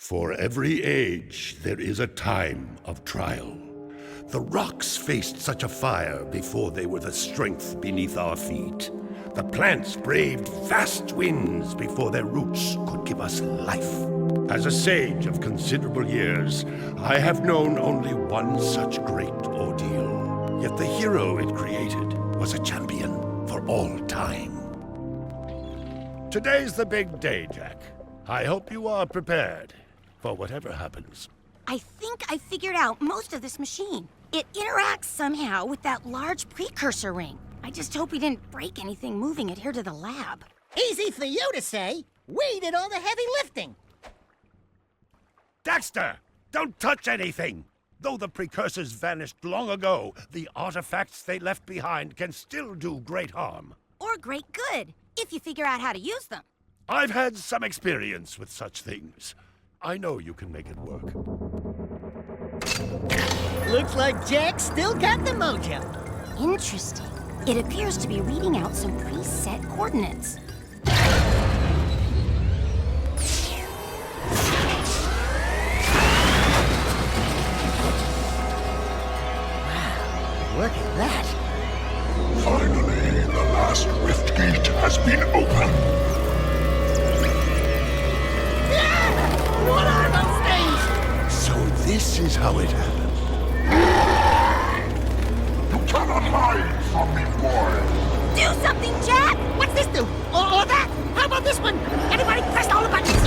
For every age, there is a time of trial. The rocks faced such a fire before they were the strength beneath our feet. The plants braved vast winds before their roots could give us life. As a sage of considerable years, I have known only one such great ordeal. Yet the hero it created was a champion for all time. Today's the big day, Jack. I hope you are prepared for whatever happens. I think I figured out most of this machine. It interacts somehow with that large precursor ring. I just hope we didn't break anything moving it here to the lab. Easy for you to say. We did all the heavy lifting. Daxter! Don't touch anything! Though the precursors vanished long ago, the artifacts they left behind can still do great harm. Or great good, if you figure out how to use them. I've had some experience with such things. I know you can make it work. Looks like Jack still got the mojo. Interesting. It appears to be reading out some preset coordinates. Wow, look at that. Finally, the last rift gate has been opened. What are those things? So this is how it happened. You cannot hide from me, boy. Do something, Jack! What's this do? Or that? How about this one? Everybody press all the buttons.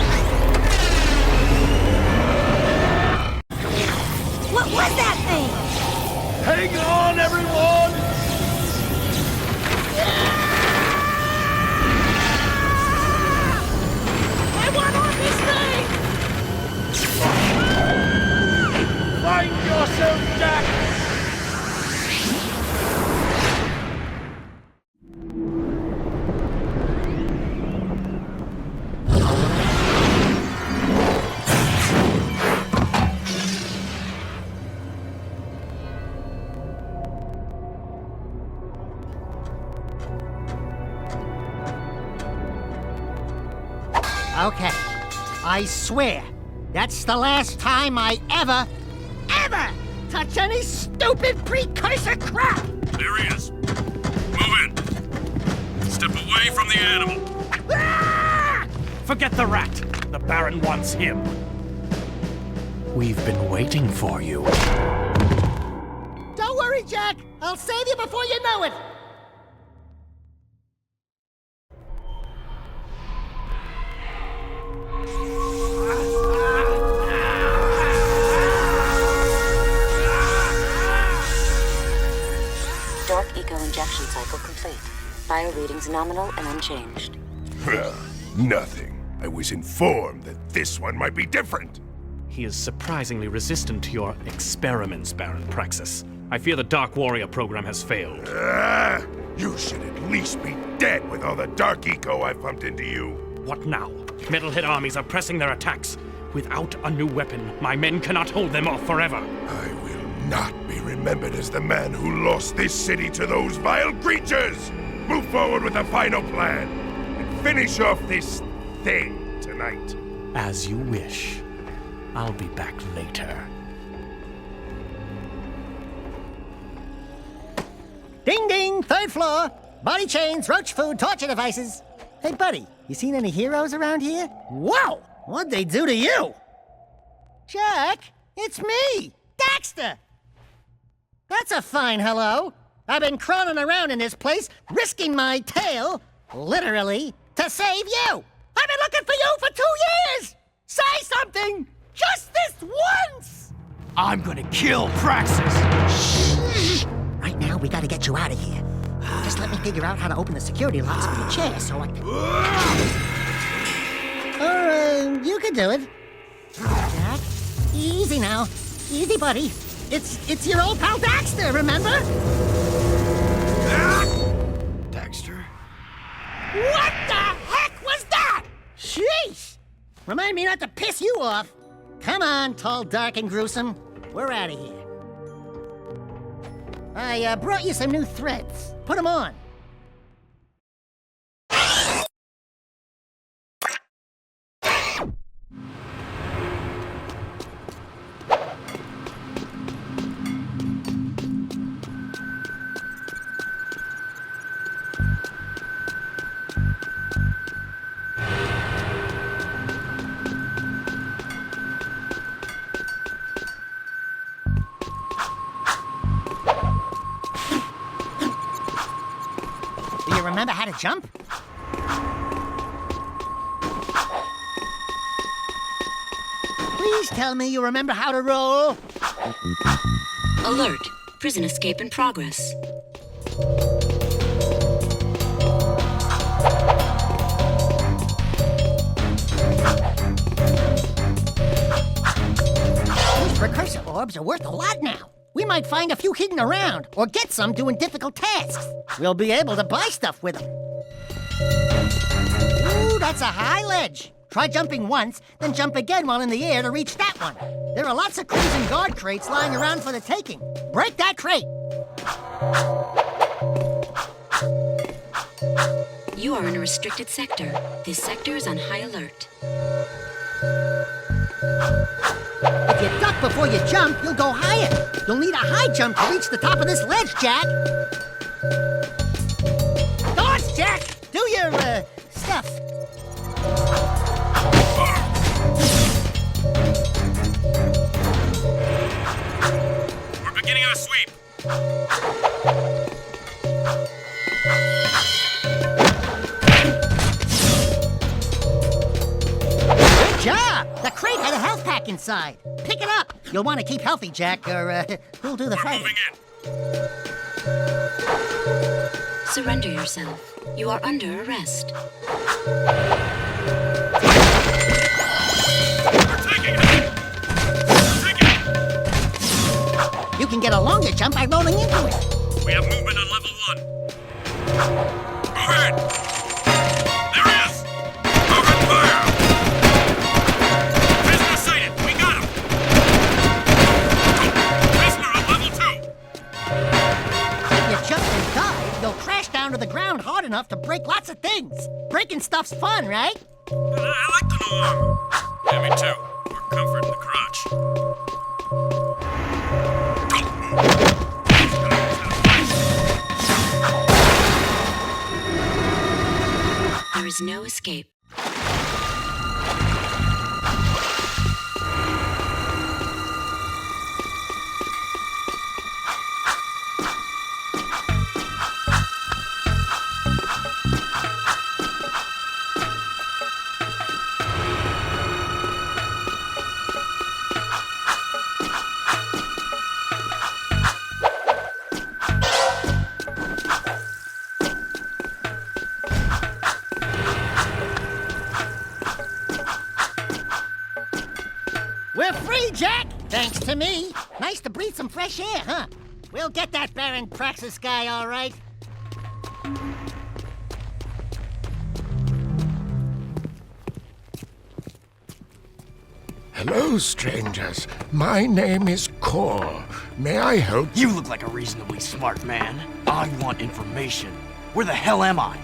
What was that thing? Hang on, everyone! I want on this thing! Find yourself, Jack! Okay, I swear, that's the last time I ever touch any stupid precursor crap! There he is. Move in. Step away from the animal. Ah! Forget the rat. The Baron wants him. We've been waiting for you. Don't worry, Jack. I'll save you before you know it. Dark eco injection cycle complete. Bio readings nominal and unchanged. Nothing. I was informed that this one might be different. He is surprisingly resistant to your experiments, Baron Praxis. I fear the Dark Warrior program has failed. You should at least be dead with all the dark eco I've pumped into you. What now? Metalhead armies are pressing their attacks. Without a new weapon, my men cannot hold them off forever. I will not be remembered as the man who lost this city to those vile creatures! Move forward with the final plan, and finish off this thing tonight. As you wish. I'll be back later. Ding ding, third floor. Body chains, roach food, torture devices. Hey, buddy, you seen any heroes around here? Whoa! What'd they do to you? Jack, it's me, Daxter. That's a fine hello. I've been crawling around in this place, risking my tail, literally, to save you. I've been looking for you for 2 years. Say something, just this once. I'm gonna kill Praxis! Shh. Right now, we gotta get you out of here. Just let me figure out how to open the security locks for your chair so I can... Or, you could do it. Jack, easy now. Easy, buddy. It's your old pal Daxter, remember? Daxter? What the heck was that? Sheesh! Remind me not to piss you off. Come on, tall, dark, and gruesome. We're out of here. I brought you some new threads. Put them on. remember how to jump? Please tell me you remember how to roll. Alert. Prison escape in progress. These precursor orbs are worth a lot now. We might find a few hidden around, or get some doing difficult tasks. We'll be able to buy stuff with them. Ooh, that's a high ledge. Try jumping once, then jump again while in the air to reach that one. There are lots of cruising guard crates lying around for the taking. Break that crate! You are in a restricted sector. This sector is on high alert. If you duck before you jump, you'll go higher. You'll need a high jump to reach the top of this ledge, Jack. Dodge, Jack! Do your, stuff. We're beginning our sweep. Good job! The crate had a health pack inside. Pick it up. You'll want to keep healthy, Jack, or, who'll do the We're fighting? moving in. Surrender yourself. You are under arrest. We're taking it. Taking it. You can get a longer jump by rolling into it. We have movement on level 1. Move in. There he is. Open fire. Prisoner sighted. We got him. Prisoner on level 2. If you jump and dive, you'll crash down to the ground hard enough to break lots of things. Breaking stuff's fun, right? I like the new armor. Yeah, me too. More comfort in the crotch. There is no escape. We're free, Jack! Thanks to me. Nice to breathe some fresh air, huh? We'll get that Baron Praxis guy, all right. Hello, strangers. My name is Kor. May I help? You look like a reasonably smart man. I want information. Where the hell am I?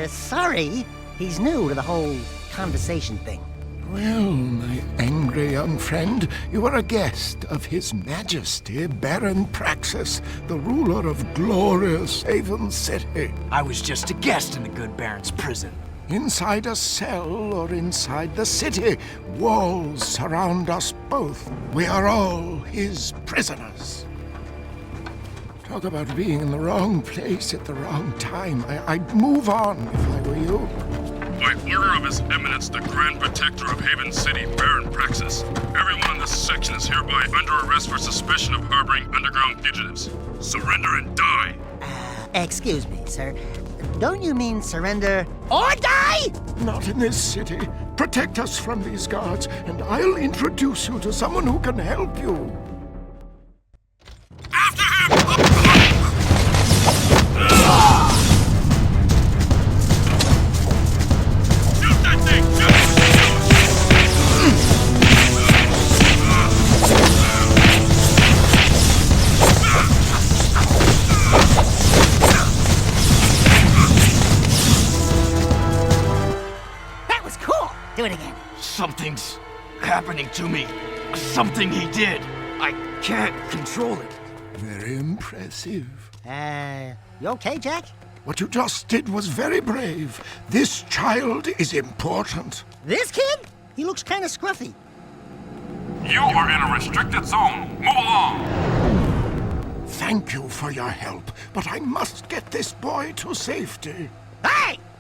Sorry. He's new to the whole conversation thing. Well, my angry young friend, you are a guest of His Majesty Baron Praxis, the ruler of glorious Haven City. I was just a guest in the good Baron's prison. Inside a cell or inside the city, walls surround us both. We are all his prisoners. Talk about being in the wrong place at the wrong time. I'd move on if I were you. By order of His Eminence, the Grand Protector of Haven City, Baron Praxis, everyone in this section is hereby under arrest for suspicion of harboring underground fugitives. Surrender and die! Excuse me, sir. Don't you mean surrender or die? Not in this city. Protect us from these guards, and I'll introduce you to someone who can help you. After him! Shoot that thing! Shoot it! That was cool. Do it again. Something's happening to me. Something he did. I can't control it. Very impressive. You okay, Jack? What you just did was very brave. This child is important. This kid? He looks kind of scruffy. You are in a restricted zone. Move along! Thank you for your help, but I must get this boy to safety.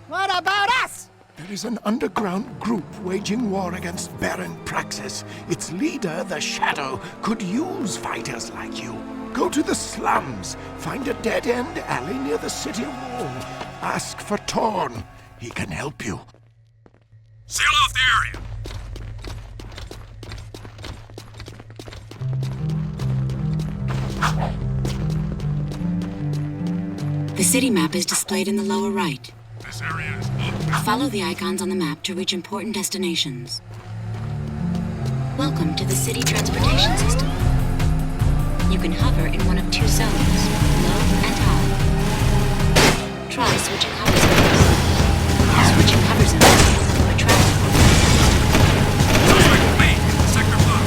What about us? There is an underground group waging war against Baron Praxis. Its leader, the Shadow, could use fighters like you. Go to the slums, find a dead-end alley near the city wall. Ask for Torn. He can help you. Seal off the area. The city map is displayed in the lower right. This area is off. Follow the icons on the map to reach important destinations. Welcome to the city transportation system. You can hover in one of two zones, low and high. Try switching hover zones. Switching hover zones will attract Suspect me. Sector 5.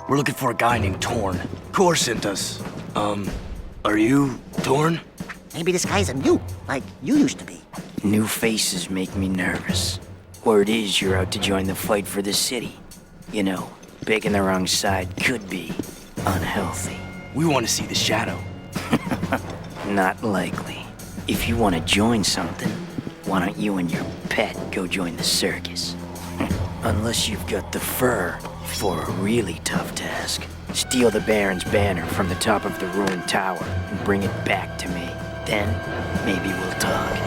We're looking for a guy named Torn. Core sent us. Are you Torn? Maybe this guy's a mute, like you used to be. New faces make me nervous. Word is you're out to join the fight for the city. You know, picking the wrong side could be unhealthy. We want to see the Shadow. Not likely. If you want to join something, why don't you and your pet go join the circus? Unless you've got the fur for a really tough task. Steal the Baron's banner from the top of the ruined tower and bring it back to me. Then, maybe we'll talk.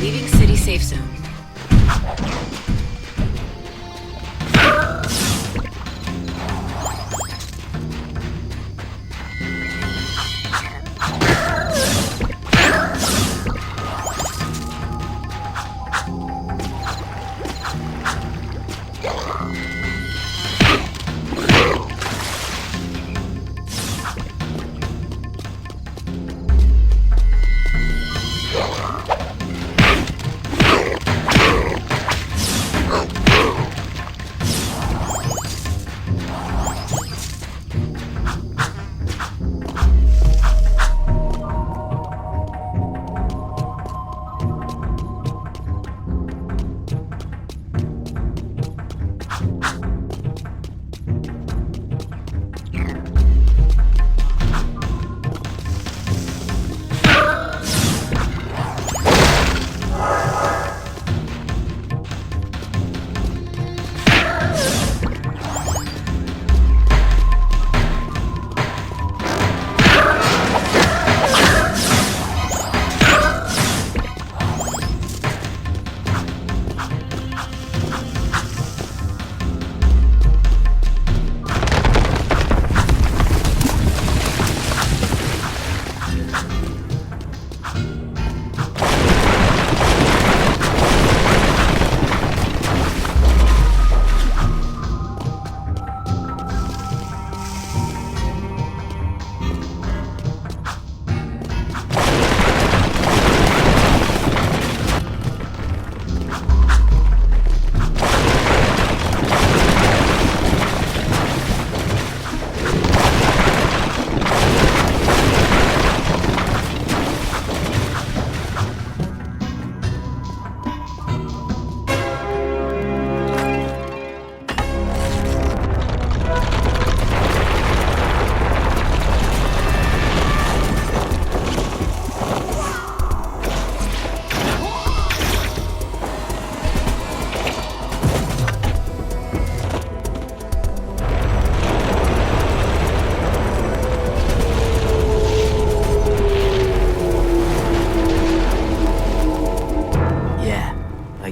Leaving city safe zone.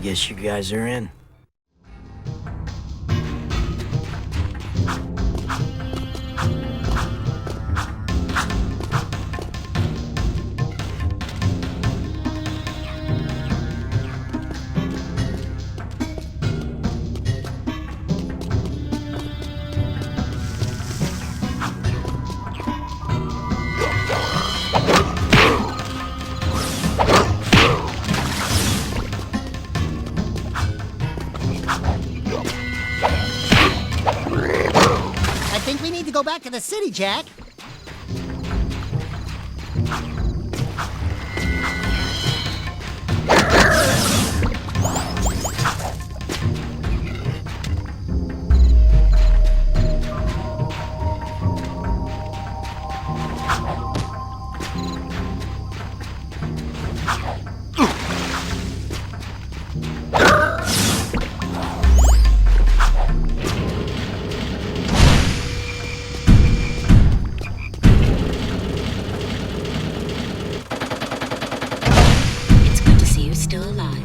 guess you guys are in. I think we need to go back to the city, Jack. It's good to see you still alive.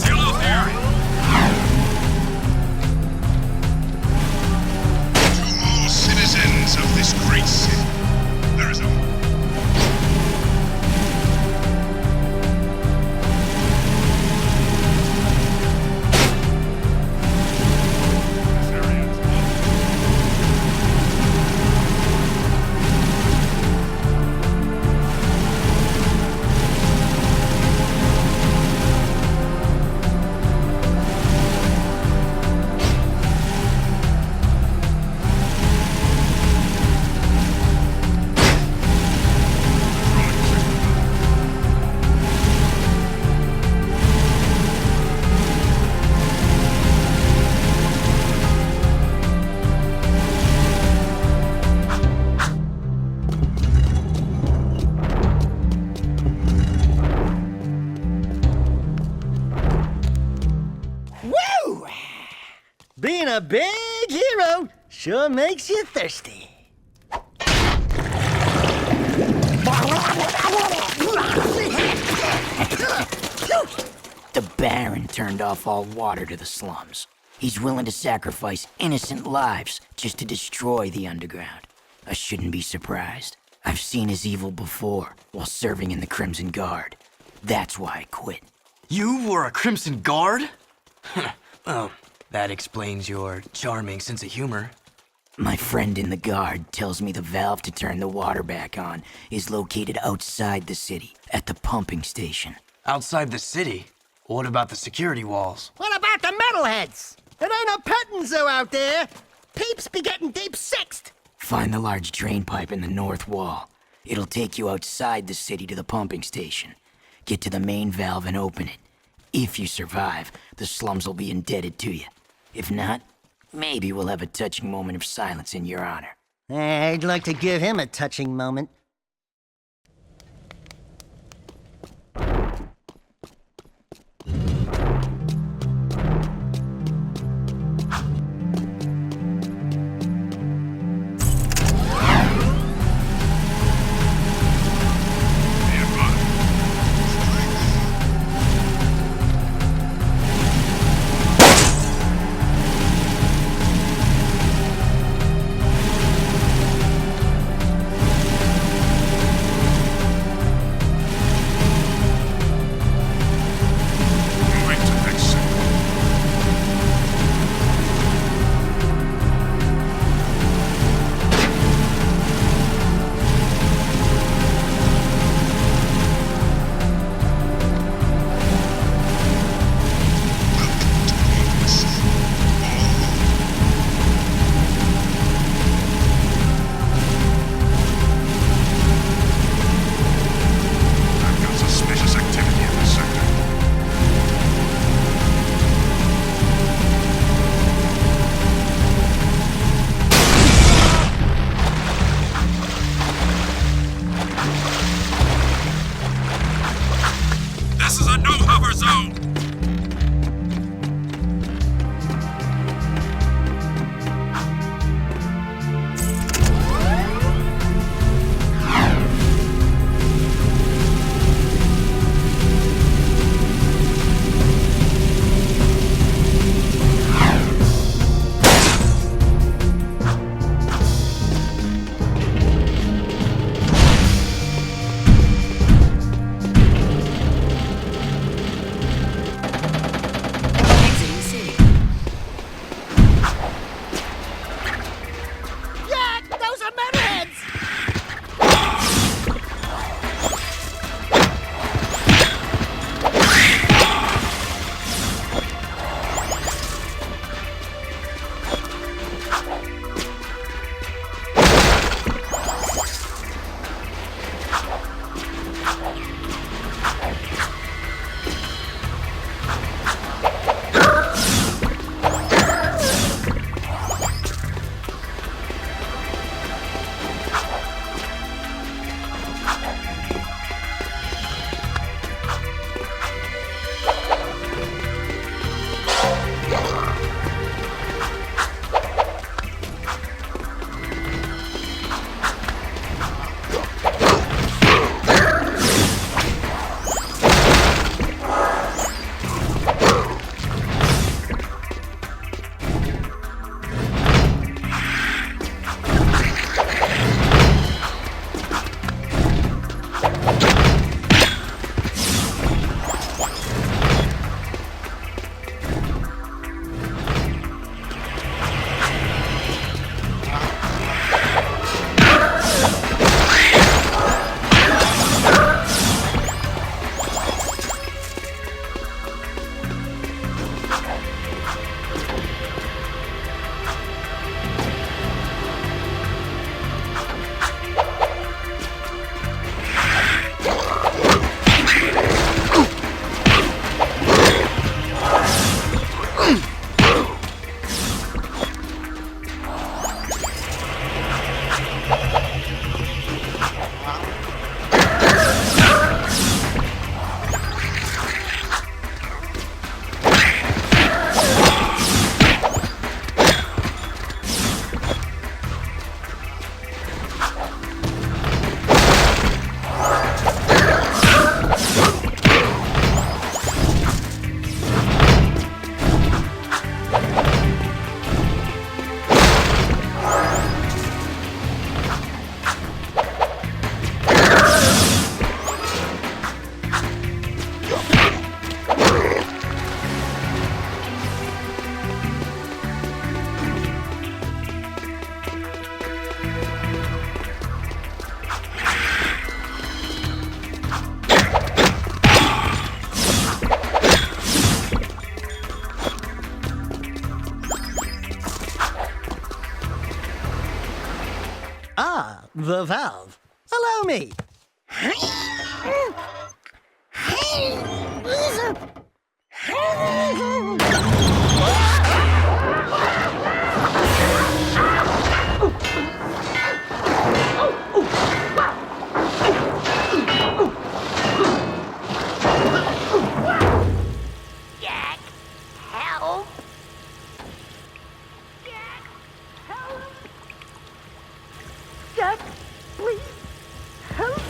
Hello there! To all citizens of this great city, there is a... Woo! Being a big hero sure makes you thirsty. The Baron turned off all water to the slums. He's willing to sacrifice innocent lives just to destroy the underground. I shouldn't be surprised. I've seen his evil before while serving in the Crimson Guard. That's why I quit. You were a Crimson Guard? Well, that explains your charming sense of humor. My friend in the Guard tells me the valve to turn the water back on is located outside the city, at the pumping station. Outside the city? What about the security walls? What about the metalheads? There ain't no petting zoo out there. Peeps be getting deep sixed. Find the large drain pipe in the north wall. It'll take you outside the city to the pumping station. Get to the main valve and open it. If you survive, the slums will be indebted to you. If not, maybe we'll have a touching moment of silence in your honor. I'd like to give him a touching moment. Ah, the valve. Allow me. Jack, help! Jack, help! Jack, please, help!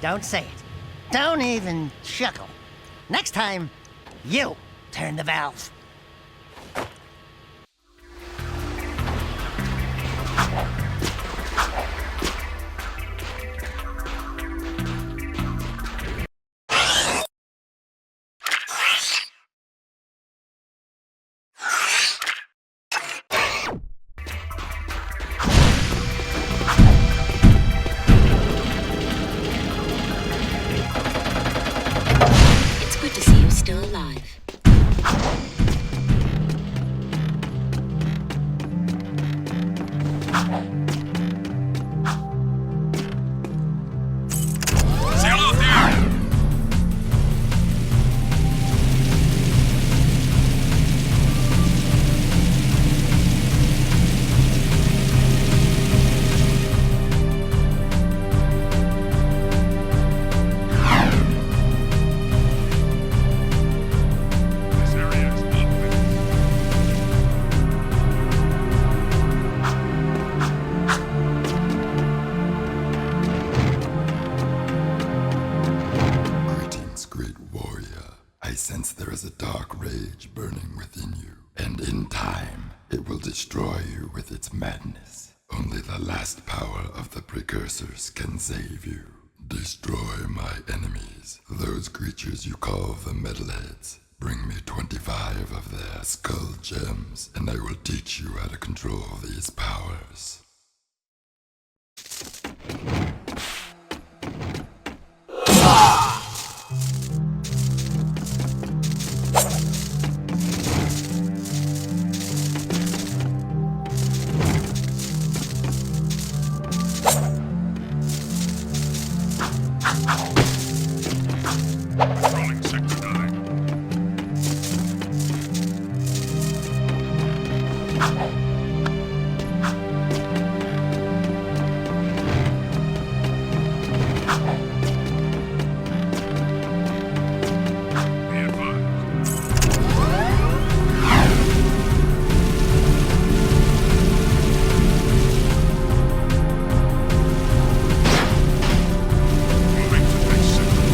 Don't say it. Don't even chuckle. Next time, you turn the valve. It's good to see you still alive. Seal off the area! This area is off limits. Greetings, great warrior. I sense there is a dark rage burning within you, and in time, it will destroy you with its madness. Only the last power of the precursors can save you. Destroy my enemies, those creatures you call the metalheads. Bring me 25 of their skull gems, and I will teach you how to control these powers. Controlling Sector 9. Be advised. Moving to next sector.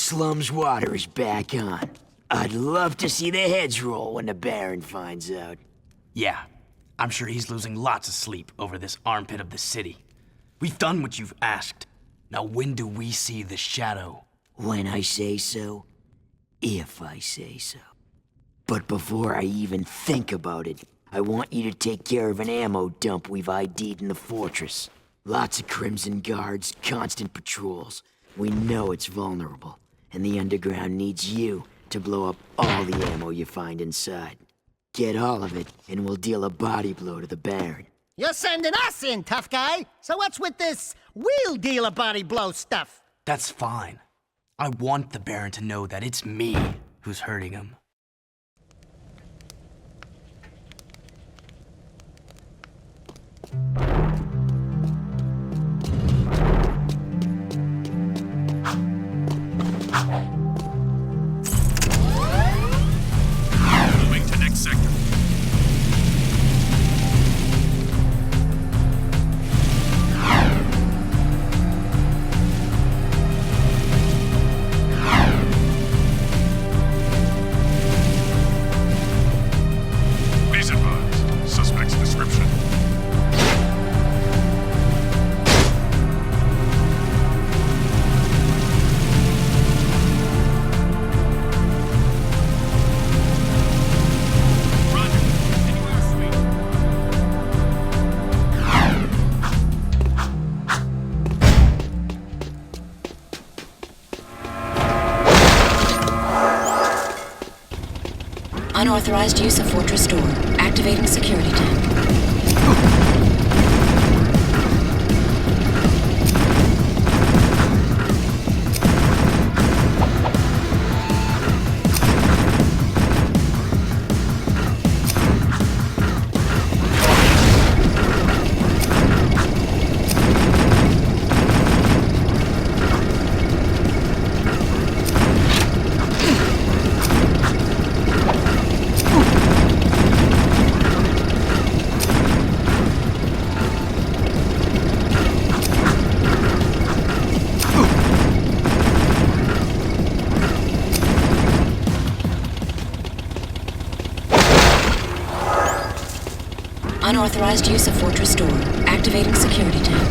slum's water is back on. I'd love to see the heads roll when the Baron finds out. Yeah, I'm sure he's losing lots of sleep over this armpit of the city. We've done what you've asked. Now when do we see the shadow? When I say so, if I say so. But before I even think about it, I want you to take care of an ammo dump we've ID'd in the fortress. Lots of Crimson Guards, constant patrols. We know it's vulnerable, and the underground needs you to blow up all the ammo you find inside. Get all of it, and we'll deal a body blow to the Baron. You're sending us in, tough guy. So what's with this wheel dealer body blow stuff? That's fine. I want the Baron to know that it's me who's hurting him. Moving to next sector. Please advise. Suspect's description. Unauthorized use of fortress door. Activating security tank. Unauthorized use of fortress door. Activating security tank.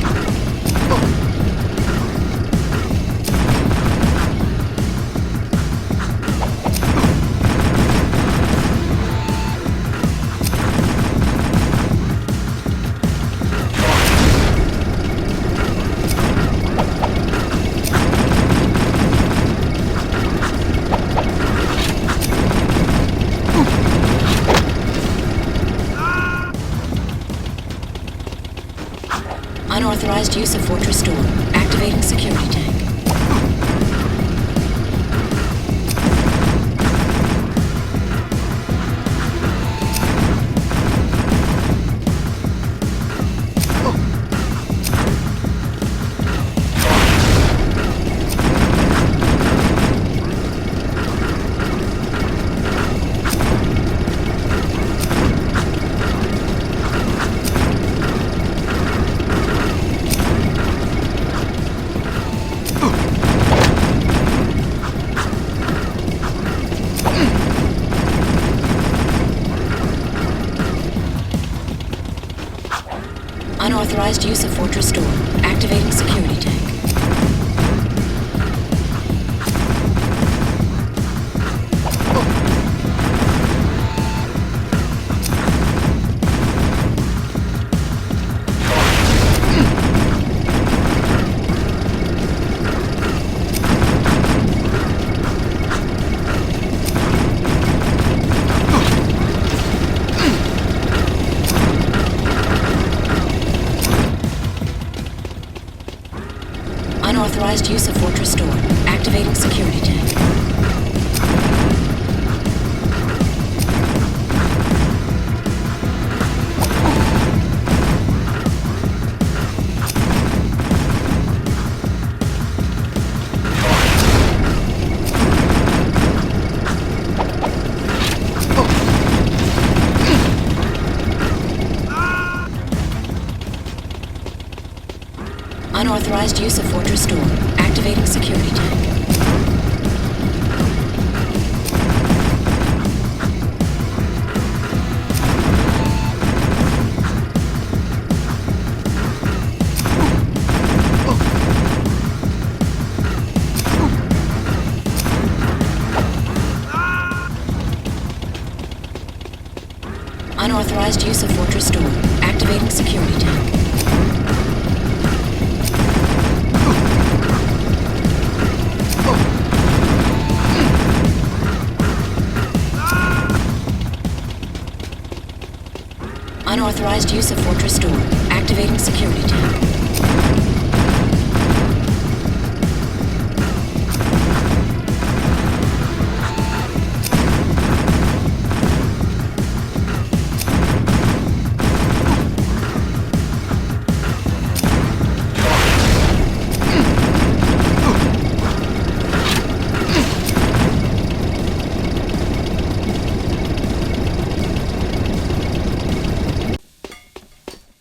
Unauthorized use of fortress door. Activating security tank. Unauthorized use of fortress door. Activating security tank. Unauthorized use of fortress door. Activating security tank. Unauthorized use of fortress door. Activating security tank. Unauthorized use of Fortress Door. Activating security tank. Unauthorized use of Fortress Door. Activating security tank.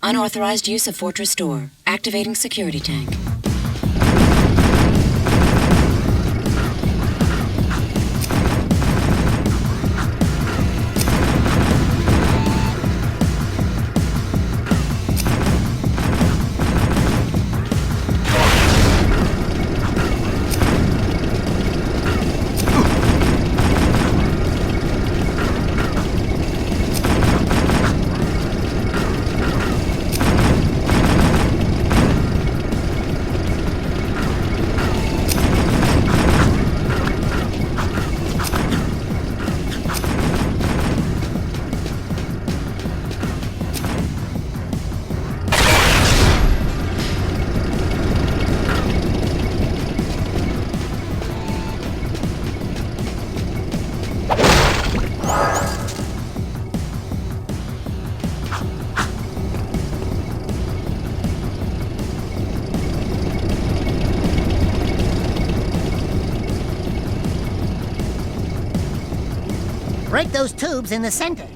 Unauthorized use of Fortress Door. Activating security tank. Break those tubes in the center.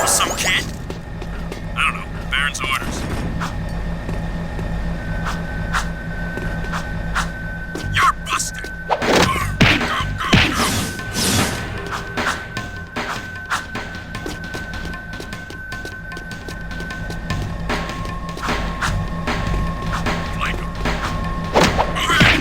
Some kid? I don't know. Baron's orders. You're busted! Go! Flank him. Move in!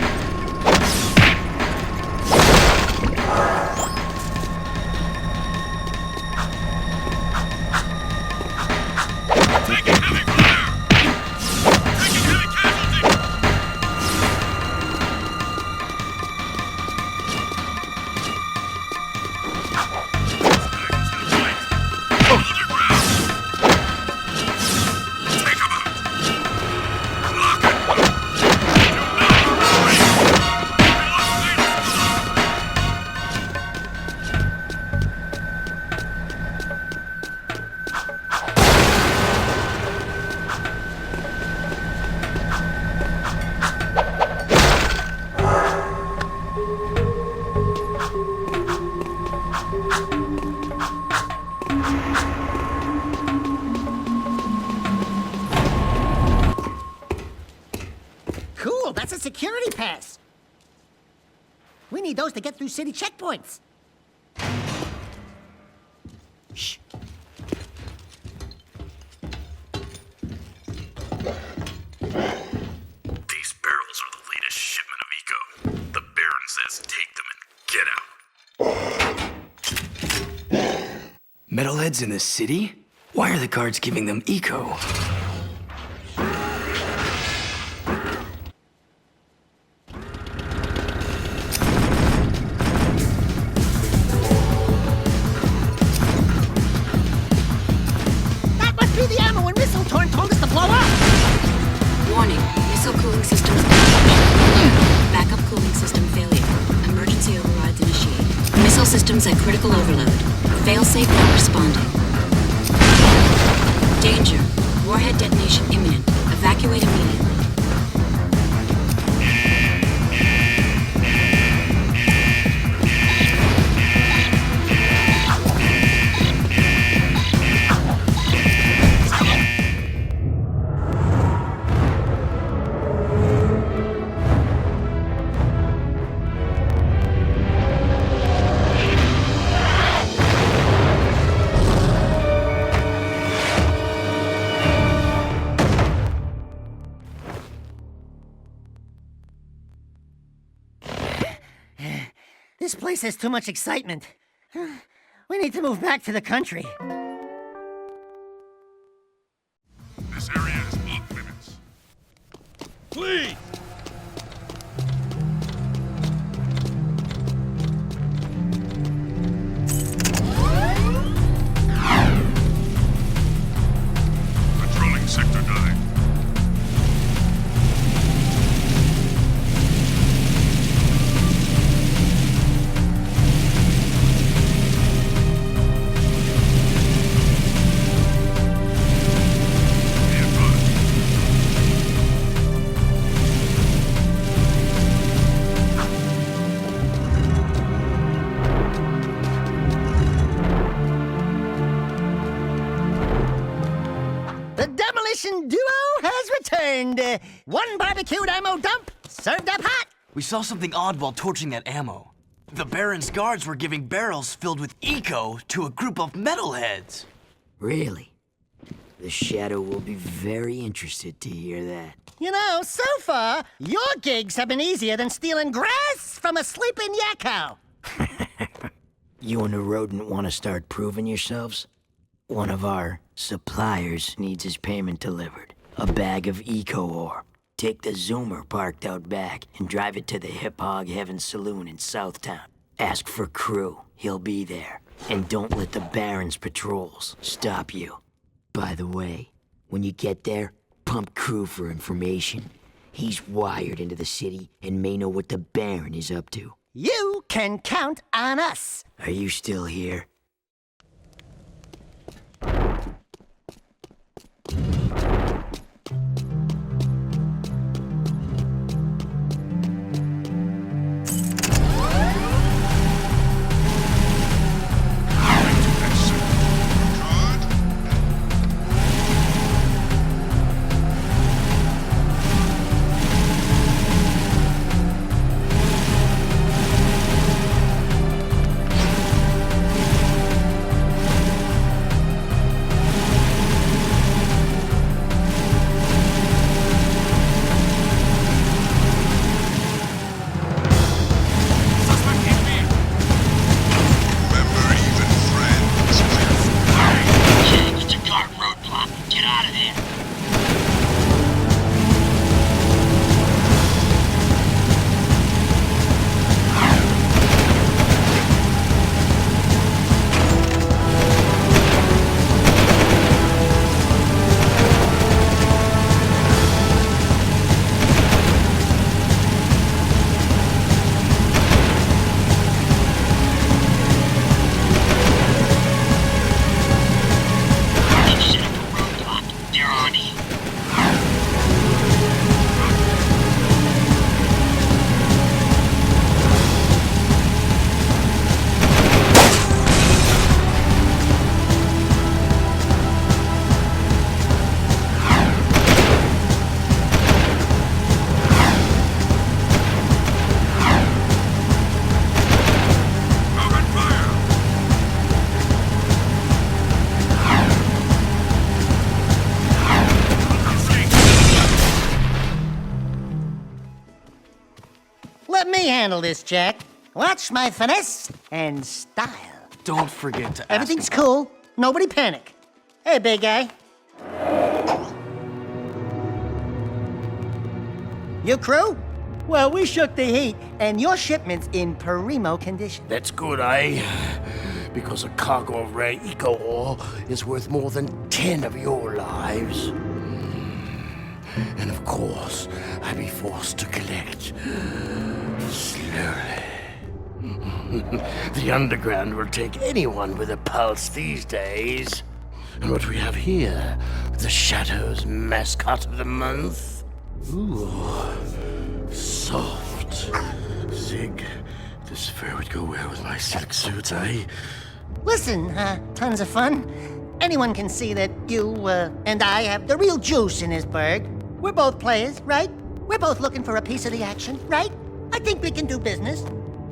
Cool, that's a security pass. We need those to get through city checkpoints. Shh. These barrels are the latest shipment of eco. The Baron says take them and get out. Metalheads in the city? Why are the guards giving them eco? systems at critical overload. Failsafe not responding. Danger. Warhead detonation imminent. Evacuate immediately. This place has too much excitement. We need to move back to the country. This area is off limits. Please! Patrolling Sector 9. The demolition duo has returned. One barbecued ammo dump, served up hot. We saw something odd while torching that ammo. The Baron's guards were giving barrels filled with eco to a group of metalheads. Really? The Shadow will be very interested to hear that. You know, so far, your gigs have been easier than stealing grass from a sleeping yakko. You and the rodent want to start proving yourselves? One of our suppliers needs his payment delivered. A bag of eco ore. Take the Zoomer parked out back and drive it to the Hip Hog Heaven Saloon in Southtown. Ask for Crew. He'll be there. And don't let the Baron's patrols stop you. By the way, when you get there, pump Crew for information. He's wired into the city and may know what the Baron is up to. You can count on us. Are you still here? Let me handle this, Jack. Watch my finesse and style. Don't forget to ask Everything's him. cool. Nobody panic. Hey, big guy. You crew? Well, we shook the heat, and your shipment's in primo condition. That's good, eh? Because a cargo of rare eco ore is worth more than 10 of your lives. And of course, I'd be forced to collect slowly. The Underground will take anyone with a pulse these days. And what we have here, the Shadow's mascot of the month. Ooh, soft. Zig, this fur would go well with my silk suits, eh? Listen, tons of fun. Anyone can see that you, and I have the real juice in this burg. We're both players, right? We're both looking for a piece of the action, right? I think we can do business,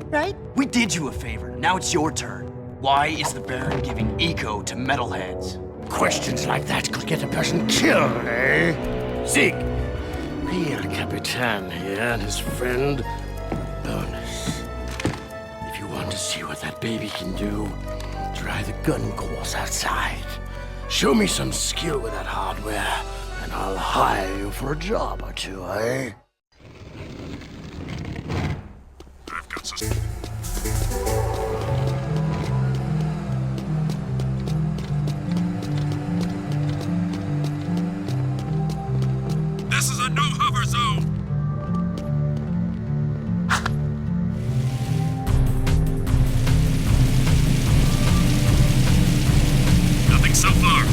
right? We did you a favor. Now it's your turn. Why is the Baron giving eco to metalheads? Questions like that could get a person killed, eh? Zig, be El Capitan here and his friend, Bonus. If you want to see what that baby can do, try the gun course outside. Show me some skill with that hardware, and I'll hire you for a job or two, eh? I've got some... This is a no-hover zone! Nothing so far.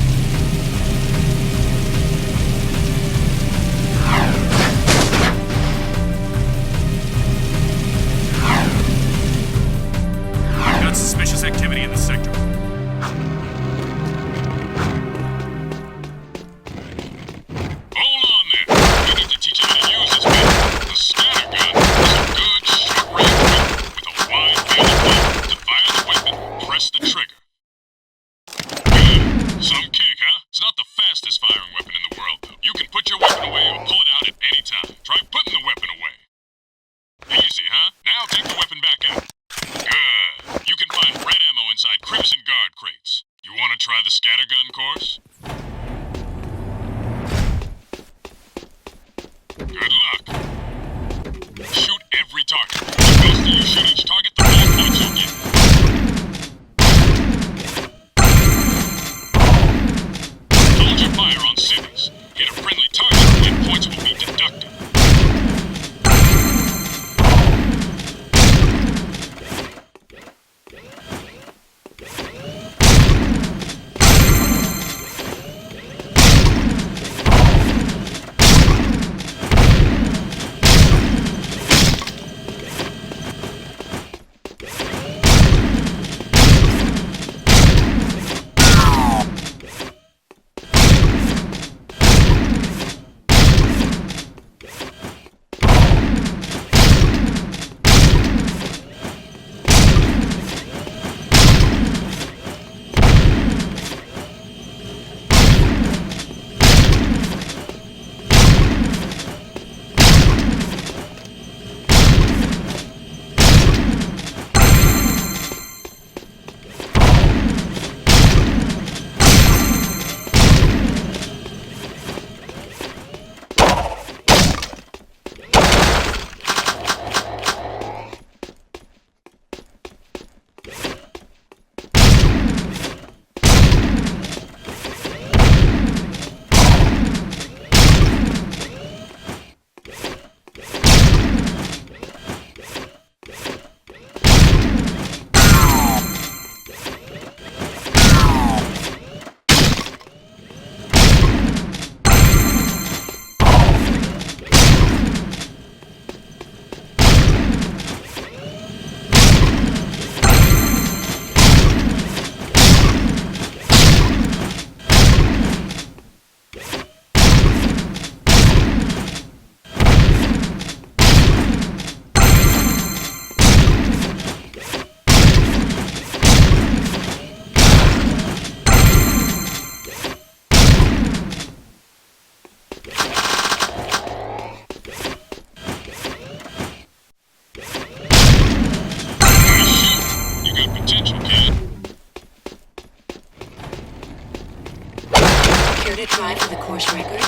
Got suspicious activity in the sector. Hold on there. We need to teach you how to use this weapon. The scatter gun is a good short-range weapon with a wide field of view. To fire the weapon, press the trigger. Good. Some kick, huh? It's not the fastest firing weapon in the world, though. You can put your weapon away or pull it out at any time. Try putting the weapon away. Easy, huh? Now take the weapon back out. Good. You can find red ammo inside Crimson Guard crates. You want to try the scattergun course? Good luck. Shoot every target. The faster you shoot each target, the more points you'll get. Hold your fire on cities. Hit a friendly target and points will be deducted. Care to try for the course record?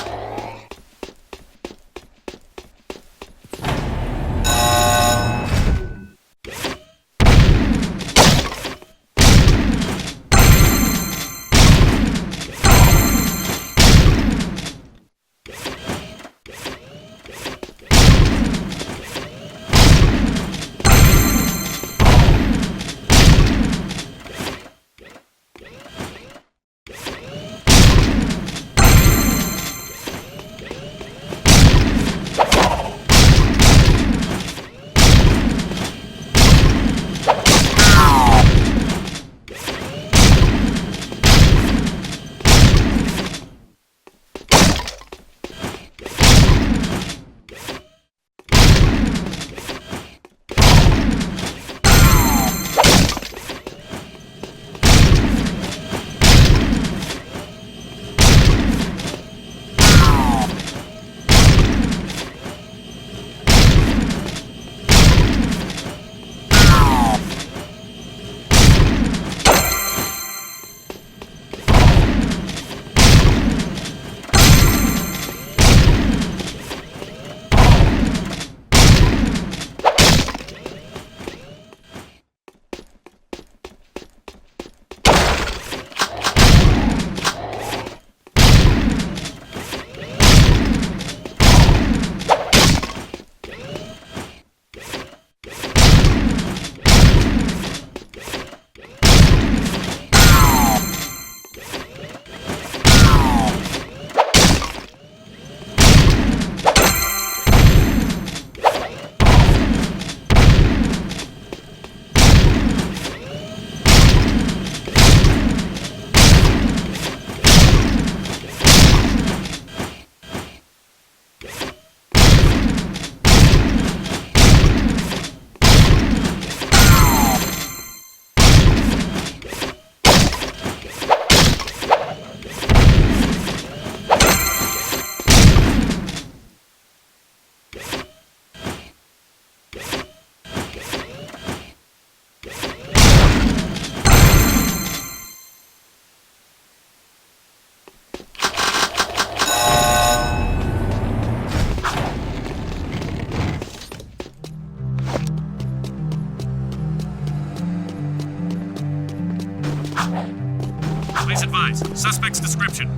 Please advise. Suspect's description.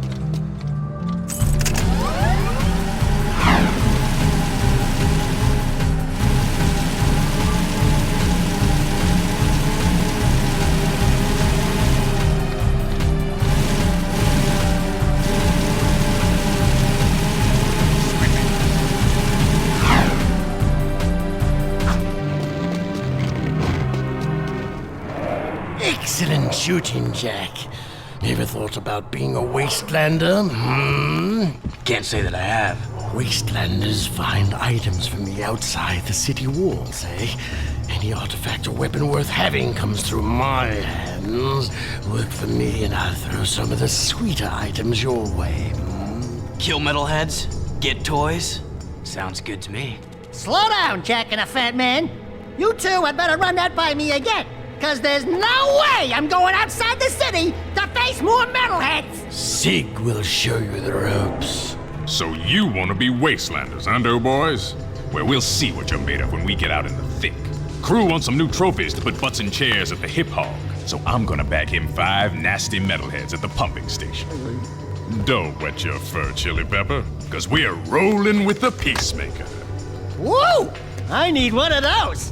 Excellent shooting, Jack. Ever thought about being a wastelander? Can't say that I have. Wastelanders find items from the outside the city walls, eh? Any artifact or weapon worth having comes through my hands. Work for me and I'll throw some of the sweeter items your way. Kill metalheads? Get toys? Sounds good to me. Slow down, Jack and a fat man. You two had better run that by me again. Cause there's no way I'm going outside the city to face more metalheads! Sig will show you the ropes. So you want to be wastelanders, huh, doughboys? Well, we'll see what you're made of when we get out in the thick. Crew wants some new trophies to put butts in chairs at the Hip Hog, so I'm gonna bag him 5 nasty metalheads at the pumping station. Don't wet your fur, Chili Pepper, cause we're rolling with the Peacemaker. Woo! I need one of those!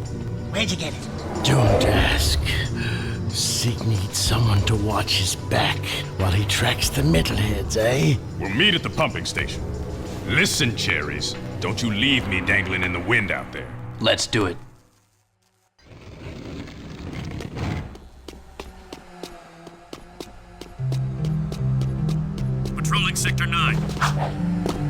Where'd you get it? Don't ask. Sig needs someone to watch his back while he tracks the metalheads, eh? We'll meet at the pumping station. Listen, Cherries, don't you leave me dangling in the wind out there. Let's do it. Patrolling Sector 9.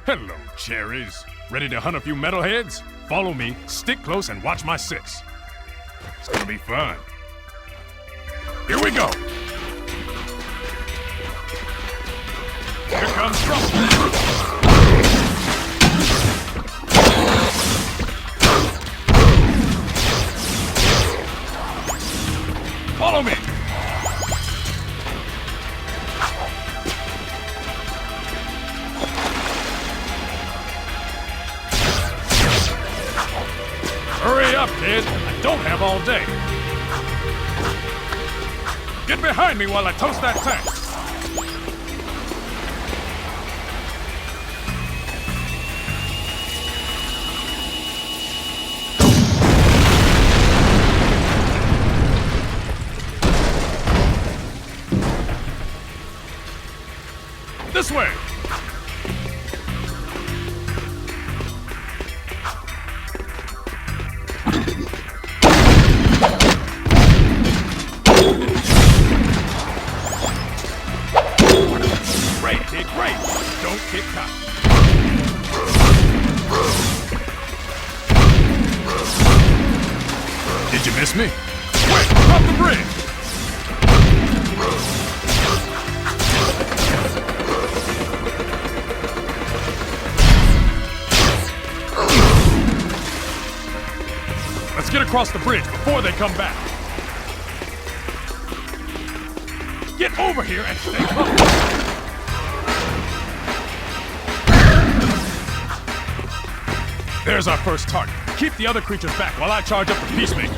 Hello, cherries. Ready to hunt a few metalheads? Follow me, stick close, and watch my six. It's gonna be fun. Here we go. Here comes trouble. Follow me. Hurry up, kid. I don't have all day. Get behind me while I toast that tank. This way! Great, kid, great! Don't get caught. Did you miss me? Quick, drop the bridge! Let's get across the bridge before they come back. Get over here and stay close. There's our first target. Keep the other creatures back while I charge up the peacemaker.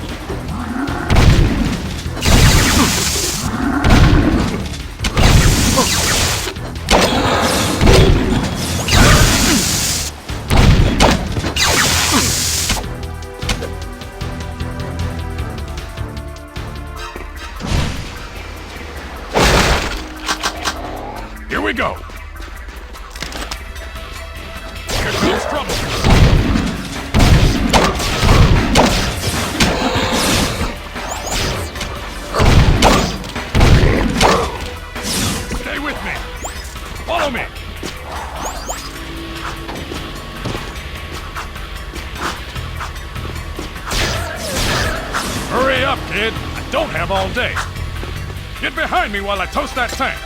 Here we go. Here comes trouble. Stay with me. Follow me. Hurry up, kid. I don't have all day. Get behind me while I toast that tank.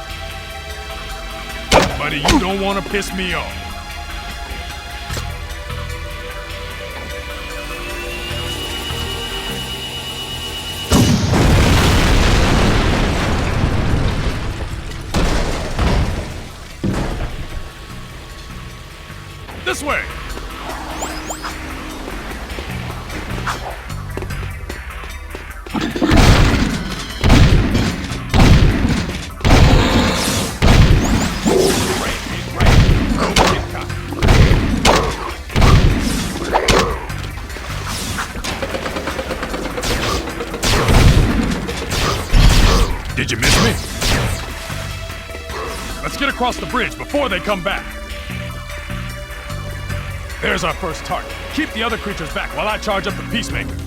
Buddy, you don't want to piss me off. This way. Did you miss me? Let's get across the bridge before they come back. There's our first target. Keep the other creatures back while I charge up the peacemaker.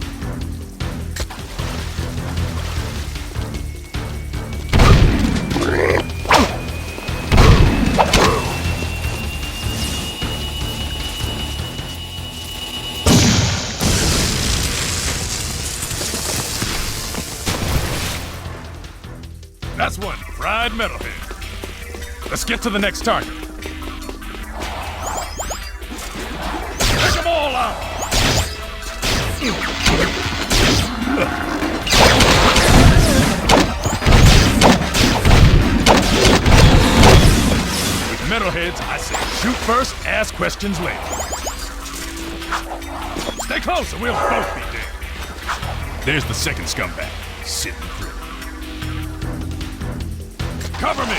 That's one fried metalhead. Let's get to the next target. Take them all out! With metalheads, I say shoot first, ask questions later. Stay close or we'll both be dead. There's the second scumbag, sitting through. Cover me!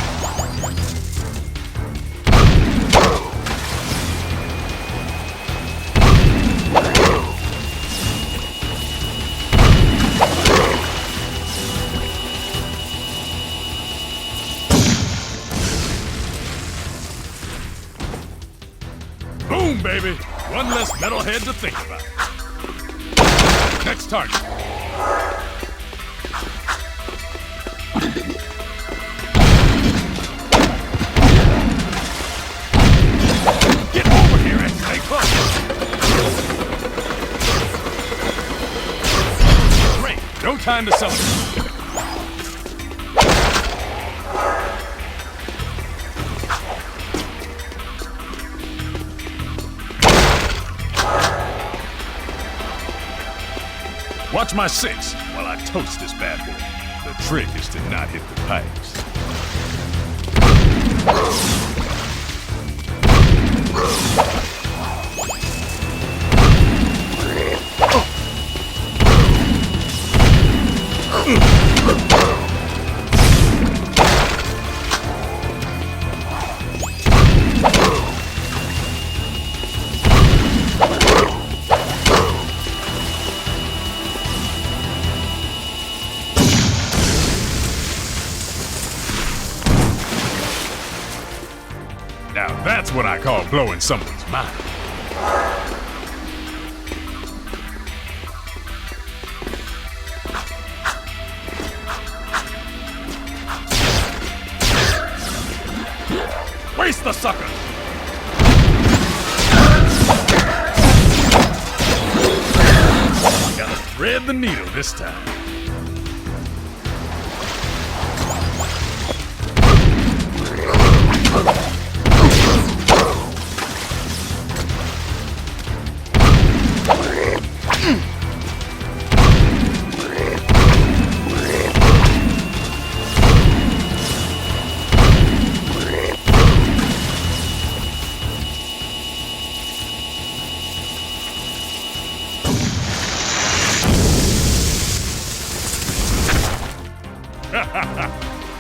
Boom, baby! One less metalhead to think about. Next target. Get time to celebrate. Watch my 6 while I toast this bad boy. The trick is to not hit the pipes. Now that's what I call blowing someone's mind. Waste the sucker! Gotta thread the needle this time.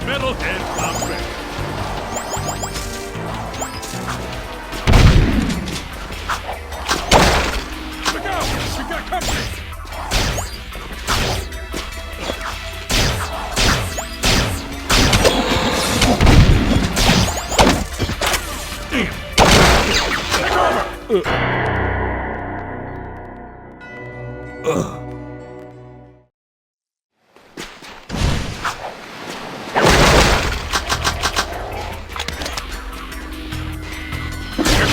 Metalhead, I'm ready. Look out! We got company! Damn! Take over!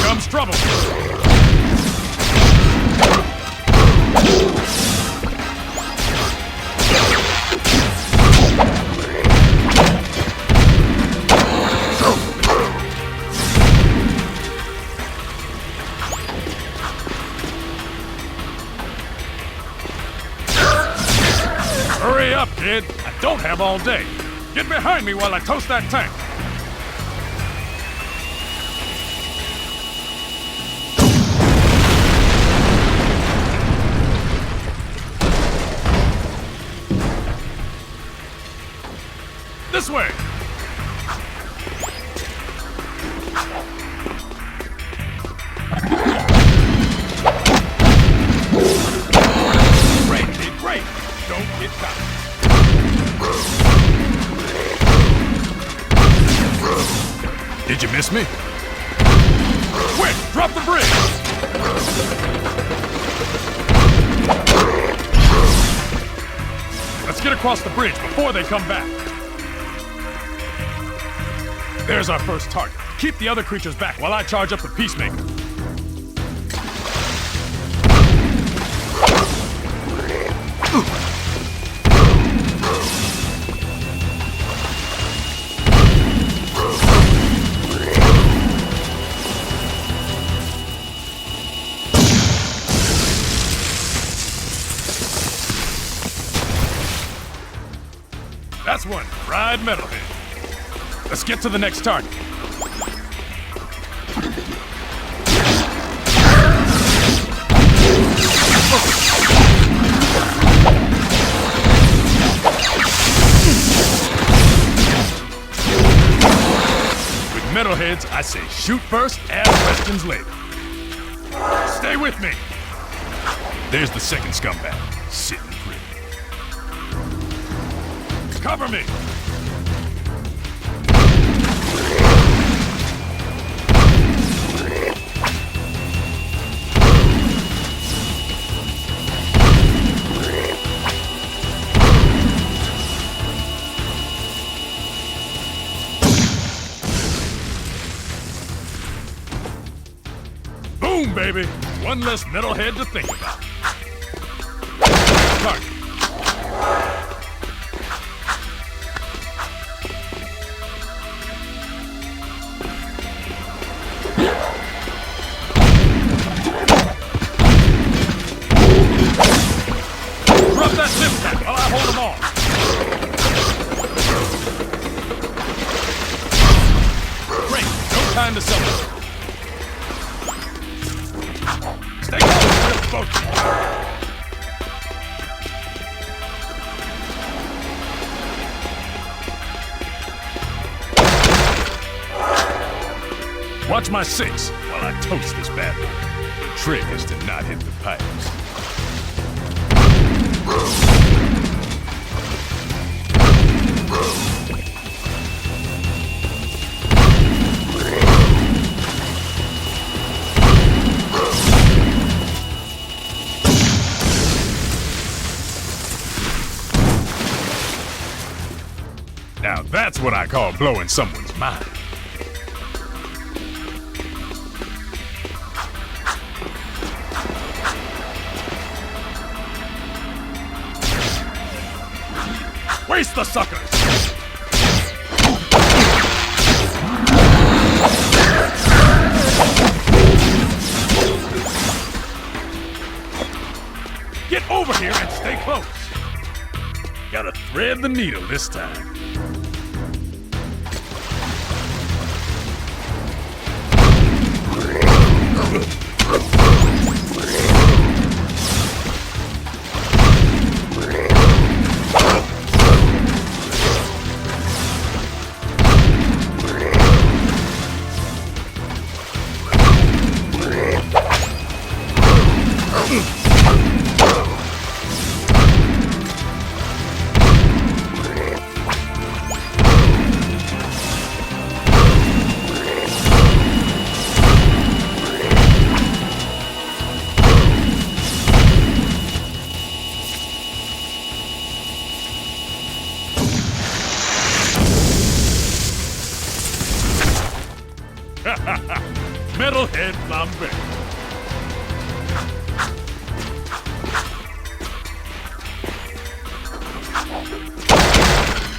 Comes trouble. Hurry up, kid. I don't have all day. Get behind me while I toast that tank. This way! Great, kid, great! Don't get caught. Did you miss me? Quick, drop the bridge! Let's get across the bridge before they come back. There's our first target. Keep the other creatures back while I charge up the Peacemaker. That's one fried metalhead. Let's get to the next target. With metalheads, I say shoot first, ask questions later. Stay with me. There's the second scumbag, sitting pretty. Cover me! Boom, baby! One less metalhead to think about. Target. time to celebrate. Stay close, folks. Watch my 6 while I toast this bad boy. The trick is to not hit the pipes. Now that's what I call blowing someone's mind. Waste the suckers! Get over here and stay close. Gotta thread the needle this time. Metalhead flambe.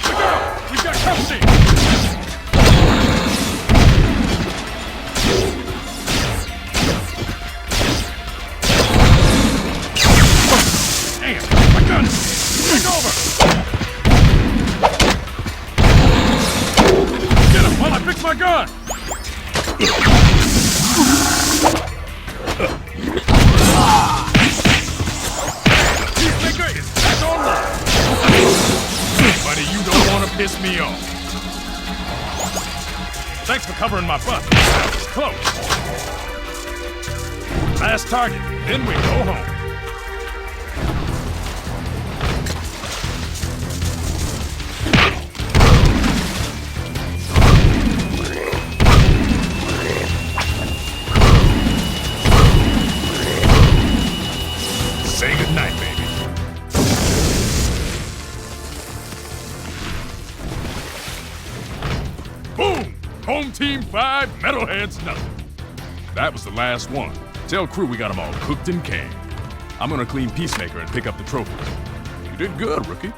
Look out! We've got company! Damn! My gun! Take over! Get him while I fix my gun! Peacemaker is back online. Buddy, you don't want to piss me off. Thanks for covering my butt. That was close. Last target, then we go home. Say goodnight, baby. Boom! Home team 5, Metalheads nothing. That was the last one. Tell crew we got them all cooked and canned. I'm gonna clean Peacemaker and pick up the trophies. You did good, rookie.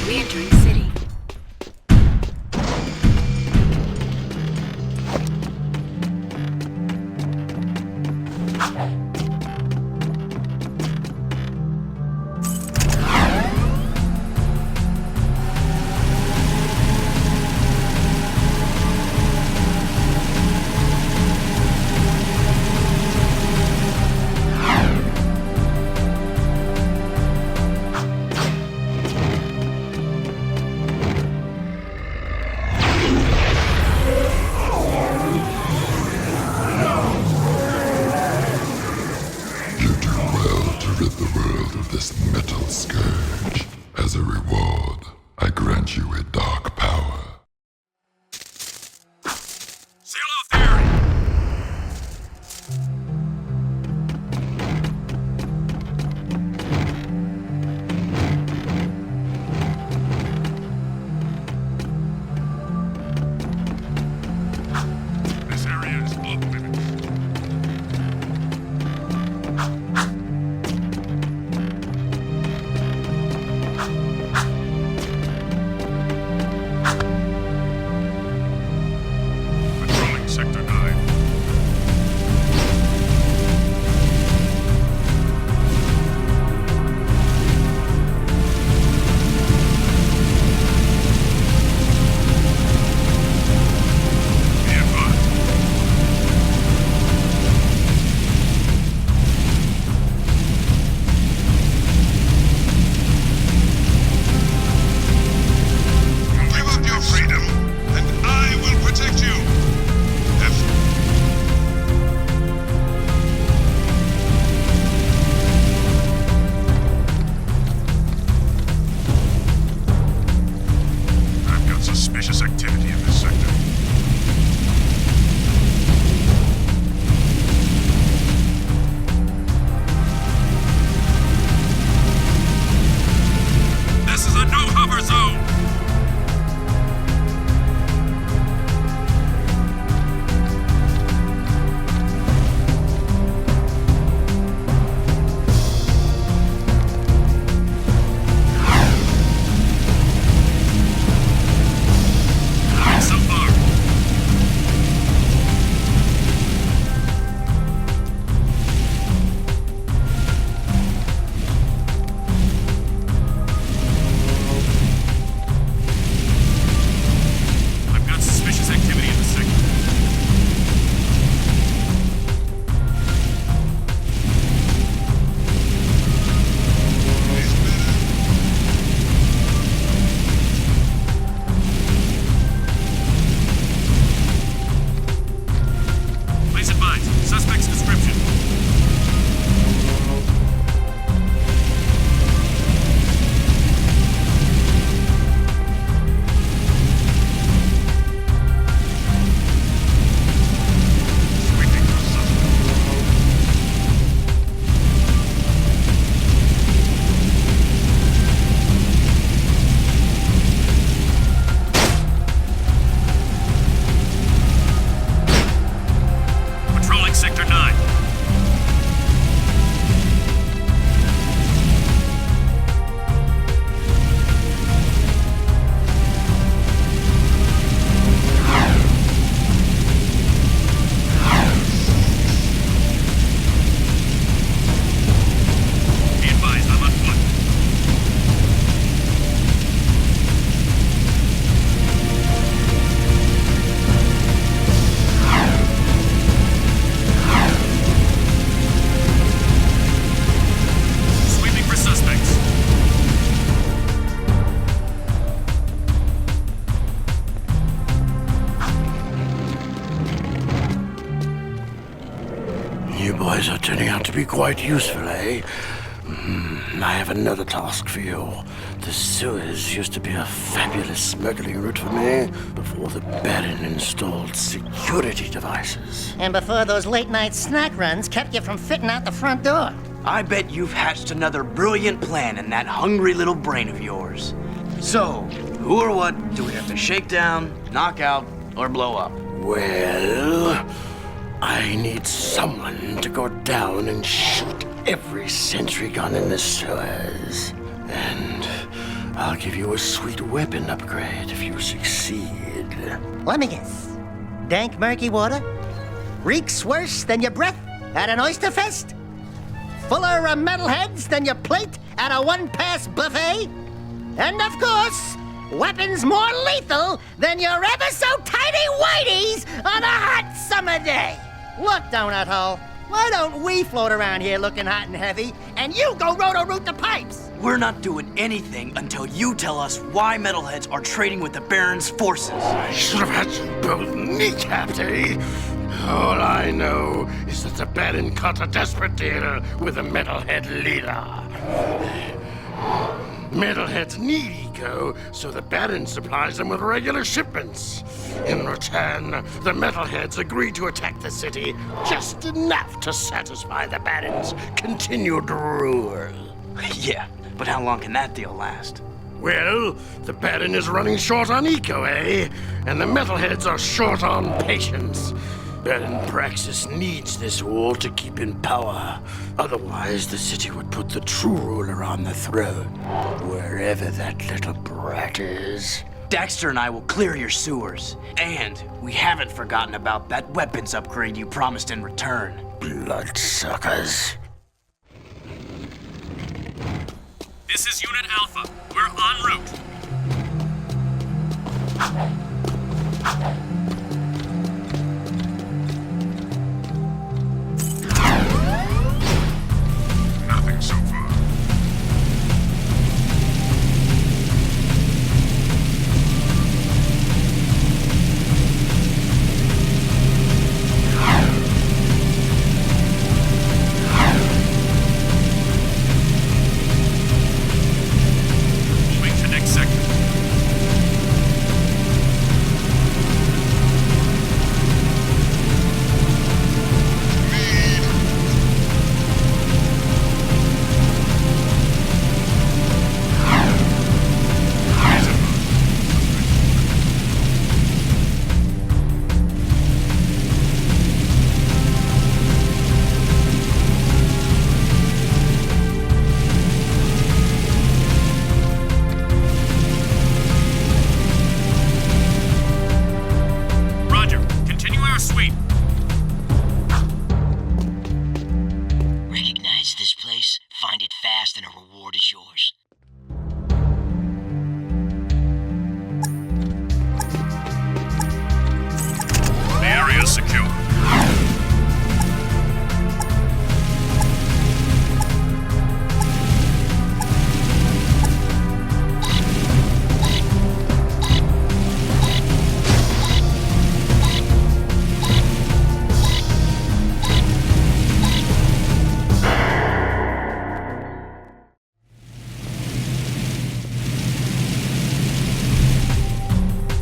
Re-entering city. This metal scourge. As a reward, I grant you a dark power. Seal off the area! This area is off limits. Patrolling Sector 9. Be advised. Give up your freedom, and I will protect you. I've got suspicious activity in this sector. This is a no-hover zone! So far. I've got suspicious activity in the sector. Please advise. Suspect's description. Sweeping for suspect. Patrolling Sector 9. Be advised, I'm on foot. Sweeping for suspects. You boys are turning out to be quite useful, eh? I have another task for you. The sewers used to be a fabulous smuggling route for me before the Baron installed security devices. And before those late-night snack runs kept you from fitting out the front door. I bet you've hatched another brilliant plan in that hungry little brain of yours. So, who or what do we have to shake down, knock out, or blow up? Well, I need someone to go down and shoot every sentry gun in the sewers. And I'll give you a sweet weapon upgrade if you succeed. Let me guess. Dank murky water? Reeks worse than your breath at an oyster fest? Fuller of metalheads than your plate at a one-pass buffet? And of course, weapons more lethal than your ever-so-tiny whiteys on a hot summer day. Look, Donut Hole, why don't we float around here looking hot and heavy, and you go roto-root the pipes? We're not doing anything until you tell us why metalheads are trading with the Baron's forces. I should have had you both kneecapped, eh? All I know is that the Baron cut a desperate deal with the metalhead leader. Metalheads need eco, so the Baron supplies them with regular shipments. In return, the Metalheads agree to attack the city just enough to satisfy the Baron's continued rule. Yeah, but how long can that deal last? Well, the Baron is running short on eco, eh? And the Metalheads are short on patience. Baron Praxis needs this wall to keep in power. Otherwise, the city would put the true ruler on the throne, wherever that little brat is. Daxter and I will clear your sewers. And we haven't forgotten about that weapons upgrade you promised in return. Bloodsuckers. This is Unit Alpha. We're en route. Nothing so far. Moving to next sector. Roger. Continue our sweep. Recognize this place? Find it fast and a reward is yours. The area is secure.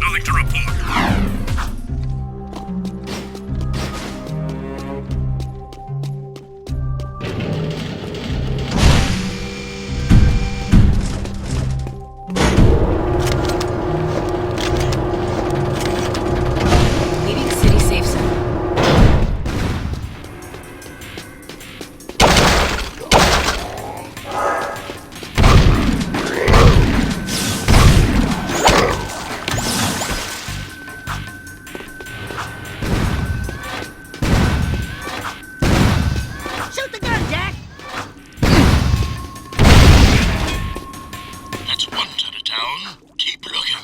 Nothing to report. Leaving city safe zone. Shoot the gun, Jack! That's one side of town. Keep looking.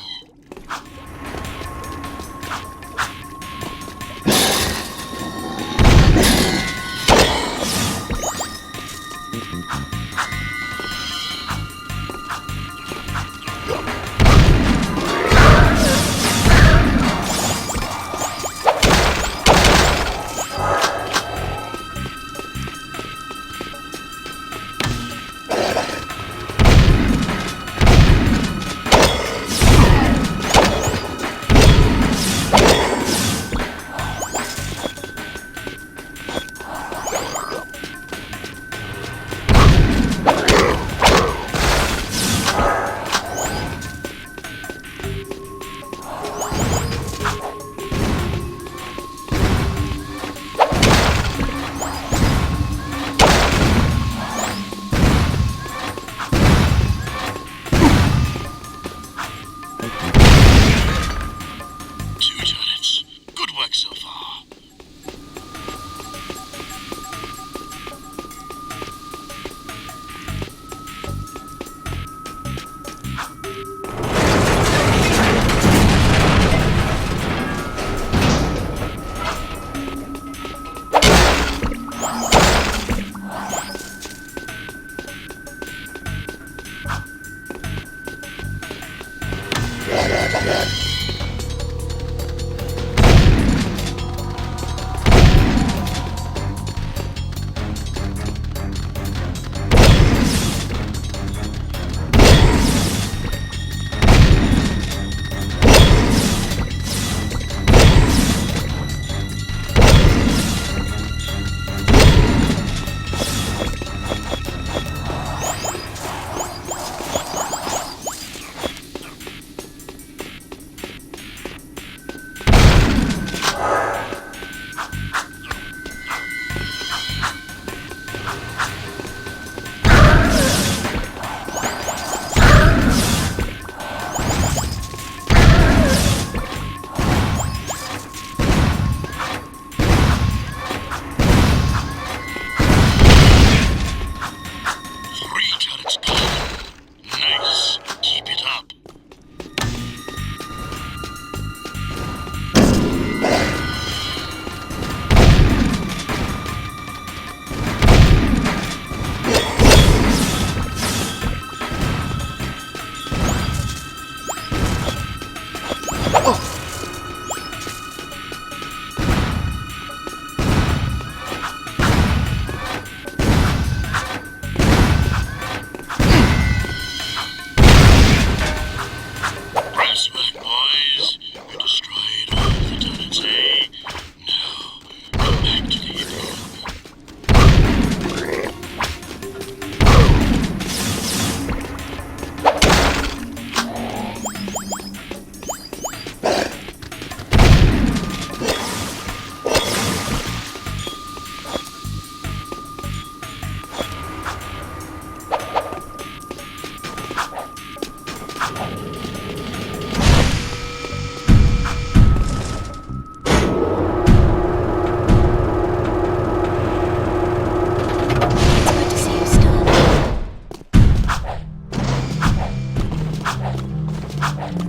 Two turrets. Good work so far.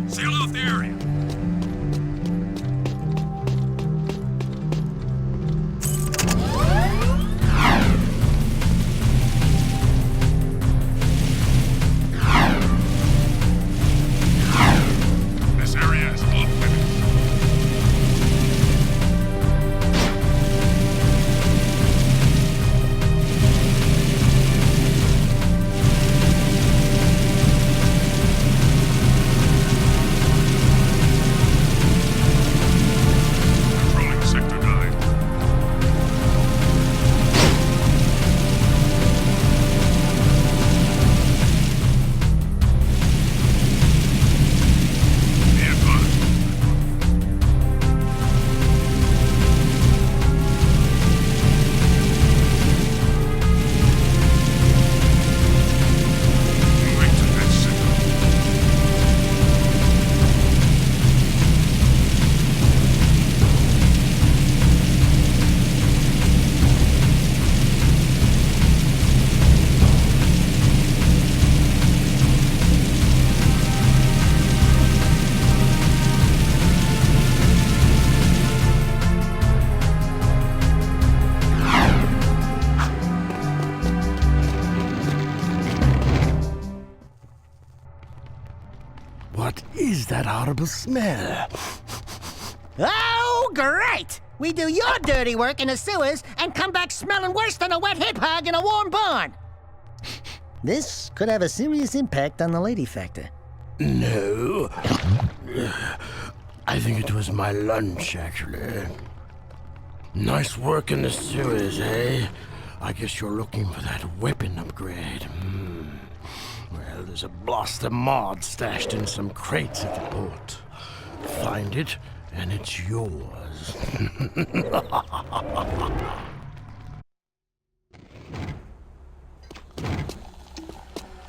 Seal off the area. This area is off limits. Controlling Sector 9. Be advised. Moving to that sector. What is that horrible smell? Oh, great! We do your dirty work in the sewers and come back smelling worse than a wet hip hog in a warm barn. This could have a serious impact on the lady factor. No. I think it was my lunch, actually. Nice work in the sewers, eh? I guess you're looking for that weapon upgrade. Well, there's a blaster mod stashed in some crates at the port. Find it, and it's yours.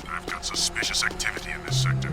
I've got suspicious activity in this sector.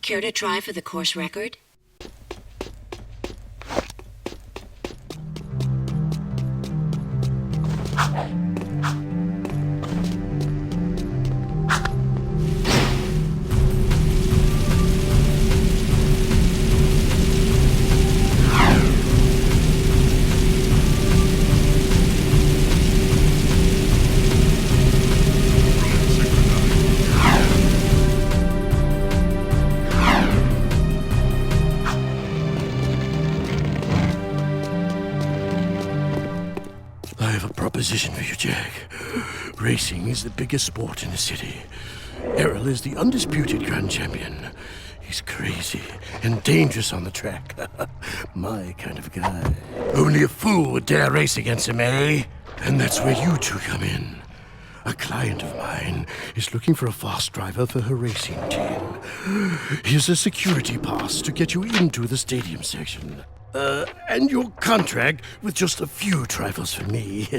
Care to try for the course record? I have a proposition for you, Jack. Racing is the biggest sport in the city. Errol is the undisputed grand champion. He's crazy and dangerous on the track. My kind of guy. Only a fool would dare race against him, eh? And that's where you two come in. A client of mine is looking for a fast driver for her racing team. Here's a security pass to get you into the stadium section. And your contract with just a few trifles for me.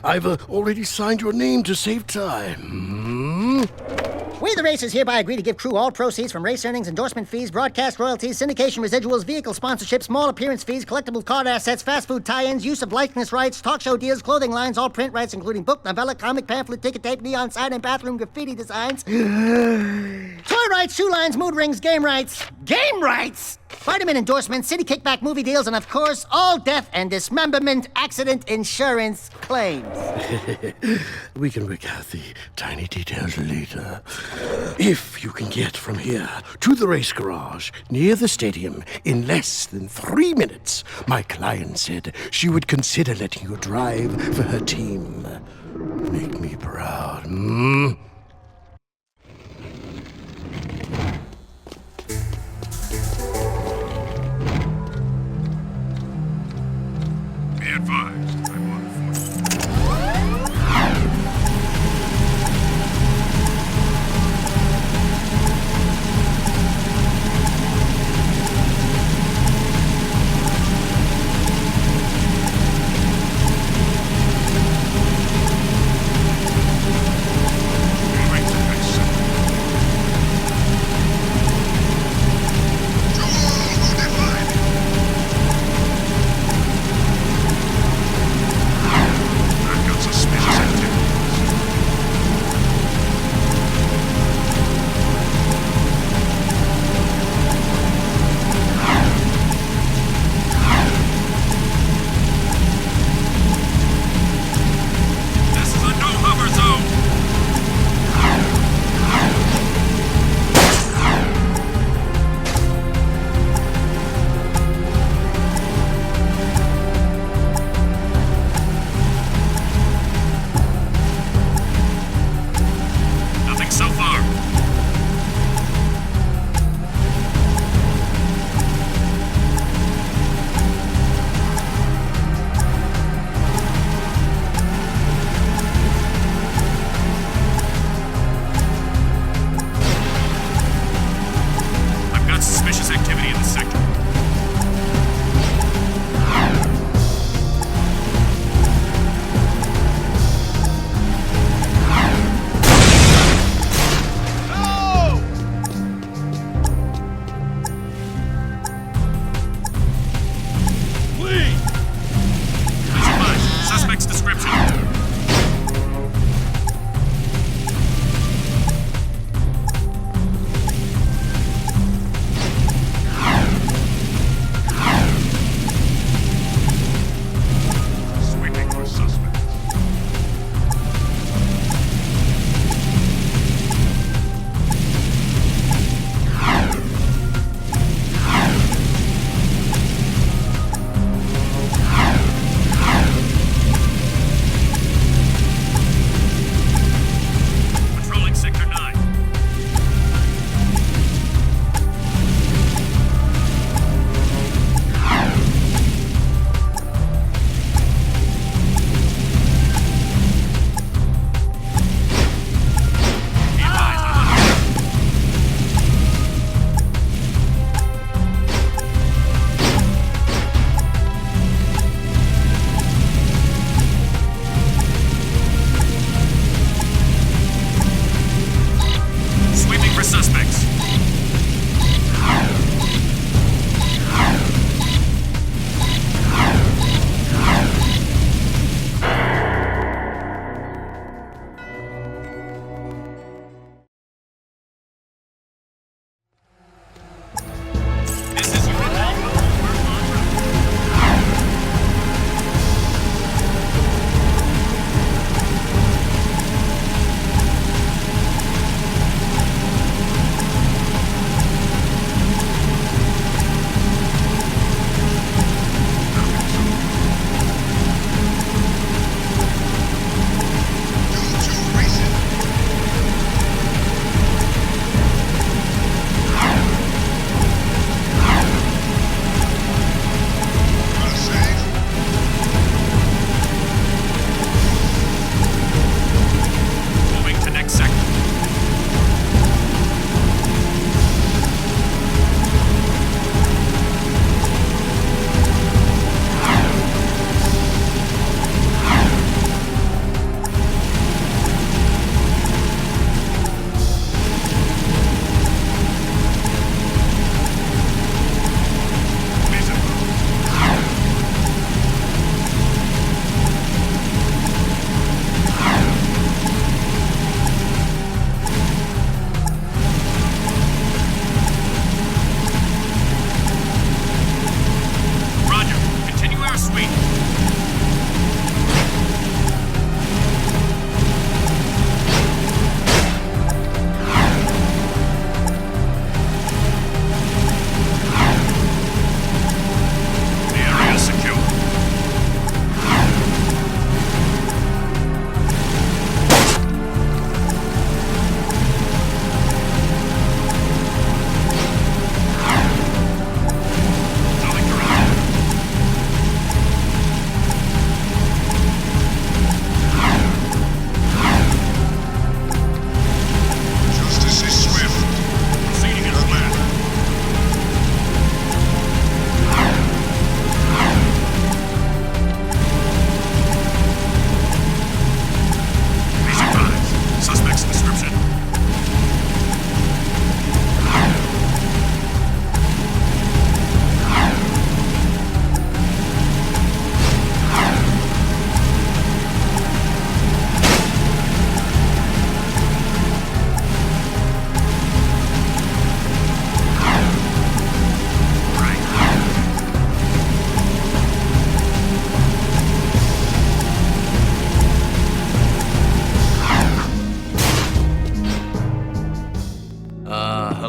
I've already signed your name to save time. We, the racers, hereby agree to give crew all proceeds from race earnings, endorsement fees, broadcast royalties, syndication residuals, vehicle sponsorships, small appearance fees, collectible card assets, fast food tie-ins, use of likeness rights, talk show deals, clothing lines, all print rights, including book, novella, comic, pamphlet, ticket tape, neon sign, and bathroom graffiti designs. Toy rights, shoe lines, mood rings, game rights. Game rights! Vitamin endorsements, city kickback movie deals, and of course, all death and dismemberment accident insurance claims. We can work out the tiny details later. If you can get from here to the race garage near the stadium in less than 3 minutes, my client said she would consider letting you drive for her team. Make me proud, Be advised, I'm on foot.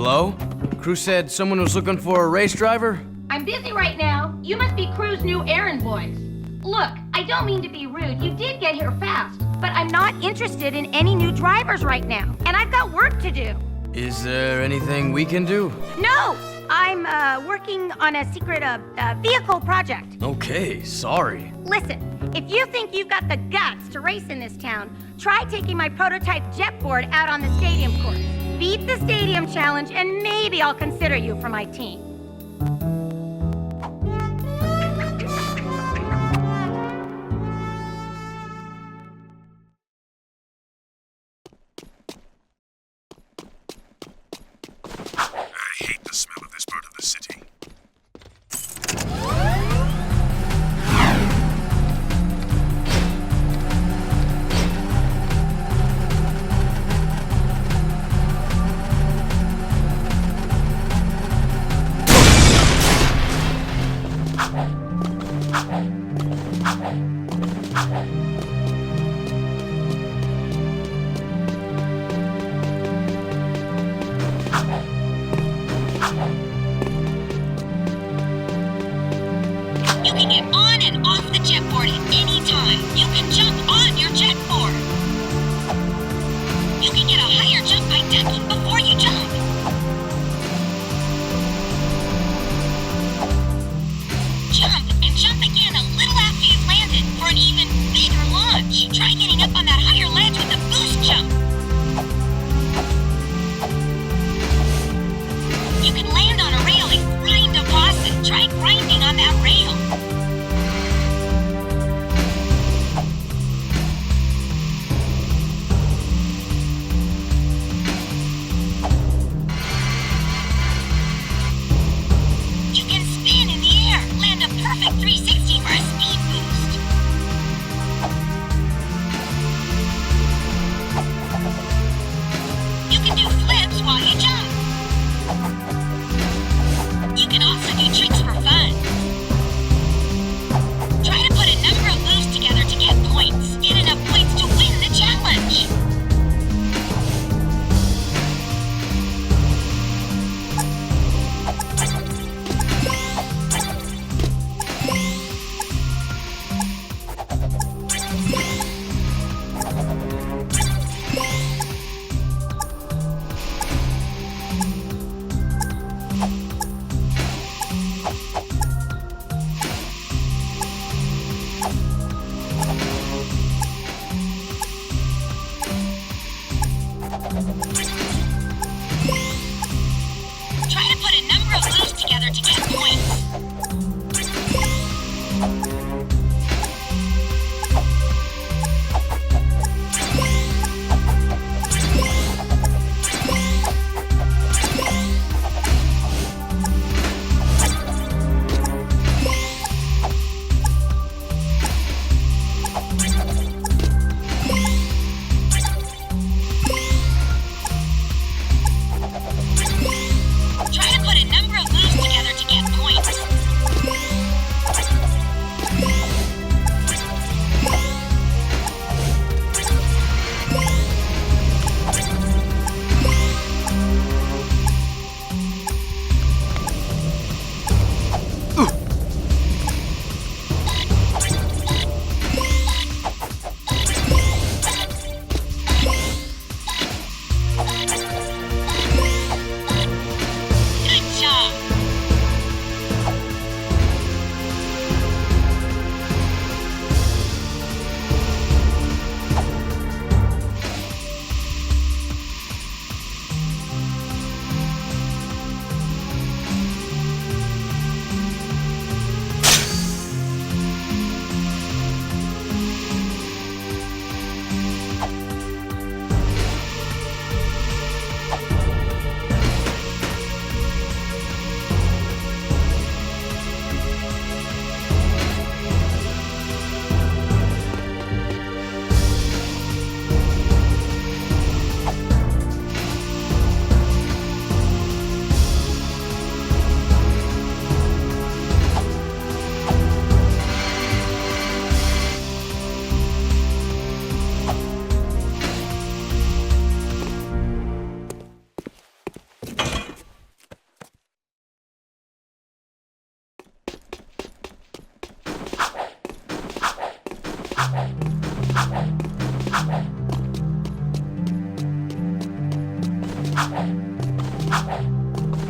Hello? Crew said someone was looking for a race driver? I'm busy right now. You must be Crew's new errand boys. Look, I don't mean to be rude. You did get here fast. But I'm not interested in any new drivers right now. And I've got work to do. Is there anything we can do? No! I'm working on a secret vehicle project. Okay, sorry. Listen, if you think you've got the guts to race in this town, try taking my prototype jetboard out on the stadium course. Beat the stadium challenge, and maybe I'll consider you for my team. I hate the smell of this part of the city. You can get on and off the jetboard at any time. You can jump on your jetboard. You can get a higher jump by ducking before you jump. Jump and jump again a little after you've landed for an even bigger launch. Try getting up on that higher ledge with a boost jump. You can land on a rail and grind across it. Try grinding on that rail. You can spin in the air, land a perfect 360 for a speed boost. You can do flips while you jump. You can also do tricks for fun. Try to put a number of moves together to get points. Get enough points to win the challenge. Try to put a number of moves together to get points. Try to put a number of moves together to get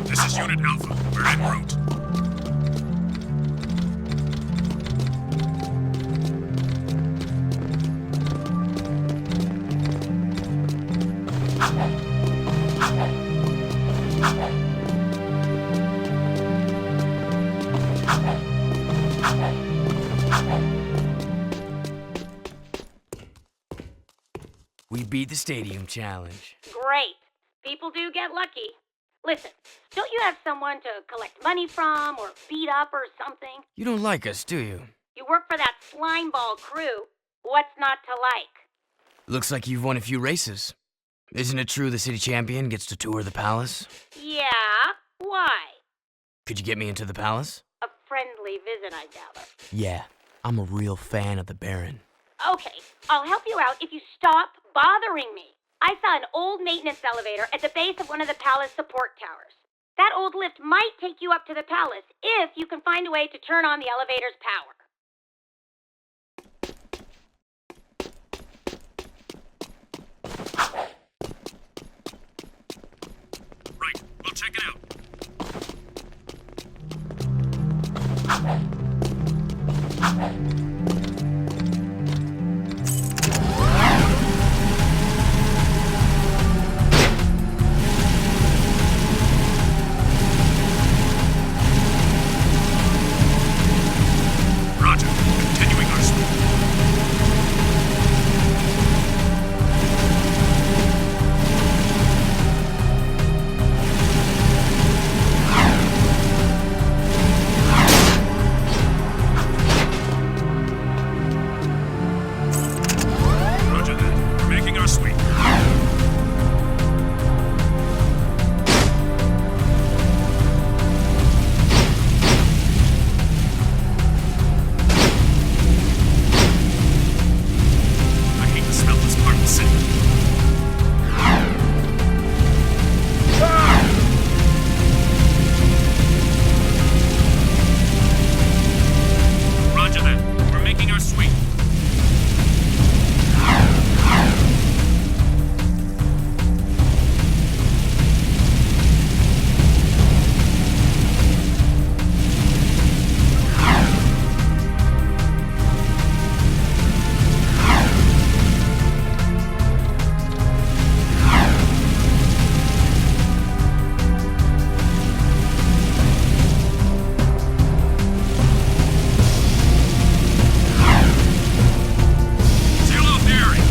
This is Unit Alpha. We're en route. We beat the stadium challenge. Great. People do get lucky. Listen, don't you have someone to collect money from or beat up or something? You don't like us, do you? You work for that slimeball crew. What's not to like? Looks like you've won a few races. Isn't it true the city champion gets to tour the palace? Yeah? Why? Could you get me into the palace? A friendly visit, I gather. Yeah, I'm a real fan of the Baron. Okay, I'll help you out if you stop bothering me. I saw an old maintenance elevator at the base of one of the palace support towers. That old lift might take you up to the palace if you can find a way to turn on the elevator's power. Right, we'll check it out. Roger, continuing our speed. Roger that. We're making our sweep. I hate to smell this part of the city. Roger that. We're making our sweep. Seal off the area.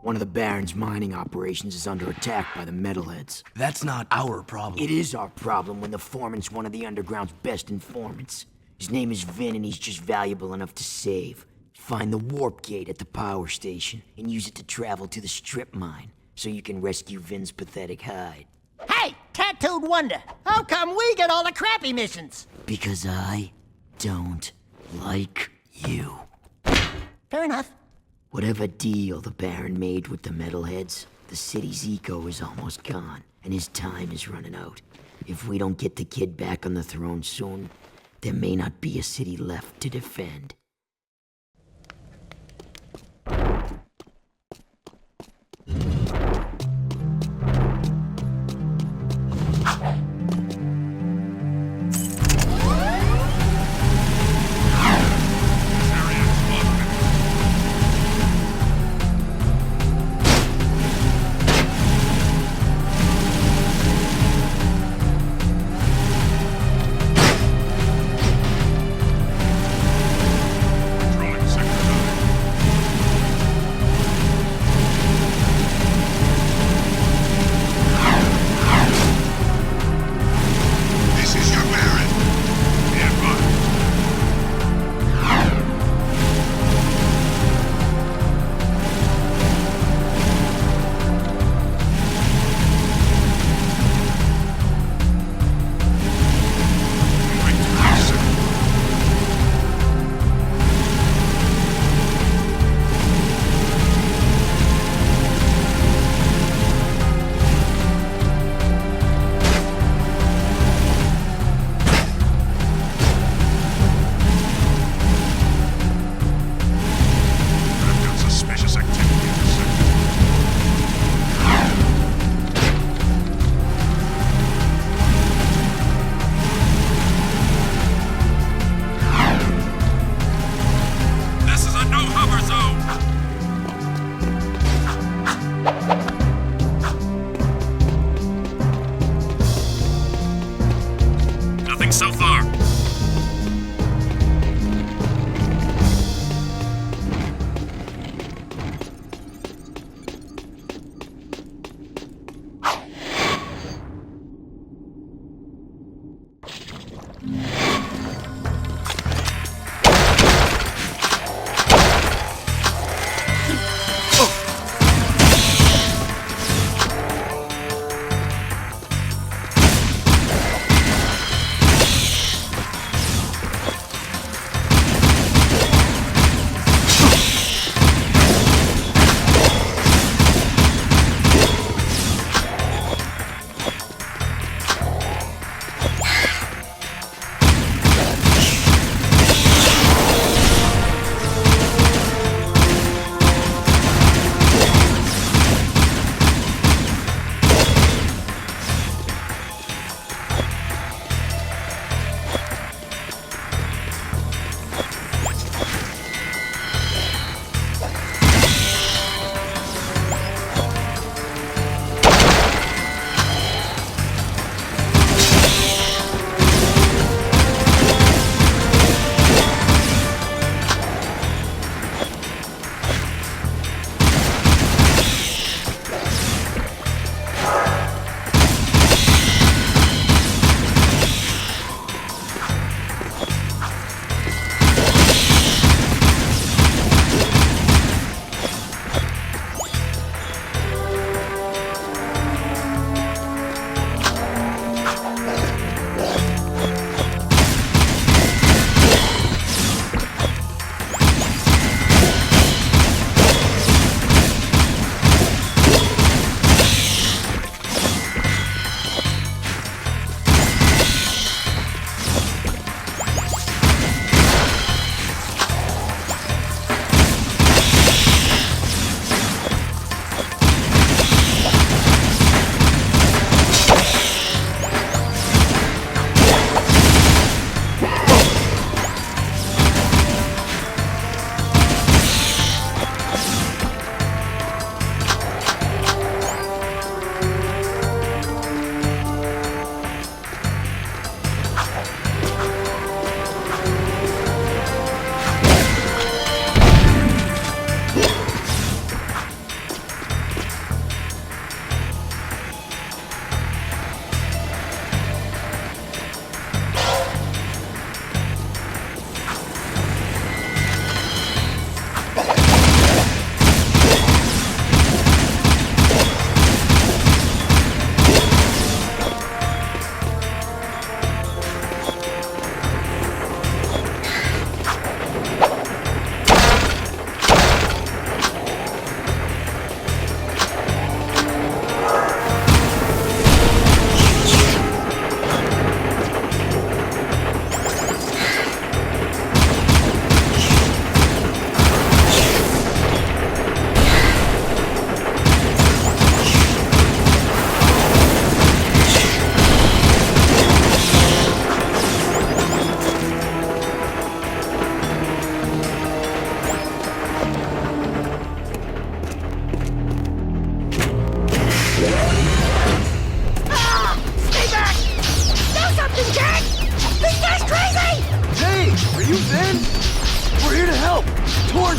One of the Baron's mining operations is under attack by the metalheads. That's not our problem. It is our problem when the foreman's one of the underground's best informants. His name is Vin, and he's just valuable enough to save. Find the warp gate at the power station and use it to travel to the strip mine so you can rescue Vin's pathetic hide. Hey, tattooed wonder, how come we get all the crappy missions? Because I don't like you. Fair enough. Whatever deal the Baron made with the metalheads, the city's eco is almost gone, and his time is running out. If we don't get the kid back on the throne soon, there may not be a city left to defend.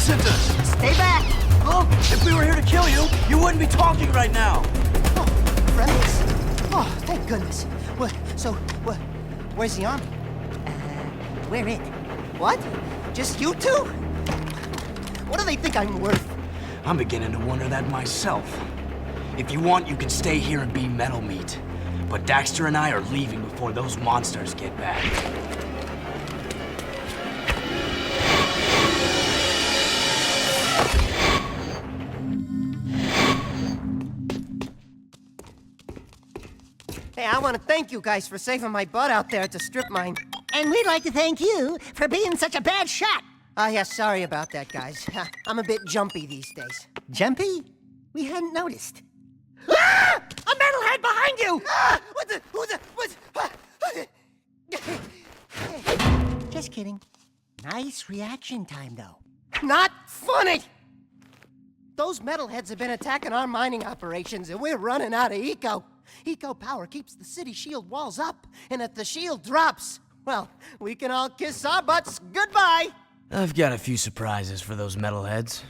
Listen to us. Stay back. Look, if we were here to kill you, you wouldn't be talking right now. Oh, friendlies? Oh, thank goodness. Where's the army? Where it? What? Just you two? What do they think I'm worth? I'm beginning to wonder that myself. If you want, you can stay here and be metal meat. But Daxter and I are leaving before those monsters get back. Hey, I want to thank you guys for saving my butt out there at the strip mine. And we'd like to thank you for being such a bad shot. Oh, yeah, sorry about that, guys. I'm a bit jumpy these days. Jumpy? We hadn't noticed. Ah! A metalhead behind you! Ah! Just kidding. Nice reaction time, though. Not funny! Those metalheads have been attacking our mining operations, and we're running out of eco. Eco power keeps the city shield walls up, and if the shield drops, well, we can all kiss our butts goodbye! I've got a few surprises for those metalheads.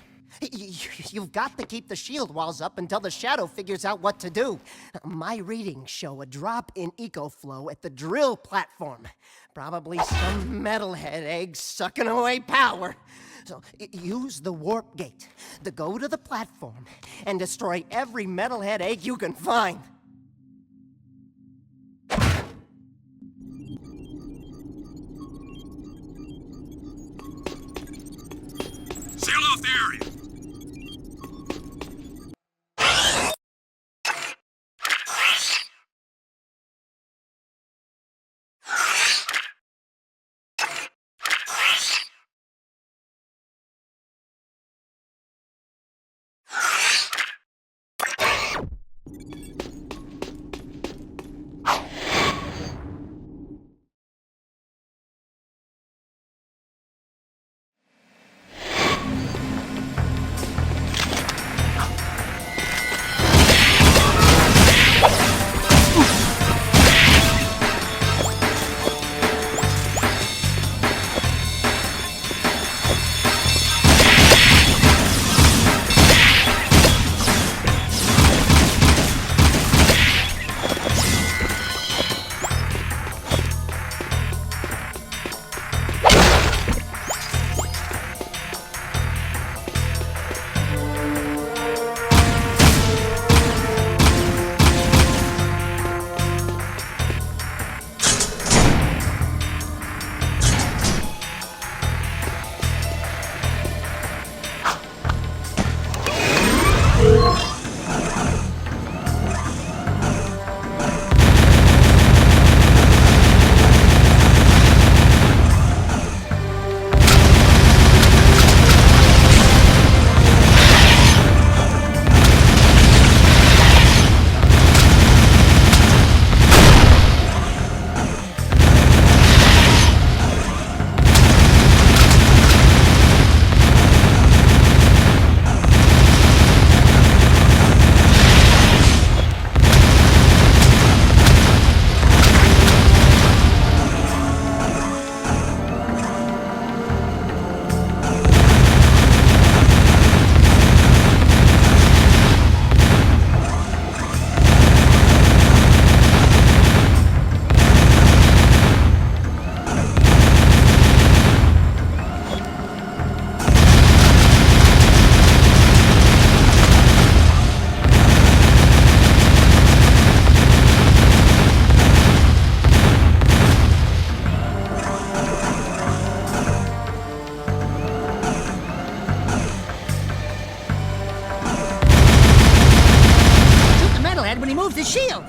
You've got to keep the shield walls up until the Shadow figures out what to do. My readings show a drop in eco flow at the drill platform. Probably some metalhead egg sucking away power. So use the warp gate to go to the platform and destroy every metalhead egg you can find. Seal off the area. When he moved his shield.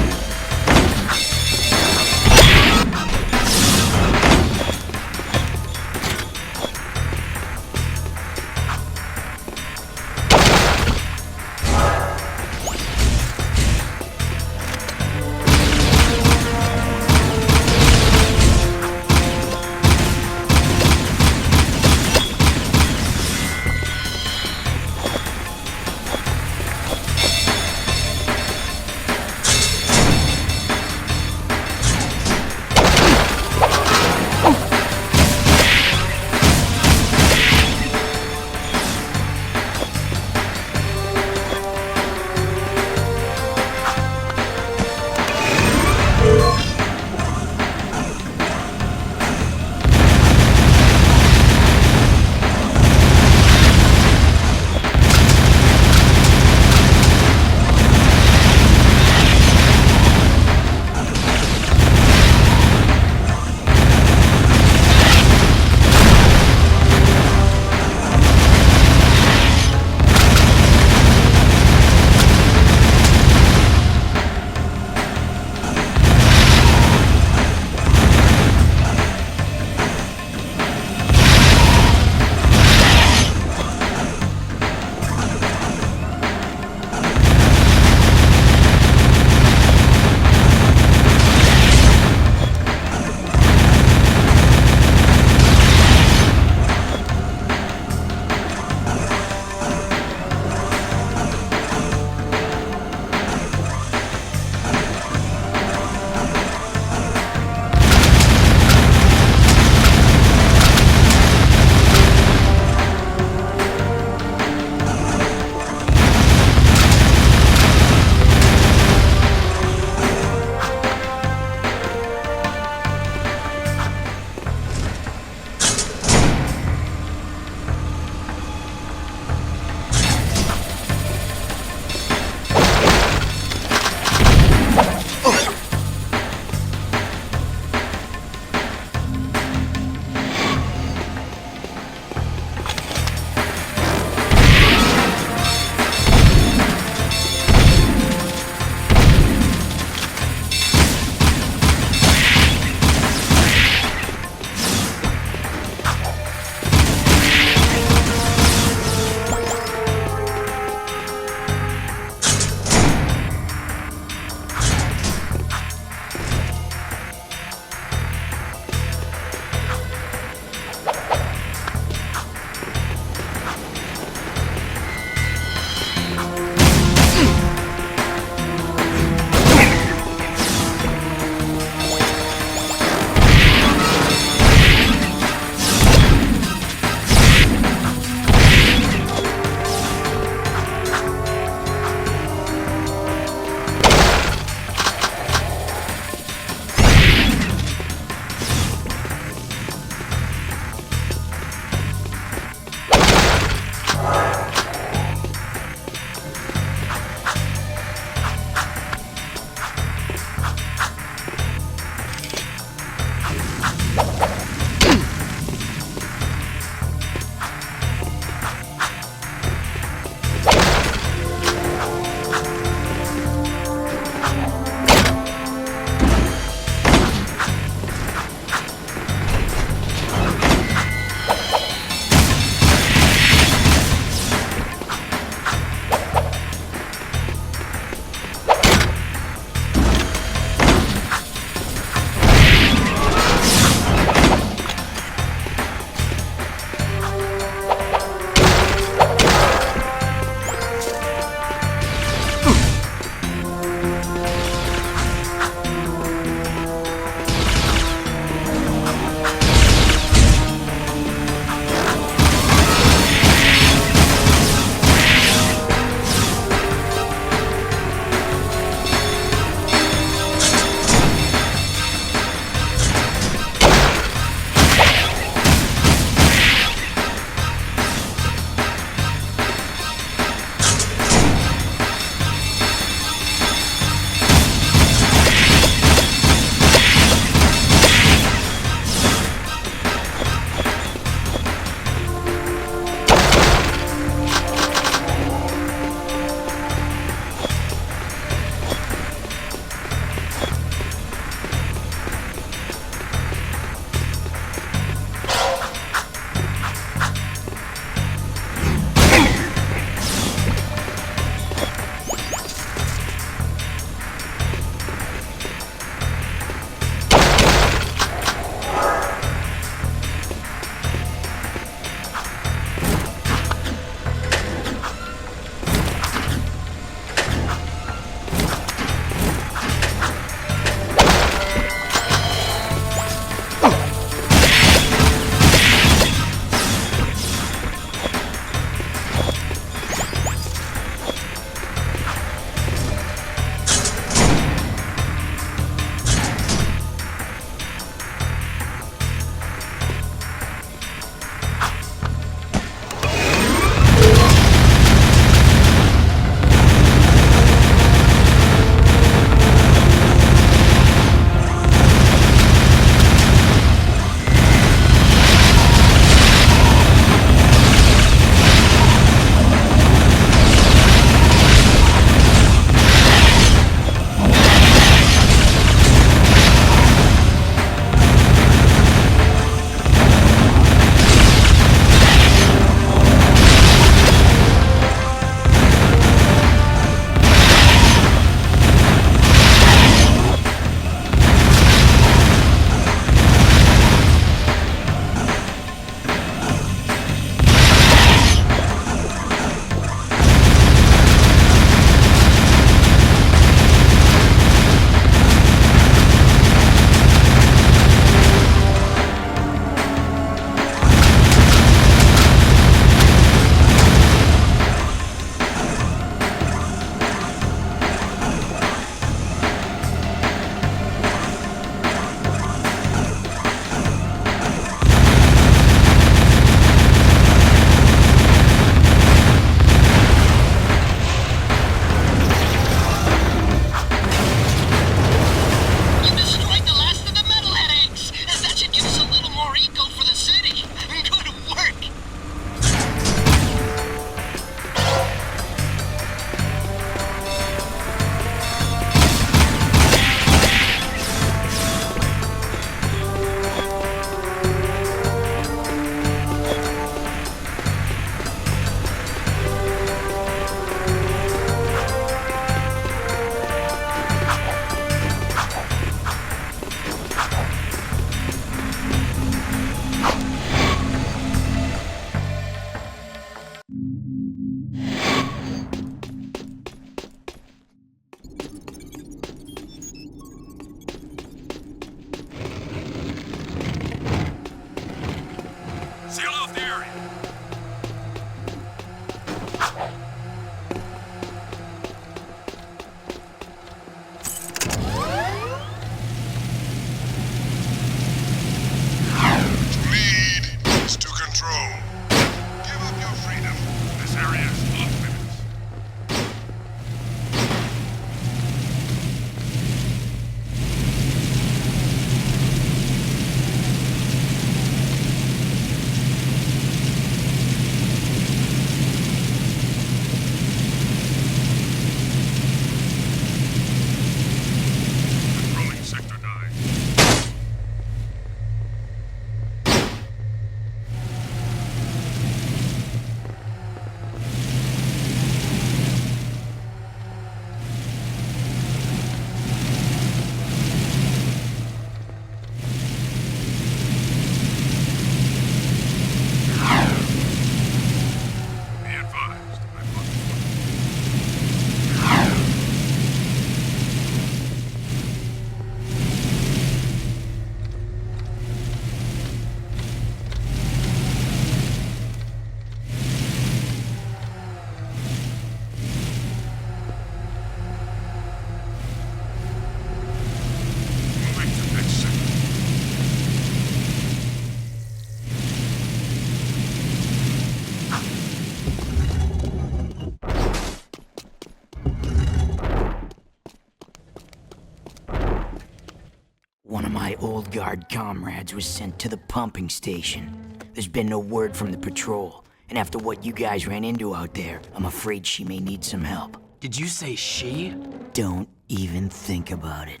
old guard comrades was sent to the pumping station. There's been no word from the patrol, and after what you guys ran into out there, I'm afraid she may need some help. Did you say she? Don't even think about it.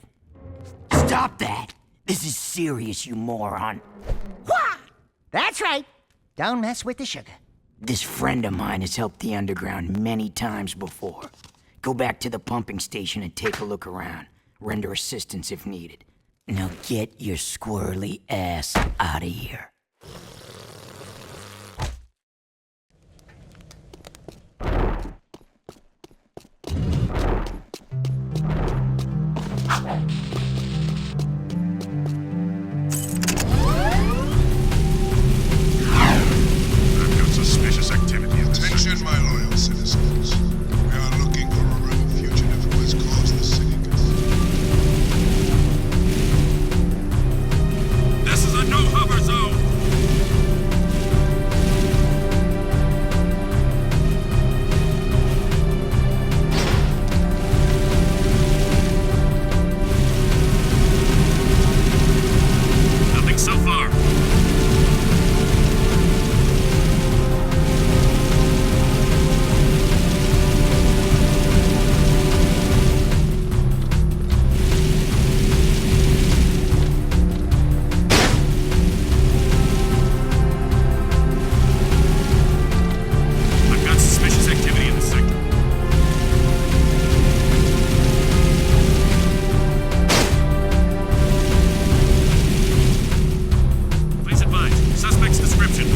Stop that! This is serious, you moron. Wah! That's right. Don't mess with the sugar. This friend of mine has helped the underground many times before. Go back to the pumping station and take a look around. Render assistance if needed. Now get your squirrely ass out of here. I've got suspicious activity in this. Attention, my loyal citizens. We are looking for a rebel fugitive who has caused the city. This is a no-hover zone! Nothing so far. I've got suspicious activity in the sector. Please advise. Suspect's description.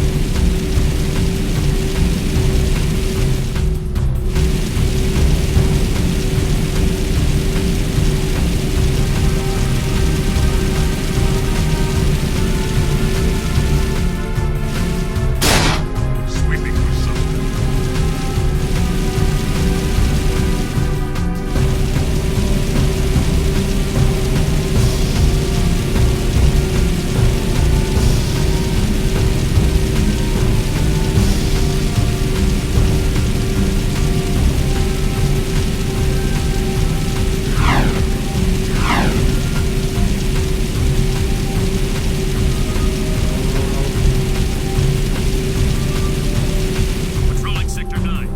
Sweeping for something. Patrolling Sector 9.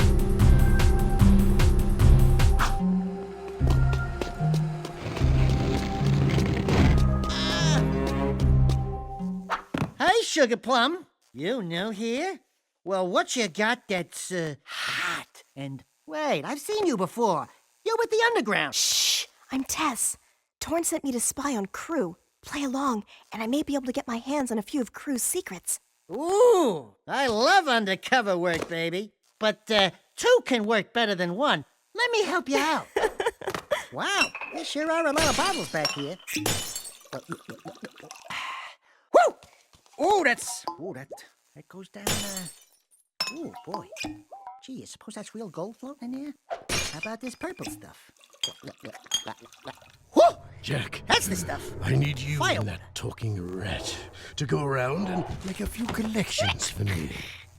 Hey, Sugar Plum. You new here? Well, what you got that's, hot? And wait, I've seen you before. You're with the underground. Shh! I'm Tess. Torn sent me to spy on Crew. Play along, and I may be able to get my hands on a few of Crew's secrets. Ooh, I love undercover work, baby. But, two can work better than one. Let me help you out. Wow, there sure are a lot of bottles back here. Woo! Ooh, that goes down, ooh, boy. Gee, you suppose that's real gold floating in there? How about this purple stuff? Whoo! Jack, That's the stuff. I need you Fire. and that talking rat to go around and make a few collections for me.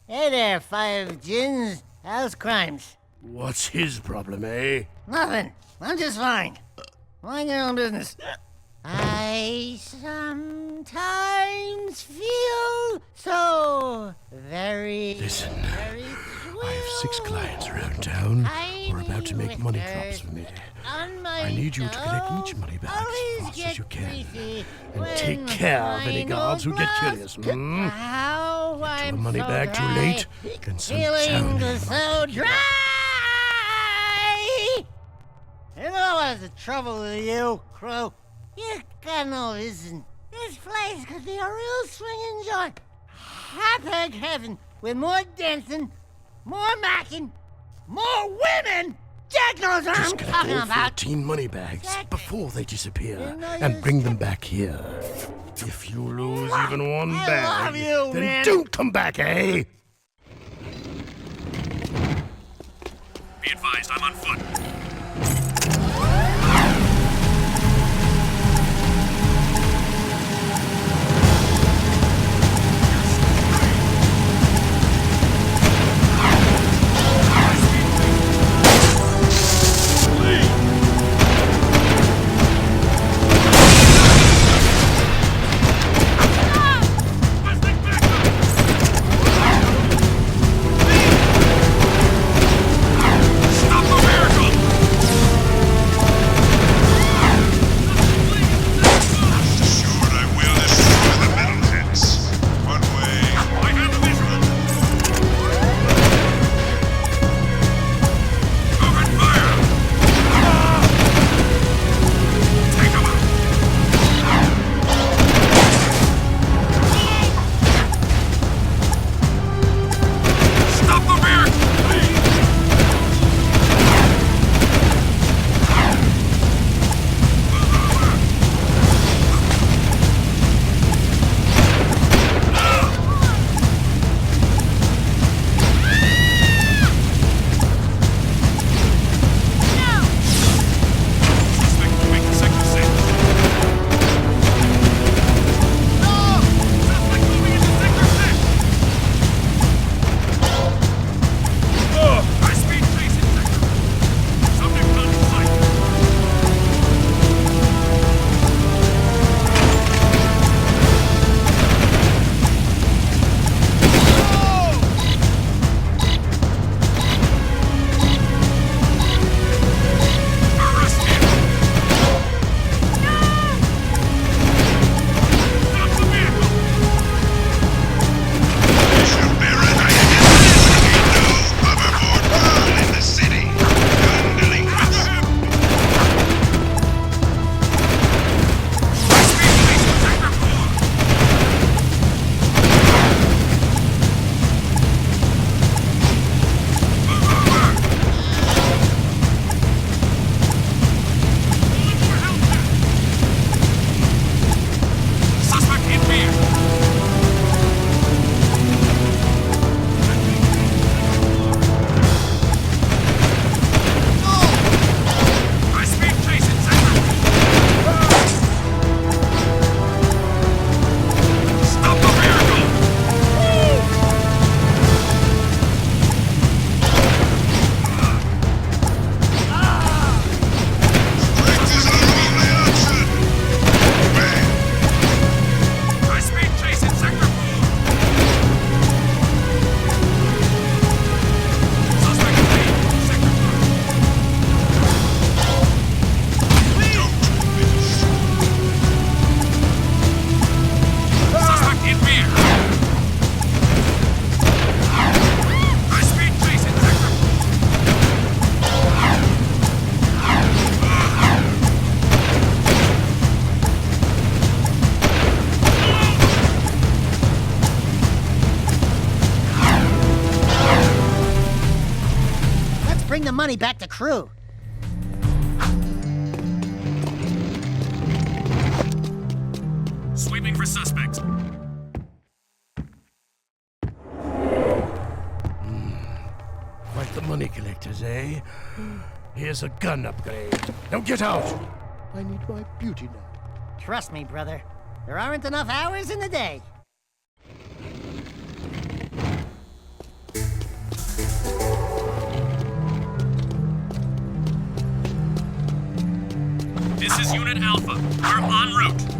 Hey there, 5 gins. How's crimes? What's his problem, eh? Nothing. I'm just fine. Mind your own business. I sometimes feel so very, Listen, very I have 6 clients around town who are about to make money drops for me. I need you to collect each money back as fast as you can. And take care of any guards who get curious. How Get I'm your money so back too dry, late, and some feeling sound so dry. You know what's the trouble with you, Crow? You got no vision. This place could be a real swinging joint. Hot egg heaven with more dancing, more macking, more women. Jack knows what I'm Just get talking all about. 14 money bags Jack. before they disappear You know and you- bring them back here. If you lose even one I bag, love you, then man. don't come back, eh? Be advised, I'm on foot. money back to Crew. Sweeping for suspects. Quite the money collectors, eh? Here's a gun upgrade. Now get out! I need my beauty now. Trust me, brother. There aren't enough hours in the day. This is Unit Alpha. We're en route.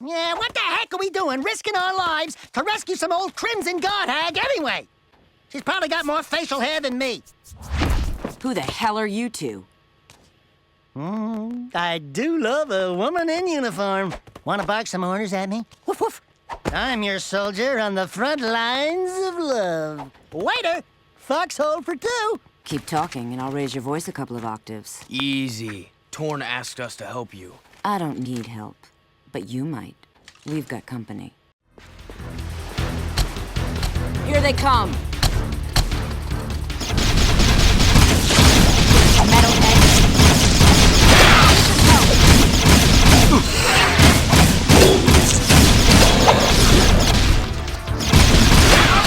Yeah, what the heck are we doing risking our lives to rescue some old Crimson God hag anyway? She's probably got more facial hair than me. Who the hell are you two? I do love a woman in uniform. Want to bark some orders at me? Woof woof. I'm your soldier on the front lines of love. Waiter, foxhole for two. Keep talking and I'll raise your voice a couple of octaves. Easy. Torn asked us to help you. I don't need help, but you might. We've got company. Here they come. Metalhead.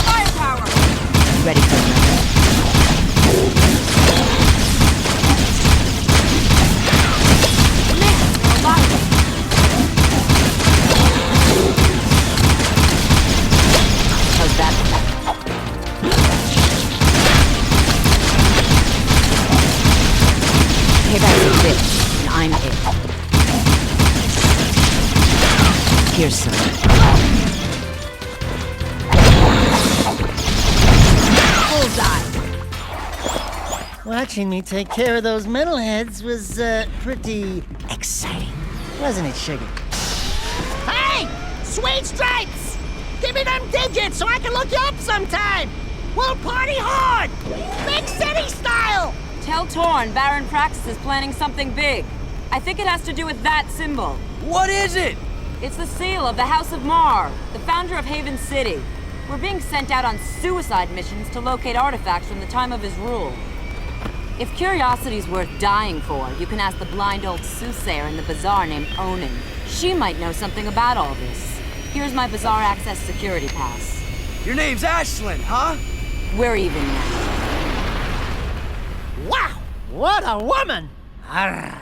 Firepower. Ready for another? Man, there are a lot of them. How's that? Payback's a bitch, and I'm it. Here's some. Bullseye. Watching me take care of those metalheads was, pretty exciting. Wasn't it, Sugar? Hey! Sweet Stripes! Give me them digits so I can look you up sometime! We'll party hard! Big city style! Tell Torn Baron Praxis is planning something big. I think it has to do with that symbol. What is it? It's the seal of the House of Mar, the founder of Haven City. We're being sent out on suicide missions to locate artifacts from the time of his rule. If curiosity's worth dying for, you can ask the blind old soothsayer in the bazaar named Onan. She might know something about all this. Here's my bazaar access security pass. Your name's Ashlyn, huh? We're even now. Wow! What a woman! Arrgh.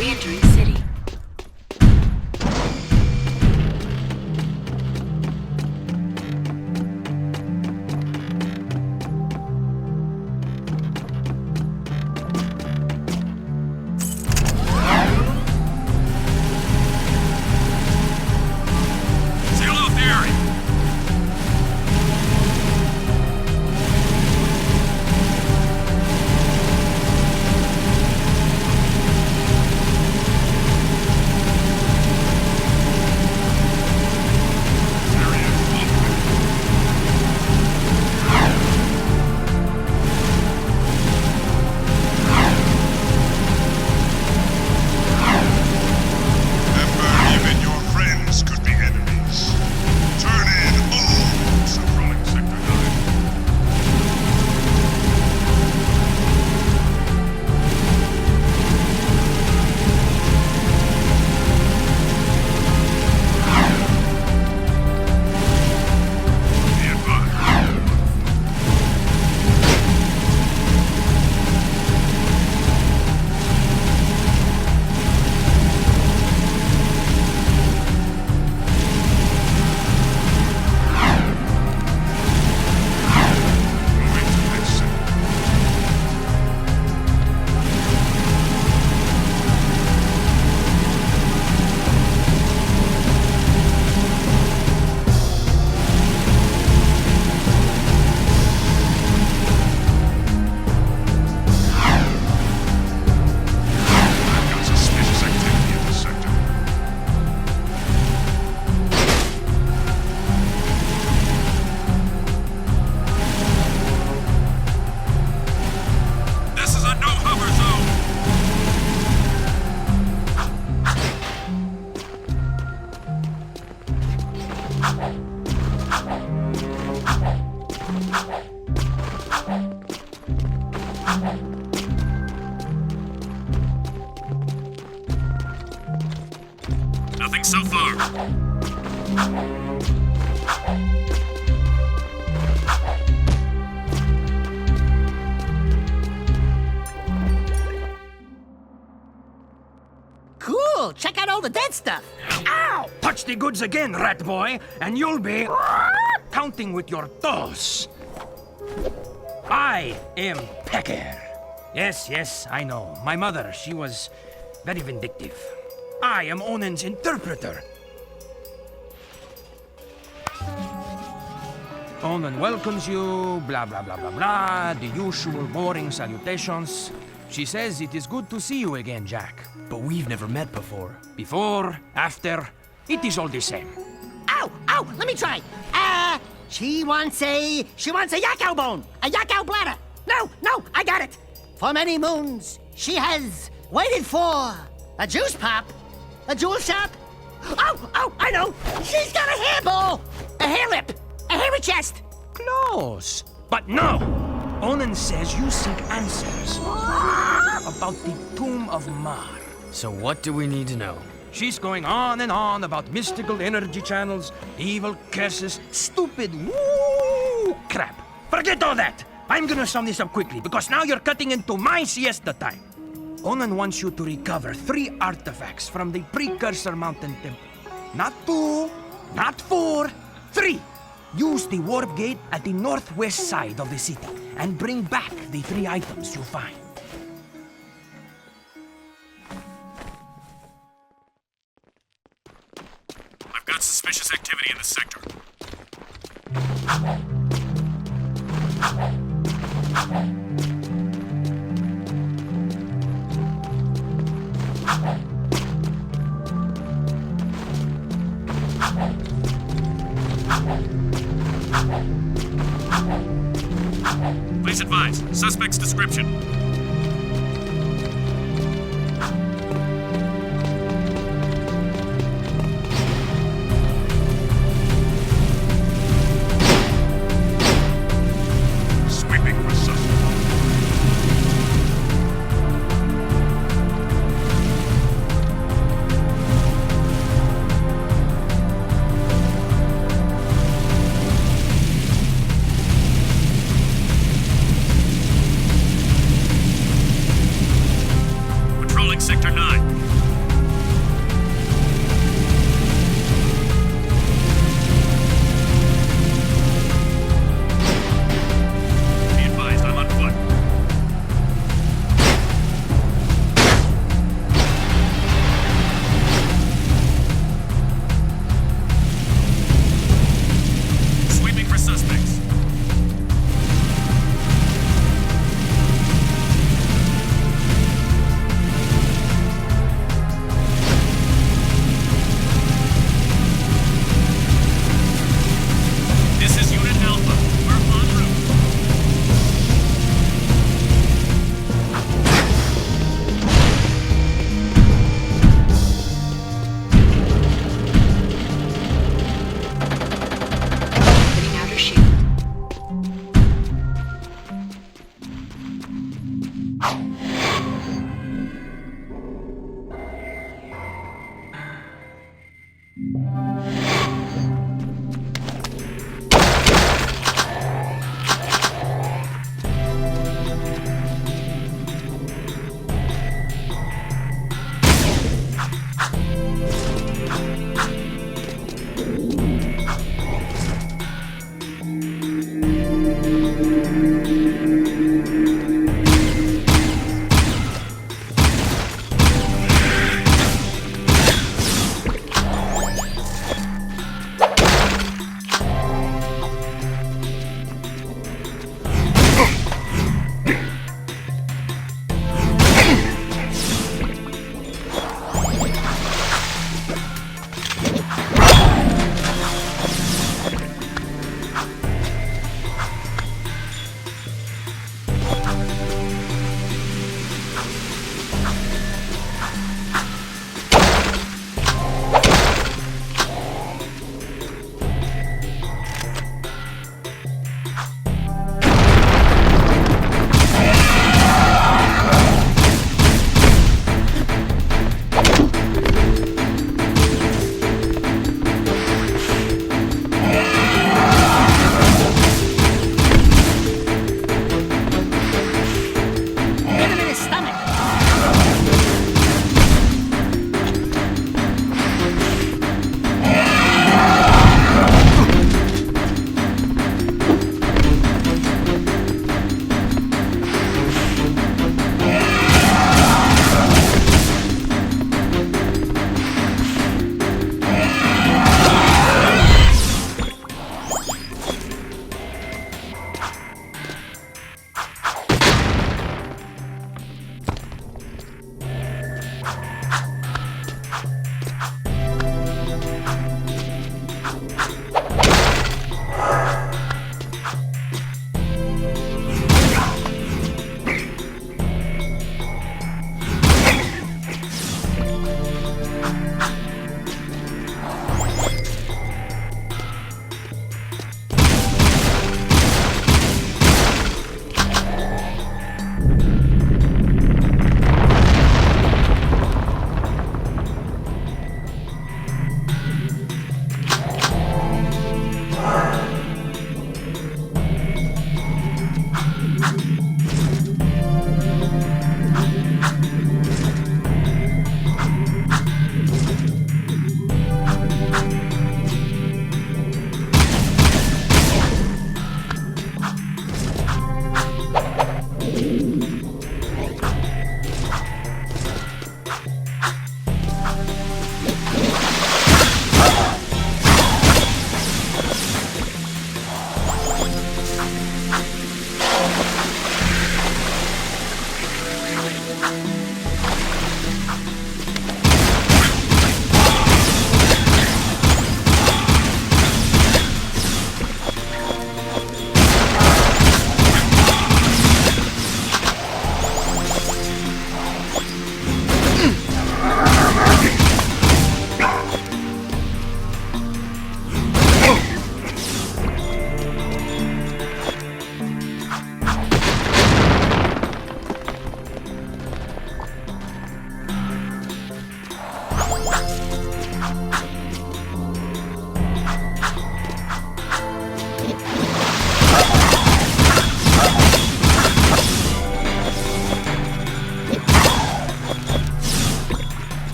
Re-entering city. Seal off the area. Remember, even your friends could be enemies. Turn in all troops patrolling Sector 9. Be advised. Moving to next sector. I've got suspicious activity in this sector. This is a no-hover zone. Nothing so far. Cool! Check out all the dead stuff! Ow! Touch the goods again, rat boy, and you'll be counting with your toes. I am Pecker. Yes, I know. My mother, she was very vindictive. I am Onan's interpreter. Onan welcomes you, blah, blah, blah, blah, blah, the usual boring salutations. She says it is good to see you again, Jack. But we've never met before. Before, after, it is all the same. Ow! Ow! Let me try! She wants a yakao bone! A yakao bladder! No! I got it! For many moons, she has waited for a juice pop, a jewel shop. Oh! I know! She's got a hairball! A hair lip! A hairy chest! Close. But no! Onan says you seek answers about the Tomb of Mar. So what do we need to know? She's going on and on about mystical energy channels, evil curses, stupid woo crap. Forget all that! I'm gonna sum this up quickly, because now you're cutting into my siesta time. Onan wants you to recover 3 artifacts from the Precursor Mountain Temple. Not 2, not 4, 3! Use the warp gate at the northwest side of the city and bring back the 3 items you find. I've got suspicious activity in the sector. Please advise. Suspect's description. Sweeping for suspect. Patrolling Sector 9.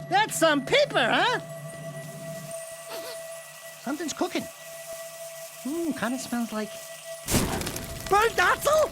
That's some paper, huh? Something's cooking. Kind of smells like burnt Otzel?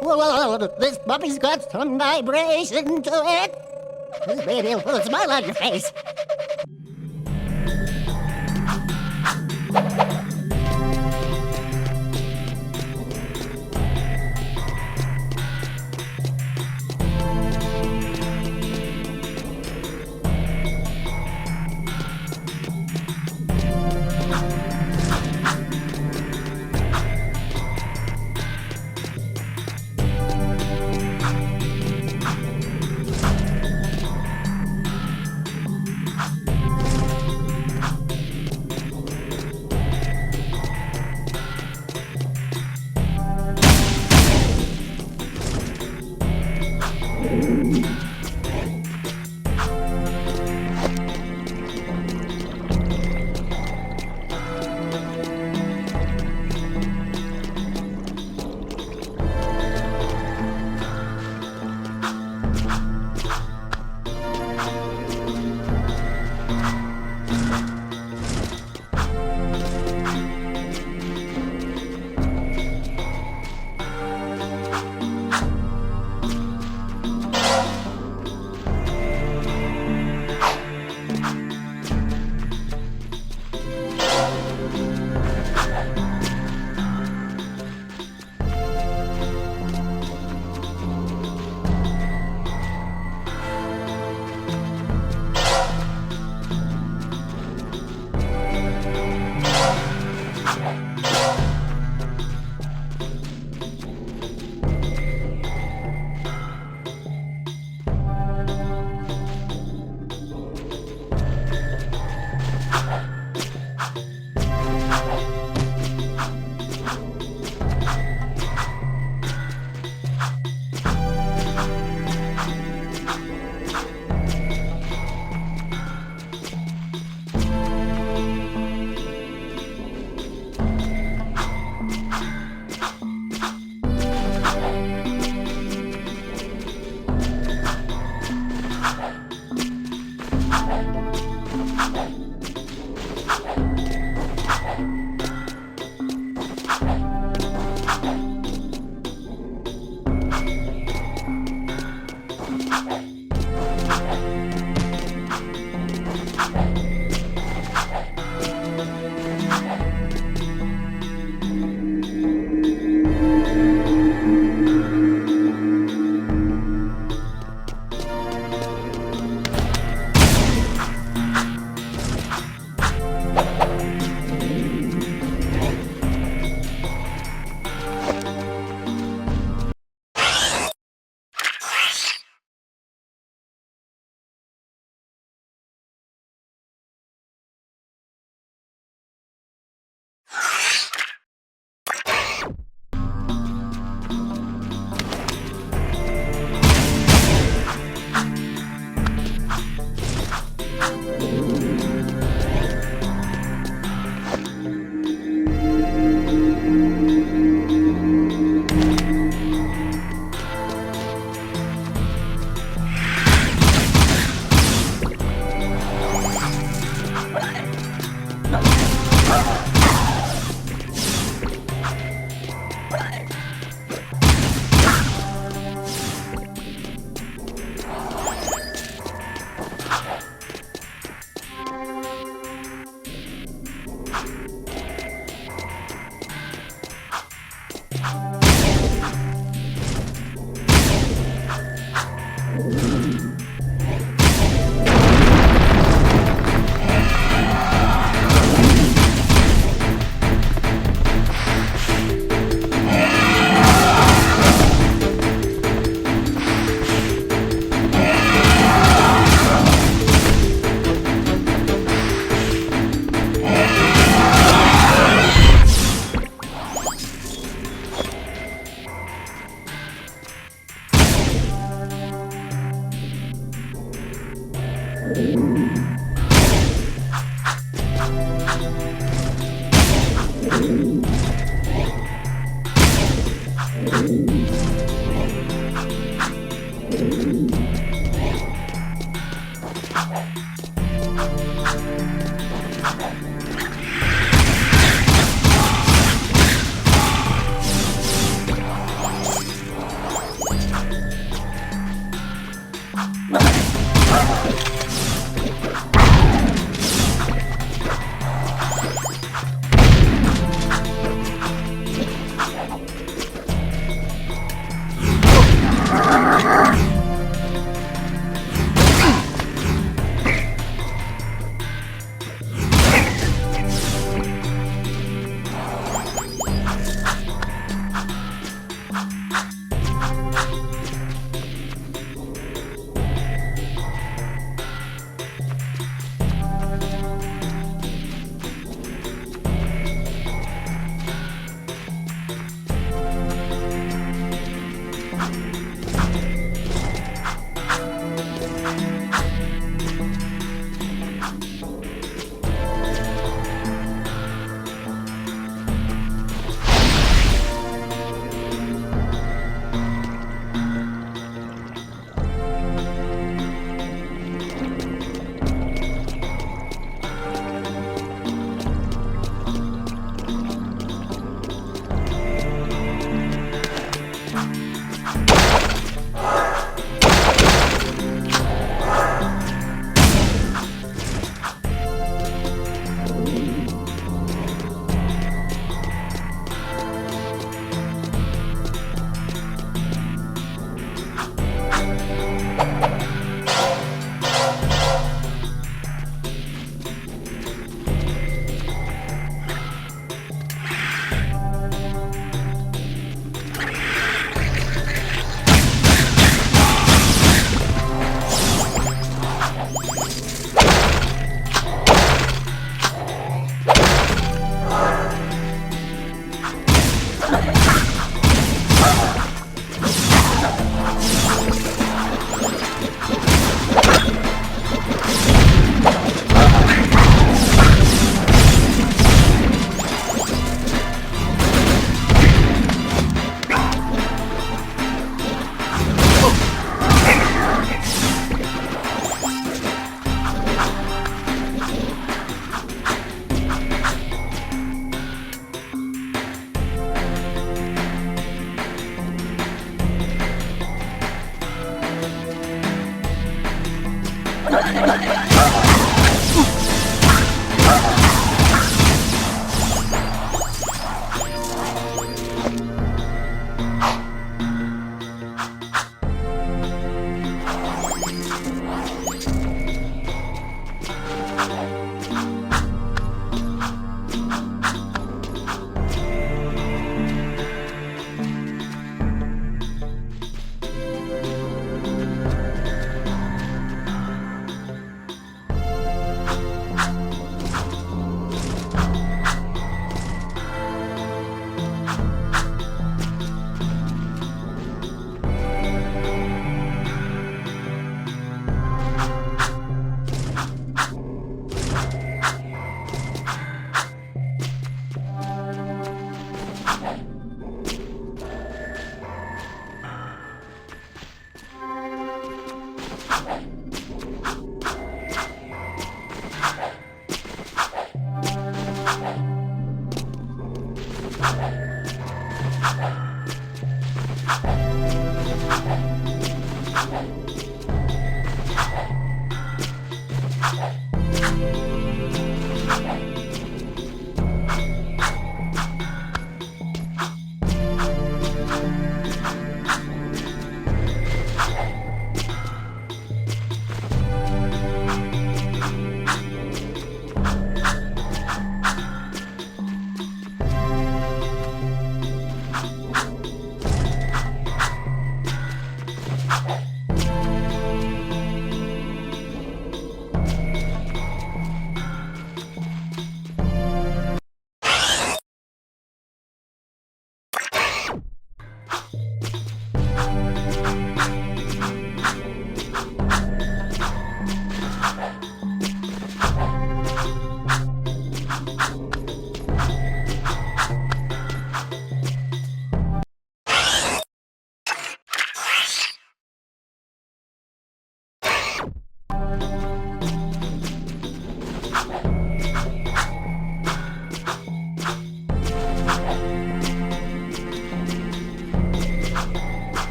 Whoa, this puppy's got some vibration to it. This baby will put a smile on your face.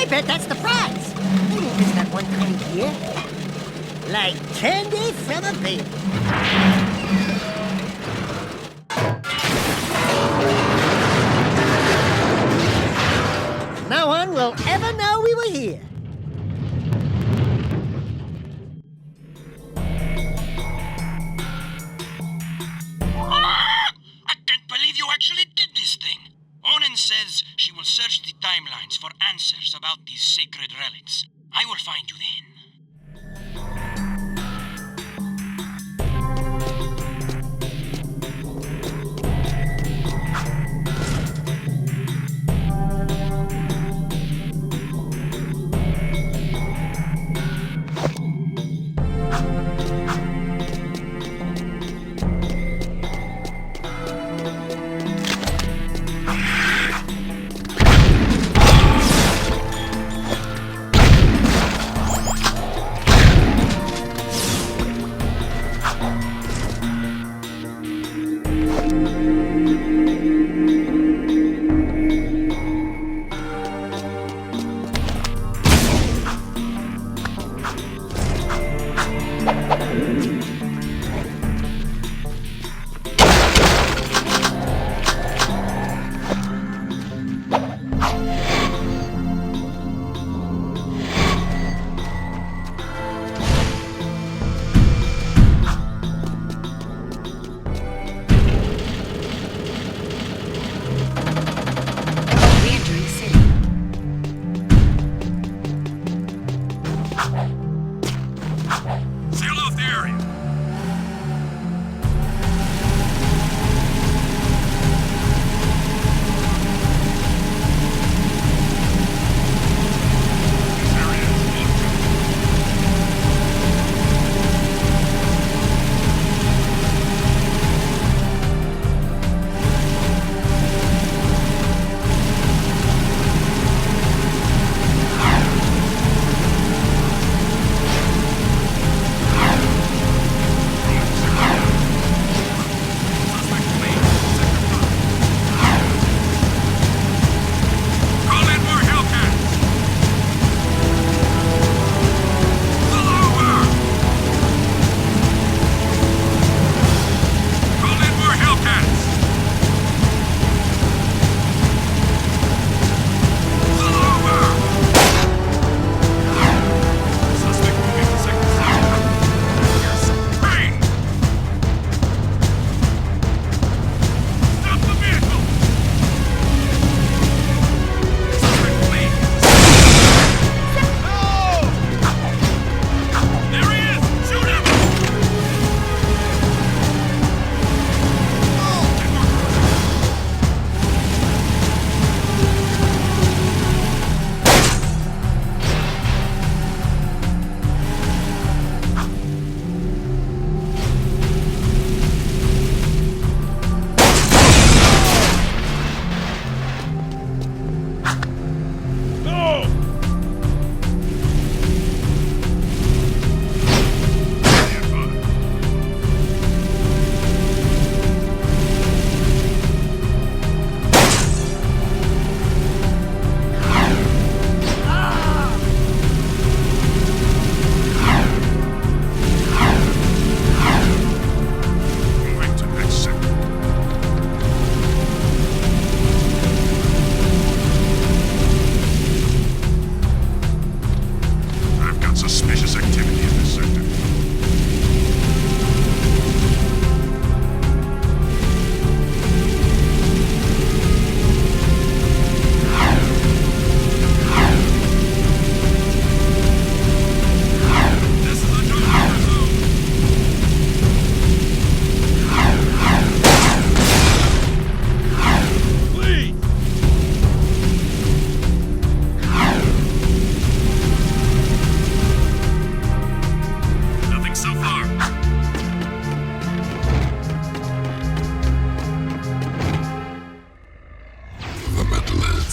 I bet that's the prize. I won't miss that one penny here. Like candy from a baby. No one will ever know we were here. I can't believe you actually did this thing. Onan says she will search the timelines for answers about these sacred relics. I will find you then.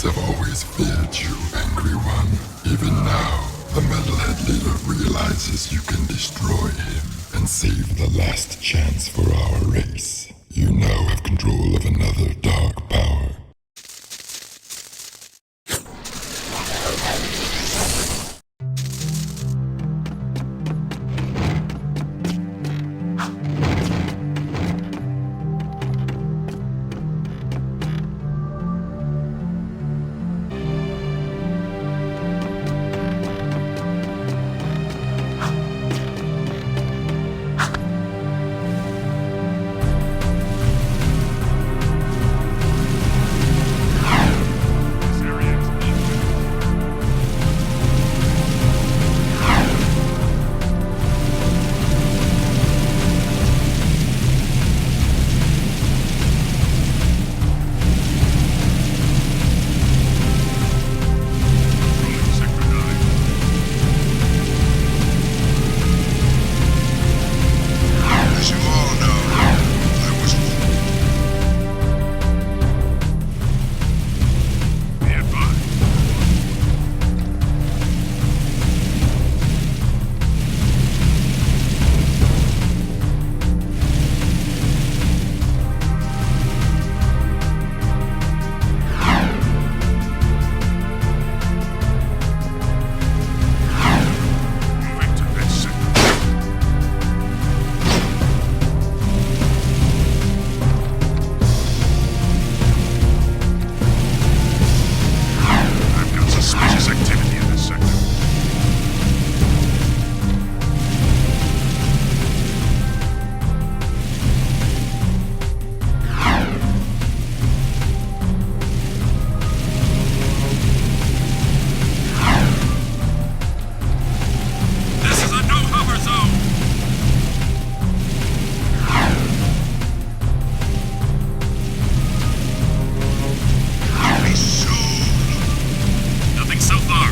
have always feared you, Angry One. Even now, the Metalhead leader realizes you can destroy him and save the last chance for our race. You now have control of another dark power. suspicious activity in this sector. This is a no-hover zone! Be soon. Nothing so far.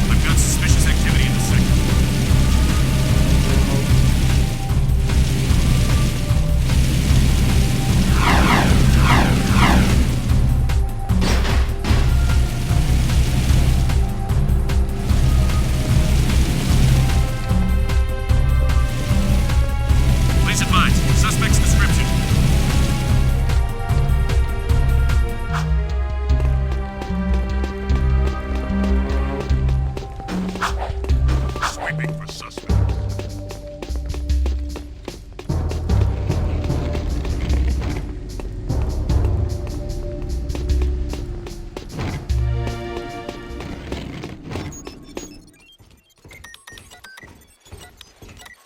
I've got suspicious activity in the sector. Please advise. Suspect's description. Sweeping for suspect.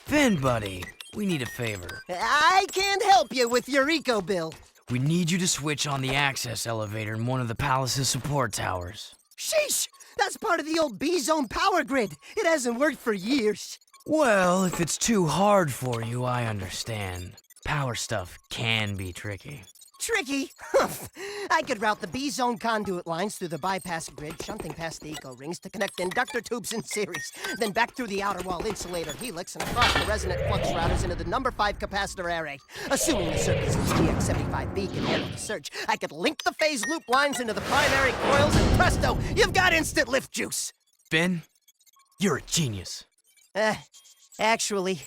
Finn, buddy, we need a favor. I can't help you with your eco bill. We need you to switch on the access elevator in one of the palace's support towers. Sheesh! That's part of the old B-zone power grid. It hasn't worked for years. Well, if it's too hard for you, I understand. Power stuff can be tricky. Tricky? I could route the B-zone conduit lines through the bypass grid, shunting past the eco rings to connect inductor tubes in series, then back through the outer wall insulator helix and across the resonant flux routers into the number 5 capacitor array. Assuming the circuit's GX75B can handle the surge, I could link the phase loop lines into the primary coils, and presto, you've got instant lift juice. Ben, you're a genius. Actually,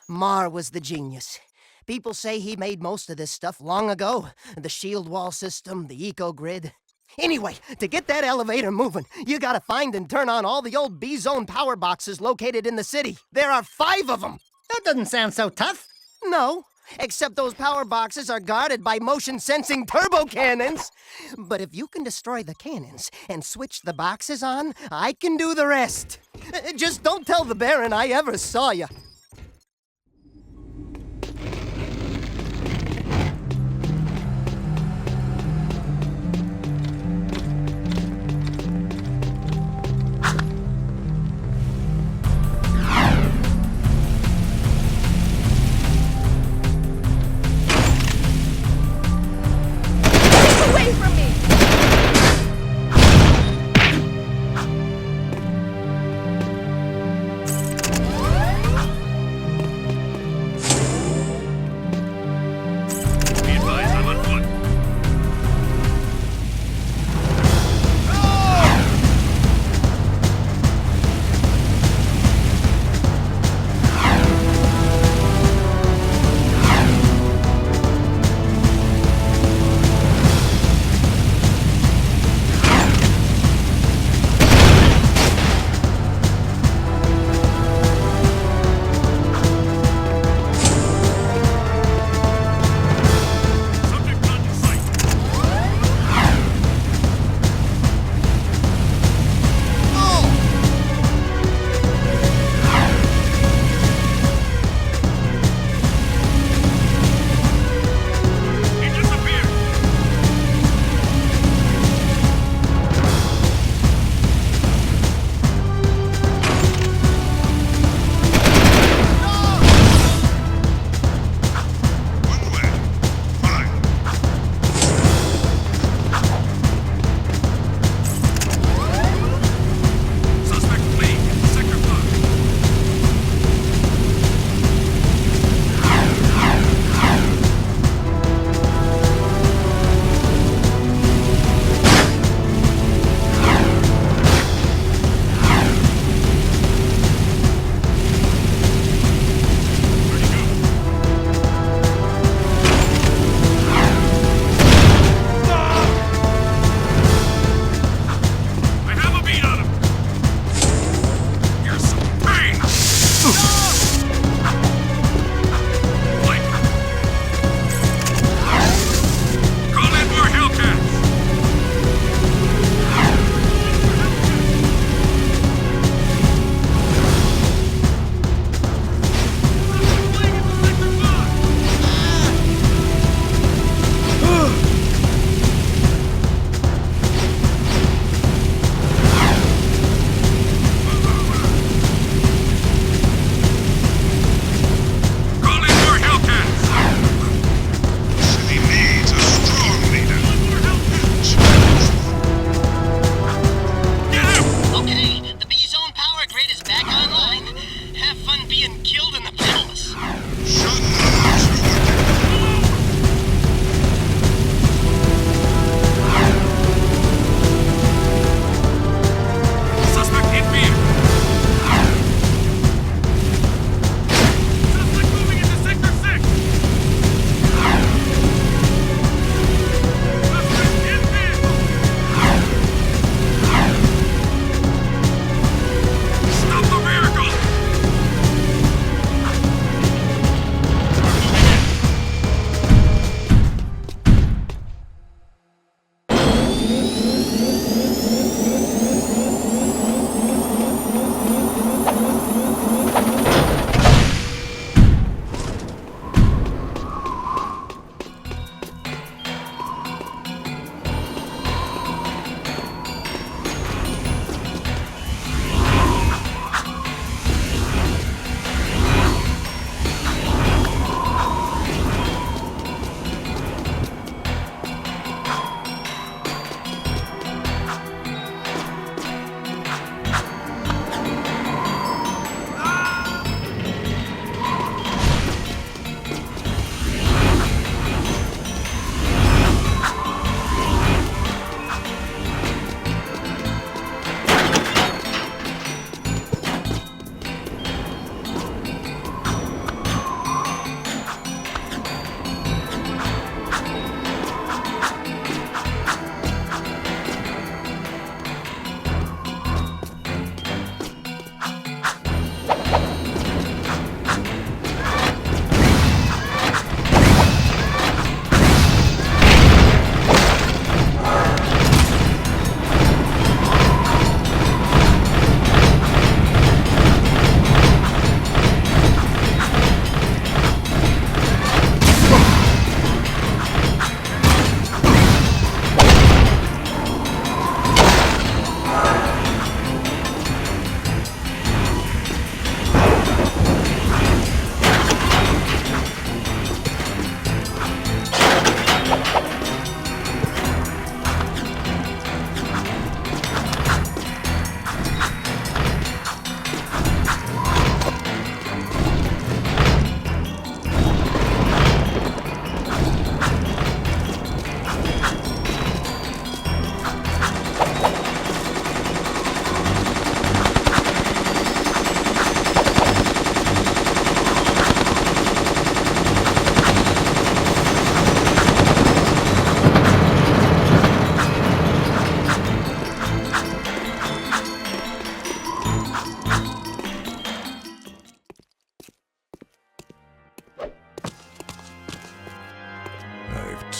Mar was the genius. People say he made most of this stuff long ago. The shield wall system, the eco-grid. Anyway, to get that elevator moving, you gotta find and turn on all the old B-zone power boxes located in the city. There are 5 of them. That doesn't sound so tough. No, except those power boxes are guarded by motion-sensing turbo cannons. But if you can destroy the cannons and switch the boxes on, I can do the rest. Just don't tell the Baron I ever saw you.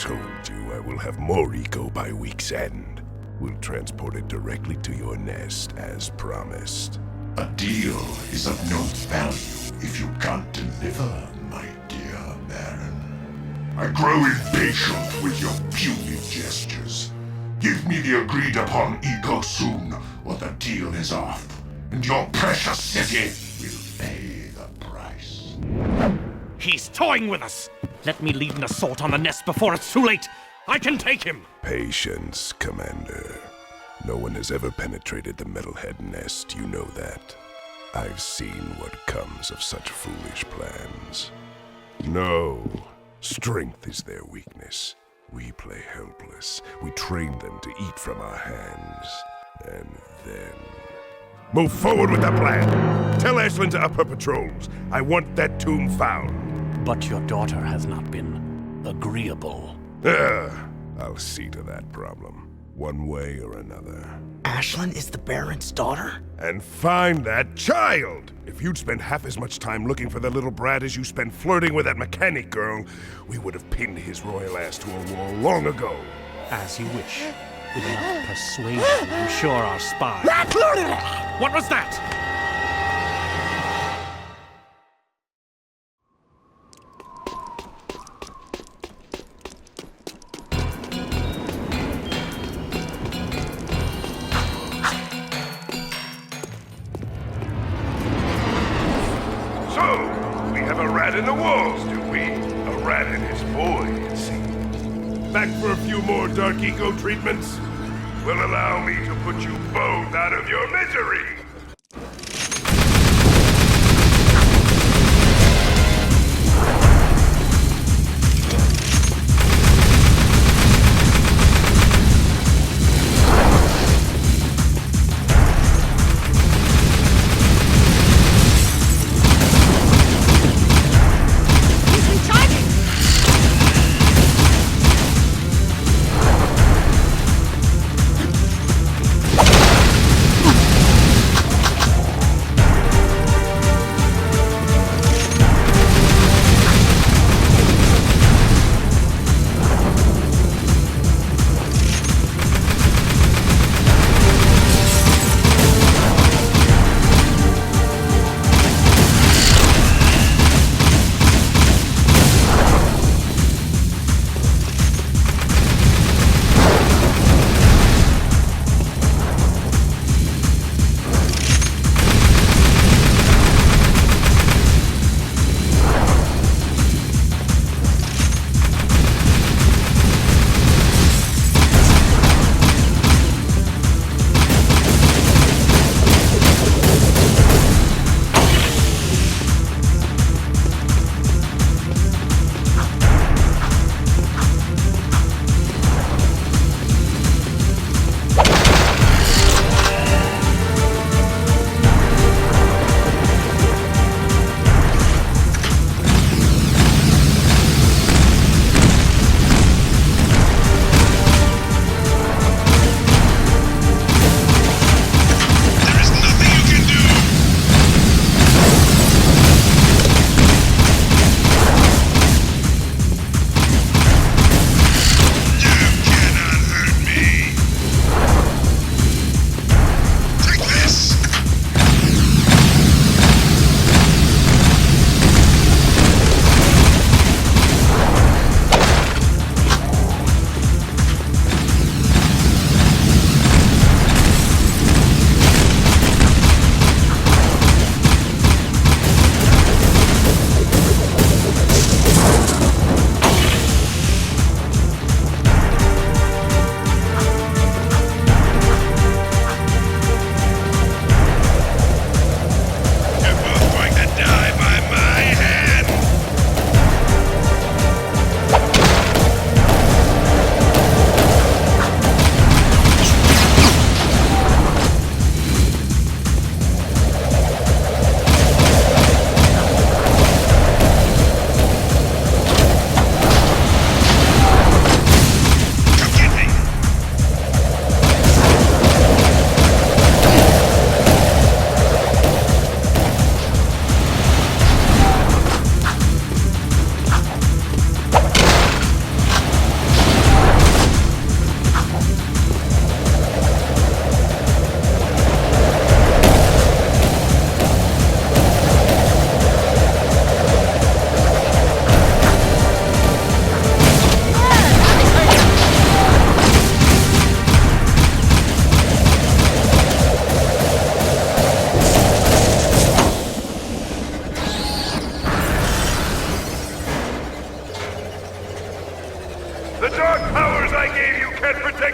told you I will have Moriko by week's end. We'll transport it directly to your nest, as promised. A deal is of no value if you can't deliver, my dear Baron. I grow impatient with your puny gestures. Give me the agreed-upon eco soon, or the deal is off, and your precious city will pay the price. He's toying with us! Let me lead an assault on the nest before it's too late! I can take him! Patience, Commander. No one has ever penetrated the Metalhead nest, you know that. I've seen what comes of such foolish plans. No, strength is their weakness. We play helpless. We train them to eat from our hands. And then... Move forward with the plan! Tell Ashlyn to up her patrols. I want that tomb found. But your daughter has not been agreeable. I'll see to that problem. One way or another. Ashlyn is the Baron's daughter? And find that child! If you'd spent half as much time looking for the little brat as you spent flirting with that mechanic girl, we would have pinned his royal ass to a wall long ago. As you wish. With enough persuasion, I'm sure our spy... What was that? So, we have a rat in the walls, do we? A rat in his boy, it seems. Back for a few more dark eco treatments? Will allow me to put you both out of your misery!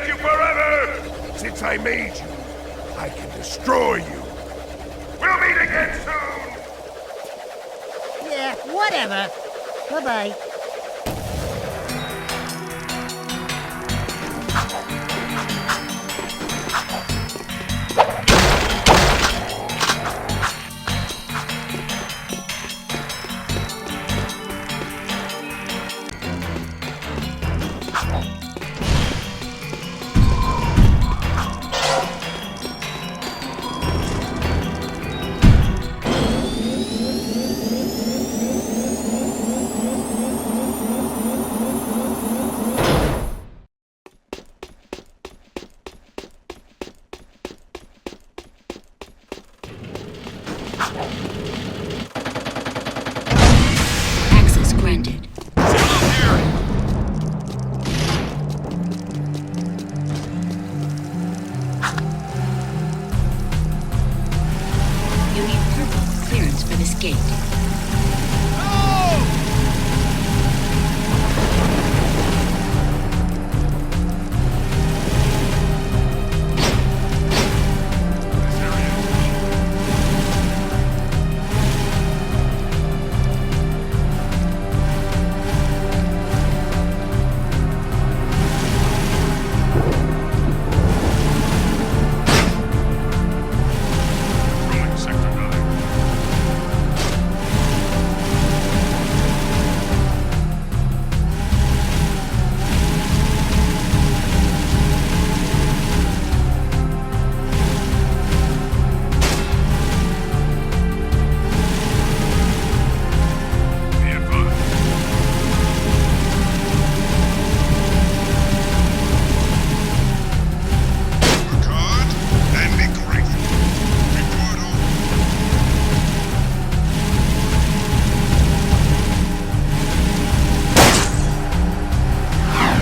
you forever! Since I made you, I can destroy you. We'll meet again soon! Yeah, whatever. Bye-bye. Access granted. You need purple clearance for this gate. Sector 9. Be advised. Record and be grateful. Report all.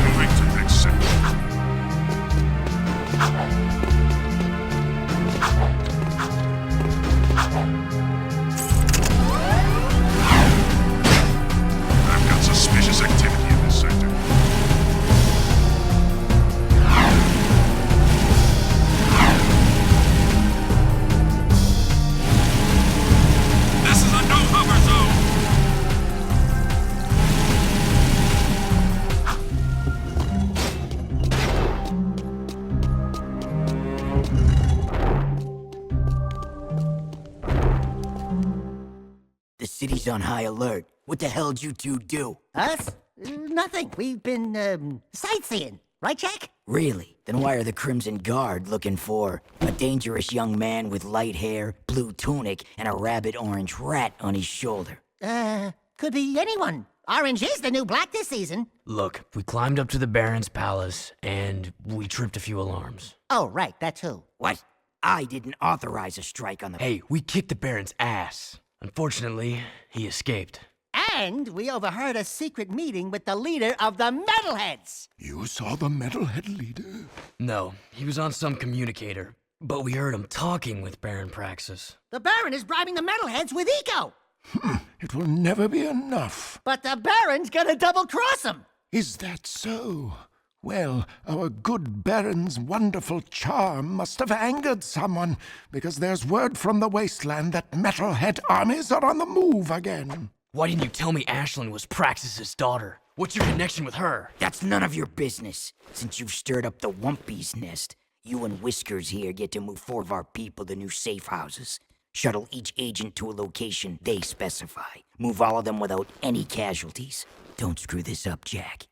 Moving to next sector. I've got suspicious activity in this sector. This is a no-hover zone! The city's on high alert. What the hell'd you two do? Us? Nothing. We've been, sightseeing. Right, Jack? Really? Then why are the Crimson Guard looking for a dangerous young man with light hair, blue tunic, and a rabbit orange rat on his shoulder? Could be anyone. Orange is the new black this season. Look, we climbed up to the Baron's palace, and we tripped a few alarms. Oh, right, that too. What? I didn't authorize a strike on the... Hey, we kicked the Baron's ass. Unfortunately, he escaped. And we overheard a secret meeting with the leader of the Metalheads. You saw the metalhead leader? No, he was on some communicator, but we heard him talking with Baron Praxis. The Baron is bribing the Metalheads with eco. It will never be enough. But the Baron's gonna double-cross him. Is that so? Well, our good Baron's wonderful charm must have angered someone, because there's word from the wasteland that metalhead armies are on the move again. Why didn't you tell me Ashlyn was Praxis's daughter? What's your connection with her? That's none of your business. Since you've stirred up the Wumpy's nest, you and Whiskers here get to move 4 of our people to new safe houses. Shuttle each agent to a location they specify. Move all of them without any casualties. Don't screw this up, Jack.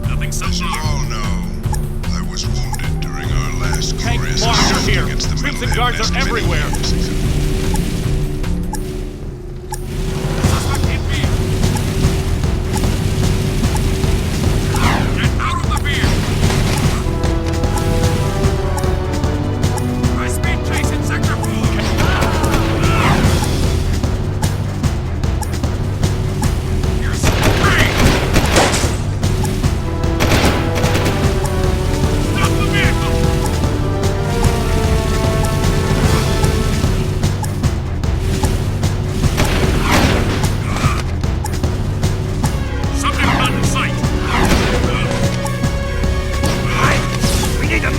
Nothing so As you all know, I was wounded during our last Tank glorious marshal assault here. against the Troops and Metalhead guards nest are many everywhere. years ago. Suspect in field. Get out of the field! High-speed chase in Sector 4! You're spraying!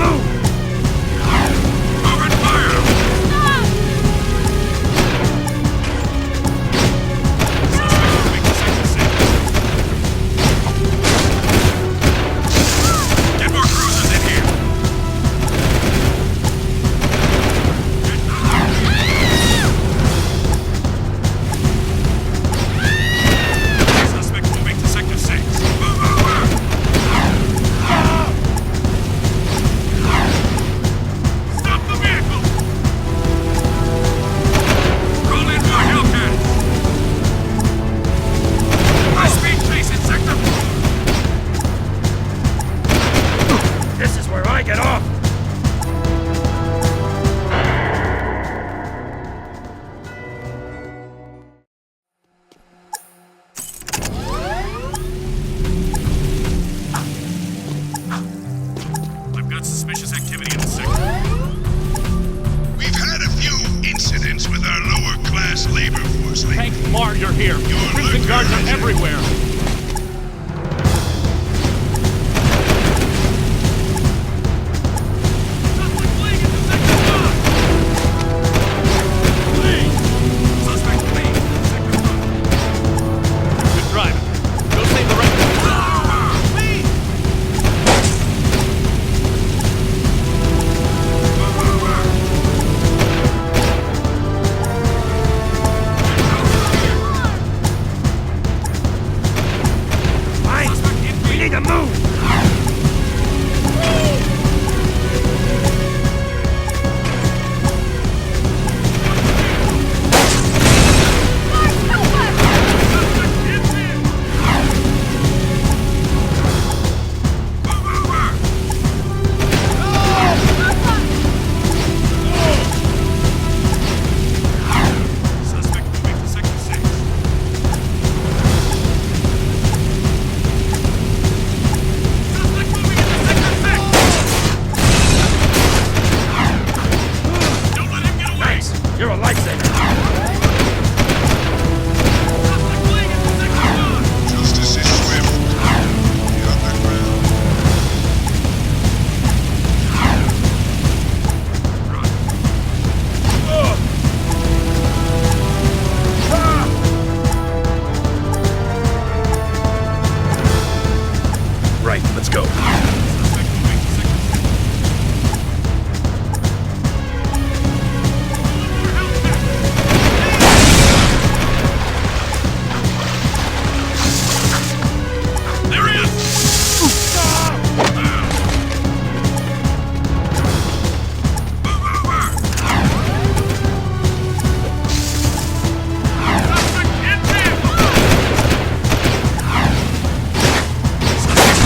move! Open fire! Suspect moving to sector 6. Get more cruisers in here! Suspect moving to sector 6. Move over! Stop the vehicle! Roll in more Hellcats! High-speed chase in sector 4! This is where I get off! I've got suspicious activity in the sector. We've had a few incidents with our lower-class labor force lately. Thank Mar you're here. Prison guards are everywhere. Suspect fleeing to sector 5. Good driving. Go save the rest. We need to move! Suspect moving to sector 6. Suspect moving into sector 6! Don't let him get away! Thanks! You're a lifesaver! Suspect fleeing into sector 5! Justice is swift. The underground. Right, let's go. Suspect moving to sector 6. There he is! Move over! Suspect in vehicle! Suspect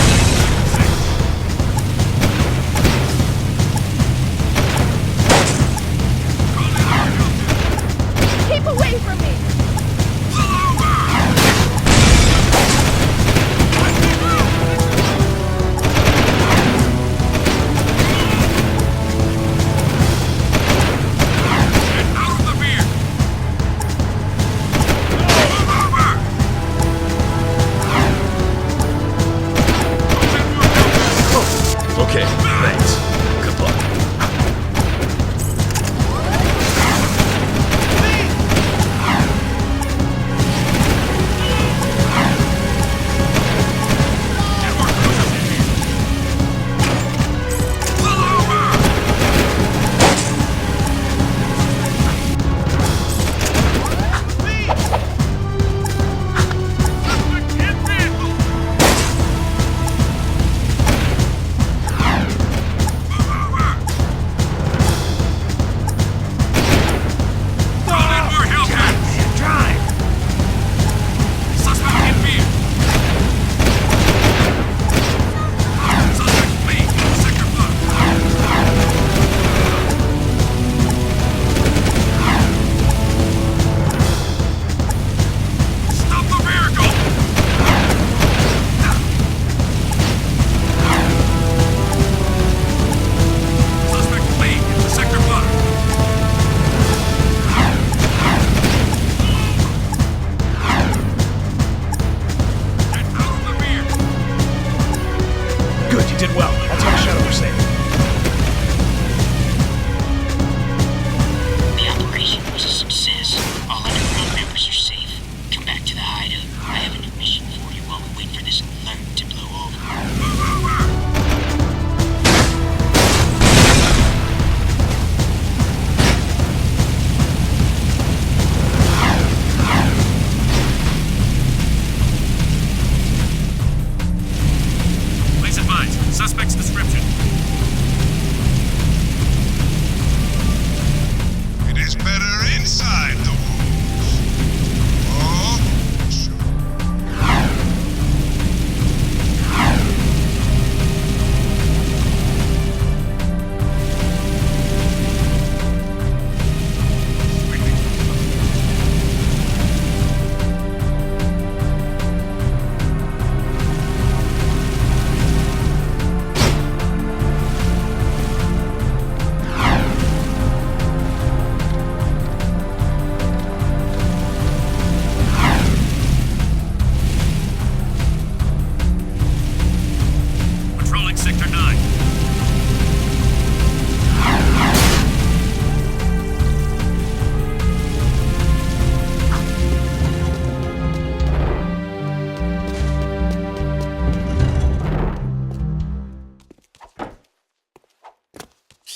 Keep away from me! Okay, thanks. Good luck.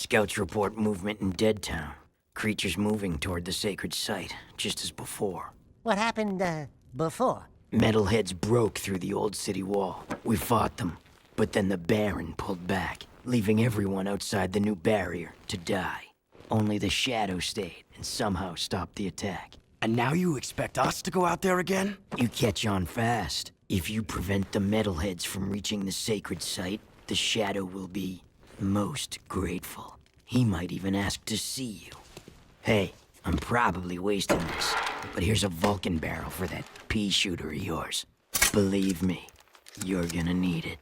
Scouts report movement in Dead Town. Creatures moving toward the sacred site, just as before. What happened, before? Metalheads broke through the old city wall. We fought them, but then the Baron pulled back, leaving everyone outside the new barrier to die. Only the Shadow stayed and somehow stopped the attack. And now you expect us to go out there again? You catch on fast. If you prevent the Metalheads from reaching the sacred site, the Shadow will be most grateful. He might even ask to see you. Hey, I'm probably wasting this, but here's a Vulcan barrel for that pea shooter of yours. Believe me, you're gonna need it.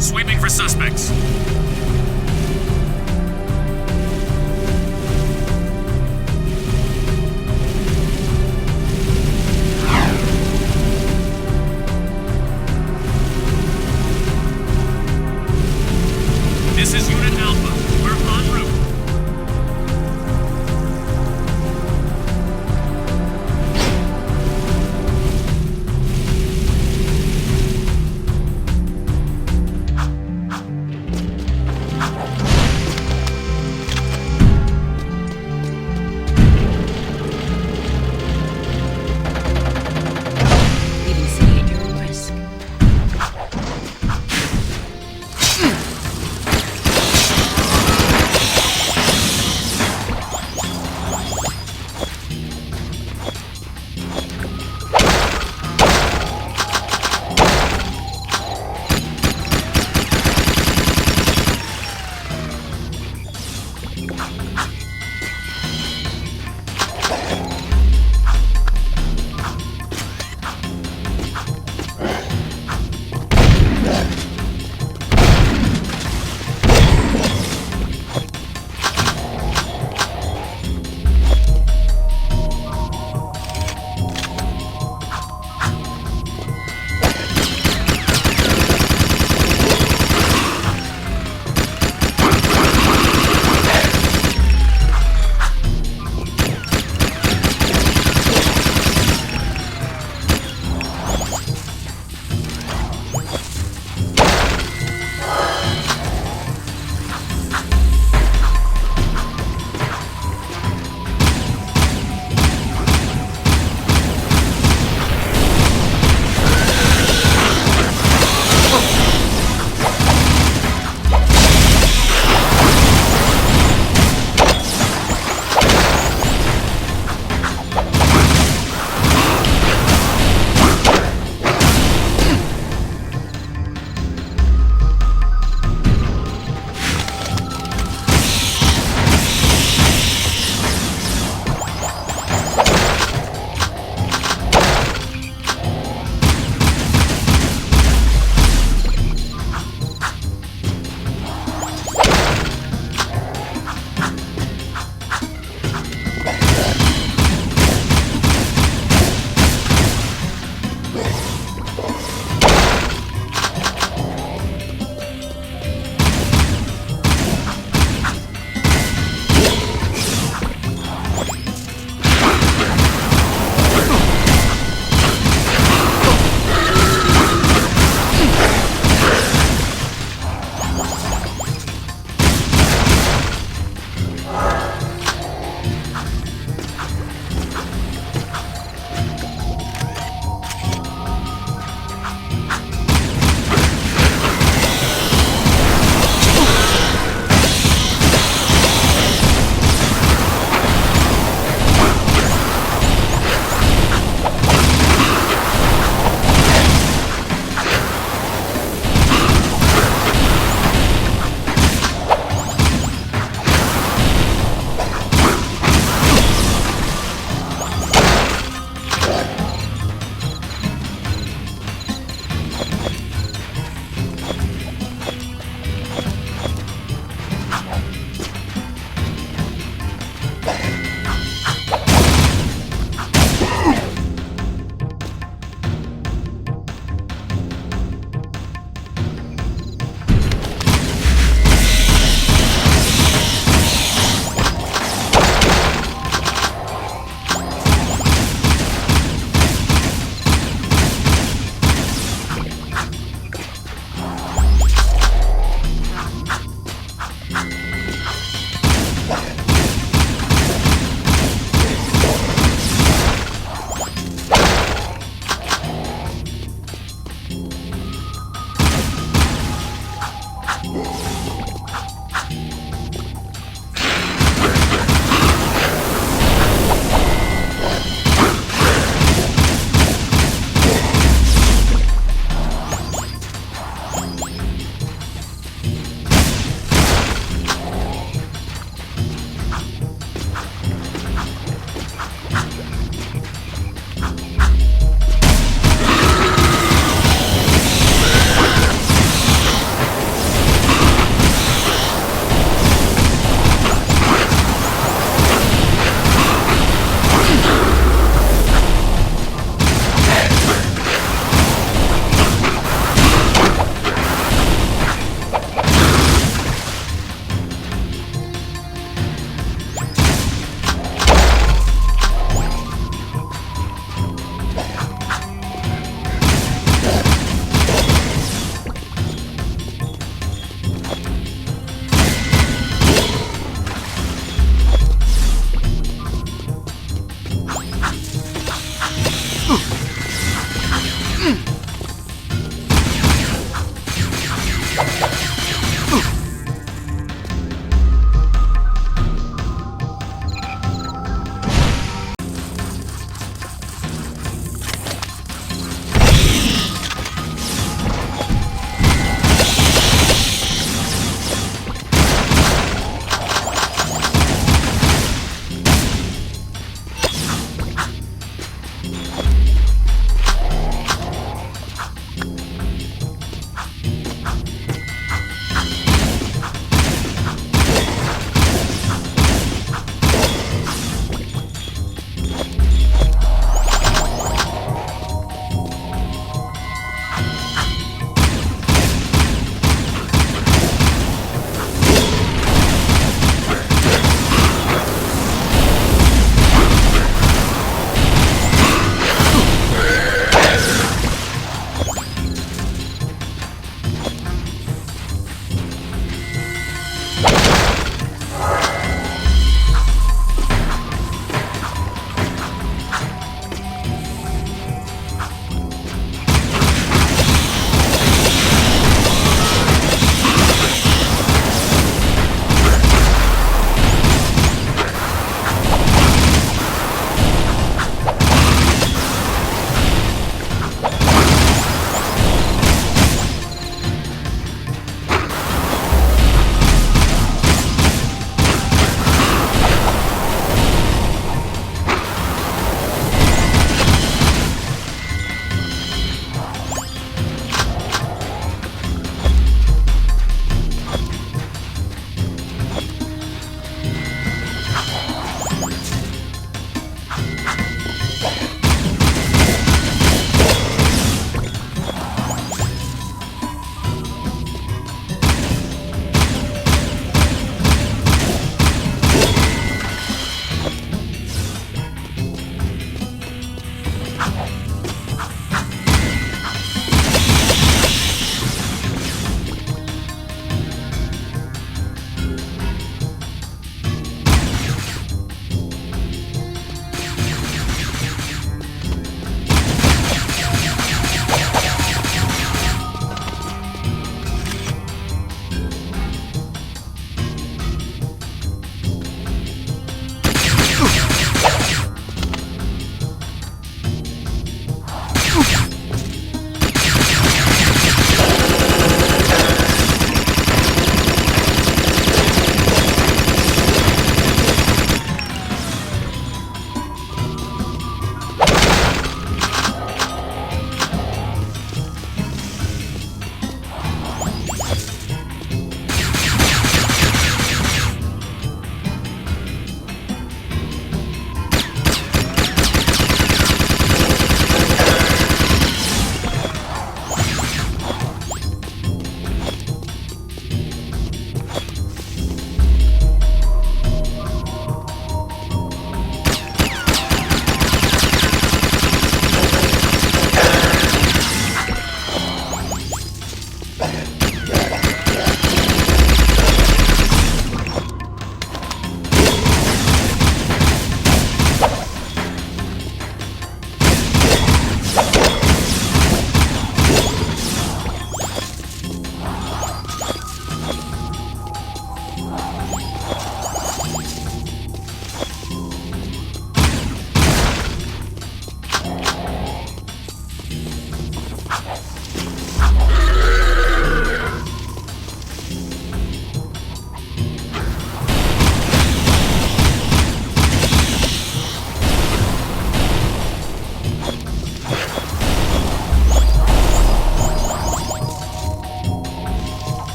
Sweeping for suspects. This is Unit Alpha. We're en route. Leaving city at your risk.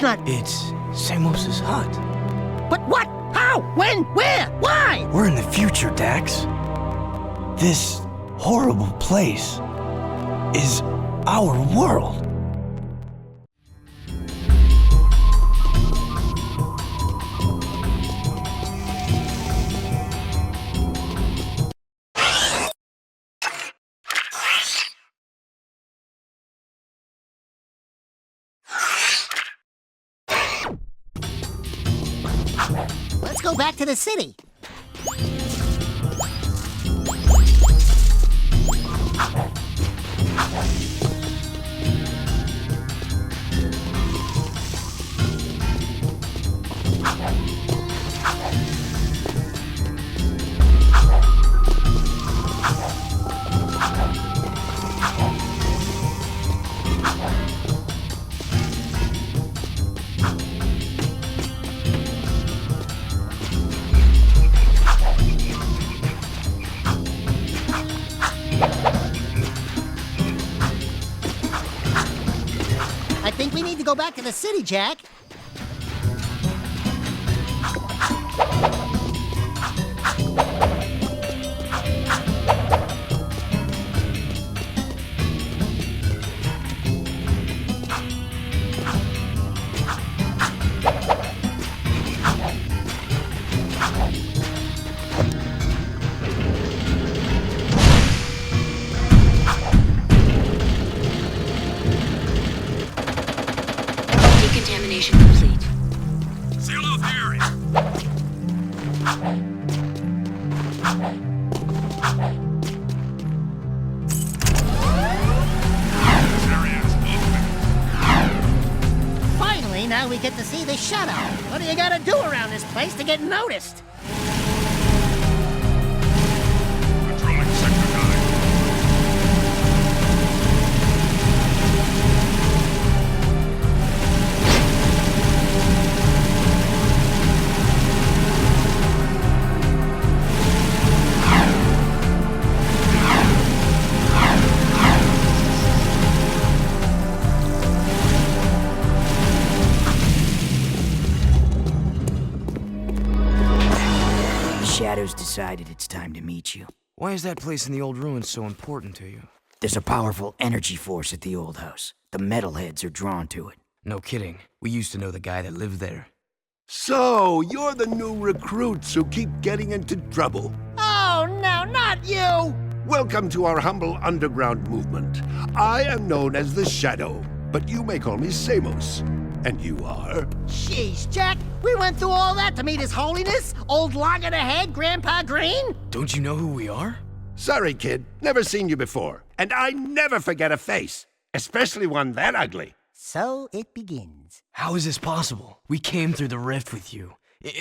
not... It's Samos's hut. But what? How? When? Where? Why? We're in the future, Dax. This horrible place is our world. Let's go back to the city. I think we need to go back to the city, Jack. Decontamination complete. Seal off the area. Finally, now we get to see the shadow. What do you gotta do around this place to get noticed? Patrolling Sector 9. Shadows decided it's time to meet you. Why is that place in the old ruins so important to you? There's a powerful energy force at the old house. The metalheads are drawn to it. No kidding. We used to know the guy that lived there. So, you're the new recruits who keep getting into trouble. Oh, no, not you! Welcome to our humble underground movement. I am known as the Shadow, but you may call me Samos. And you are? Jeez, Jack, we went through all that to meet His Holiness, Old Loggerhead, Grandpa Green? Don't you know who we are? Sorry, kid. Never seen you before. And I never forget a face, especially one that ugly. So it begins. How is this possible? We came through the rift with you.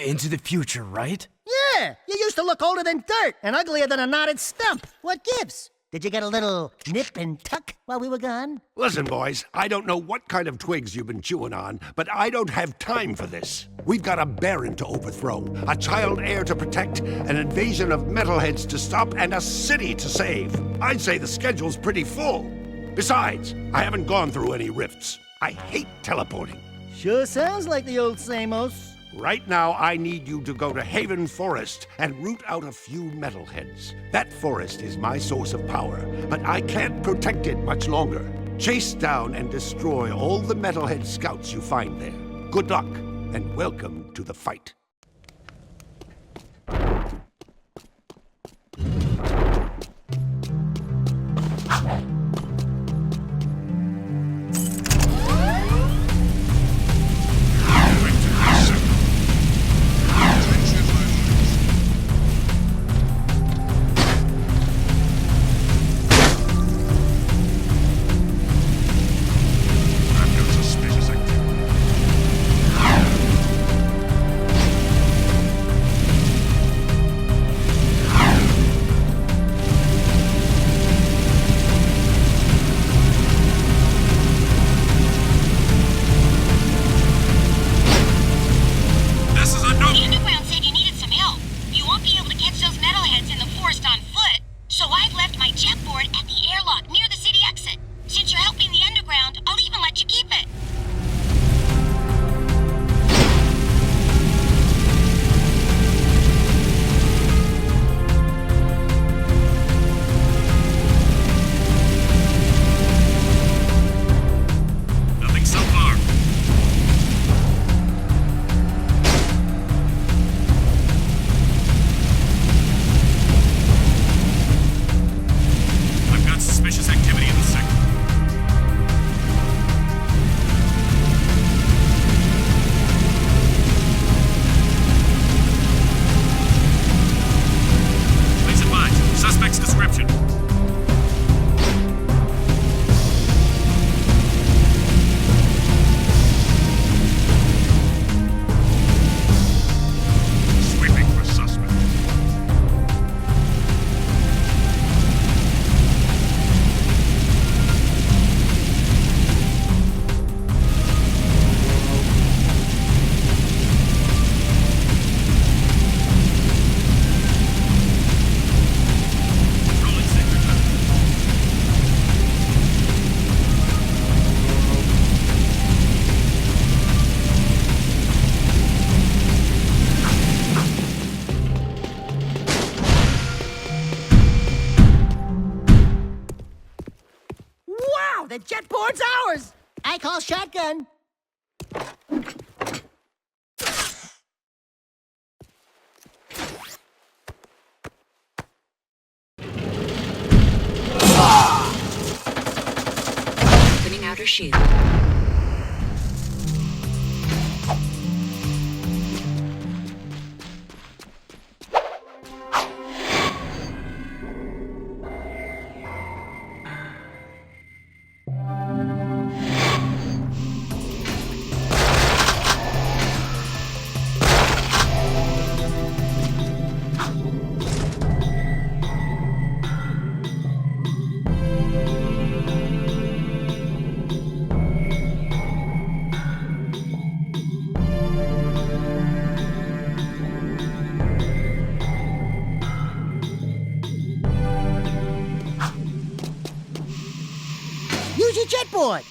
Into the future, right? Yeah, you used to look older than dirt and uglier than a knotted stump. What gives? Did you get a little nip and tuck while we were gone? Listen, boys, I don't know what kind of twigs you've been chewing on, but I don't have time for this. We've got a baron to overthrow, a child heir to protect, an invasion of metalheads to stop, and a city to save. I'd say the schedule's pretty full. Besides, I haven't gone through any rifts. I hate teleporting. Sure sounds like the old Samos. Right now, I need you to go to Haven Forest and root out a few metalheads. That forest is my source of power, but I can't protect it much longer. Chase down and destroy all the metalhead scouts you find there. Good luck, and welcome to the fight. The jetboard's ours! I call shotgun. Opening outer shield. Use your jetboard.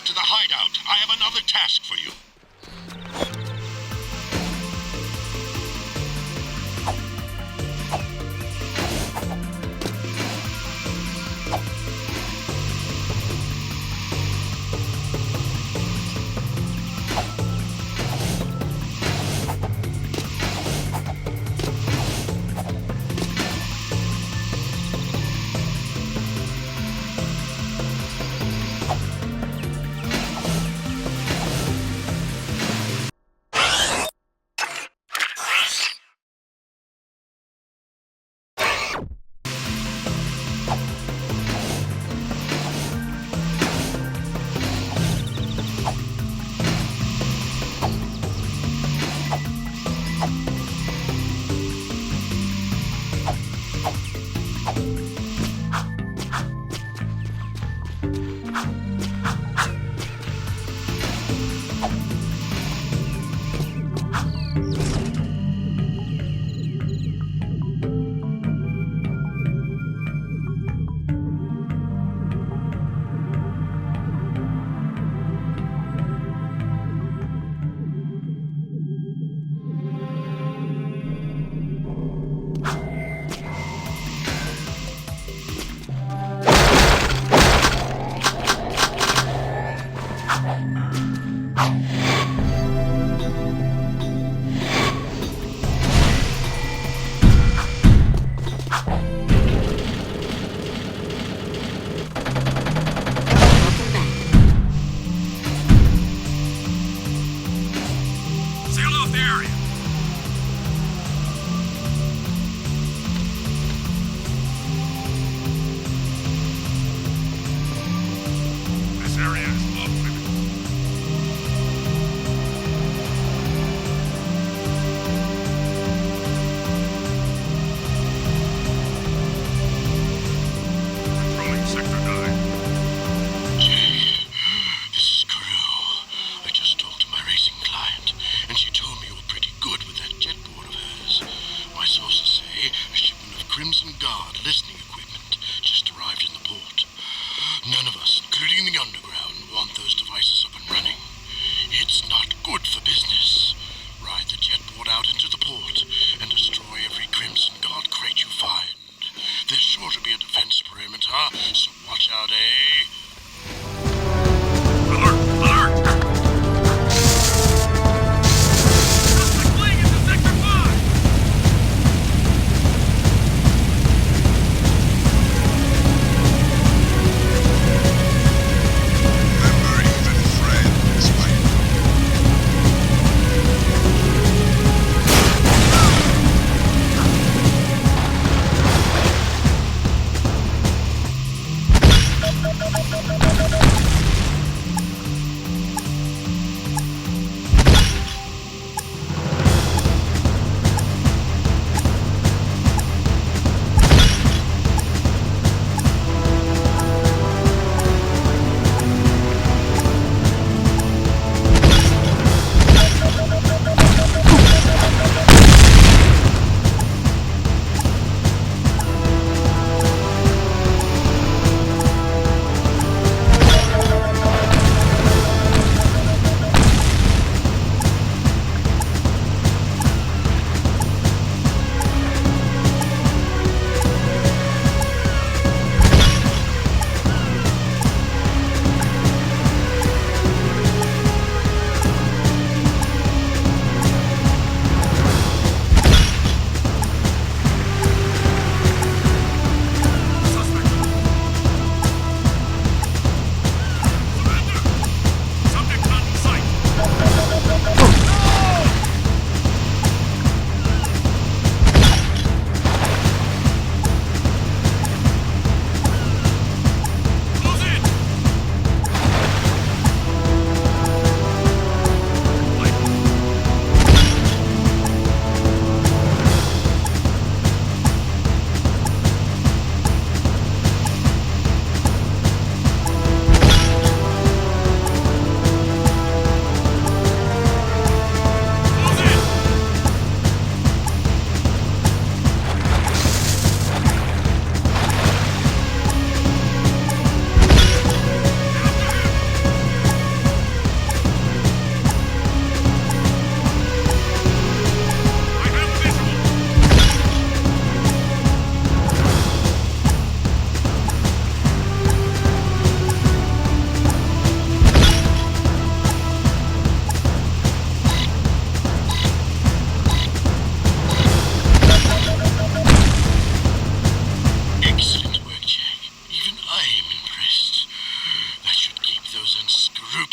back to the hideout. I have another task for you.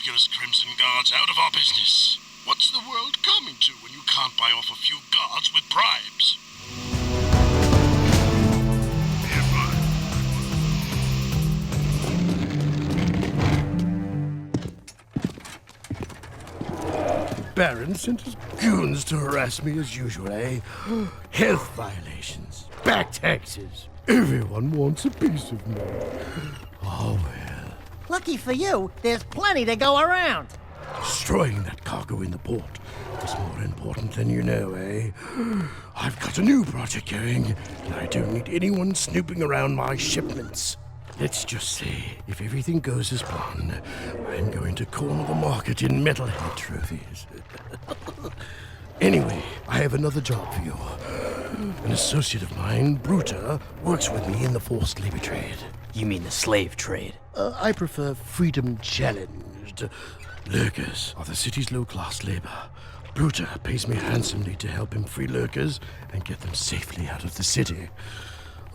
rigorous Crimson Guards out of our business. What's the world coming to when you can't buy off a few guards with bribes? Baron sent his goons to harass me as usual, eh? Health violations, back taxes. Everyone wants a piece of me. Oh well. Lucky for you, there's plenty to go around. Destroying that cargo in the port is more important than you know, eh? I've got a new project going, and I don't need anyone snooping around my shipments. Let's just say, if everything goes as planned, I'm going to corner the market in metalhead trophies. Anyway, I have another job for you. An associate of mine, Bruta, works with me in the forced labor trade. You mean the slave trade? I prefer freedom challenged. Lurkers are the city's low-class labor. Bruta pays me handsomely to help him free lurkers and get them safely out of the city.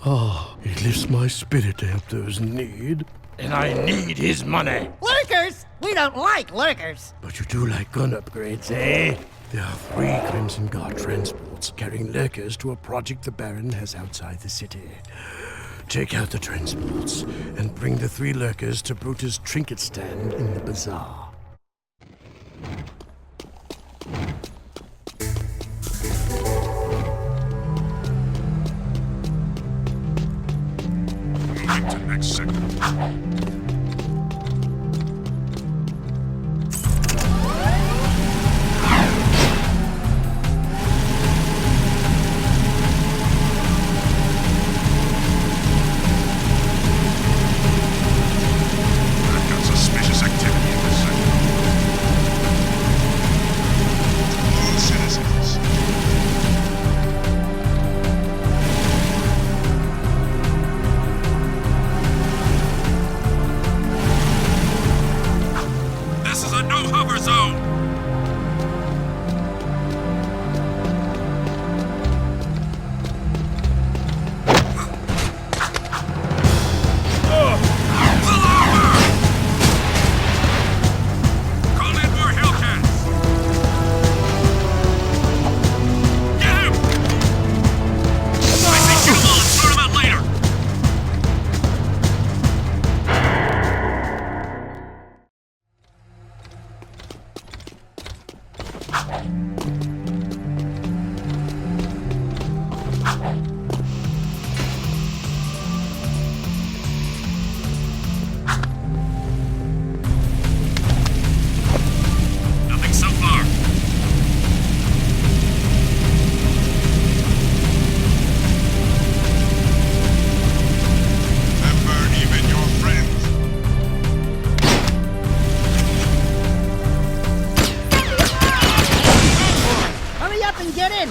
Oh, it lifts my spirit to help those in need. And I need his money. Lurkers? We don't like lurkers. But you do like gun upgrades, eh? There are 3 Crimson Guard transports carrying lurkers to a project the Baron has outside the city. Take out the transports and bring the 3 lurkers to Bruta's trinket stand in the bazaar. Moving to next sector.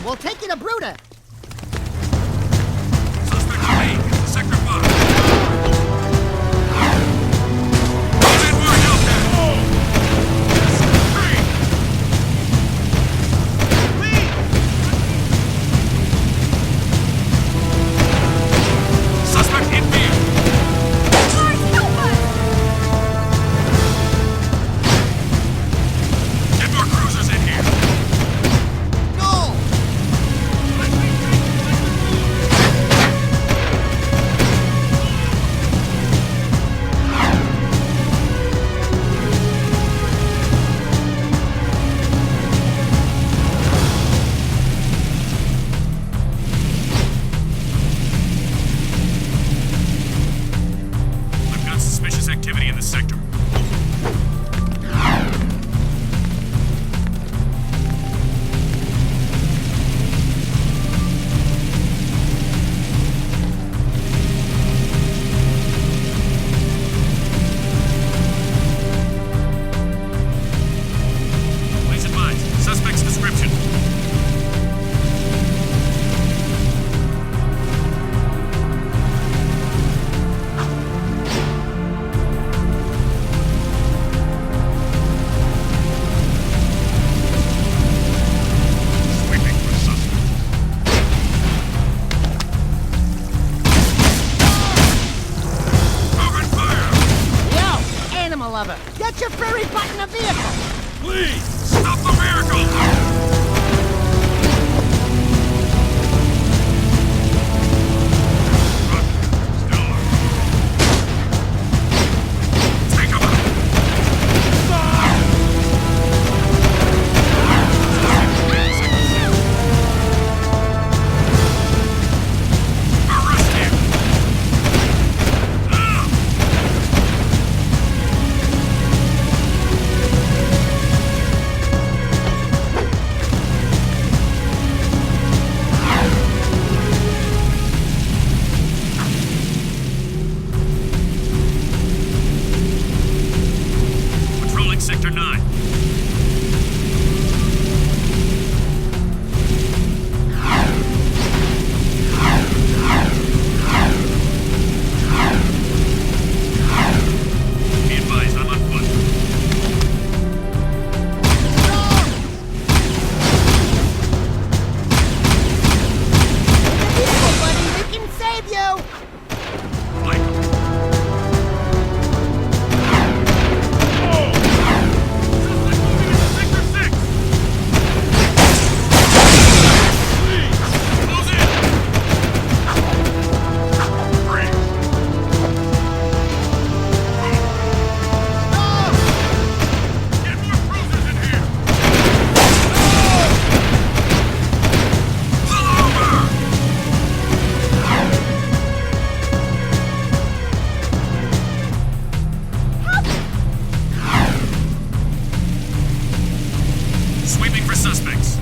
We'll take you to Bruta. Suspect away. Sector 5. Suspect in field. Get more cruisers in here. No! furry butt in a vehicle! Please, stop the vehicle! Sector 9. Be advised, I'm on foot. Vehicle, buddy! We can save you! Sweeping for suspects.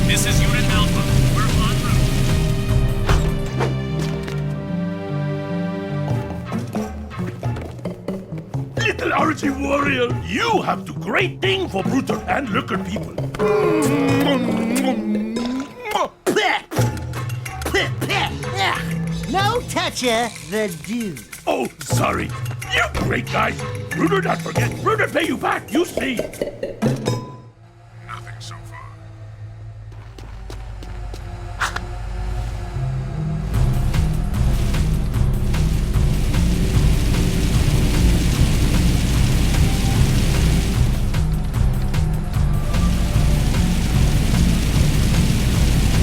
This is Unit Alpha. We're en route. Little Archie warrior, you have do great thing for brutal and liquor people. No toucher, the dude. Oh, sorry. You great guy. Bruder not forget. Bruder pay you back, you see. Nothing so far.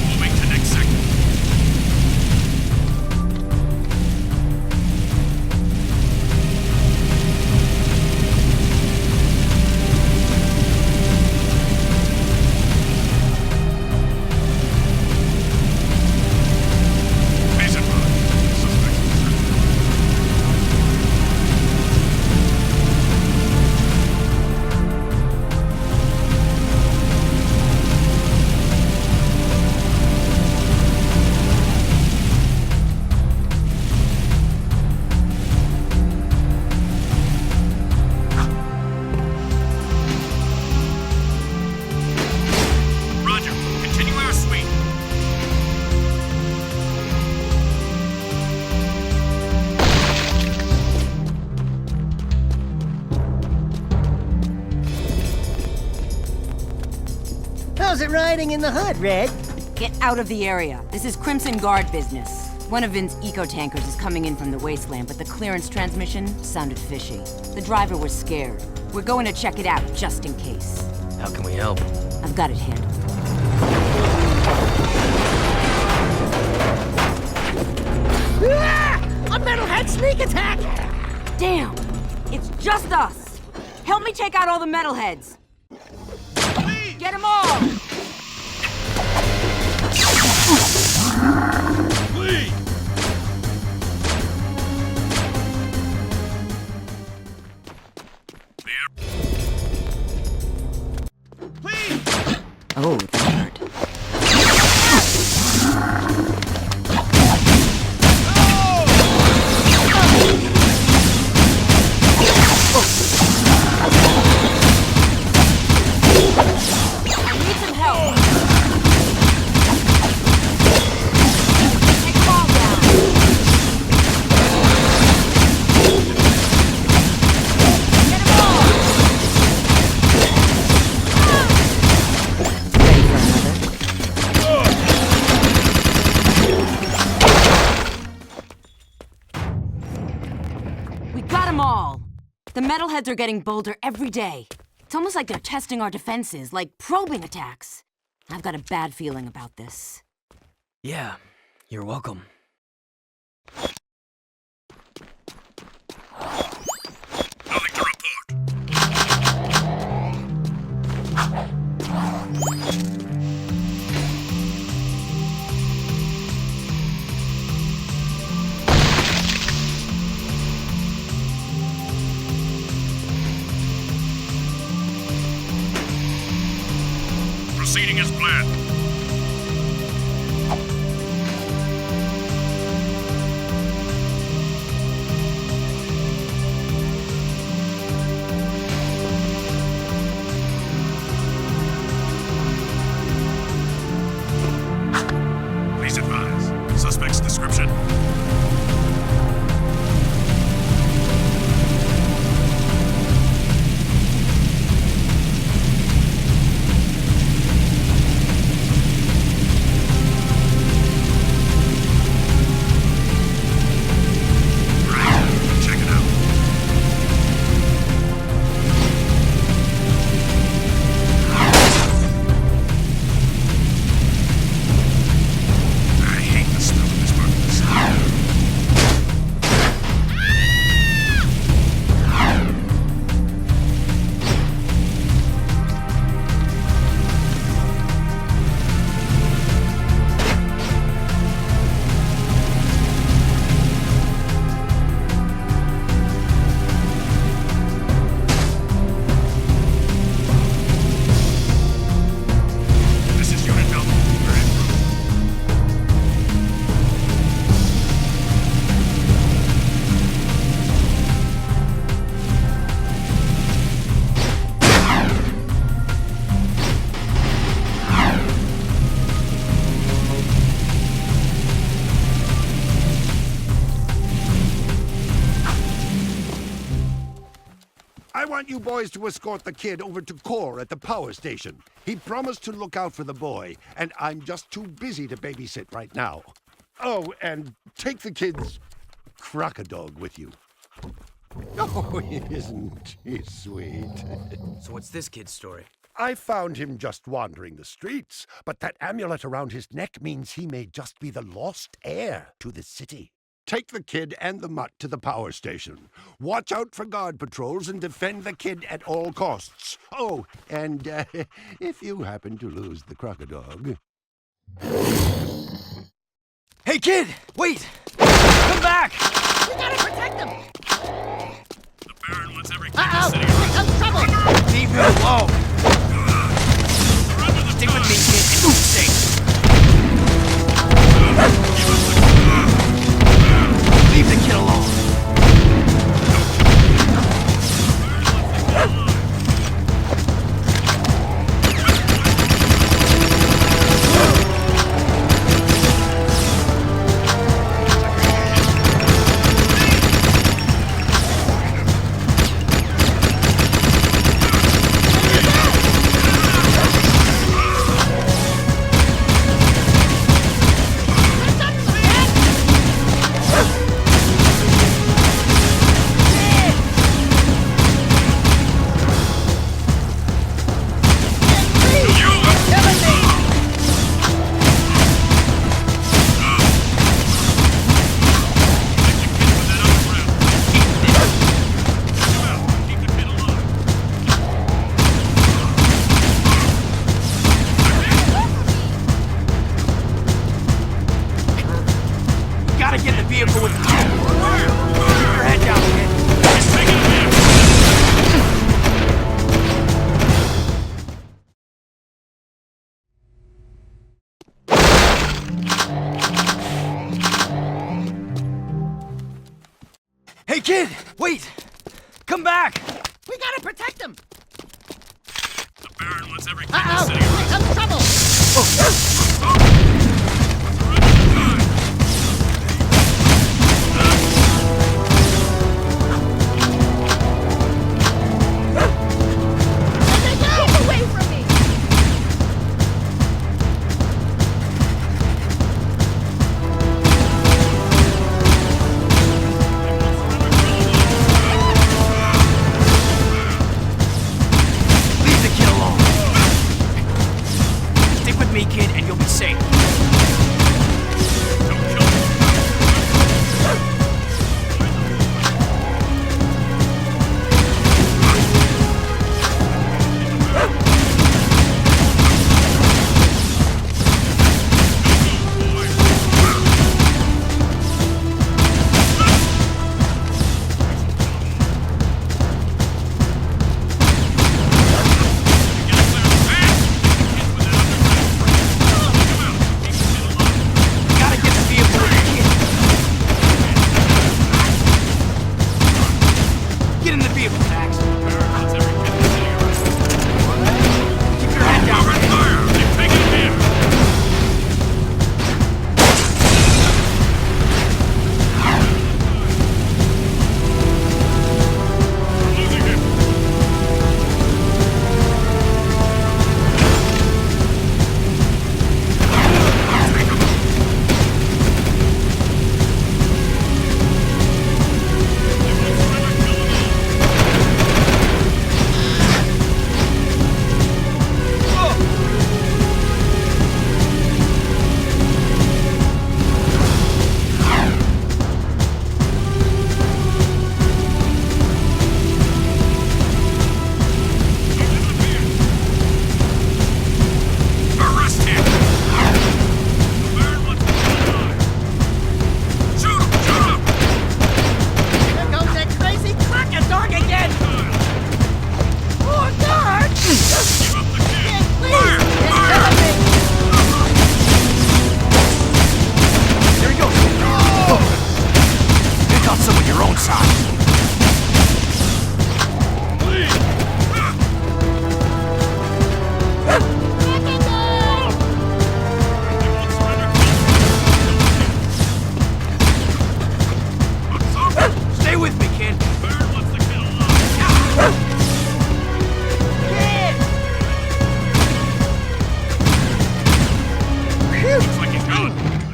Moving to next sector. Roger. Continue our sweep. How's it riding in the hood, Red? Get out of the area. This is Crimson Guard business. One of Vin's eco-tankers is coming in from the wasteland, but the clearance transmission sounded fishy. The driver was scared. We're going to check it out, just in case. How can we help? I've got it handled. A metalhead sneak attack! Damn! It's just us! Help me take out all the metalheads! Get them all! Please. Oh, that hurt. I need some help. Take them all down. The metalheads are getting bolder every day. It's almost like they're testing our defenses, like probing attacks. I've got a bad feeling about this. Yeah, you're welcome. Nothing to report. Proceeding as planned. Please advise. Suspect's description. Check it out. I hate the smell of this burning. This is Unit Delta. We're en route. I want you boys to escort the kid over to Core at the power station. He promised to look out for the boy, and I'm just too busy to babysit right now. Oh, and take the kid's crocodile with you. Oh, isn't he sweet? So what's this kid's story? I found him just wandering the streets, but that amulet around his neck means he may just be the lost heir to the city. Take the kid and the mutt to the power station. Watch out for guard patrols and defend the kid at all costs. Oh, and if you happen to lose the crocodile... Hey kid, wait! Come back! We gotta protect them! The Baron wants every kid in the city. Here comes trouble! Leave him alone! Stick with me, kid, and move safe! Leave the kid alone! Gotta get in the vehicle with the kid! Keep your head down, kid! Hey kid, wait! Come back! We gotta protect them! The Baron wants every kid in the city. Here comes trouble! the vehicle, Dax. Keep your head down.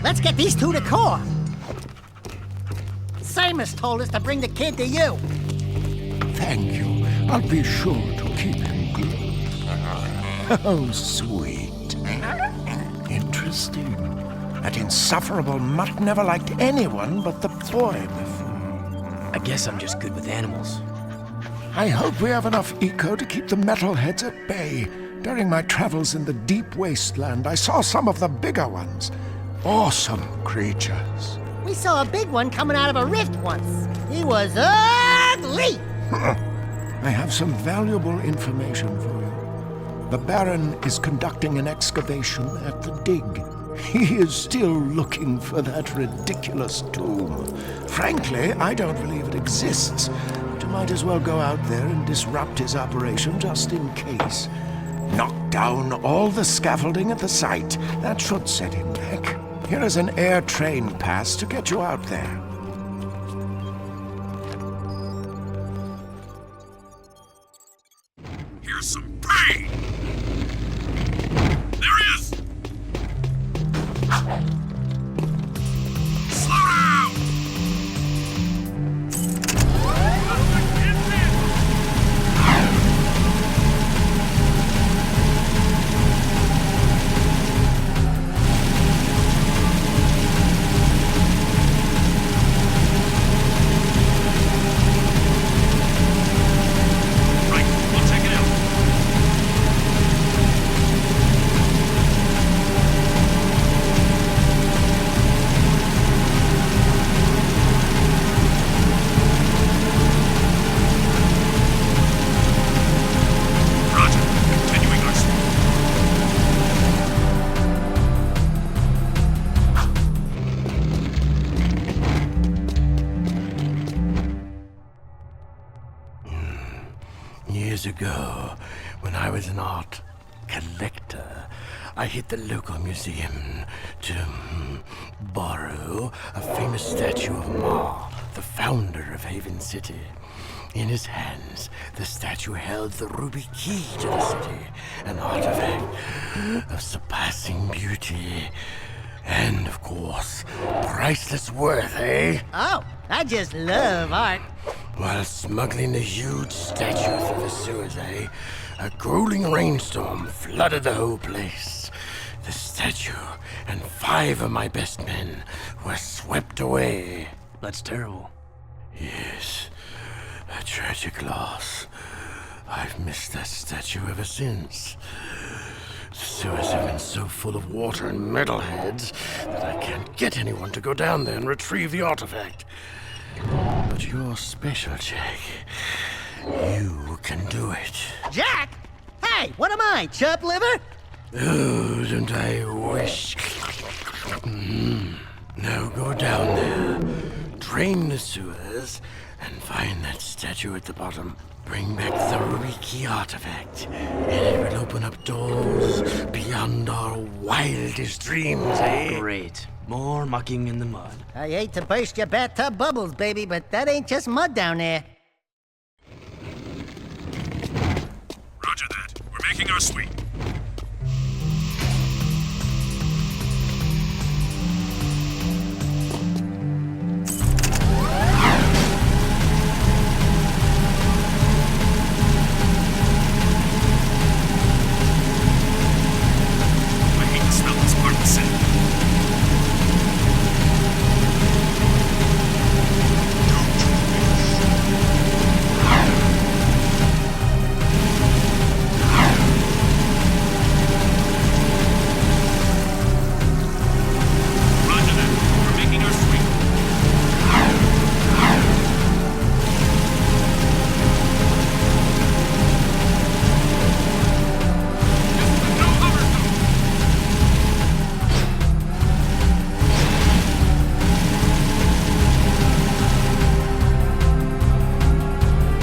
Let's get these two to court. Seamus told us to bring the kid to you. Thank you. I'll be sure to keep him good. Oh, sweet. Interesting. That insufferable mutt never liked anyone but the boy before. I guess I'm just good with animals. I hope we have enough eco to keep the metalheads at bay. During my travels in the deep wasteland, I saw some of the bigger ones. Awesome creatures. We saw a big one coming out of a rift once. He was ugly! I have some valuable information for you. The Baron is conducting an excavation at the dig. He is still looking for that ridiculous tomb. Frankly, I don't believe it exists, but you might as well go out there and disrupt his operation just in case. Knock down all the scaffolding at the site. That should set him back. Here is an air train pass to get you out there. Here's some pain! There he is! Slow down! Years ago, when I was an art collector, I hit the local museum to borrow a famous statue of Ma, the founder of Haven City. In his hands, the statue held the ruby key to the city, an artifact of surpassing beauty. And, of course, priceless worth, eh? Oh, I just love art. While smuggling the huge statue through the sewers, eh? A grueling rainstorm flooded the whole place. The statue and 5 of my best men were swept away. That's terrible. Yes, a tragic loss. I've missed that statue ever since. The sewers have been so full of water and metalheads that I can't get anyone to go down there and retrieve the artifact. But you're special, Jack. You can do it. Jack? Hey, what am I, chub liver? Oh, don't I wish? Now go down there, drain the sewers, and find that statue at the bottom. Bring back the Riki artifact, and it will open up doors beyond our wildest dreams, eh? Great. More mucking in the mud. I hate to burst your bathtub bubbles, baby, but that ain't just mud down there. Roger that. We're making our sweep. I hate to smell this part of the city. Roger that. We're making our sweep.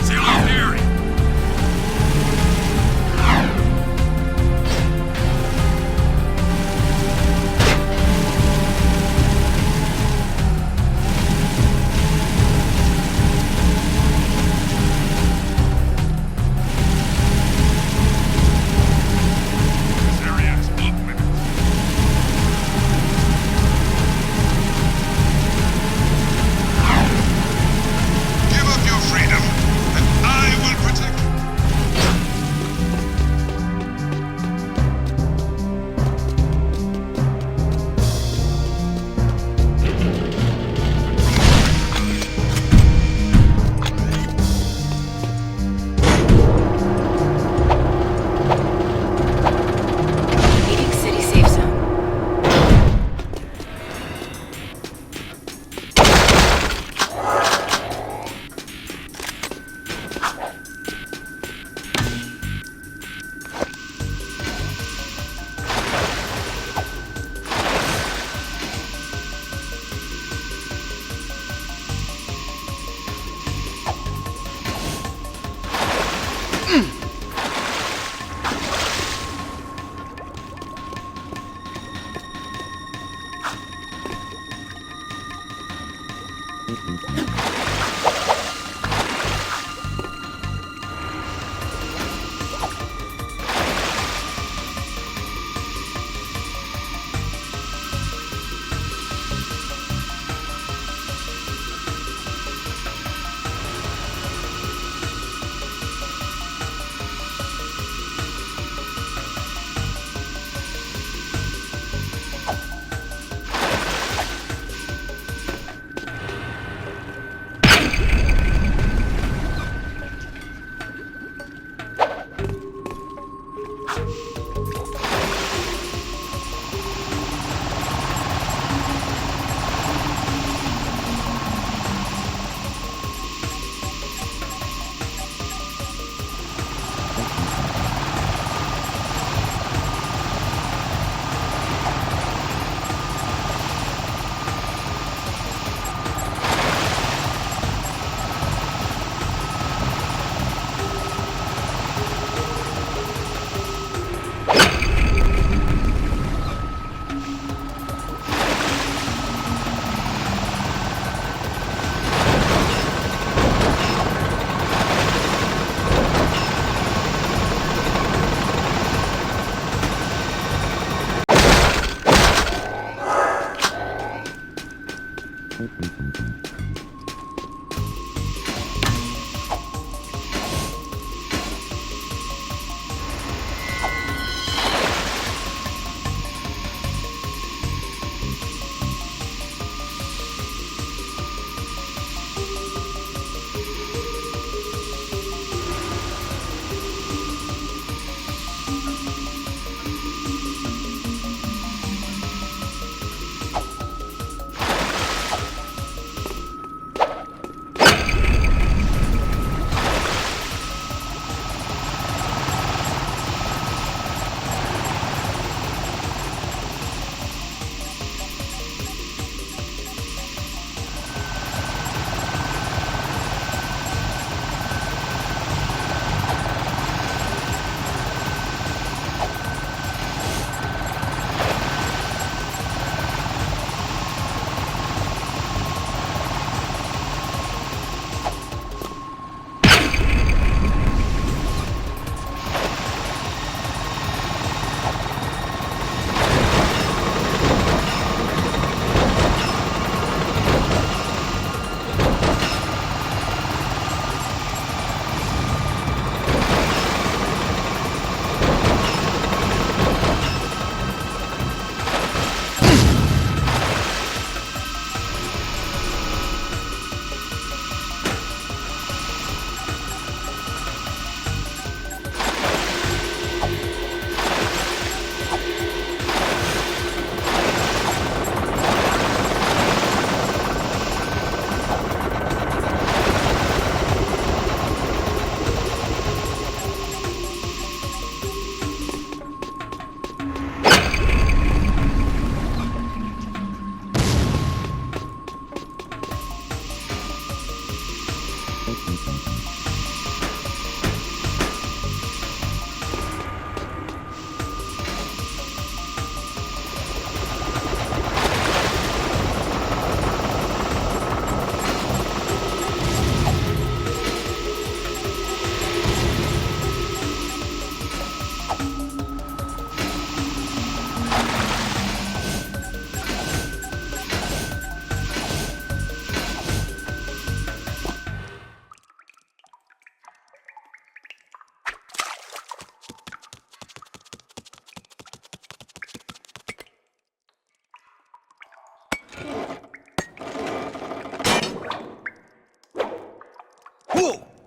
Sail off the area. This area is off limits. Give up your freedom, and I will protect you. Meeting city safe zone.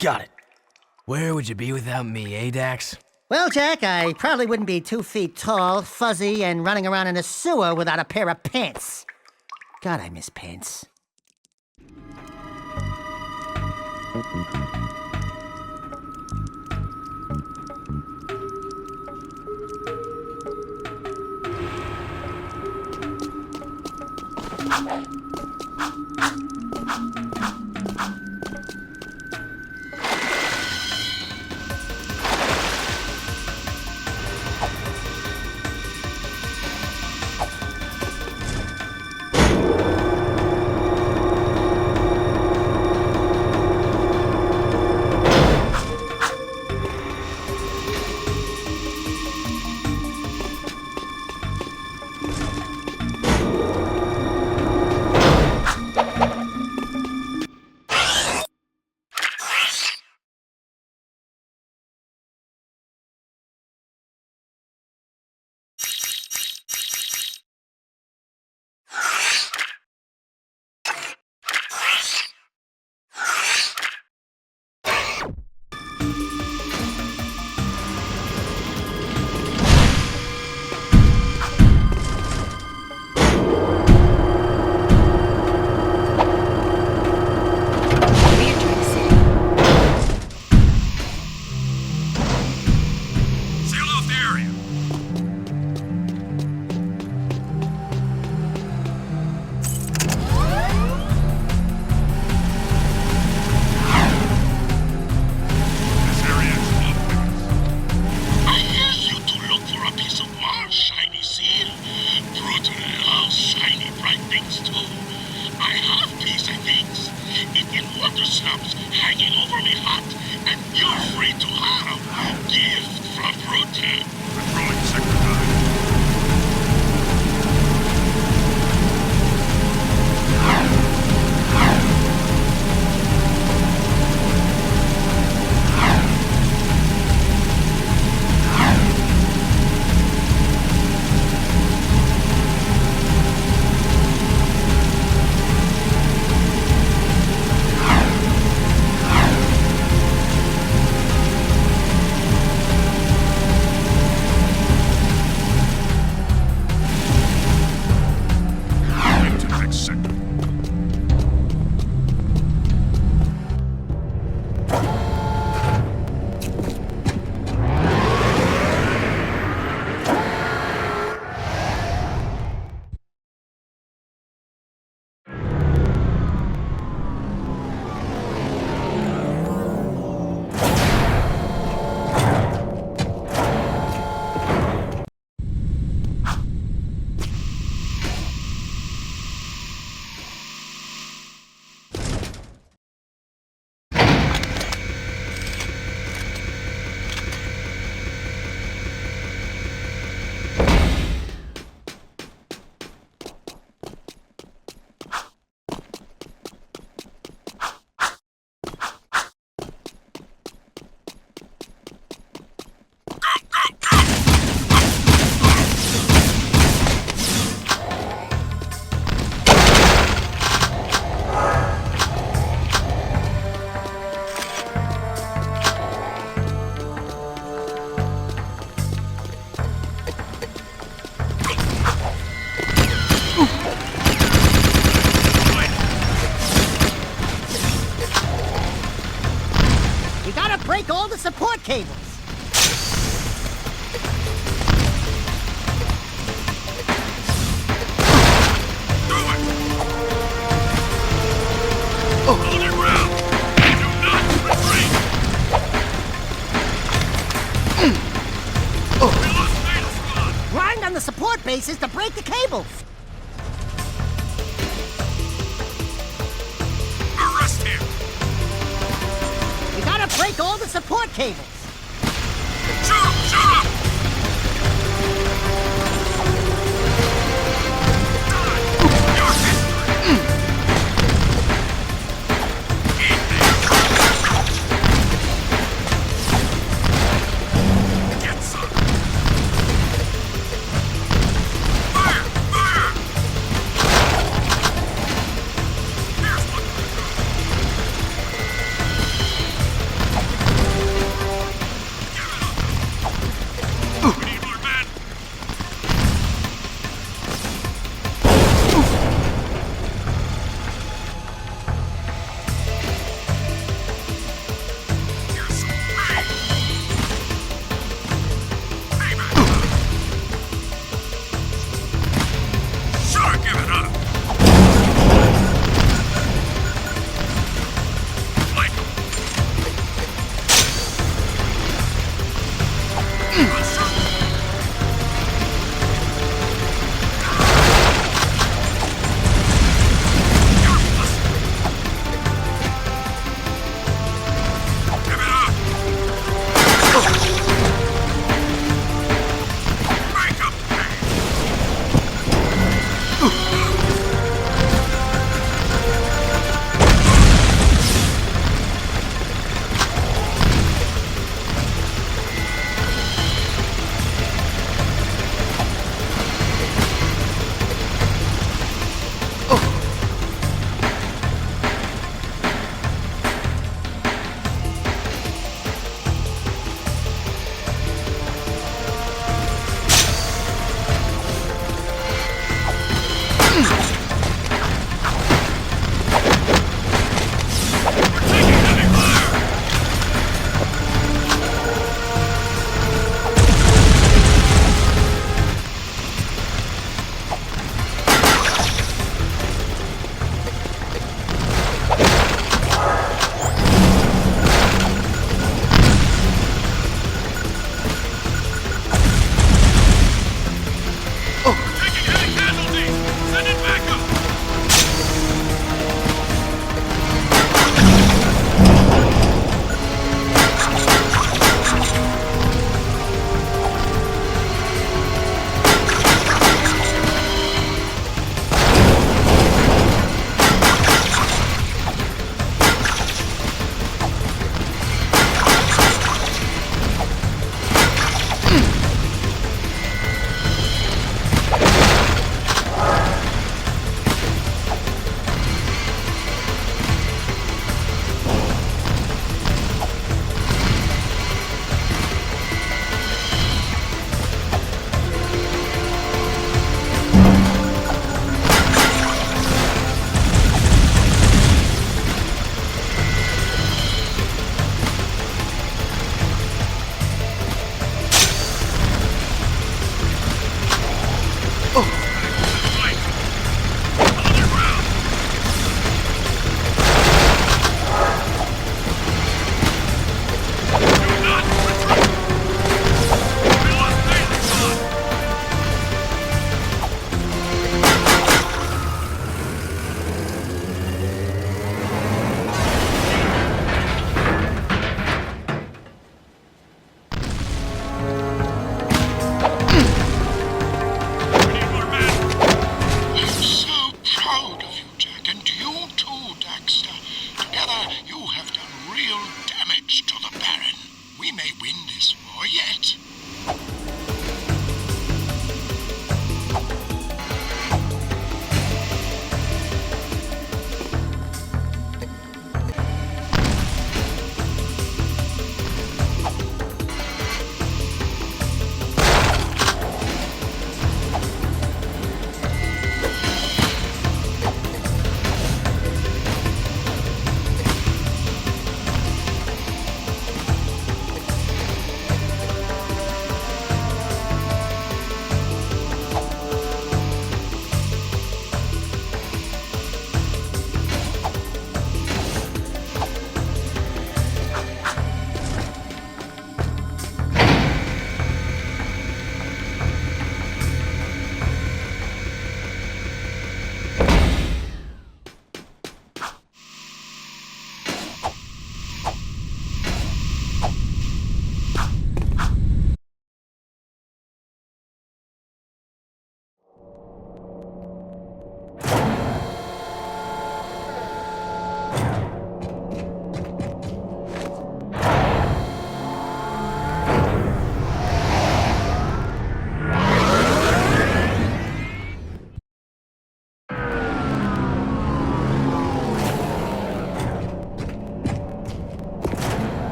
Got it. Where would you be without me, eh, Dax? Well, Jack, I probably wouldn't be 2 feet tall, fuzzy, and running around in a sewer without a pair of pants. God, I miss pants. Break all the support cables. Hold your ground! Do not retreat! We lost Beta Squad! Grind on the support bases to break the cables. Arrest him! We gotta break all the support cables. Shoot him! Shoot him! Your history! Get some! Fire! Fire! Here's one!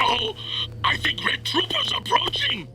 Oh, I think Red Trooper's approaching!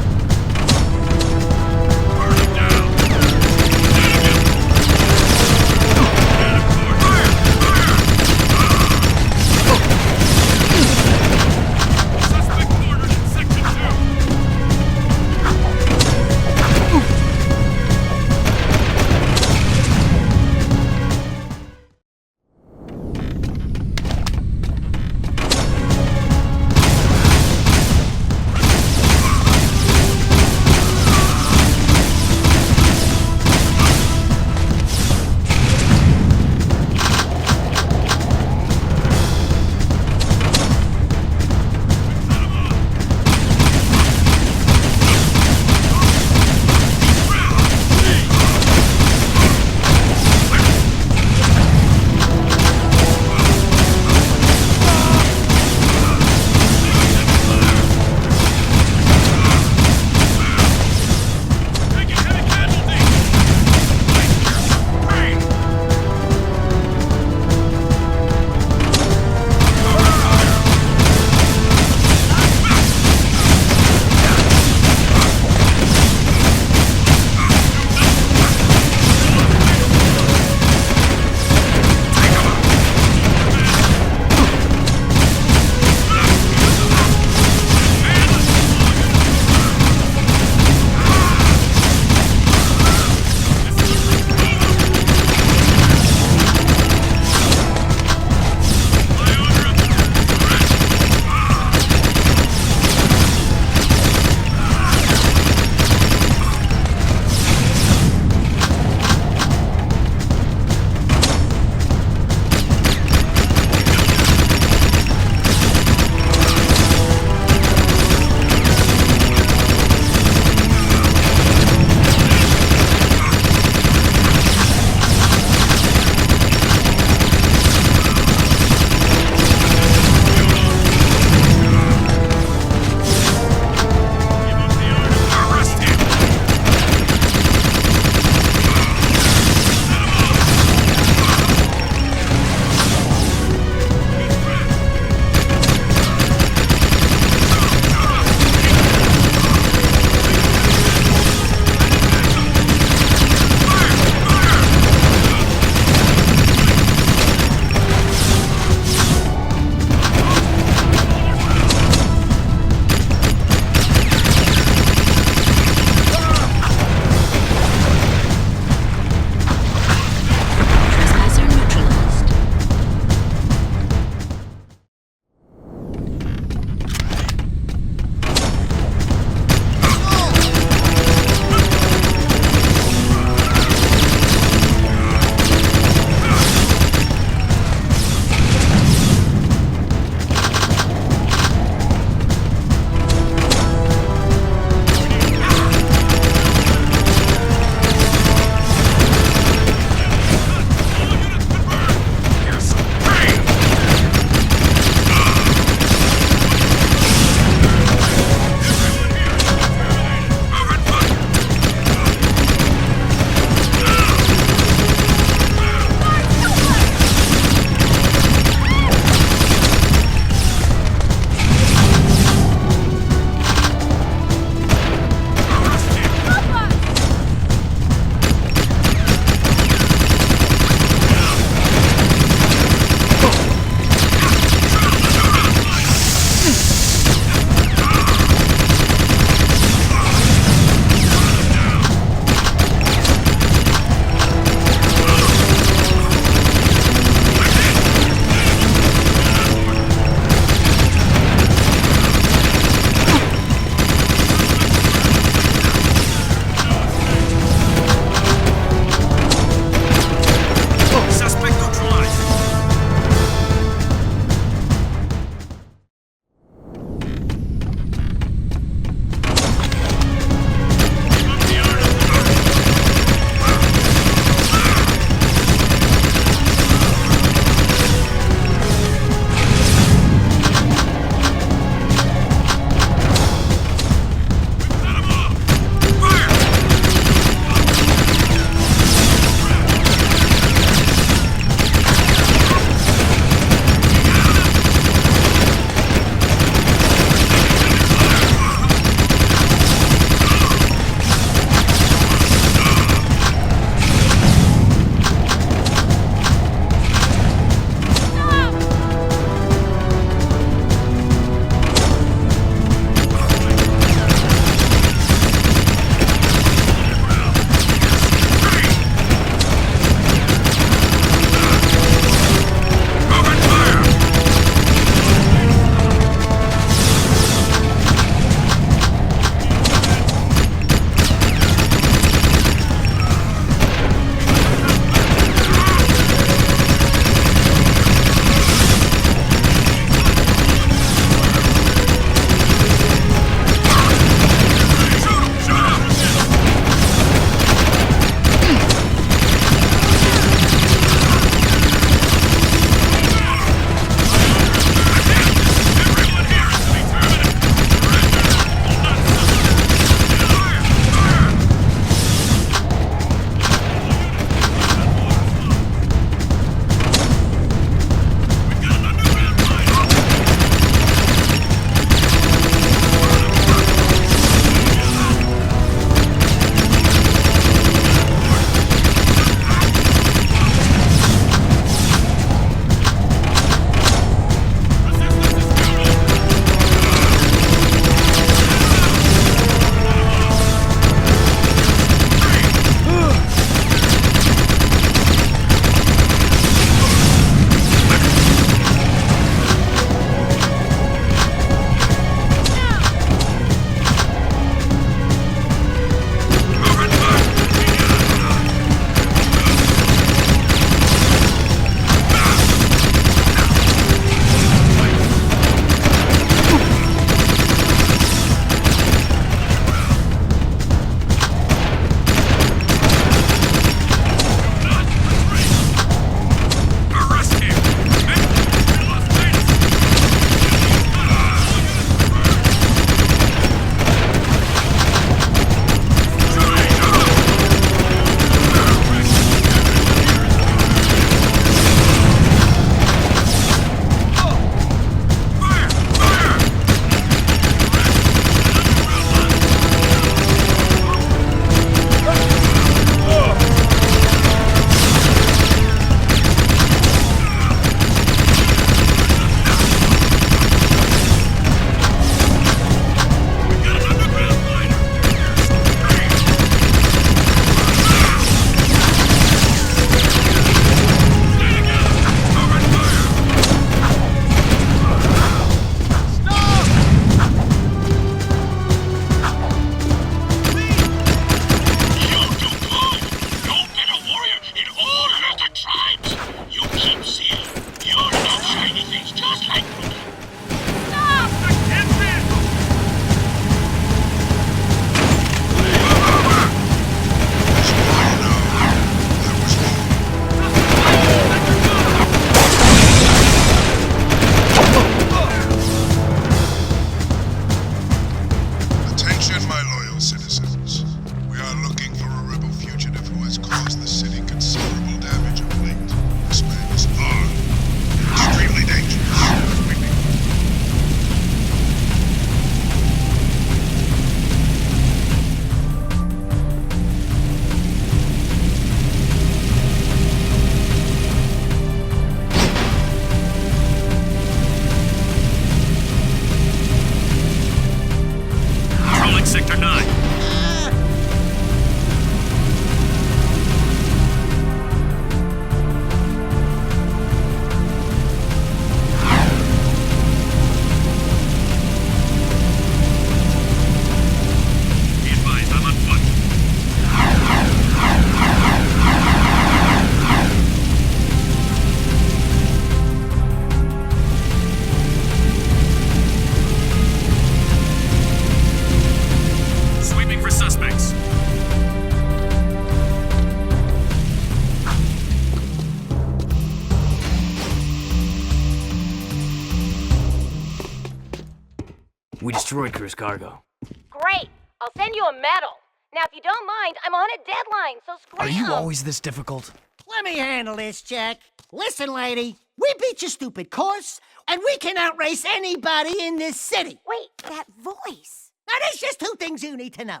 destroyed Crew's cargo. Great. I'll send you a medal. Now, if you don't mind, I'm on a deadline, so scram. Are you always this difficult? Let me handle this, Jack. Listen, lady, we beat your stupid course, and we can outrace anybody in this city. Wait, that voice. Now, there's just two things you need to know.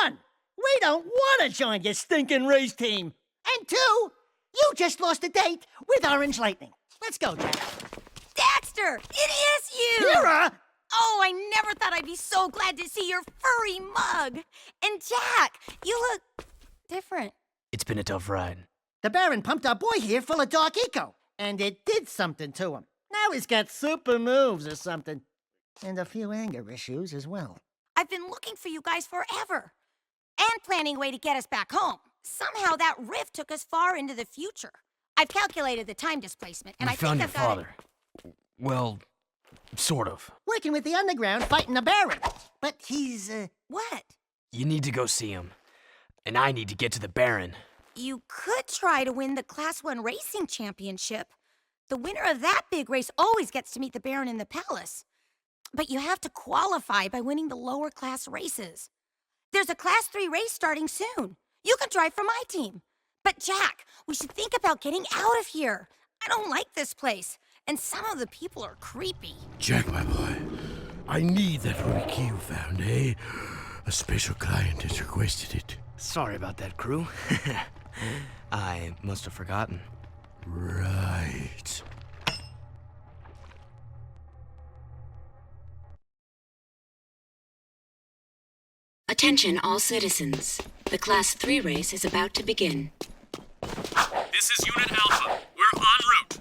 One, we don't want to join your stinking race team. And two, you just lost a date with Orange Lightning. Let's go, Jack. Daxter, it is you! Kira! Oh, I never thought I'd be so glad to see your furry mug. And Jack, you look different. It's been a tough ride. The Baron pumped our boy here full of dark eco, and it did something to him. Now he's got super moves or something. And a few anger issues as well. I've been looking for you guys forever. And planning a way to get us back home. Somehow that rift took us far into the future. I've calculated the time displacement, and I found think your I've got father. Well, sort of. Working with the Underground, fighting the Baron. But he's, What? You need to go see him. And I need to get to the Baron. You could try to win the Class 1 Racing Championship. The winner of that big race always gets to meet the Baron in the palace. But you have to qualify by winning the lower class races. There's a Class 3 race starting soon. You can drive for my team. But Jack, we should think about getting out of here. I don't like this place, and some of the people are creepy. Jack, my boy, I need that ruby key you found, eh? A special client has requested it. Sorry about that, Crew. I must have forgotten. Right. Attention all citizens. The Class 3 race is about to begin. This is Unit Alpha. We're en route.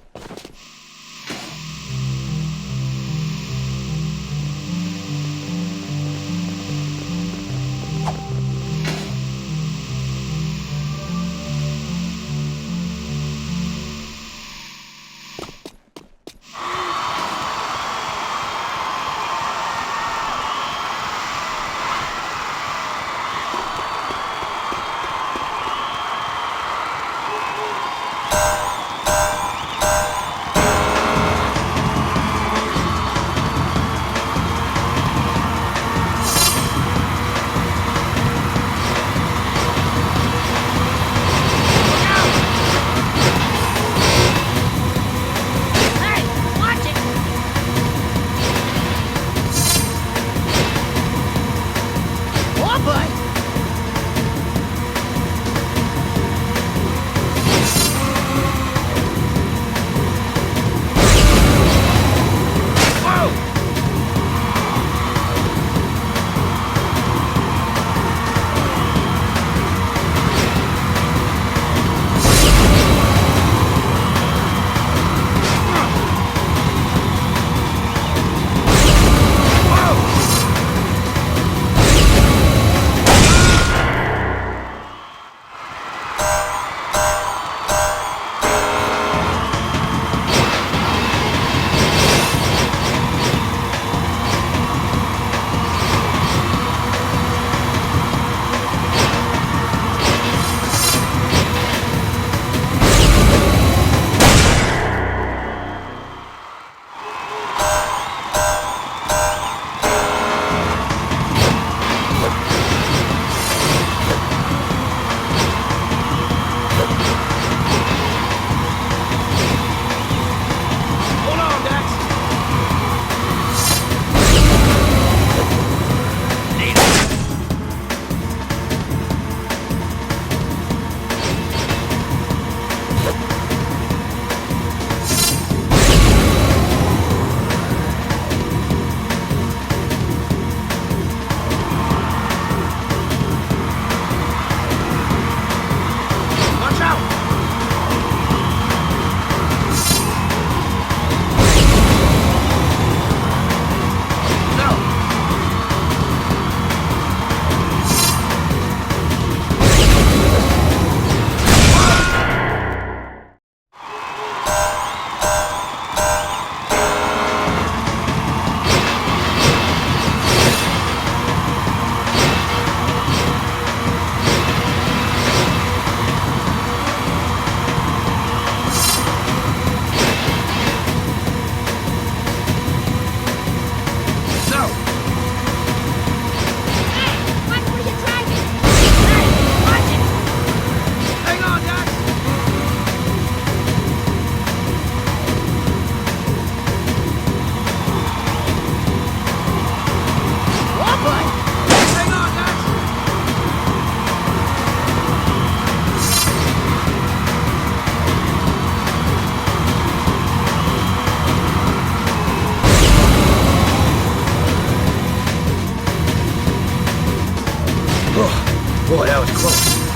Boy, that was close.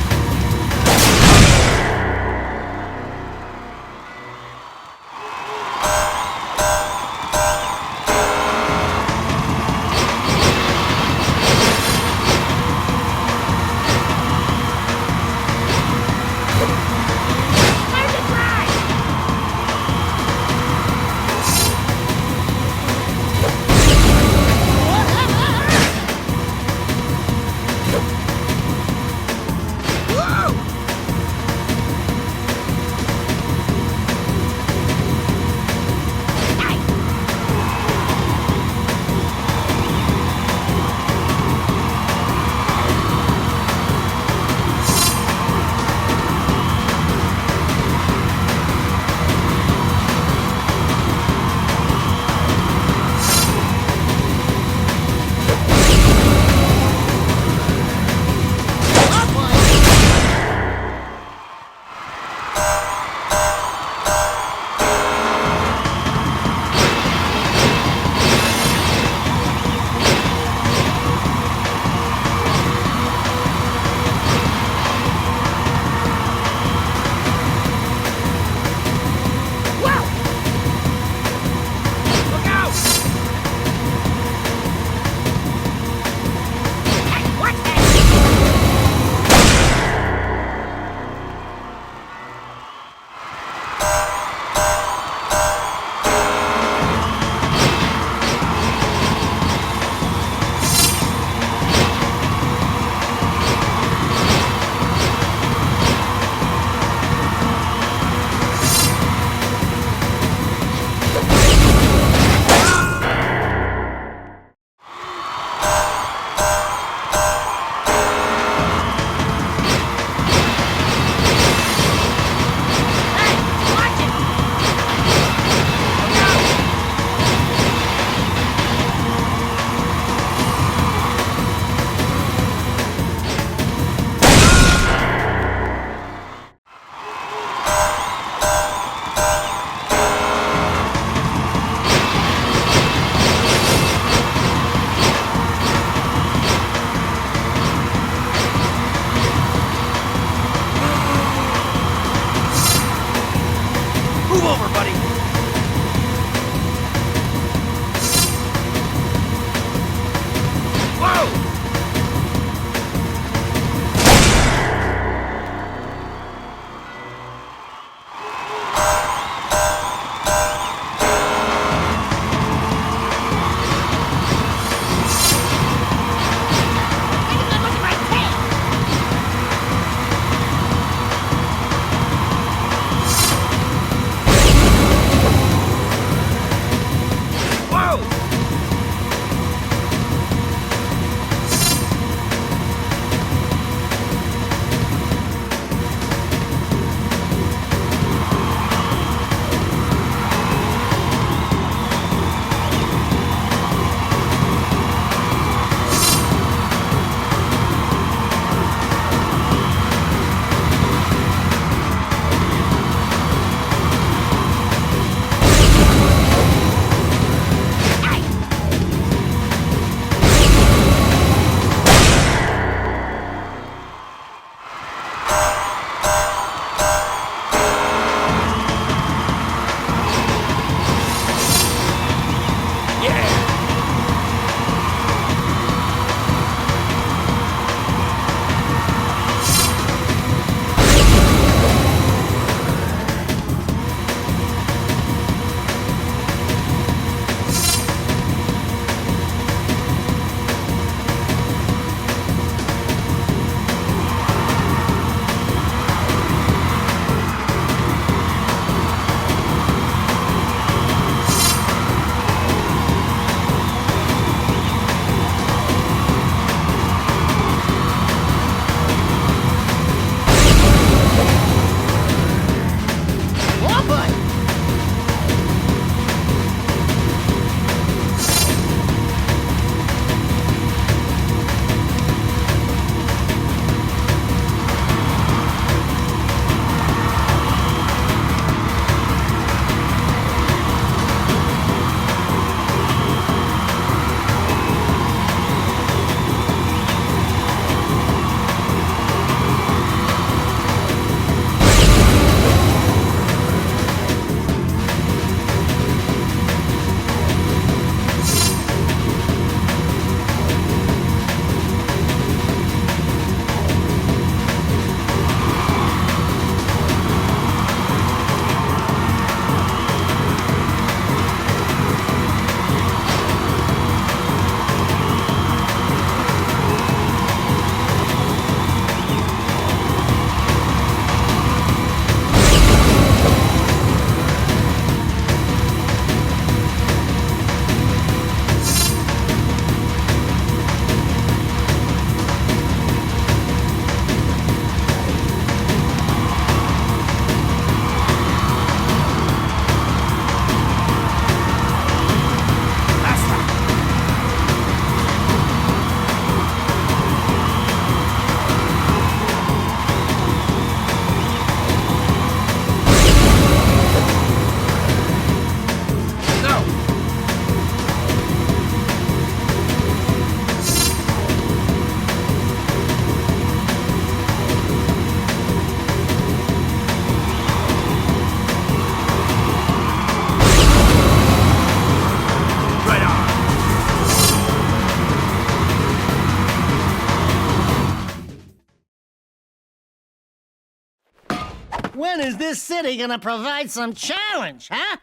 When is this city gonna provide some challenge, huh?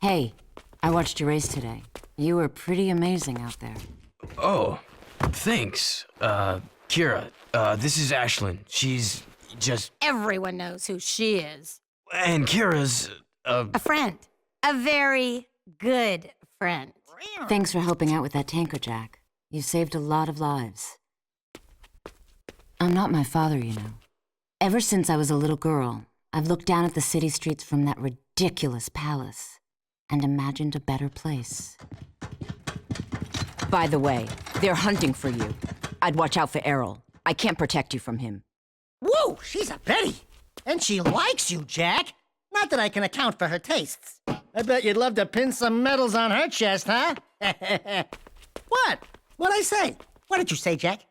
Hey, I watched your race today. You were pretty amazing out there. Oh, thanks. Kira, this is Ashlyn. She's just... Everyone knows who she is. And Kira's, A friend. A very good friend. Thanks for helping out with that tanker, Jack. You saved a lot of lives. I'm not my father, you know. Ever since I was a little girl, I've looked down at the city streets from that ridiculous palace and imagined a better place. By the way, they're hunting for you. I'd watch out for Errol. I can't protect you from him. Whoa, she's a Betty. And she likes you, Jack. Not that I can account for her tastes. I bet you'd love to pin some medals on her chest, huh? What? What'd I say? What did you say, Jack?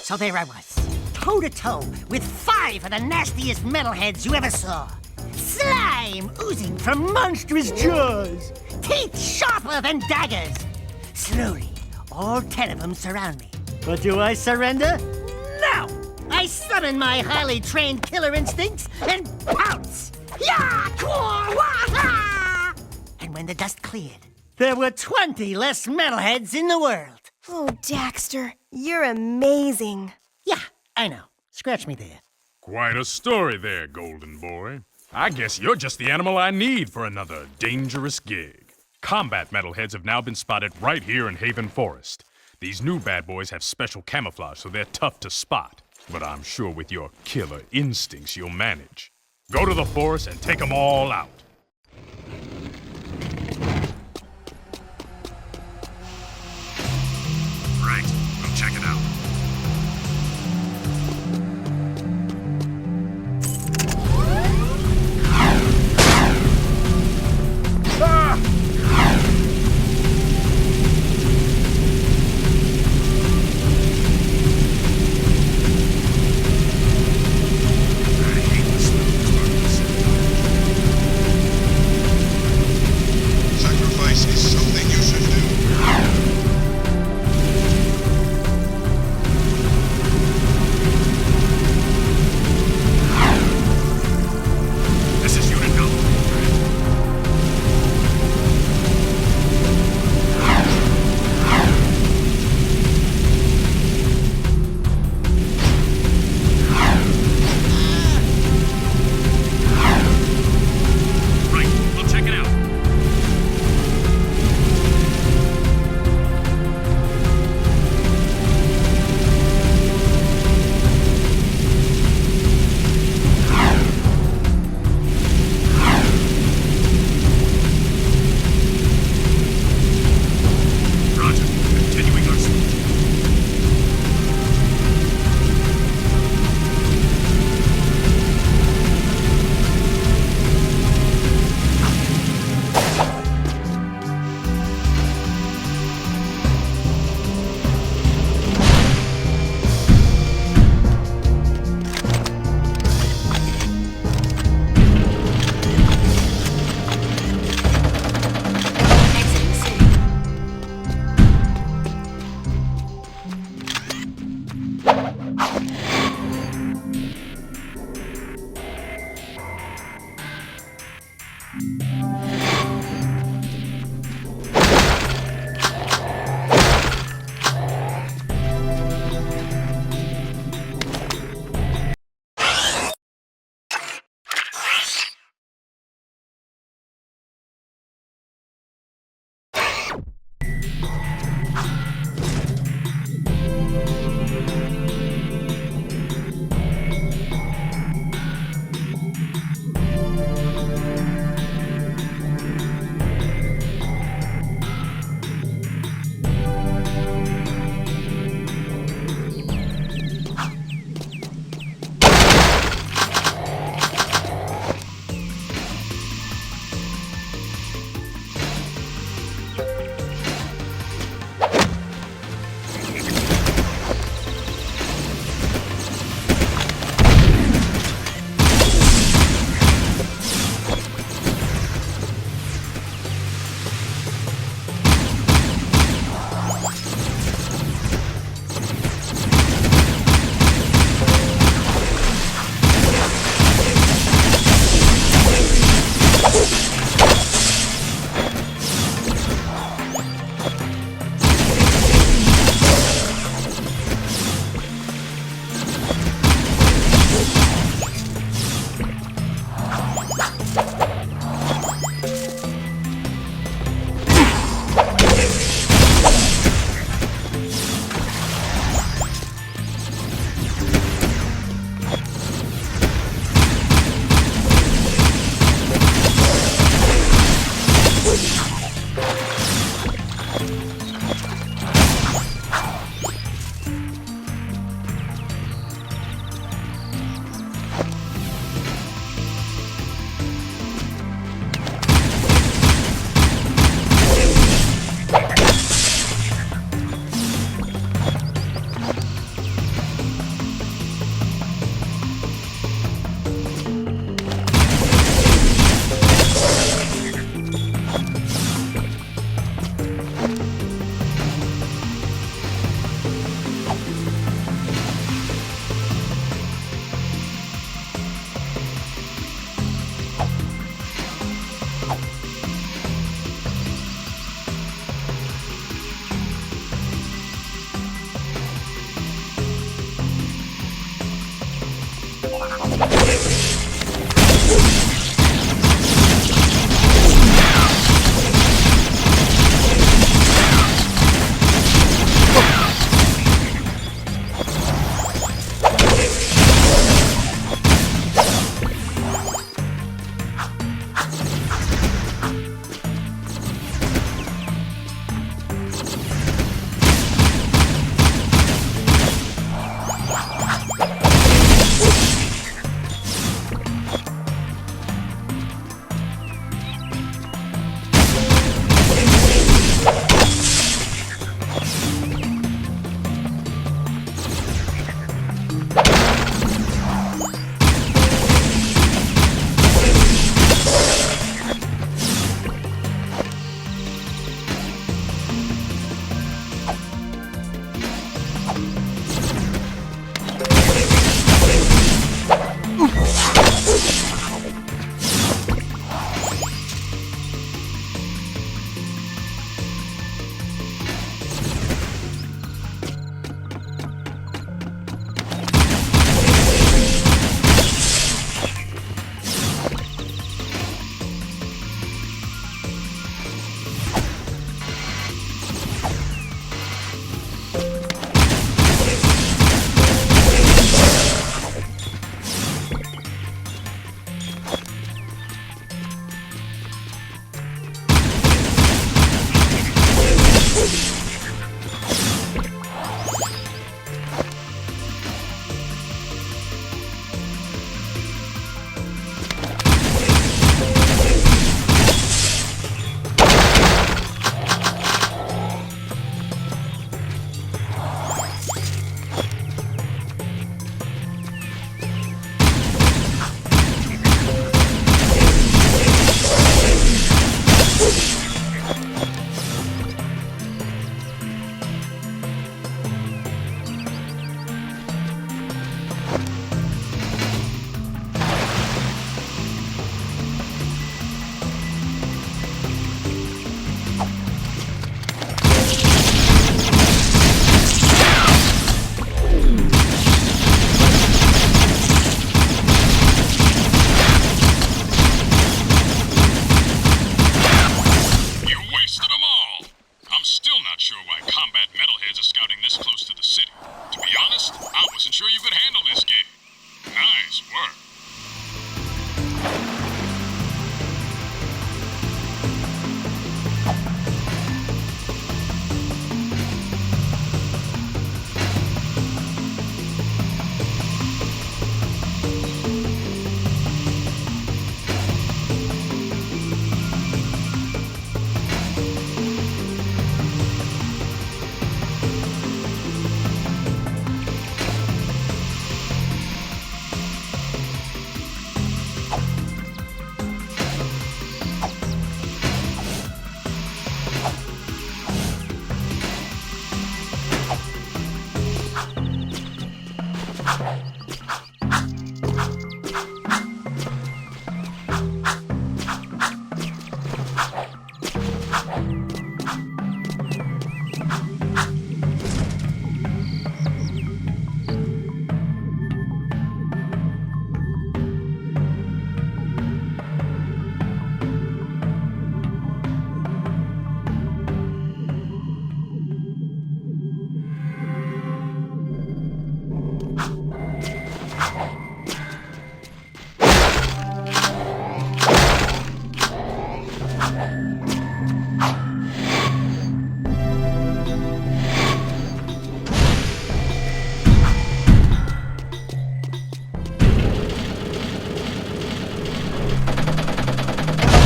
So there I was, toe-to-toe with 5 of the nastiest metalheads you ever saw. Slime oozing from monstrous jaws, teeth sharper than daggers. Slowly, all 10 of them surround me. But do I surrender? No! I summon my highly trained killer instincts and pounce! Ya! Kwa! Wah! And when the dust cleared, there were 20 less metalheads in the world. Oh, Daxter, you're amazing. Yeah, I know. Scratch me there. Quite a story there, Golden Boy. I guess you're just the animal I need for another dangerous gig. Combat metalheads have now been spotted right here in Haven Forest. These new bad boys have special camouflage, so they're tough to spot. But I'm sure with your killer instincts, you'll manage. Go to the forest and take them all out. Right, we'll check it out.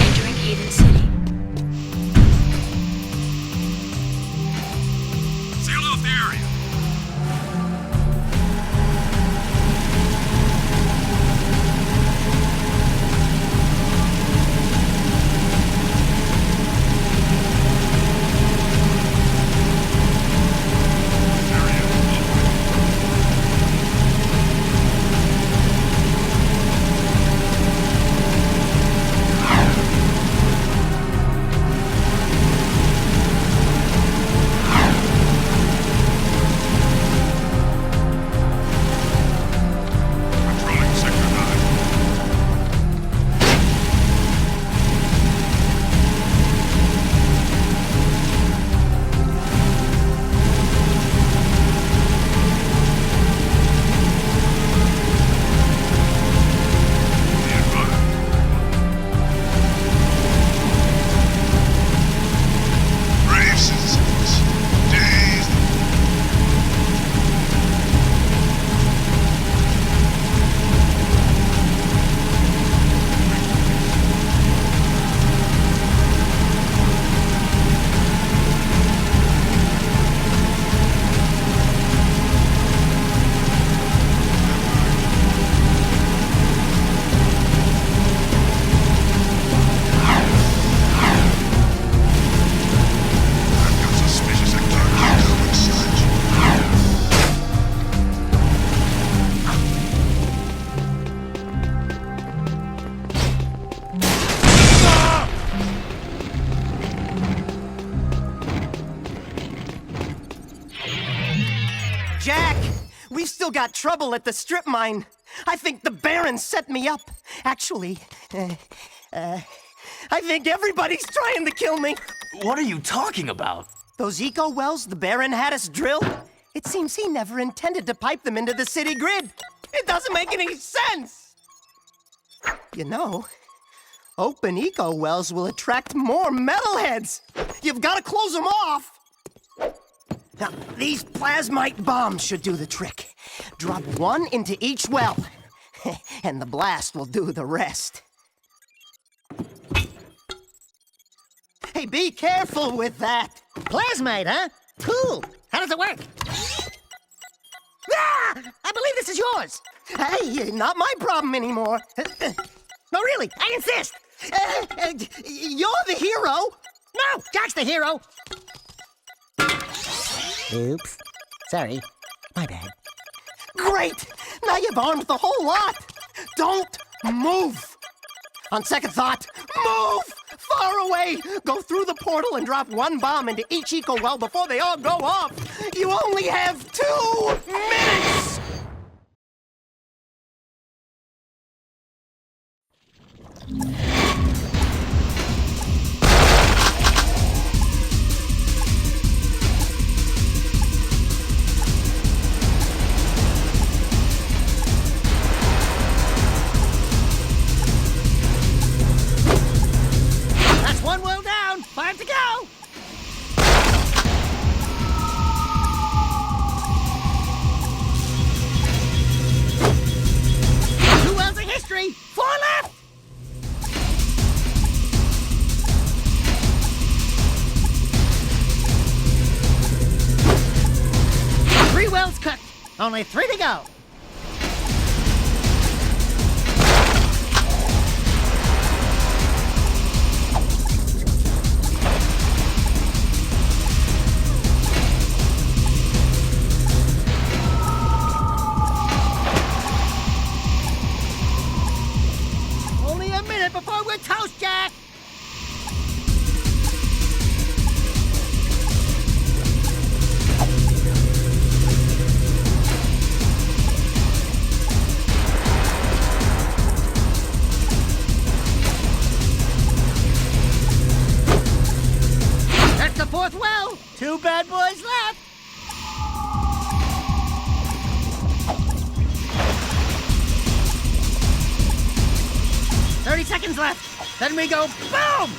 Entering Haven City. Seal off the area. Controlling Sector 9. Be advised. Brave citizens, days I've got suspicious activity doing such. Jack, we've still got trouble at the strip mine. I think the Baron set me up. Actually, I think everybody's trying to kill me. What are you talking about? Those eco wells the Baron had us drill, it seems he never intended to pipe them into the city grid. It doesn't make any sense. You know, open eco wells will attract more metalheads. You've got to close them off. Now, these plasmite bombs should do the trick. Drop one into each well, and the blast will do the rest. Hey, be careful with that. Plasmite, huh? Cool. How does it work? Ah! I believe this is yours. Hey, not my problem anymore. No, really, I insist. You're the hero. No, Jack's the hero. Oops. Sorry. My bad. Great! Now you've armed the whole lot. Don't move. On second thought, move! Far away! Go through the portal and drop one bomb into each eco well before they all go off. You only have 2 minutes! That's one well down. 5 to go. Two wells in history. 4 left. Three wells cooked. Only 3 to go. boys left. $30 left. Then we go boom!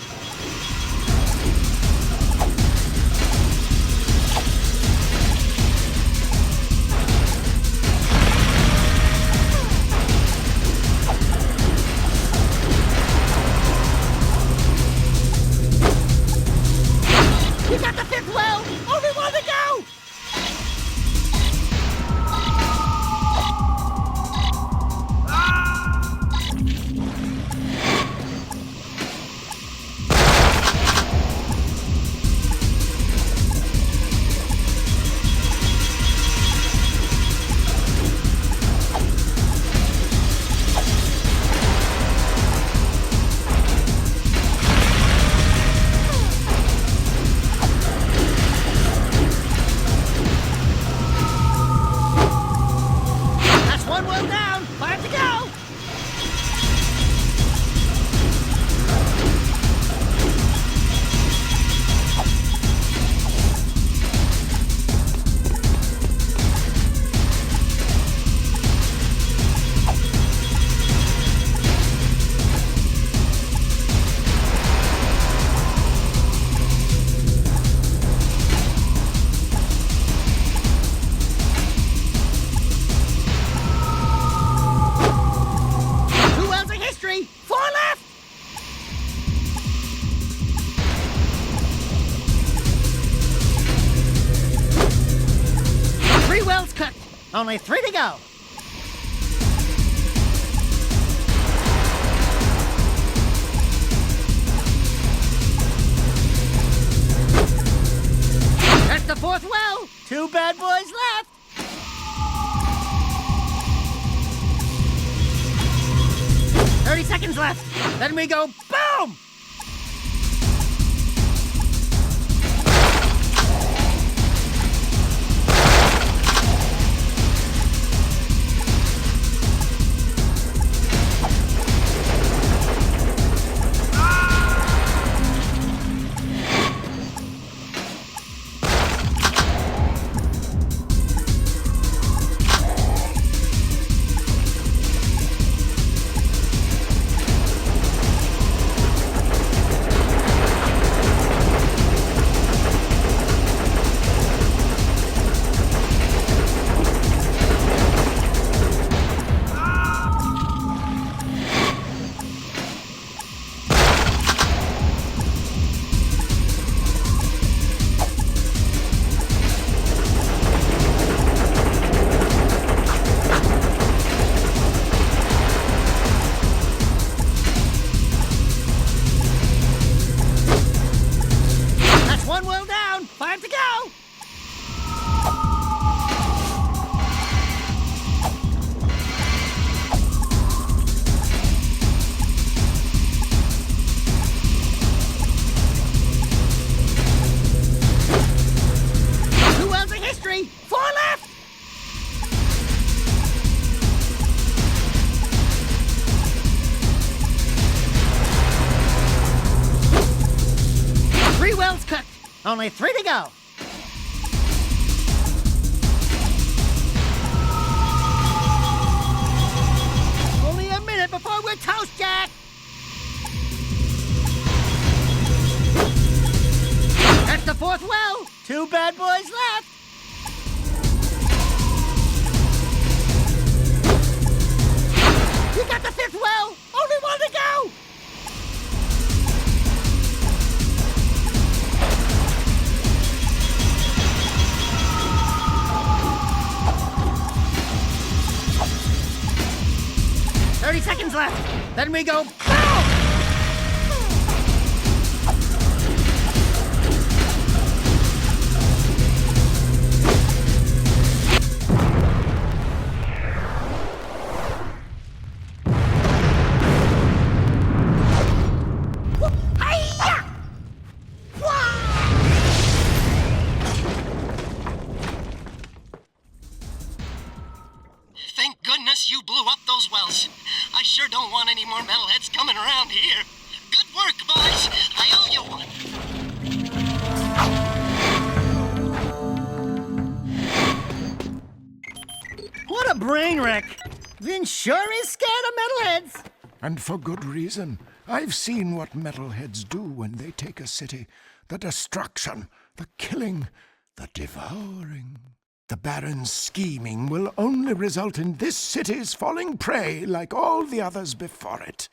We got the fifth well! Only one to go! That's one well down! 5 to go! Two wells of history! 4 left! Three wells cooked. Only 3 to go. That's the 4th well. 2 bad boys left. $30 left. Then we go boom! That's one well down. 5 to go. Two wells of history. 4 left. Three wells cooked. Only 3 to go. Only a minute before we're toast, Jack. That's the 4th well. 2 bad boys left. You got the 5th well. Only 1 to go. $30 left. Then we go boom! Hi-ya! Thank goodness you blew up those wells. I sure don't want any more metalheads coming around here. Good work, boys. I owe you one. What a brain wreck! Vin sure is scared of metalheads. And for good reason. I've seen what metalheads do when they take a city. The destruction, the killing, the devouring. The Baron's scheming will only result in this city's falling prey like all the others before it.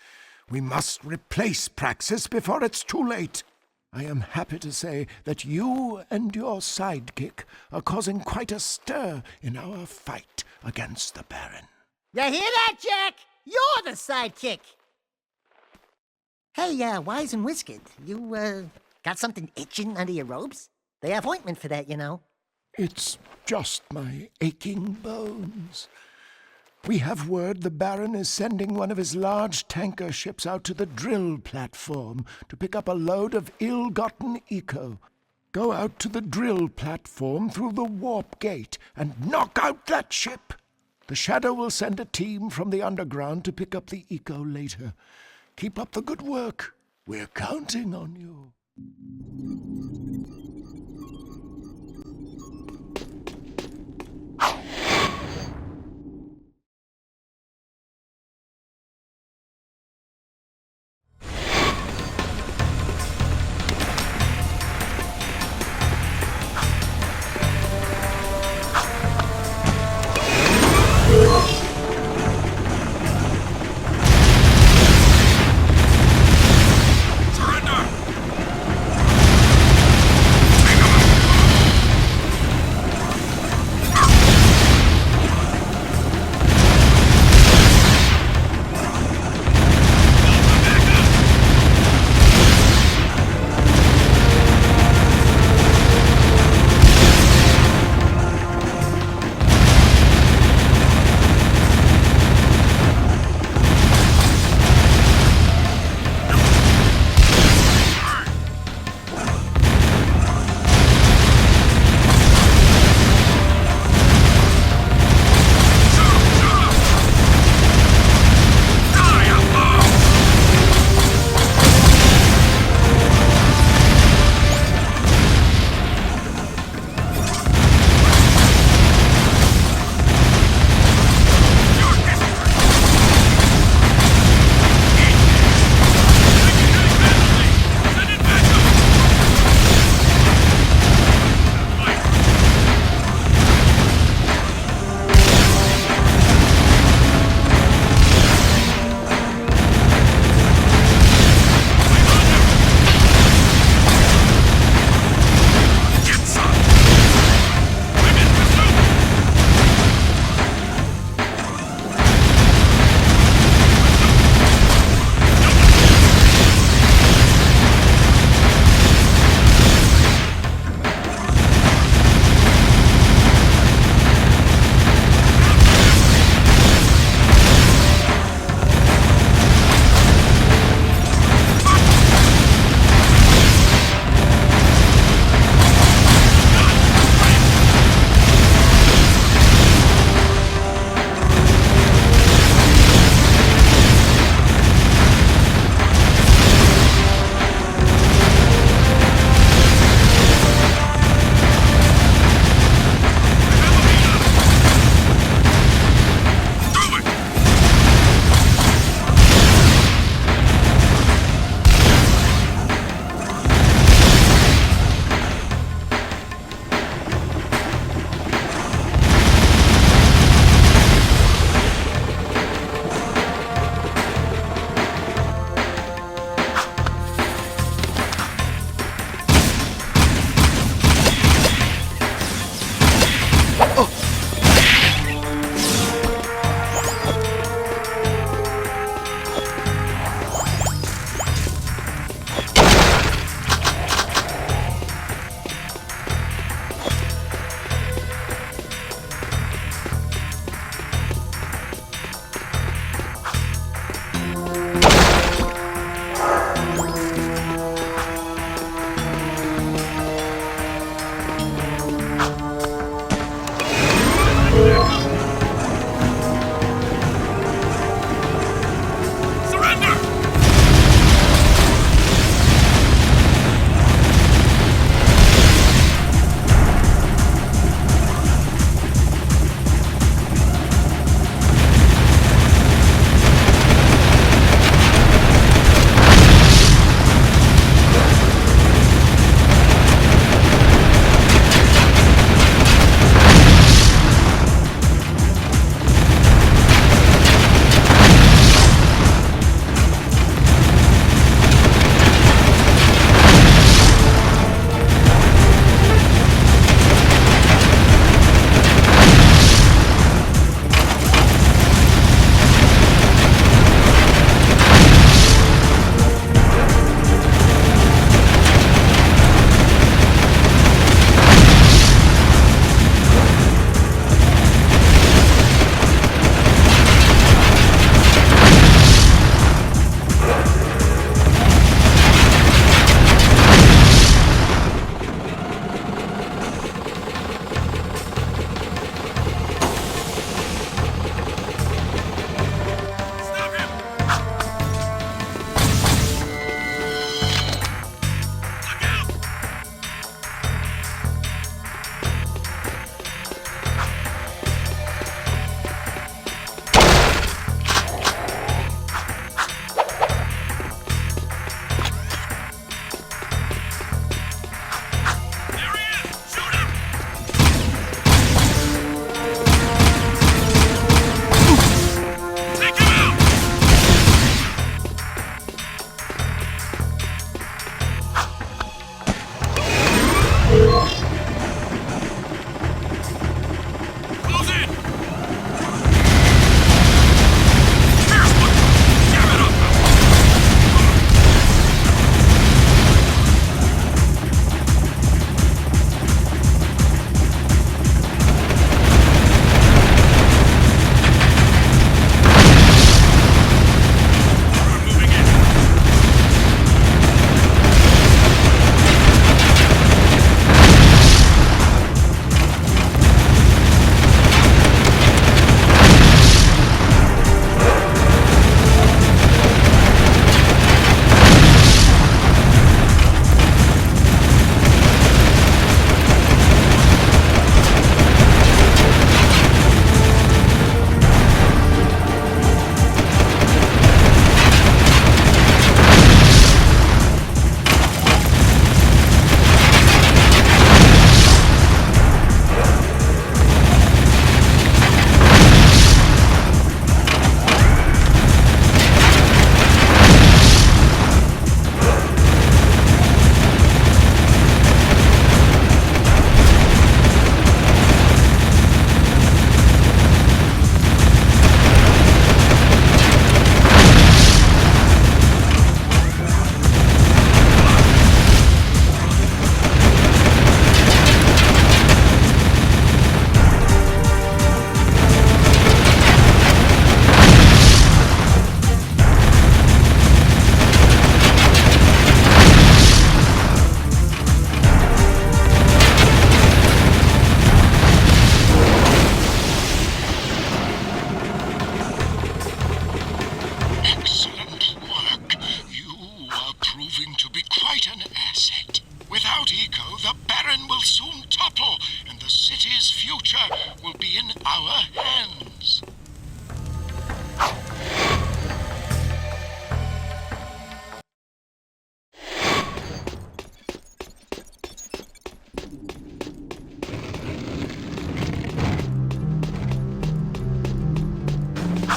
We must replace Praxis before it's too late. I am happy to say that you and your sidekick are causing quite a stir in our fight against the Baron. You hear that, Jack? You're the sidekick. Hey, Wise and Whiskered, you, got something itching under your robes? They have ointment for that, you know. It's just my aching bones. We have word the Baron is sending one of his large tanker ships out to the drill platform to pick up a load of ill-gotten eco. Go out to the drill platform through the warp gate and knock out that ship. The Shadow will send a team from the underground to pick up the eco later. Keep up the good work. We're counting on you.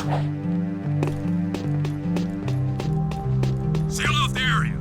Seal off the area.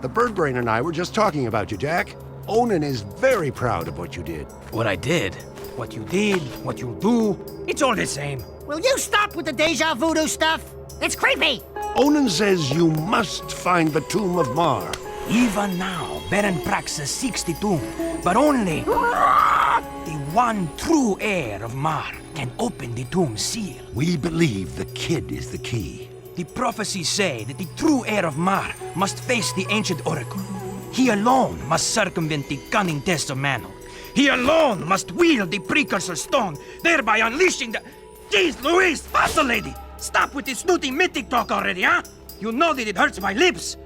The Birdbrain and I were just talking about you, Jack. Onan is very proud of what you did. What I did? What you did? What you do? It's all the same. Will you stop with the deja voodoo stuff? It's creepy! Onan says you must find the Tomb of Mar. Even now, Baron Praxis seeks the tomb, but only the one true heir of Mar can open the tomb seal. We believe the kid is the key. The prophecies say that the true heir of Mar must face the ancient oracle. He alone must circumvent the cunning tests of manhood. He alone must wield the precursor stone, thereby unleashing the... Jeez Louise, faster lady! Stop with this snooty mythic talk already, huh? You know that it hurts my lips.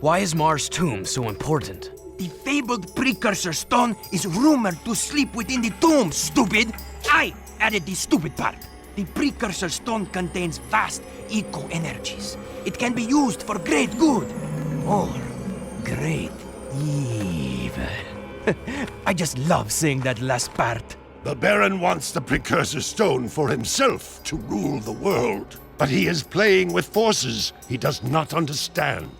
Why is Mar's tomb so important? The fabled precursor stone is rumored to sleep within the tomb, stupid! I added the stupid part. The precursor stone contains vast eco-energies. It can be used for great good, or great evil. I just love saying that last part. The Baron wants the precursor stone for himself to rule the world. But he is playing with forces he does not understand.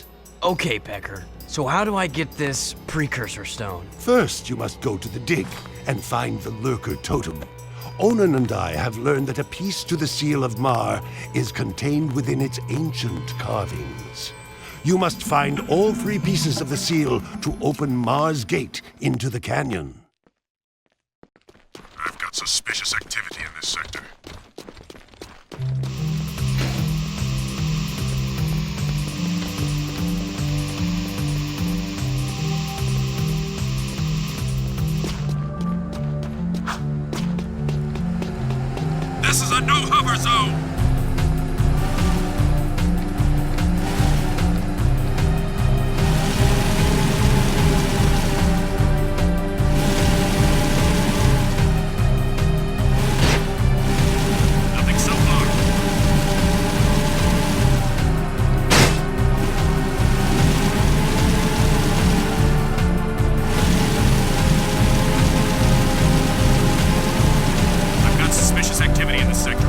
Okay, Pecker. So how do I get this precursor stone? First, you must go to the dig and find the Lurker Totem. Onan and I have learned that a piece to the Seal of Mar is contained within its ancient carvings. You must find all 3 pieces of the seal to open Mar's gate into the canyon. I've got suspicious activity in this sector. This is a no-hover zone! Nothing so far. I've got suspicious activity in this sector.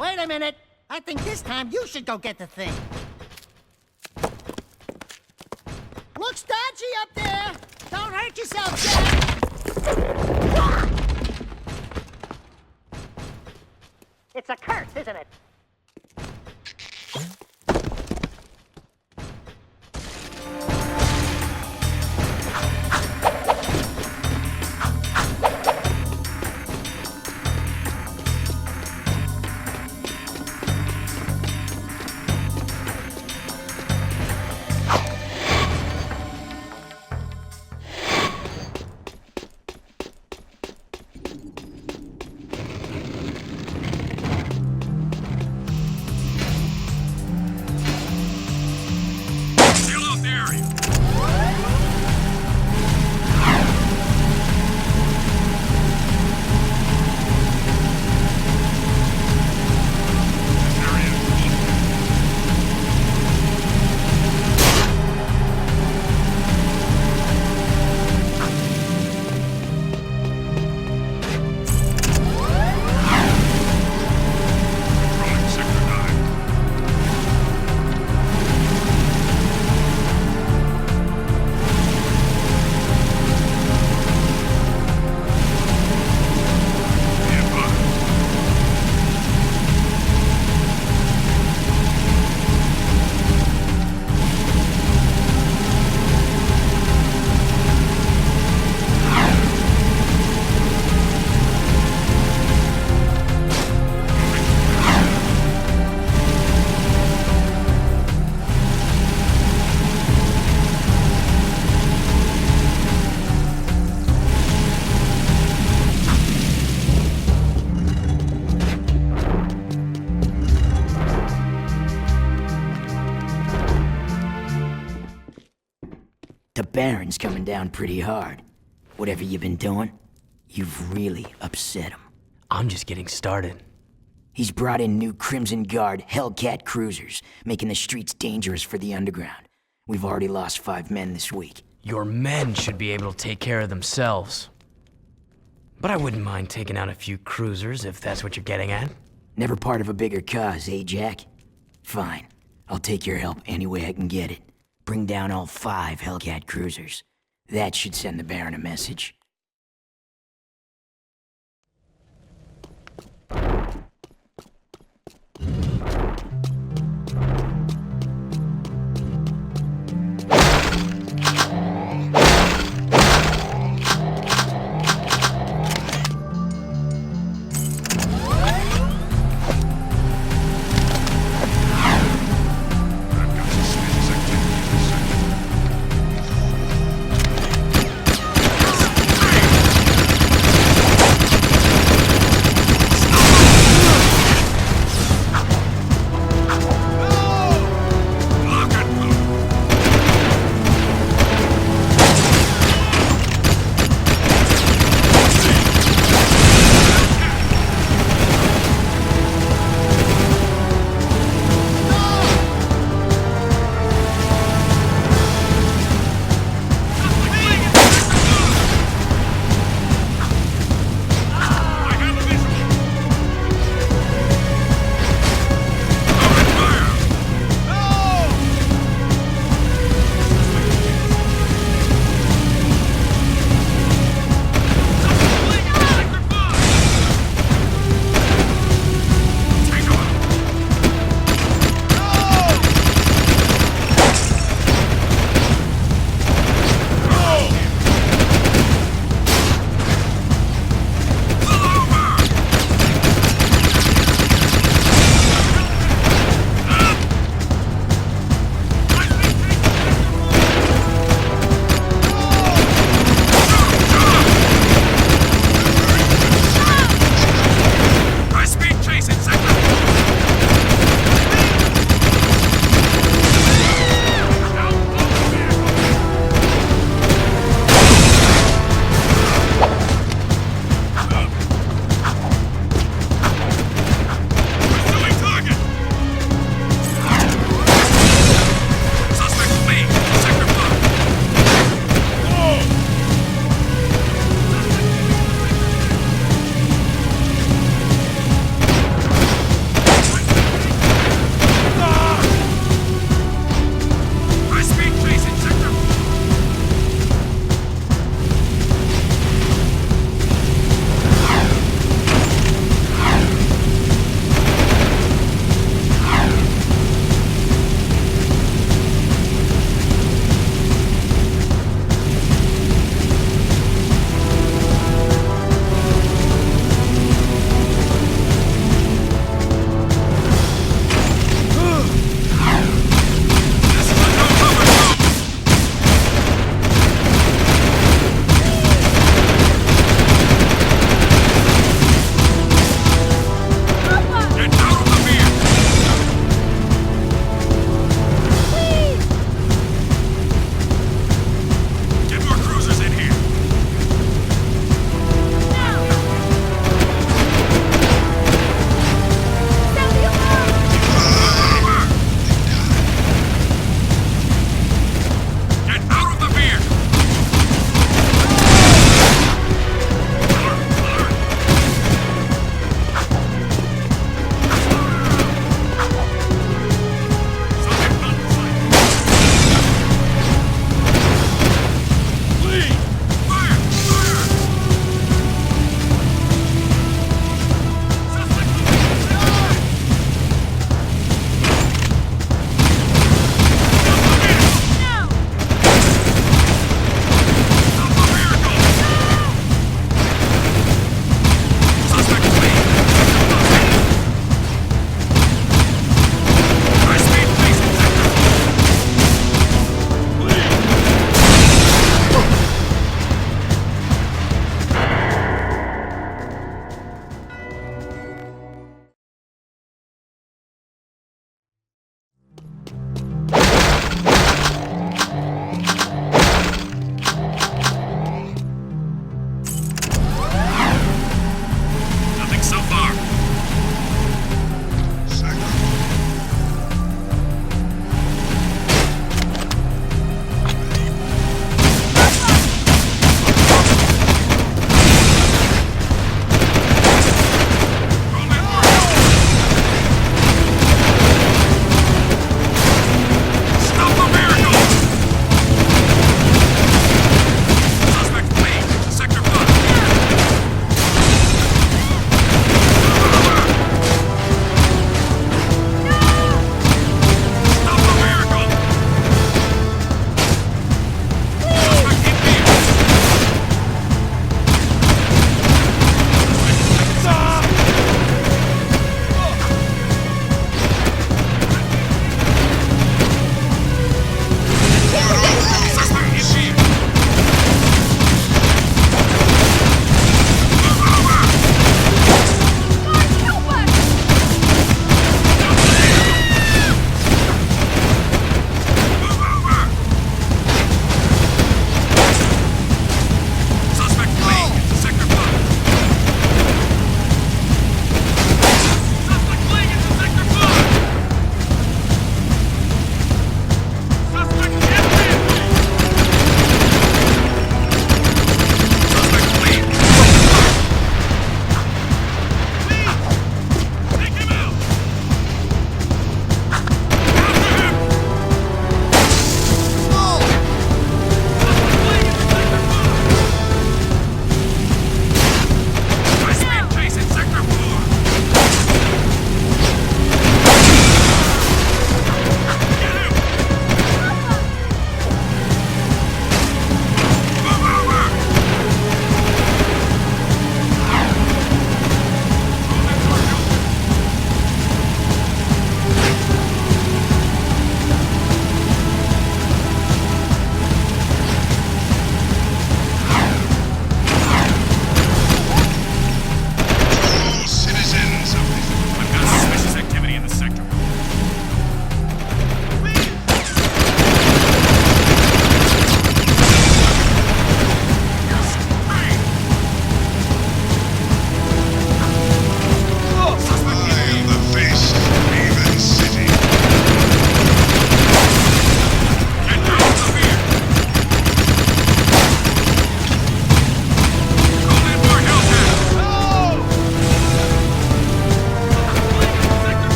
Wait a minute. I think this time you should go get the thing. Looks dodgy up there. Don't hurt yourself, Jack. It's a curse, isn't it? The Baron's coming down pretty hard. Whatever you've been doing, you've really upset him. I'm just getting started. He's brought in new Crimson Guard Hellcat cruisers, making the streets dangerous for the underground. We've already lost 5 men this week. Your men should be able to take care of themselves. But I wouldn't mind taking out a few cruisers if that's what you're getting at. Never part of a bigger cause, eh, Jack? Fine. I'll take your help any way I can get it. Bring down all 5 Hellcat cruisers. That should send the Baron a message.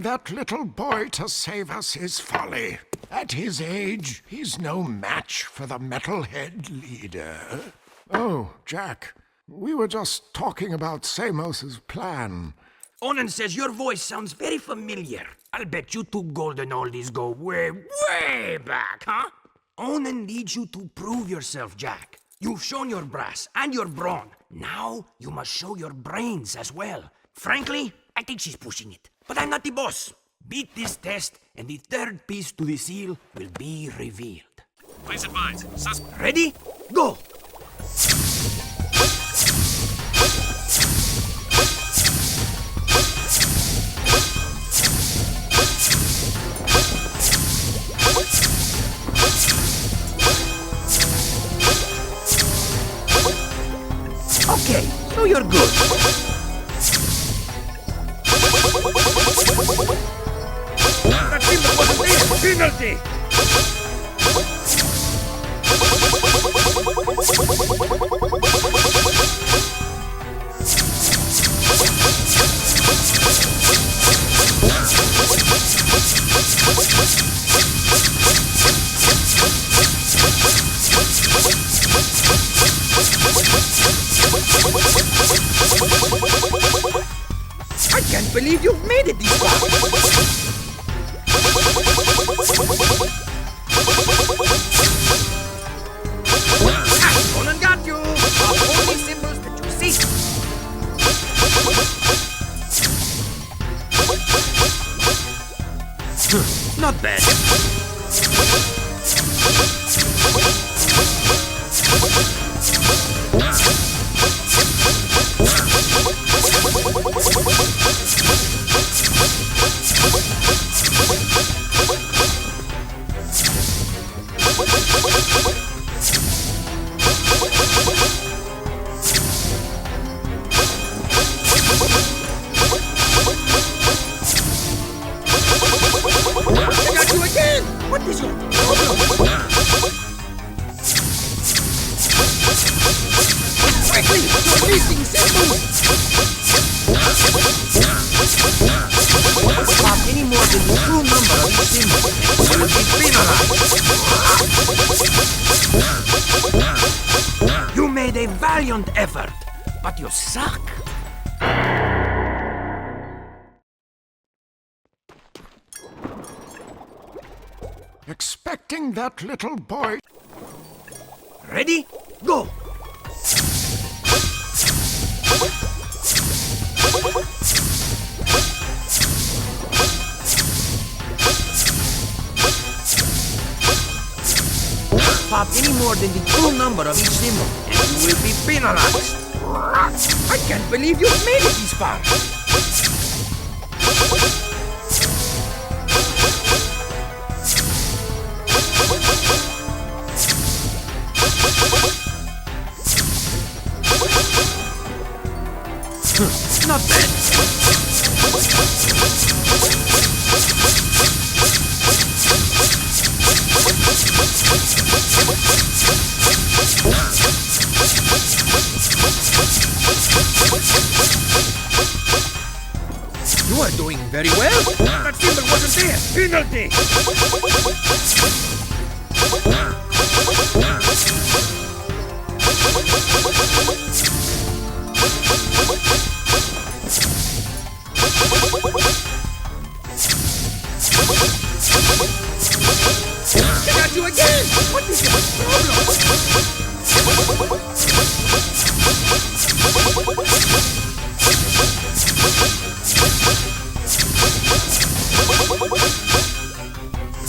that little boy to save us is folly. At his age, he's no match for the metalhead leader. Oh, Jack, we were just talking about Samos's plan. Onan says your voice sounds very familiar. I'll bet you two golden oldies go way, way back, huh? Onan needs you to prove yourself, Jack. You've shown your brass and your brawn. Now you must show your brains as well. Frankly, I think she's pushing it. But I'm not the boss. Beat this test, and the third piece to the seal will be revealed. Please advise. Suspect. Ready? Go! Okay, so you're good. That symbol wasn't there! Penalty! I can't believe you've made it this far! Conan got you! All these symbols that you see! Not bad. What is your problem? Quickly, you're wasting symbols! Pop any more than the true number of each symbol, and you will be penalized. You made a valiant effort, but you suck. Expecting that little boy. Ready? Go! Pop any more than the true number of each symbol, and you will be penalized. I can't believe you've made it this far. Not bad. You are doing very well. That symbol wasn't there. Penalty. I got you again! What is your problem?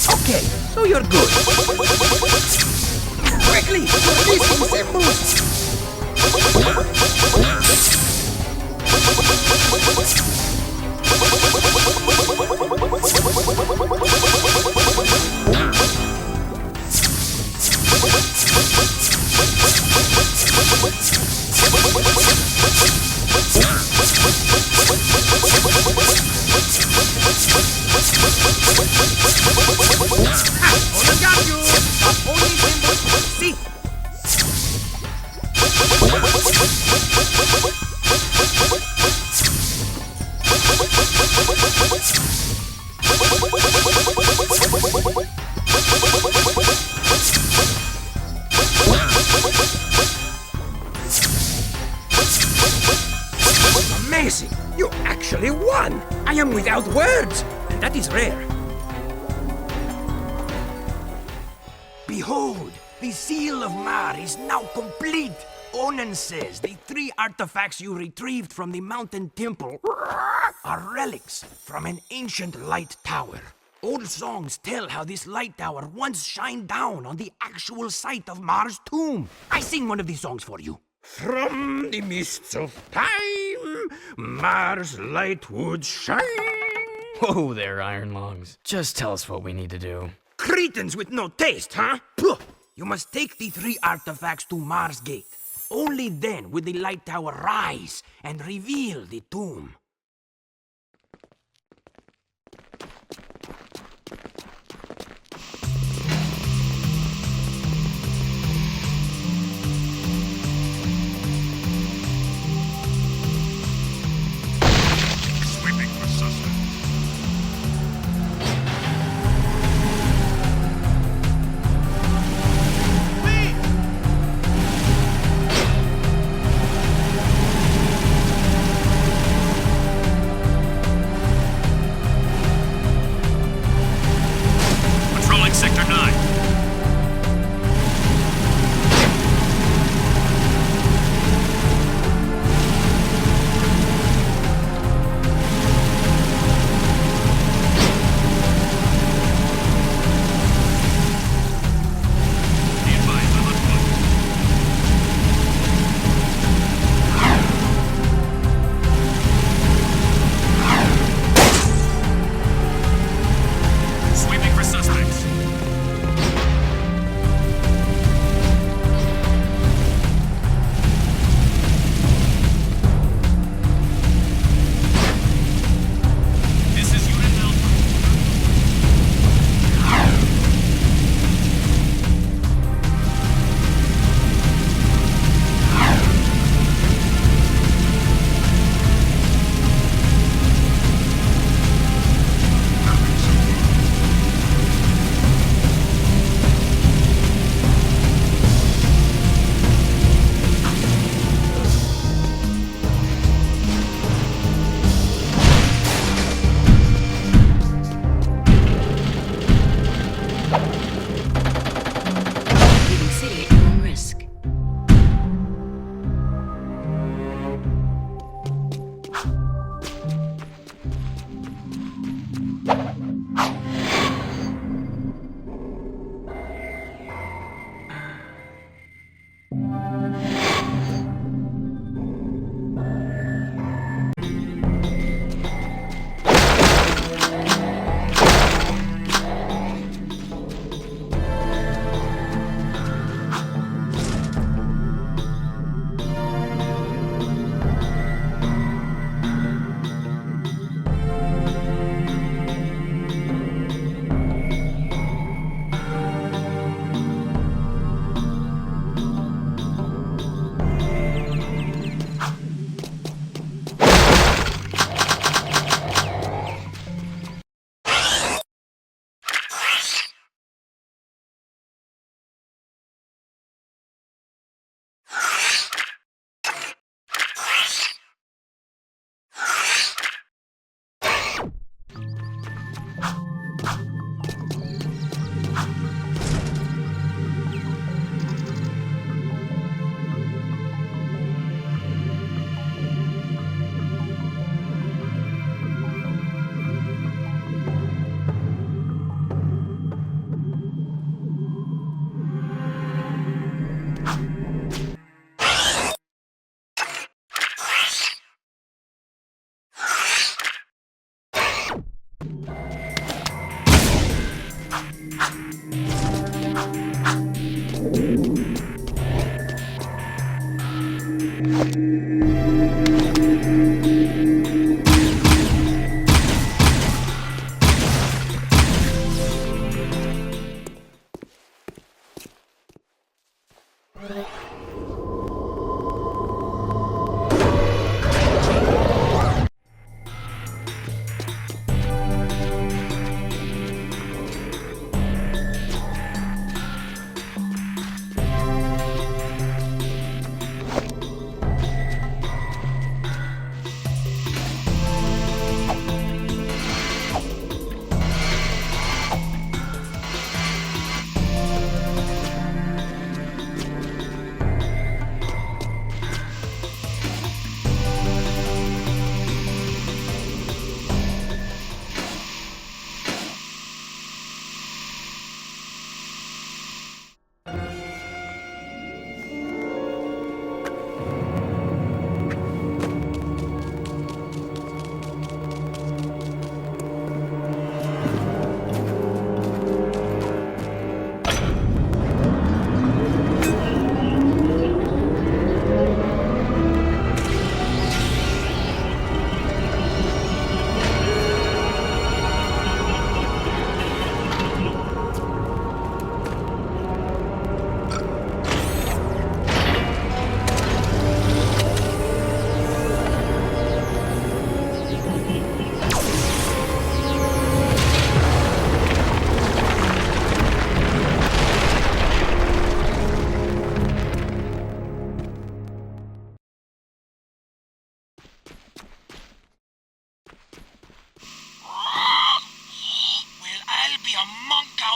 Okay, so you're good. Quickly, you're missing symbols! Only got you! Only symbol. See? I am without words, and that is rare. Behold, the seal of Mar is now complete. Onan says the 3 artifacts you retrieved from the mountain temple are relics from an ancient light tower. Old songs tell how this light tower once shined down on the actual site of Mar's tomb. I sing one of these songs for you. From the mists of time, Mars light would shine. Whoa there, Iron Lungs. Just tell us what we need to do. Cretins with no taste, huh? Puh. You must take the 3 artifacts to Mars Gate. Only then will the light tower rise and reveal the tomb. Sweeping for suspect. Patrolling Sector 9. Sweeping for suspects. This is Unit Alpha. Leaving city at your own risk.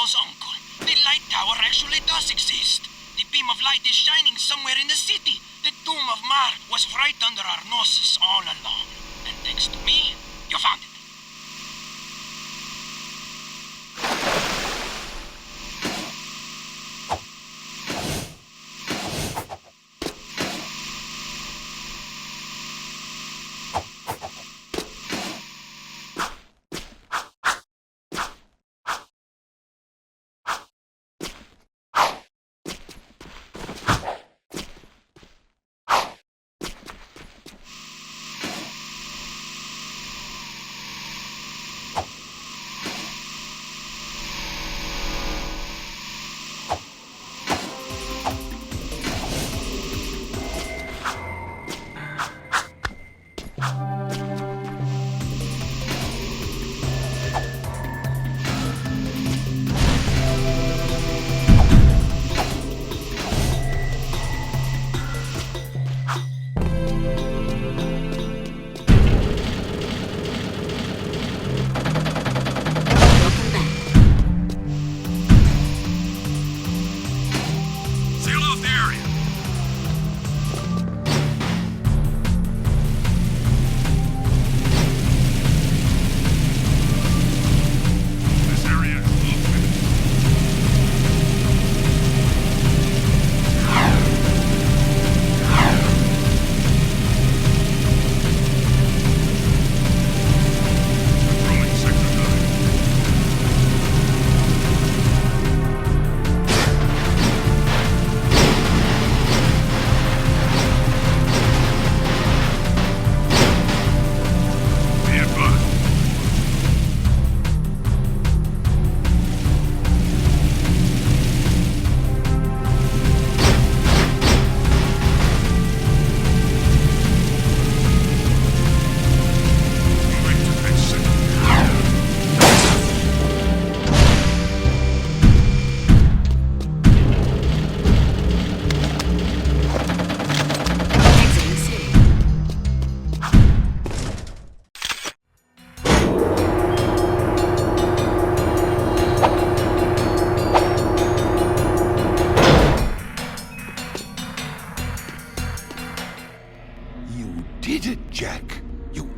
Chao's uncle. The light tower actually does exist. The beam of light is shining somewhere in the city. The Tomb of Mar was right under our noses all along. And thanks to me, you found it.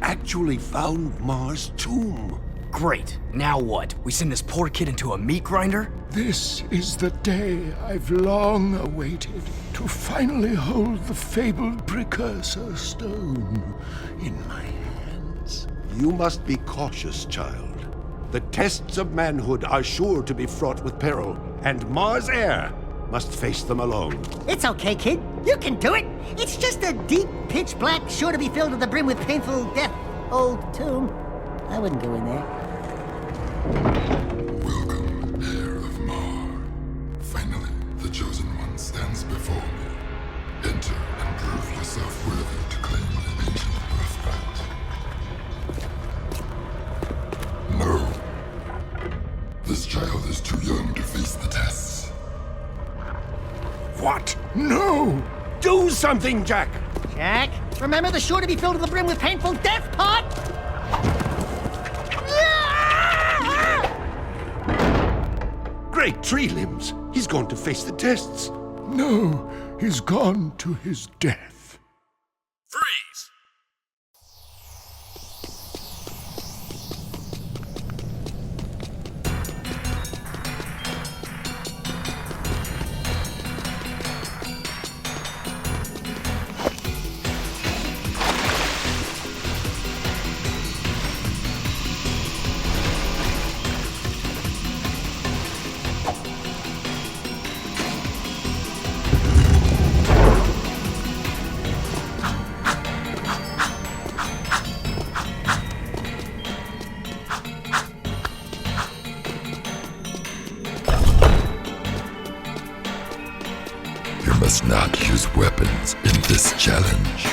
Actually found Mars' tomb. Great. Now what? We send this poor kid into a meat grinder? This is the day I've long awaited, to finally hold the fabled precursor stone in my hands. You must be cautious, child. The tests of manhood are sure to be fraught with peril, and Mars Air must face them alone. It's okay, kid. You can do it. It's just a deep, pitch black, sure to be filled to the brim with painful death old tomb. I wouldn't go in there. Welcome, heir of Mar. Finally, the Chosen One stands before me. Enter and prove yourself worthy to claim the ancient birthright. No. This child is too young to face the tests. What? No! Do something, Jack! Jack, remember the sure to be filled to the brim with painful death part? Great tree limbs! He's going to face the tests. No, he's gone to his death. Freeze! Must not use weapons in this challenge.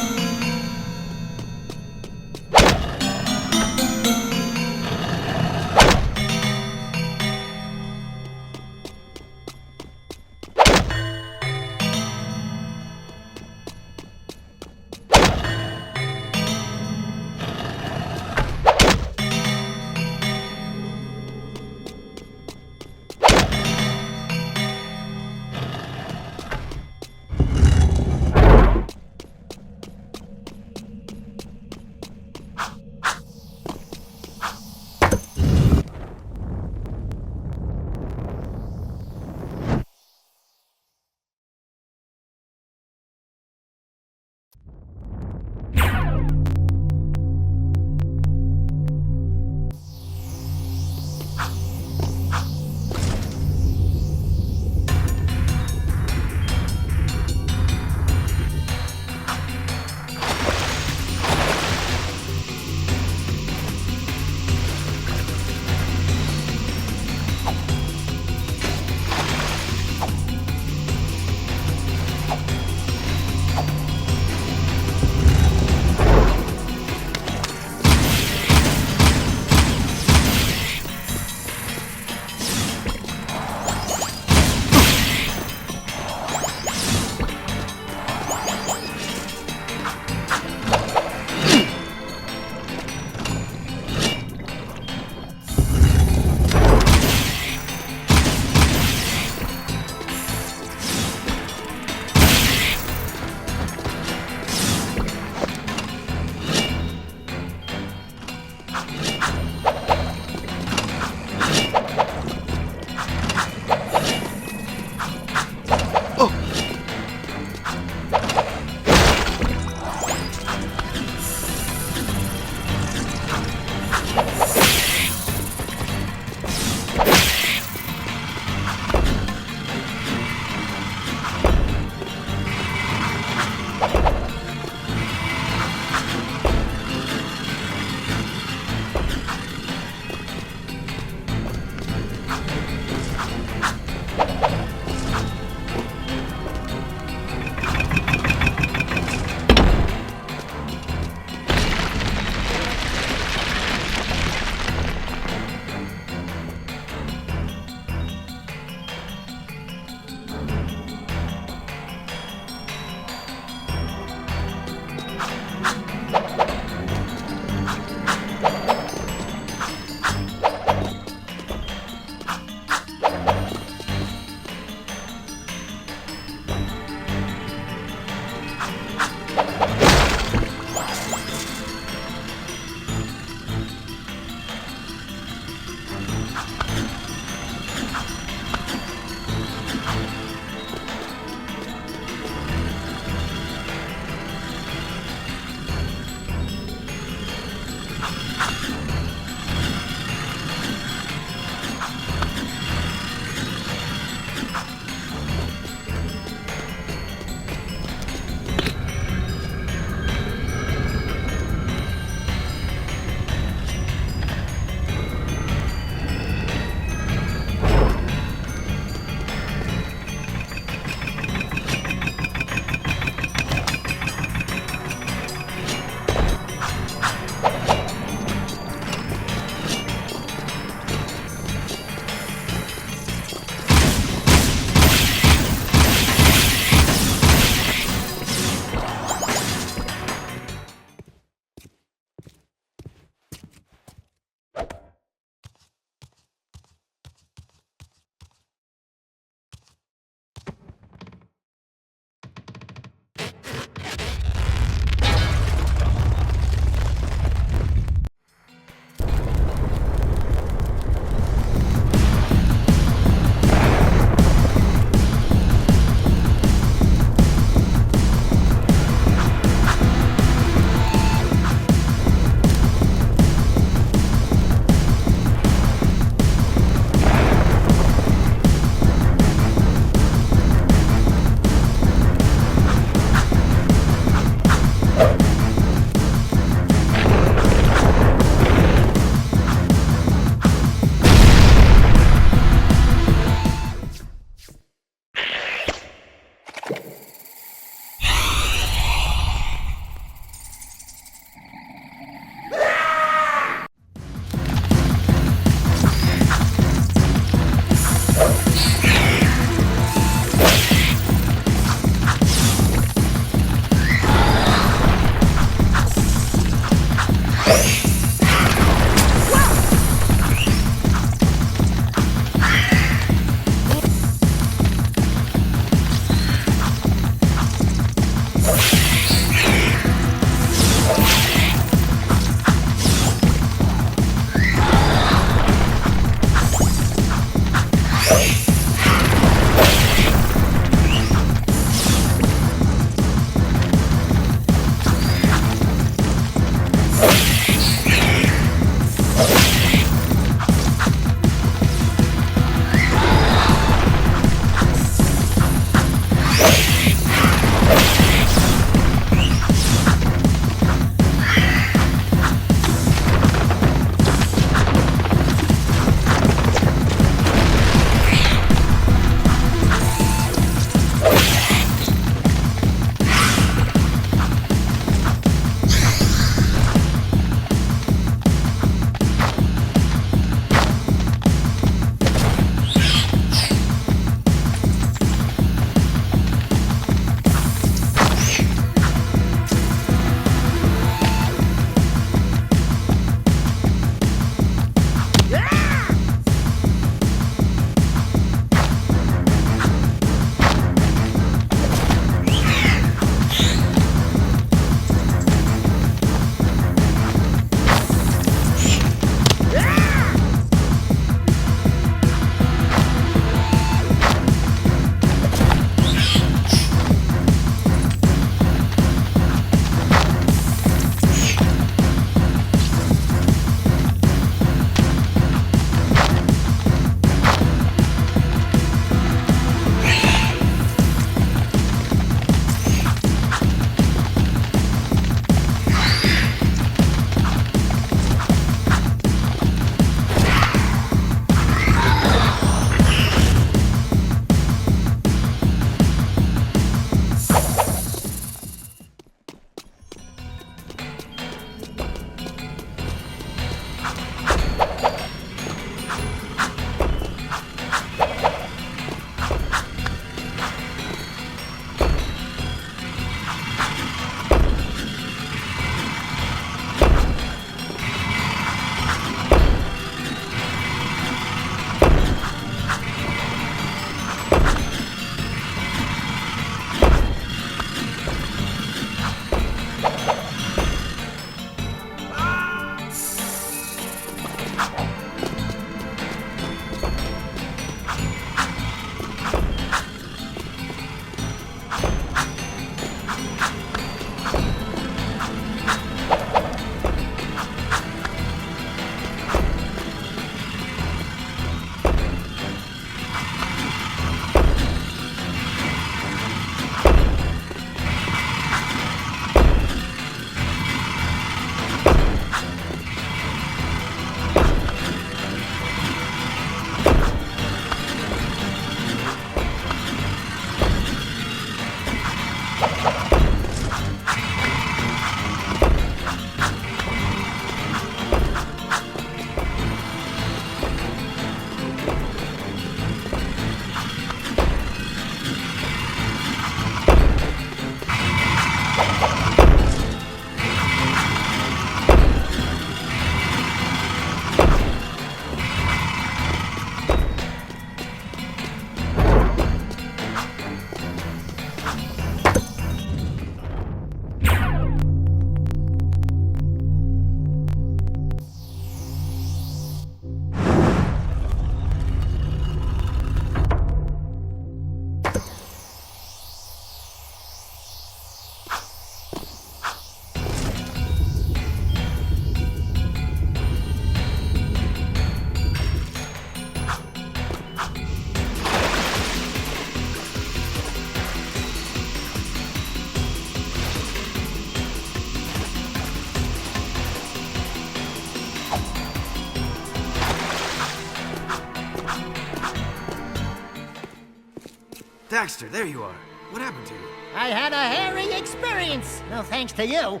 Daxter, there you are. What happened to you? I had a hairy experience. No thanks to you.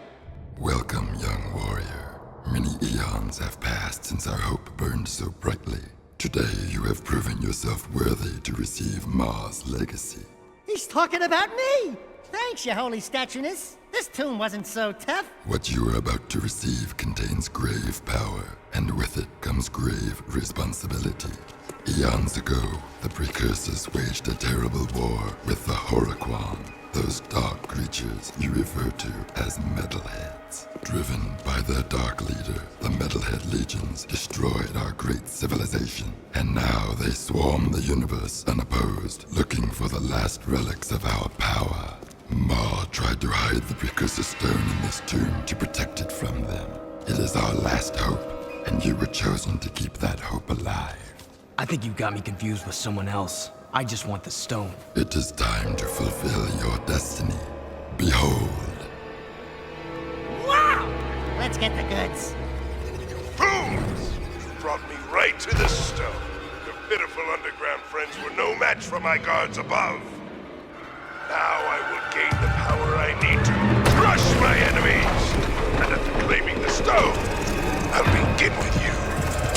Welcome, young warrior. Many eons have passed since our hope burned so brightly. Today you have proven yourself worthy to receive Ma's legacy. He's talking about me. Thanks, your holy statueness. This tomb wasn't so tough. What you are about to receive contains grave power, and with it comes grave responsibility. Eons ago, the Precursors waged a terrible war with the Horoquan, those dark creatures you refer to as Metalheads. Driven by their dark leader, the Metalhead legions destroyed our great civilization, and now they swarm the universe unopposed, looking for the last relics of our power. Ma tried to hide the Precursor Stone in this tomb to protect it from them. It is our last hope, and you were chosen to keep that hope alive. I think you got me confused with someone else. I just want the stone. It is time to fulfill your destiny. Behold. Wow! Let's get the goods. Fools! You brought me right to the stone. Your pitiful underground friends were no match for my guards above. Now I will gain the power I need to crush my enemies. And after claiming the stone, I'll begin with you.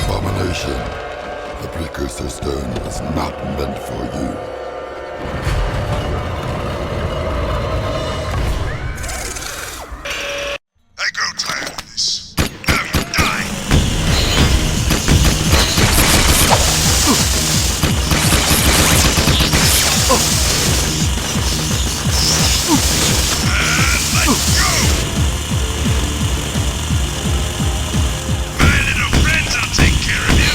Abomination. The Precursor Stone was not meant for you. I grow tired of this. Now you die! And let's go! My little friends, I'll take care of you!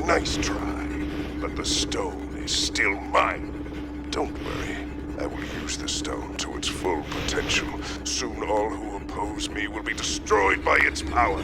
Nice try, but the stone is still mine. Don't worry, I will use the stone to its full potential. Soon all who oppose oppose me will be destroyed by its power.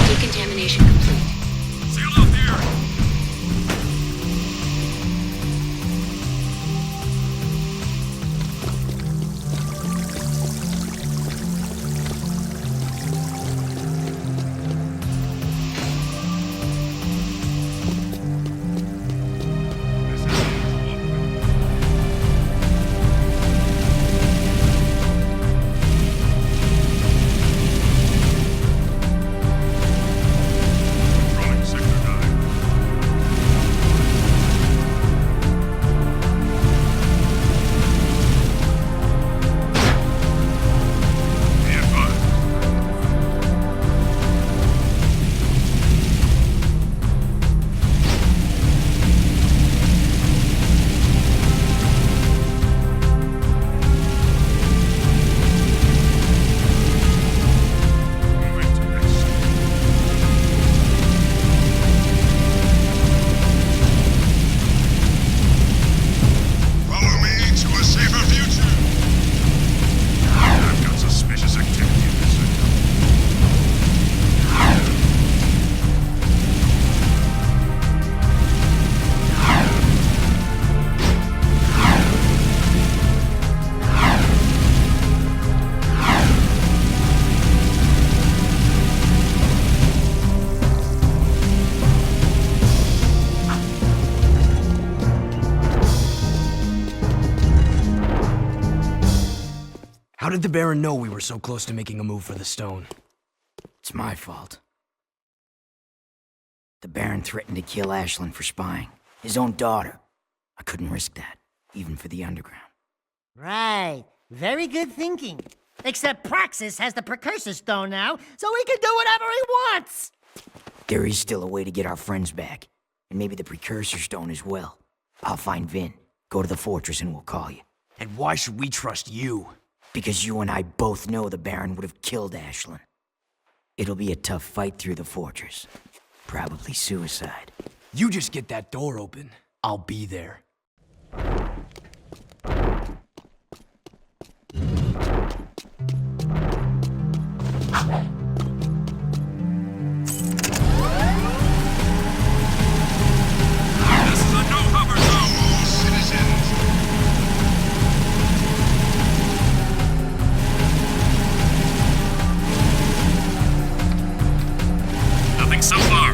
Decontamination complete. Seal up there! How did the Baron know we were so close to making a move for the stone? It's my fault. The Baron threatened to kill Ashlyn for spying. His own daughter. I couldn't risk that, even for the underground. Right. Very good thinking. Except Praxis has the precursor stone now, so he can do whatever he wants! There is still a way to get our friends back. And maybe the precursor stone as well. I'll find Vin. Go to the fortress and we'll call you. And why should we trust you? Because you and I both know the Baron would have killed Ashlyn. It'll be a tough fight through the fortress. Probably suicide. You just get that door open. I'll be there. This is a no-hover zone, citizens! Nothing so far.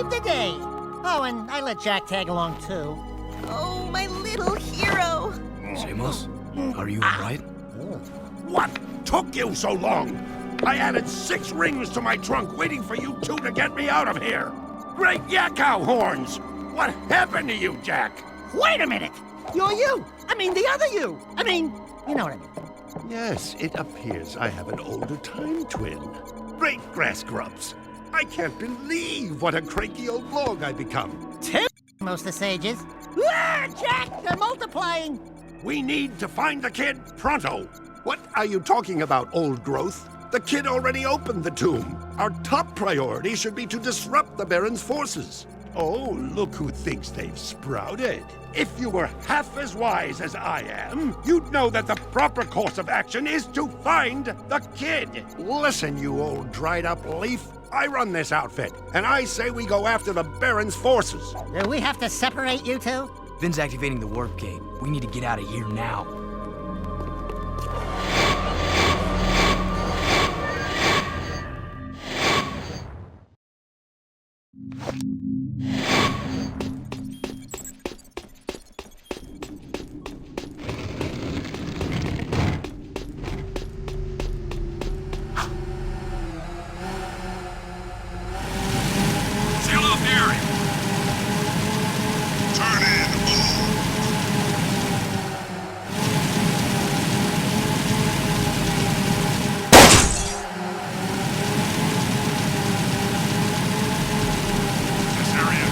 saved the day. Oh, and I let Jack tag along too. Oh, my little hero. Samos, are you alright? What took you so long? I added 6 rings to my trunk waiting for you two to get me out of here. Great yakkow horns! What happened to you, Jack? Wait a minute! You're you! I mean, the other you! I mean, you know what I mean. Yes, it appears I have an older time twin. Great grass grubs. I can't believe what a cranky old log I become. Two most of the sages. Ah, Jack, they're multiplying! We need to find the kid pronto. What are you talking about, old growth? The kid already opened the tomb. Our top priority should be to disrupt the Baron's forces. Oh, look who thinks they've sprouted. If you were half as wise as I am, you'd know that the proper course of action is to find the kid. Listen, you old dried-up leaf. I run this outfit, and I say we go after the Baron's forces. Do we have to separate you two? Vin's activating the warp gate. We need to get out of here now. Seal off the area. Turn in. This area is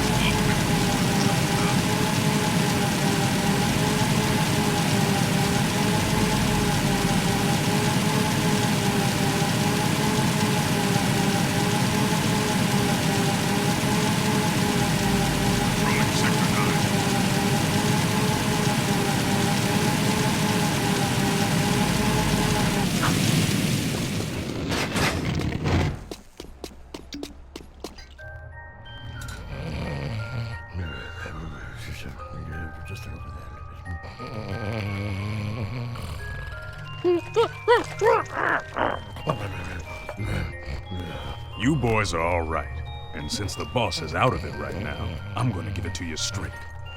You boys are all right. And since the boss is out of it right now, I'm gonna give it to you straight.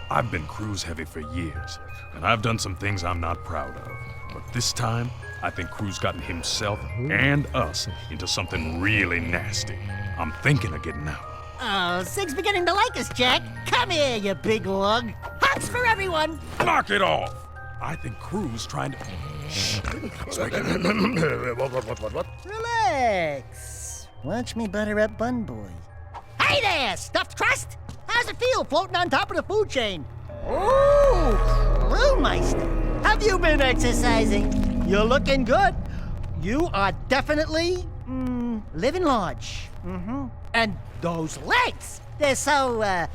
I've been cruise heavy for years, and I've done some things I'm not proud of. But this time, I think Crew's gotten himself and us into something really nasty. I'm thinking of getting out. Oh, Sig's beginning to like us, Jack. Come here, you big lug. Hugs for everyone. Knock it off! I think Crew's trying to... What? Relax. Watch me butter up Bun Boy. Hey there, stuffed crust! How's it feel floating on top of the food chain? Ooh, Crewmeister. Have you been exercising? You're looking good. You are definitely, living large. Mm-hmm. And those legs, they're so,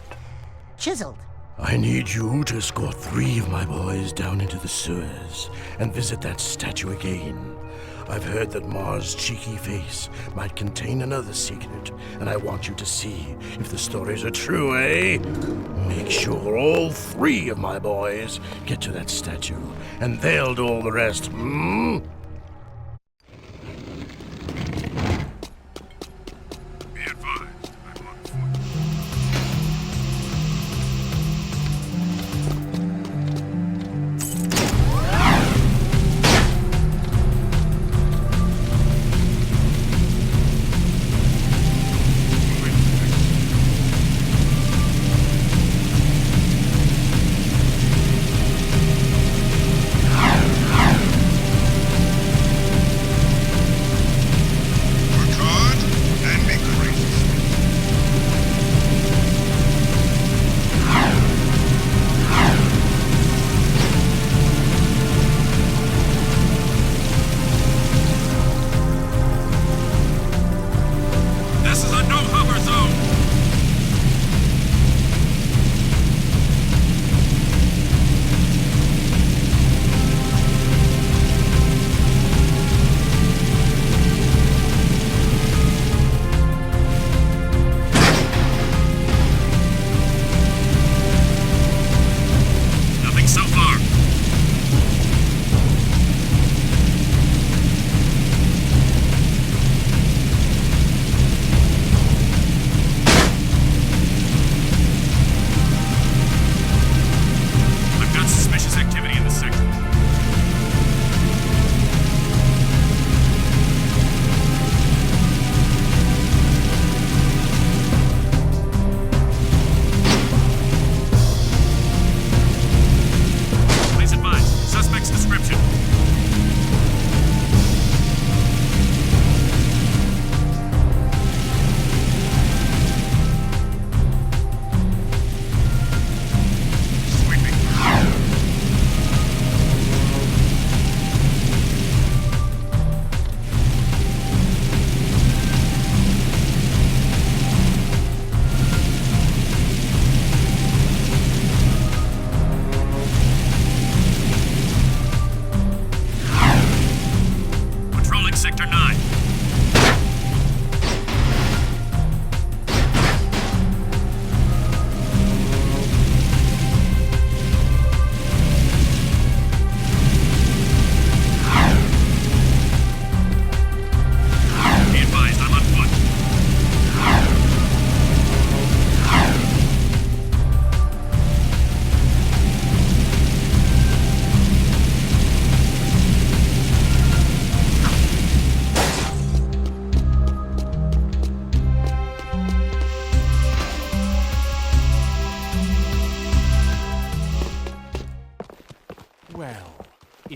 chiseled. I need you to escort 3 of my boys down into the sewers and visit that statue again. I've heard that Mars' cheeky face might contain another secret, and I want you to see if the stories are true, eh? Make sure all 3 of my boys get to that statue, and they'll do all the rest, hmm? Be advised, I'm on foot.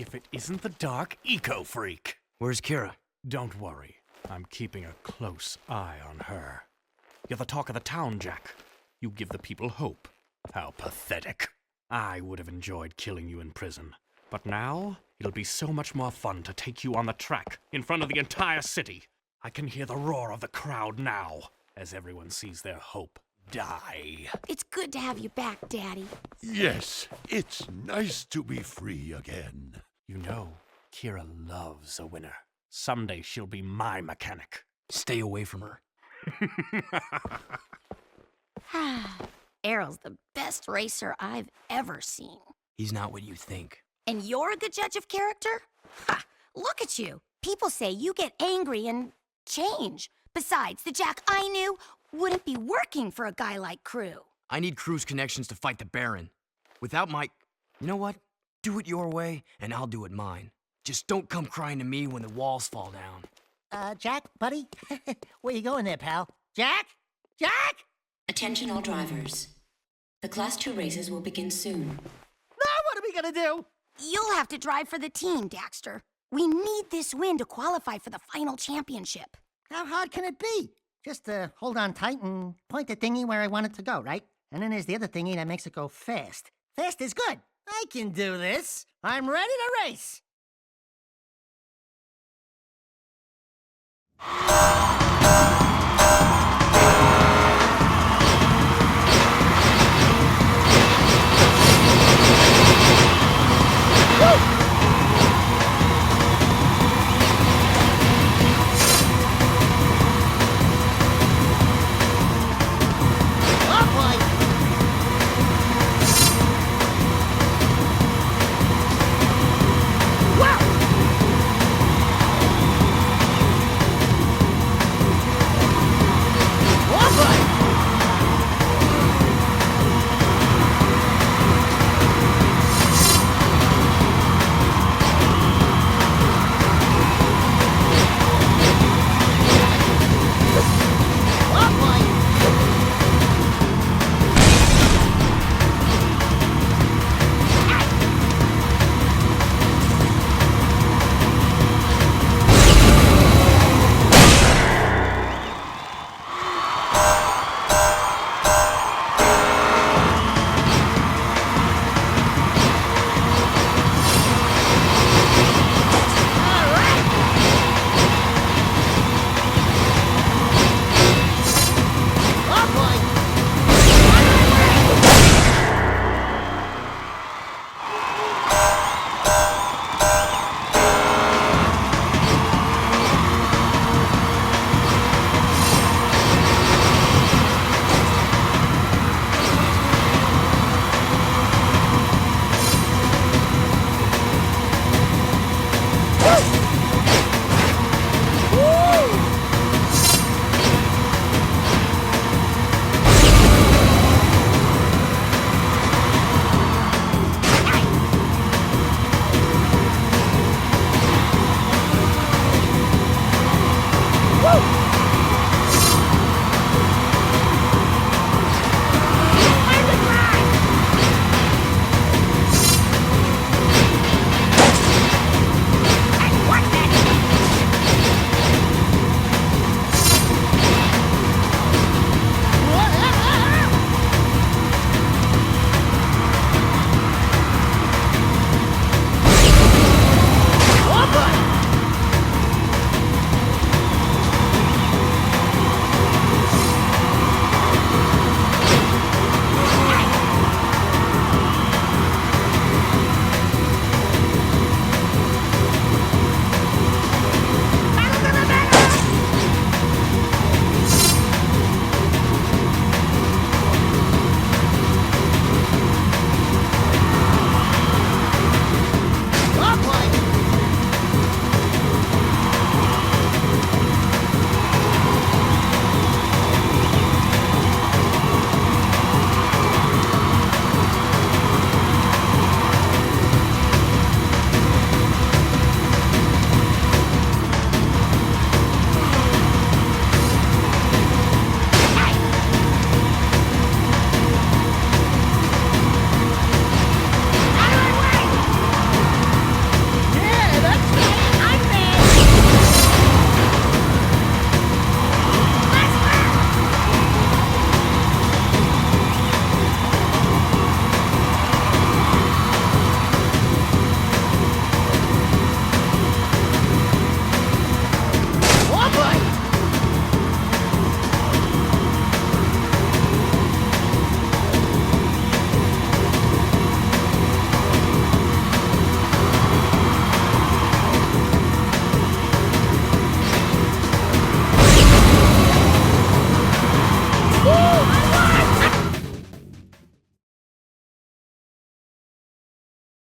If it isn't the Dark Eco-Freak. Where's Kira? Don't worry. I'm keeping a close eye on her. You're the talk of the town, Jack. You give the people hope. How pathetic. I would have enjoyed killing you in prison. But now, it'll be so much more fun to take you on the track, in front of the entire city. I can hear the roar of the crowd now, as everyone sees their hope die. It's good to have you back, Daddy. Yes, it's nice to be free again. You know, Kira loves a winner. Someday she'll be my mechanic. Stay away from her. Errol's the best racer I've ever seen. He's not what you think. And you're a good judge of character? Ha! Look at you. People say you get angry and change. Besides, the Jack I knew wouldn't be working for a guy like Crew. I need Crew's connections to fight the Baron. Without my... You know what? Do it your way, and I'll do it mine. Just don't come crying to me when the walls fall down. Jack, buddy? Where you going there, pal? Jack? Jack? Attention all drivers. The Class 2 races will begin soon. Now what are we gonna do? You'll have to drive for the team, Daxter. We need this win to qualify for the final championship. How hard can it be? Just hold on tight and point the thingy where I want it to go, right? And then there's the other thingy that makes it go fast. Fast is good. I can do this. I'm ready to race.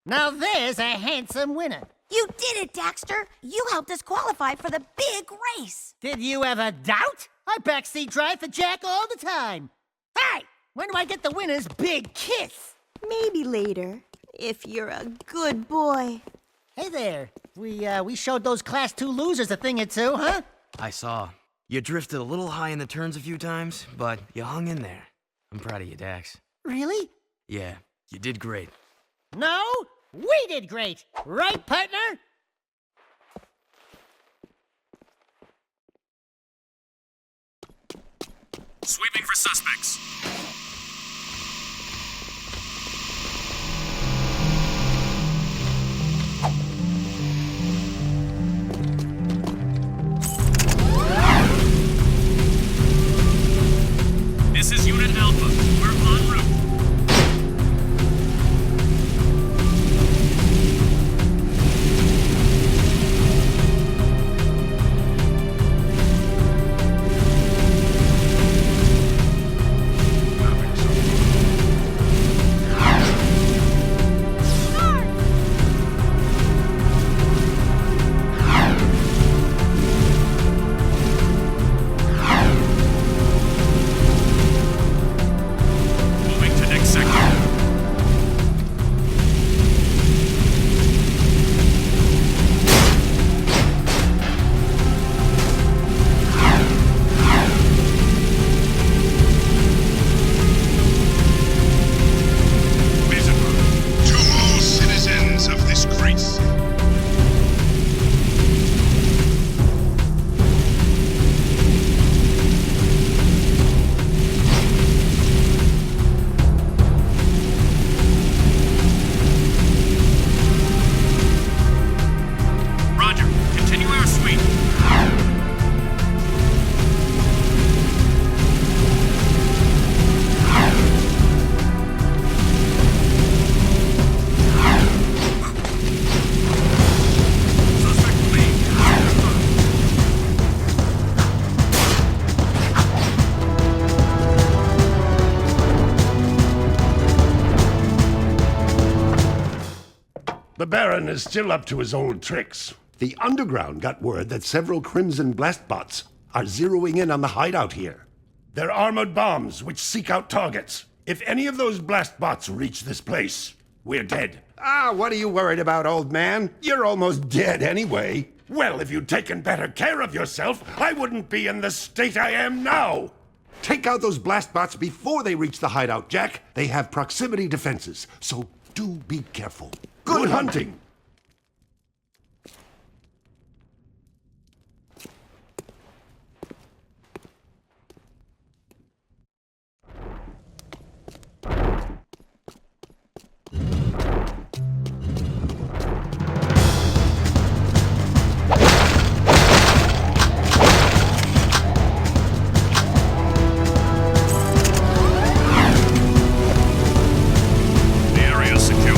Now there's a handsome winner. You did it, Daxter. You helped us qualify for the big race. Did you ever doubt? I backseat drive for Jack all the time. Hey, when do I get the winner's big kiss? Maybe later, if you're a good boy. Hey there. We showed those Class 2 losers a thing or two, huh? I saw. You drifted a little high in the turns a few times, but you hung in there. I'm proud of you, Dax. Really? Yeah, you did great. No, we did great. Right, partner? Sweeping for suspects. This is Unit Alpha. We're en route. Moving to next sector. Visible to all citizens of this grace. Roger. Continue our sweep. Suspect fleeing. The Baron is still up to his old tricks. The Underground got word that several Crimson Blastbots are zeroing in on the hideout here. They're armored bombs which seek out targets. If any of those Blastbots reach this place, we're dead. Ah, what are you worried about, old man? You're almost dead anyway. Well, if you'd taken better care of yourself, I wouldn't be in the state I am now. Take out those Blastbots before they reach the hideout, Jack. They have proximity defenses, so do be careful. Good hunting! The area is secure.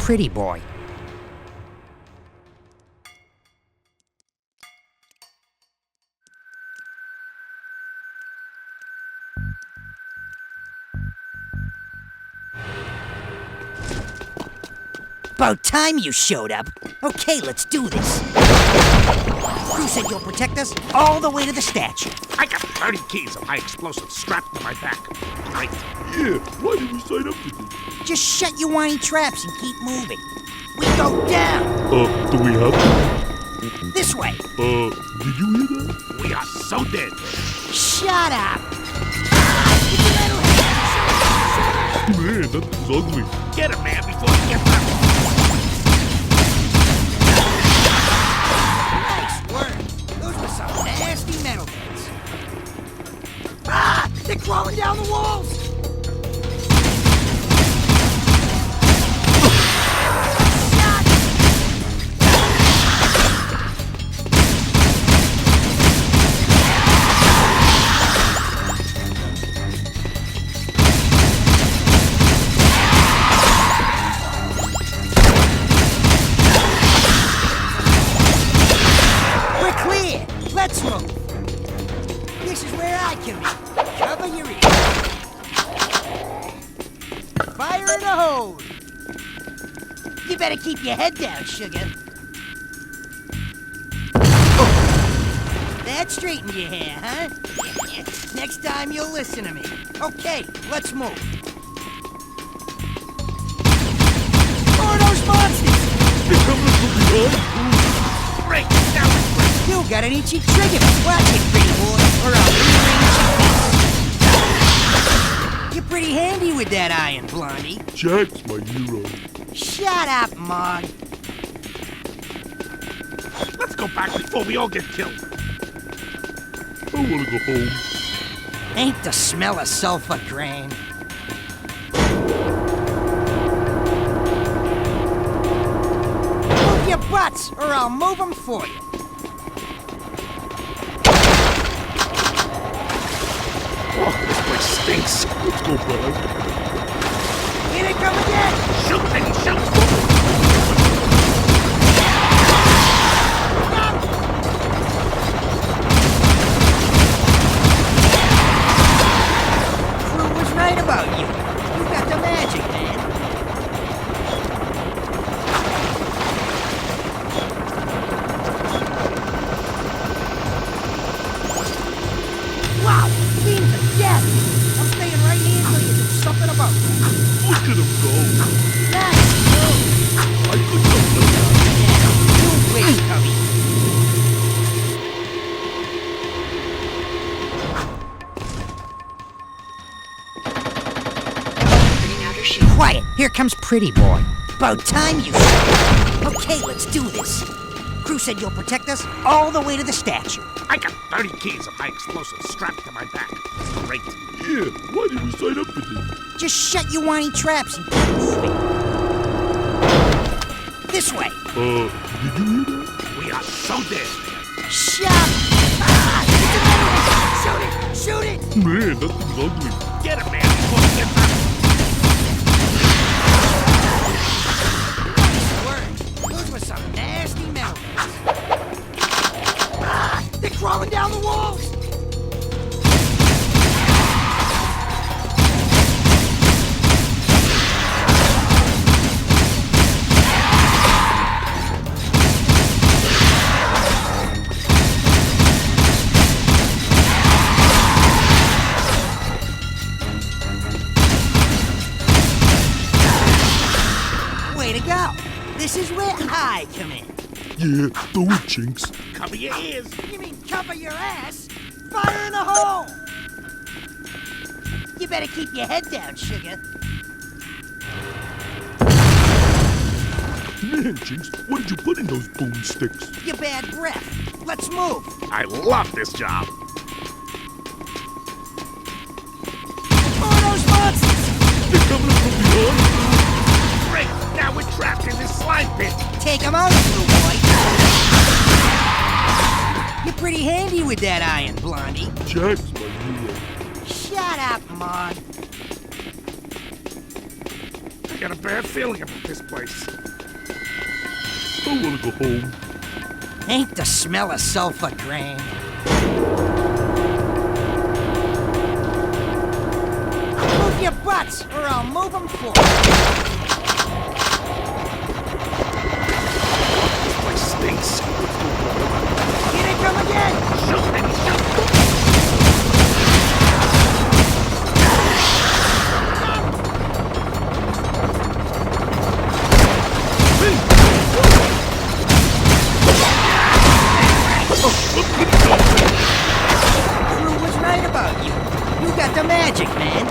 pretty boy. About time you showed up. Okay, let's do this. Who said you'll protect us all the way to the statue? I got 30 keys of high explosives strapped to my back. Right? Yeah, why did we sign up for this? Just shut your whiny traps and keep moving. We go down. Do we have to? This way. Did you hear that? We are so dead. Shut up. Man, that thing's ugly. Get him, man, before he gets out. Nice work. Those were some nasty metal bits. Ah! They're crawling down the walls! Let's move. This is where I come in. Cover your ears. Fire in a hole. You better keep your head down, sugar. That straightened your hair, huh? Next time you'll listen to me. Okay, let's move. Oh, those monsters! They're coming from behind. Great, now it's great. You got an itchy trigger. Watch it, pretty boy, or I'll rearrange your face. You're pretty handy with that iron, Blondie. Jack's my hero. Shut up, Mog. Let's go back before we all get killed. I wanna go home. Ain't the smell of sulfur grand? Move your butts, or I'll move them for you. Oh, this place stinks. Let's go back. Here they come again! Shoot, baby, shoot! Crew was right about you. You got the magic, man. Wow! Beams of death! I'm staying right here until you do something about it. Look at him go. Nice move! I could have done that. You wait, Cubby. Quiet! Here comes Pretty Boy. About time you... Okay, let's do this. Crew said you'll protect us all the way to the statue. I got 30 keys of high explosives strapped to my back. Great. Yeah, why did we sign up for this? Just shut your whiny traps and keep moving. This way. Did you hear that? We are so dead. Shut up! Ah, it's a metal! Shoot it! Shoot it! Man, that thing's ugly. Get him, man, before he gets out. Nice work. Those were some nasty metal bits. Ah, they're crawling down the walls! Way to go! This is where I come in. Yeah, do it, Jinx. Cover your ears. You mean cover your ass? Fire in the hole! You better keep your head down, sugar. Man, Jinx, what did you put in those boomsticks? Your bad breath. Let's move. I love this job. Oh, those monsters! They're coming up from behind. Great, now we're trapped in this slime pit. Take them out, little boy. You're pretty handy with that iron, Blondie. Jack's my hero. Shut up, Mog. I got a bad feeling about this place. I wanna go home. Ain't the smell of sulfur grand? Move your butts, or I'll move them for you. This place stinks. Here they come again! Shoot me, shoot! Drew was right about you. You got the magic, man.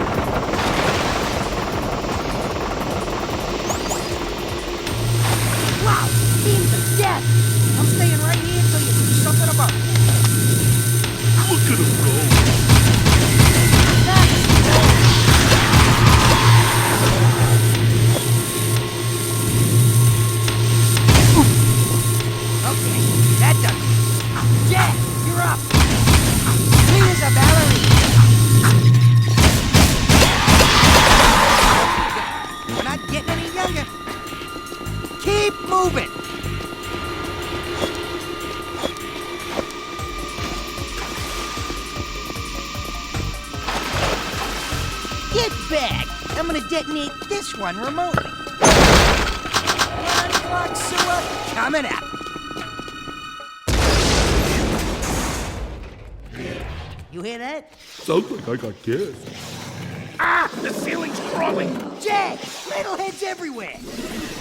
Wow, beams of death. I'm staying right here until you do something about it. Look at him go. Okay, that does it. Jack, you're up. Clean as a ballerina. We're not getting any younger. Keep moving. Get back. I'm gonna detonate this one remotely. Unclogged sewer coming up. You hear that? Sounds like I got gas. Ah! The ceiling's crawling! Jack! Metalheads everywhere!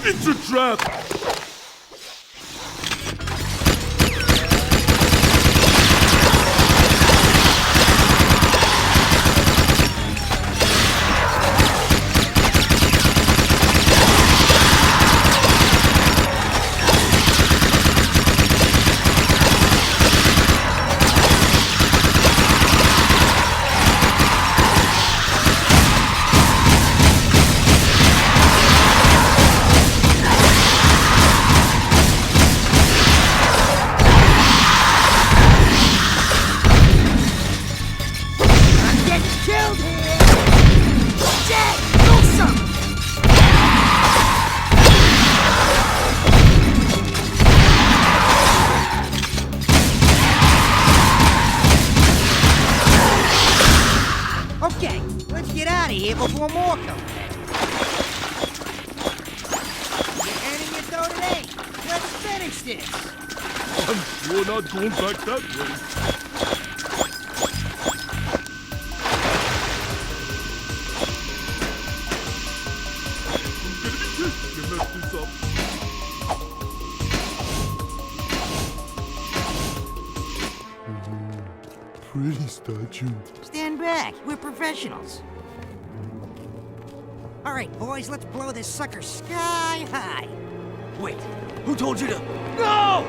It's a trap! Okay, let's get out of here before more come back. You're earning your dough today. Let's finish this. I'm sure not going back that way. I'm gonna be pissed if you mess this up. Pretty statue. Stand back. We're professionals. All right, boys, let's blow this sucker sky high. Wait, who told you to... No!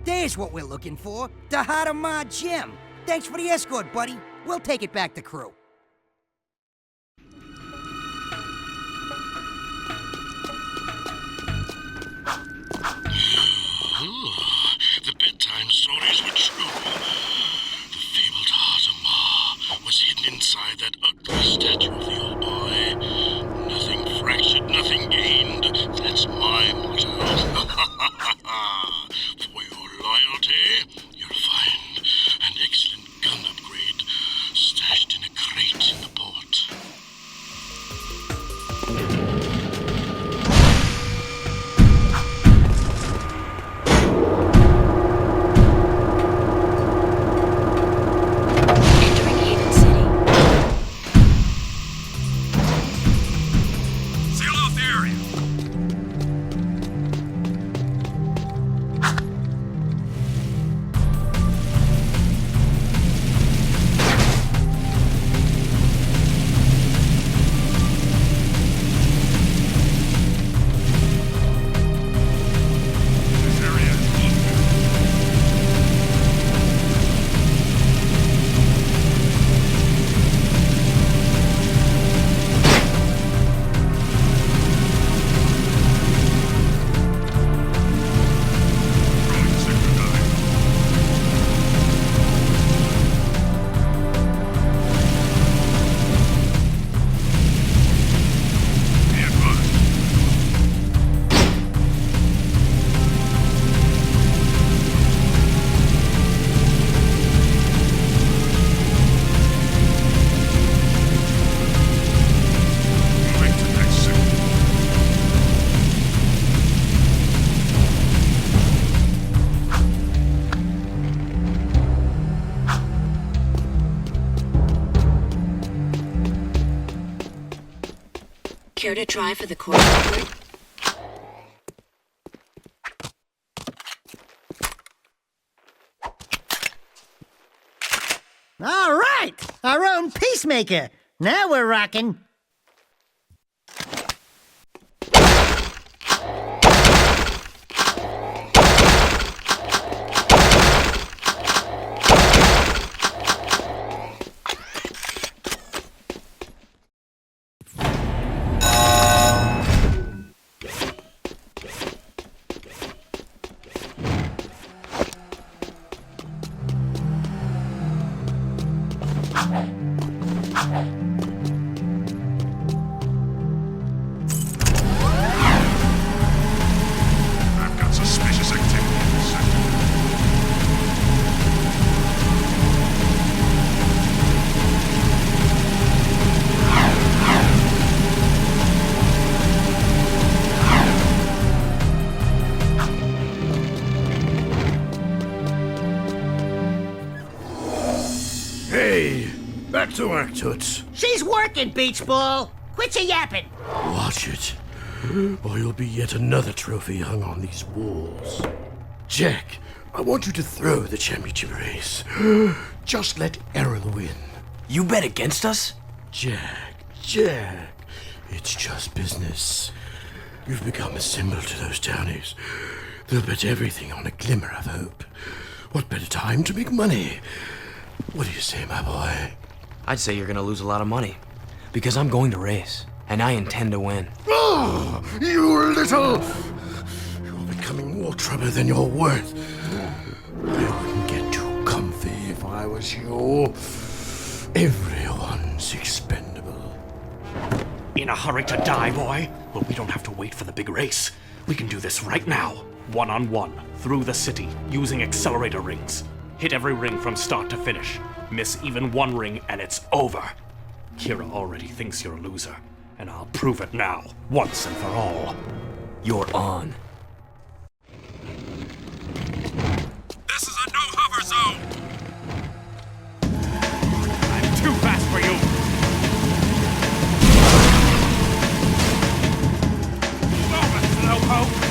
There's what we're looking for. The heart of my gym. Thanks for the escort, buddy. We'll take it back to crew. The bedtime stories were true. The fabled heart of Ma was hidden inside that ugly statue of the old boy. Nothing fractured, nothing gained. That's my motto. For your loyalty, you'll find an excellent gun upgrade stashed in a crate in the port. Care to try for the course record? All right! Our own peacemaker! Now we're rocking! I've got suspicious activity in the sector. Hey, back to work, Toots. She's working, Beach Ball! Quit your yapping! Watch it, or you'll be yet another trophy hung on these walls. Jack, I want you to throw the championship race. Just let Errol win. You bet against us? Jack, it's just business. You've become a symbol to those townies. They'll bet everything on a glimmer of hope. What better time to make money? What do you say, my boy? I'd say you're gonna lose a lot of money. Because I'm going to race, and I intend to win. Oh, you little... You're becoming more trouble than you're worth. I wouldn't get too comfy if I was you. Everyone's expendable. In a hurry to die, boy? Well, we don't have to wait for the big race. We can do this right now. One-on-one, through the city, using accelerator rings. Hit every ring from start to finish. Miss even one ring and it's over. Kira already thinks you're a loser, and I'll prove it now, once and for all. You're on. This is a no-hover zone! I'm too fast for you! Move over, Slowpoke!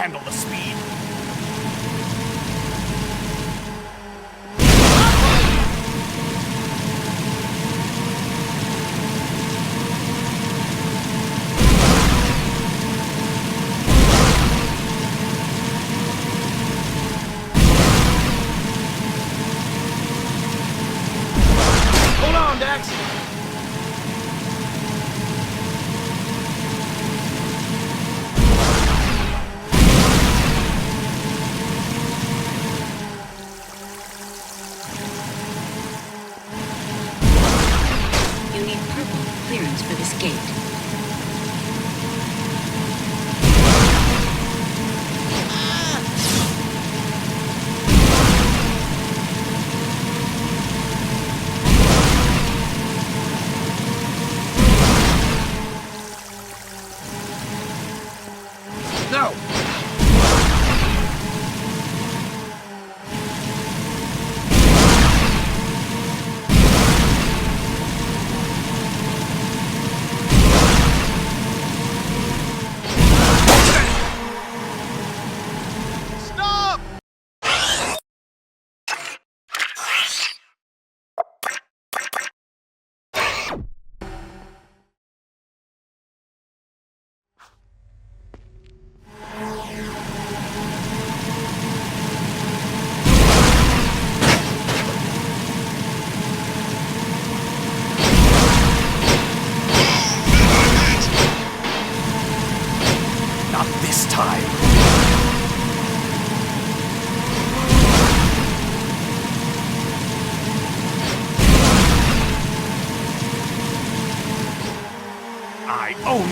handle the speed.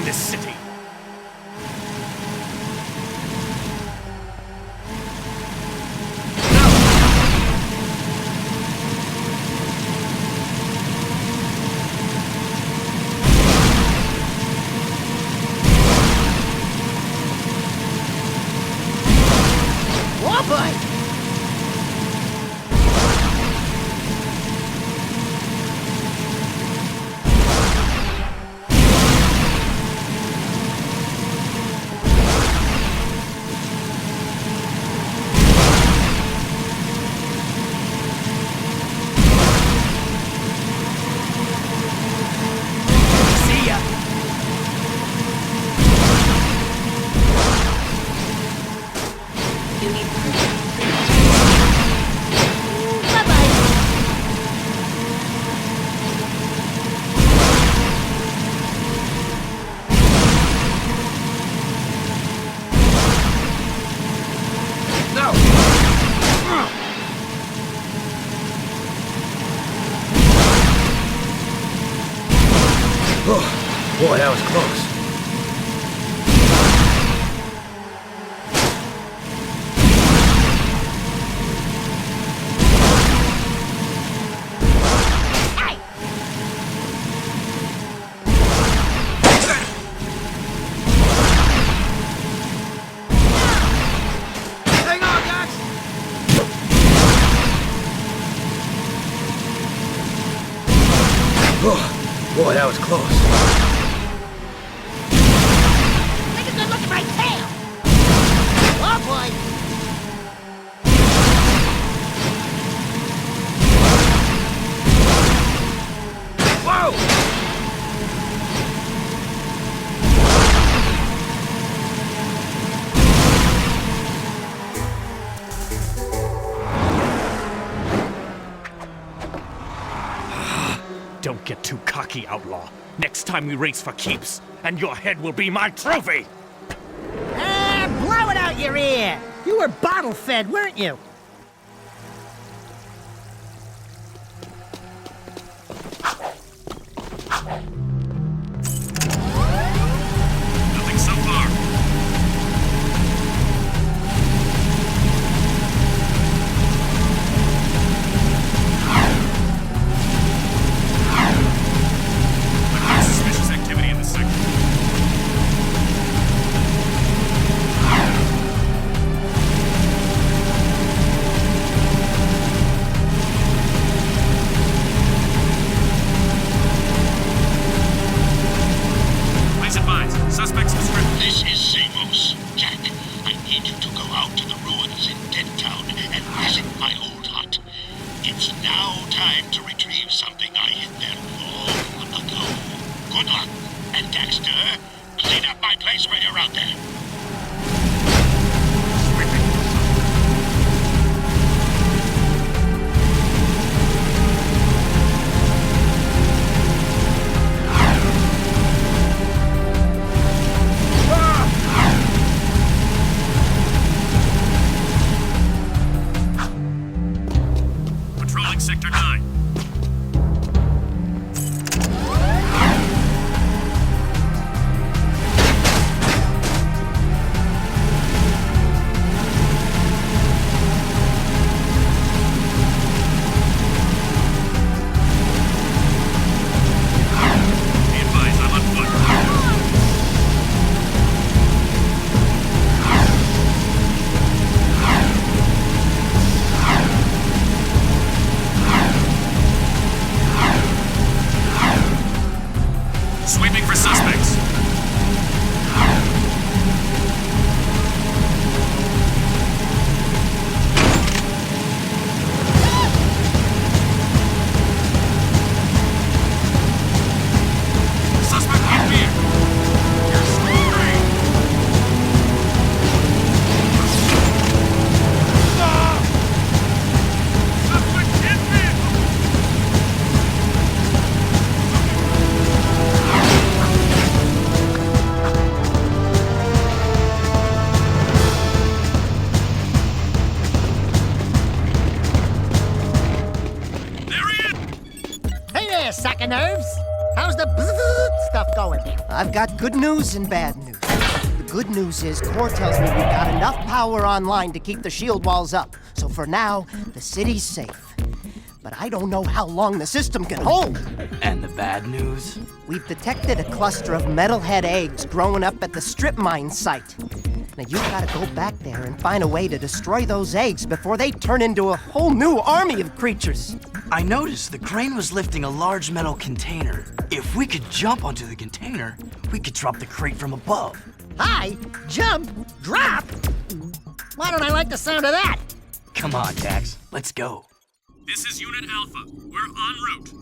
this city. Oh boy! Boy, that was close. Hang on, Dax! Oh, boy, that was close. Take a good look at my tail! Oh boy! Whoa! Don't get too cocky, outlaw. Next time we race for keeps, and your head will be my trophy! Ah, blow it out your ear! You were bottle-fed, weren't you? Nothing so far. Suspicious activity in the sector. Please advise, suspects description. This is Samos. Jack, I need you to go out to the ruins in Deadtown and visit my old hut. It's now time to retrieve something I hid there long ago. Good luck, and Daxter, clean up my place while you're out there. Patrolling Sector 9. Be advised, I'm on foot. Sweeping for suspects. Suspect in rear. Suspect in rear. Hey there, sucker nerves! How's the stuff going? I've got good news and bad news. The good news is Core tells me we've got enough power online to keep the shield walls up. So for now, the city's safe. But I don't know how long the system can hold. And the bad news? We've detected a cluster of metalhead eggs growing up at the strip mine site. Now you've got to go back there and find a way to destroy those eggs before they turn into a whole new army of creatures. I noticed the crane was lifting a large metal container. If we could jump onto the container, we could drop the crate from above. Hi, jump, drop. Why don't I like the sound of that? Come on, Dax, let's go. This is Unit Alpha. We're en route.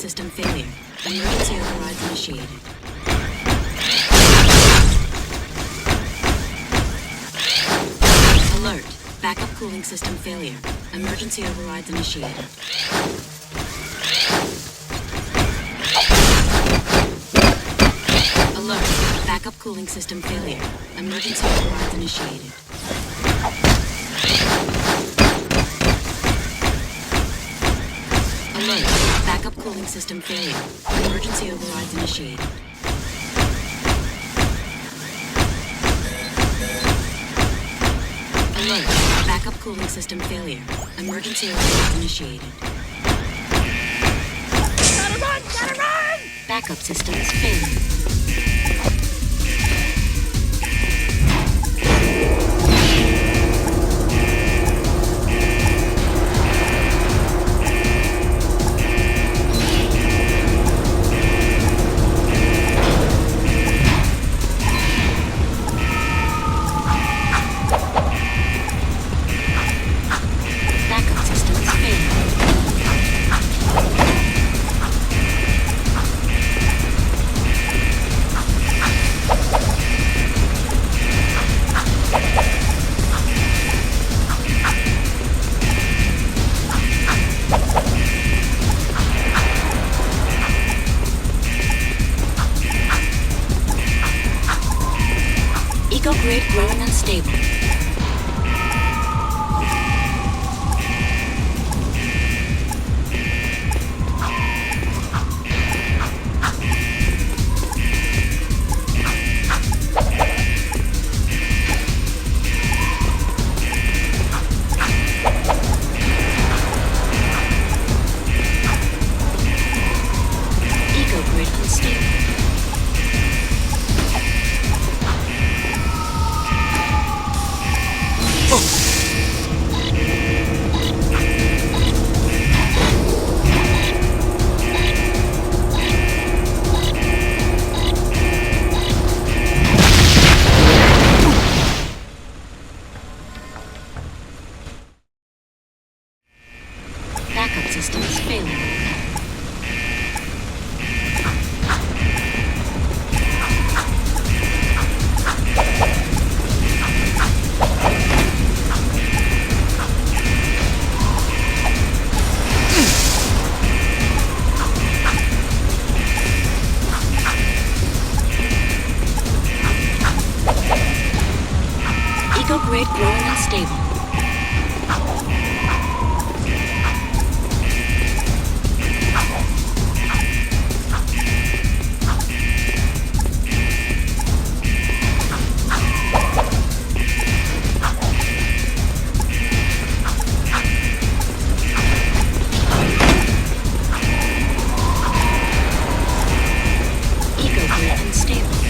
system failure. Emergency overrides initiated. Alert. Backup cooling system failure. Emergency overrides initiated. cooling system failure. Emergency overrides initiated. Alert. Backup cooling system failure. Emergency overrides initiated. Alert. Backup cooling system failure. Emergency overrides initiated. Gotta run! Gotta run! Backup systems failing. Eco-grid growing unstable. Eco-grid unstable. Backup systems failing. Eco-grid growing unstable. Eco-grid unstable.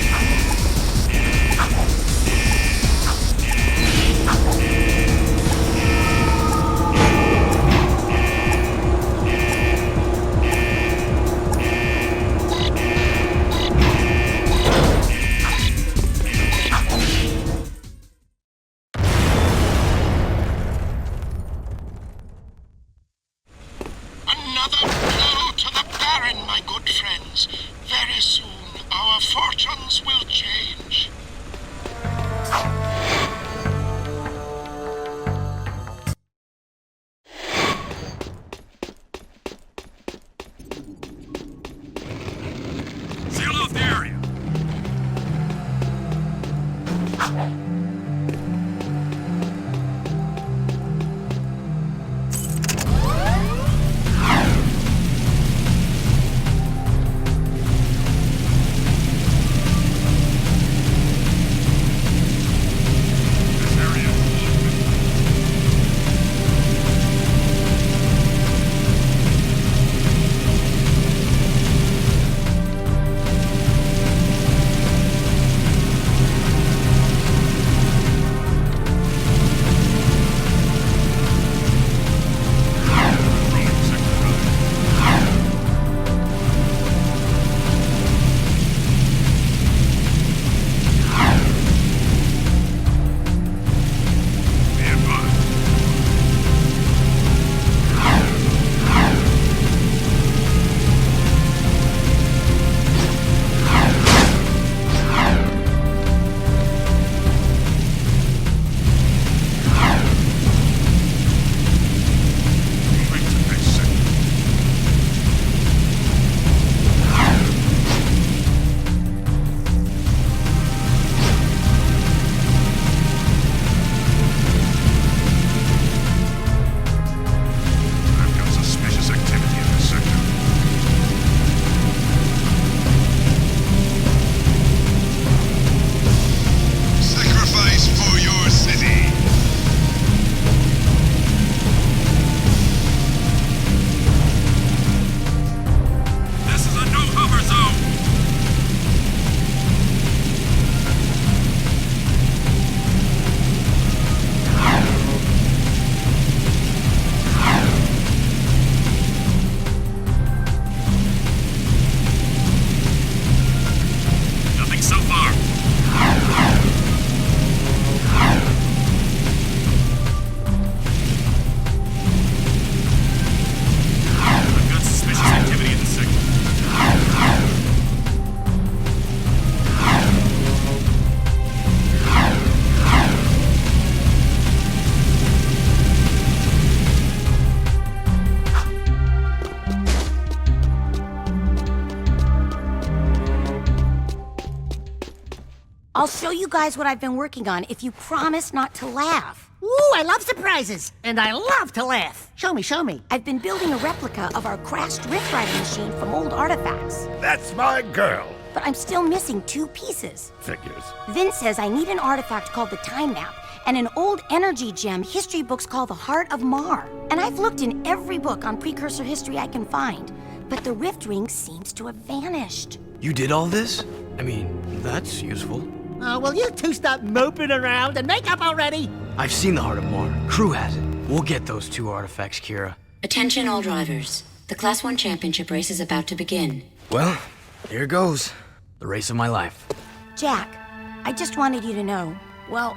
I'll show you guys what I've been working on if you promise not to laugh. Ooh, I love surprises, and I love to laugh. Show me, show me. I've been building a replica of our crashed rift riding machine from old artifacts. That's my girl. But I'm still missing 2 pieces. Figures. Vince says I need an artifact called the Time Map and an old energy gem history books called the Heart of Mar. And I've looked in every book on precursor history I can find, but the rift ring seems to have vanished. You did all this? I mean, that's useful. Oh, will you two stop moping around and make up already? I've seen the Heart of Mar. Crew has it. We'll get those 2 artifacts, Kira. Attention all drivers. The Class 1 championship race is about to begin. Well, here goes. The race of my life. Jack, I just wanted you to know, well,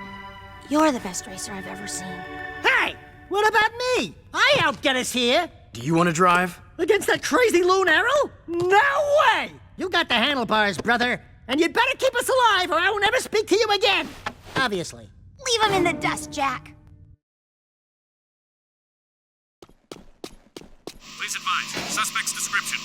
you're the best racer I've ever seen. Hey, what about me? I helped get us here. Do you want to drive? Against that crazy loon arrow? No way! You got the handlebars, brother. And you'd better keep us alive or I will never speak to you again. Obviously. Leave him in the dust, Jack. Please advise. Suspect's description.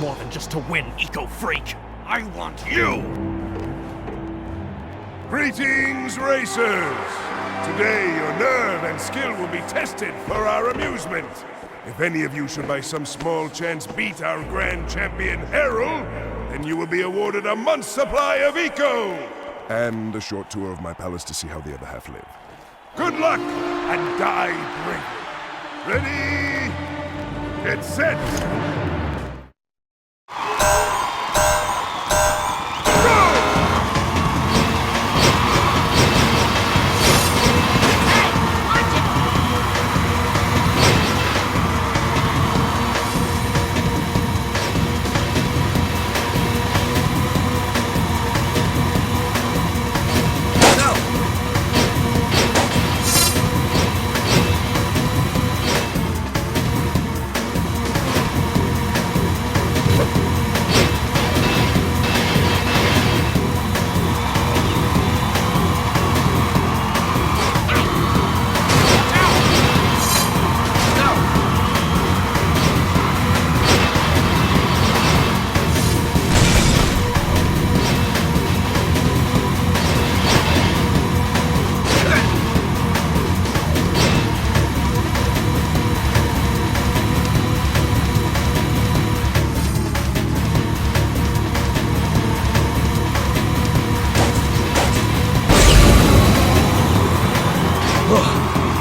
More than just to win, eco-freak. I want you! Greetings, racers! Today, your nerve and skill will be tested for our amusement. If any of you should by some small chance beat our grand champion, Harold, then you will be awarded a month's supply of eco! And a short tour of my palace to see how the other half live. Good luck, and die bravely. Ready? Get set!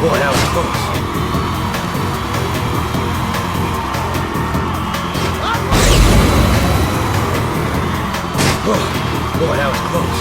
Boy, that was close. Oh, boy, that was close.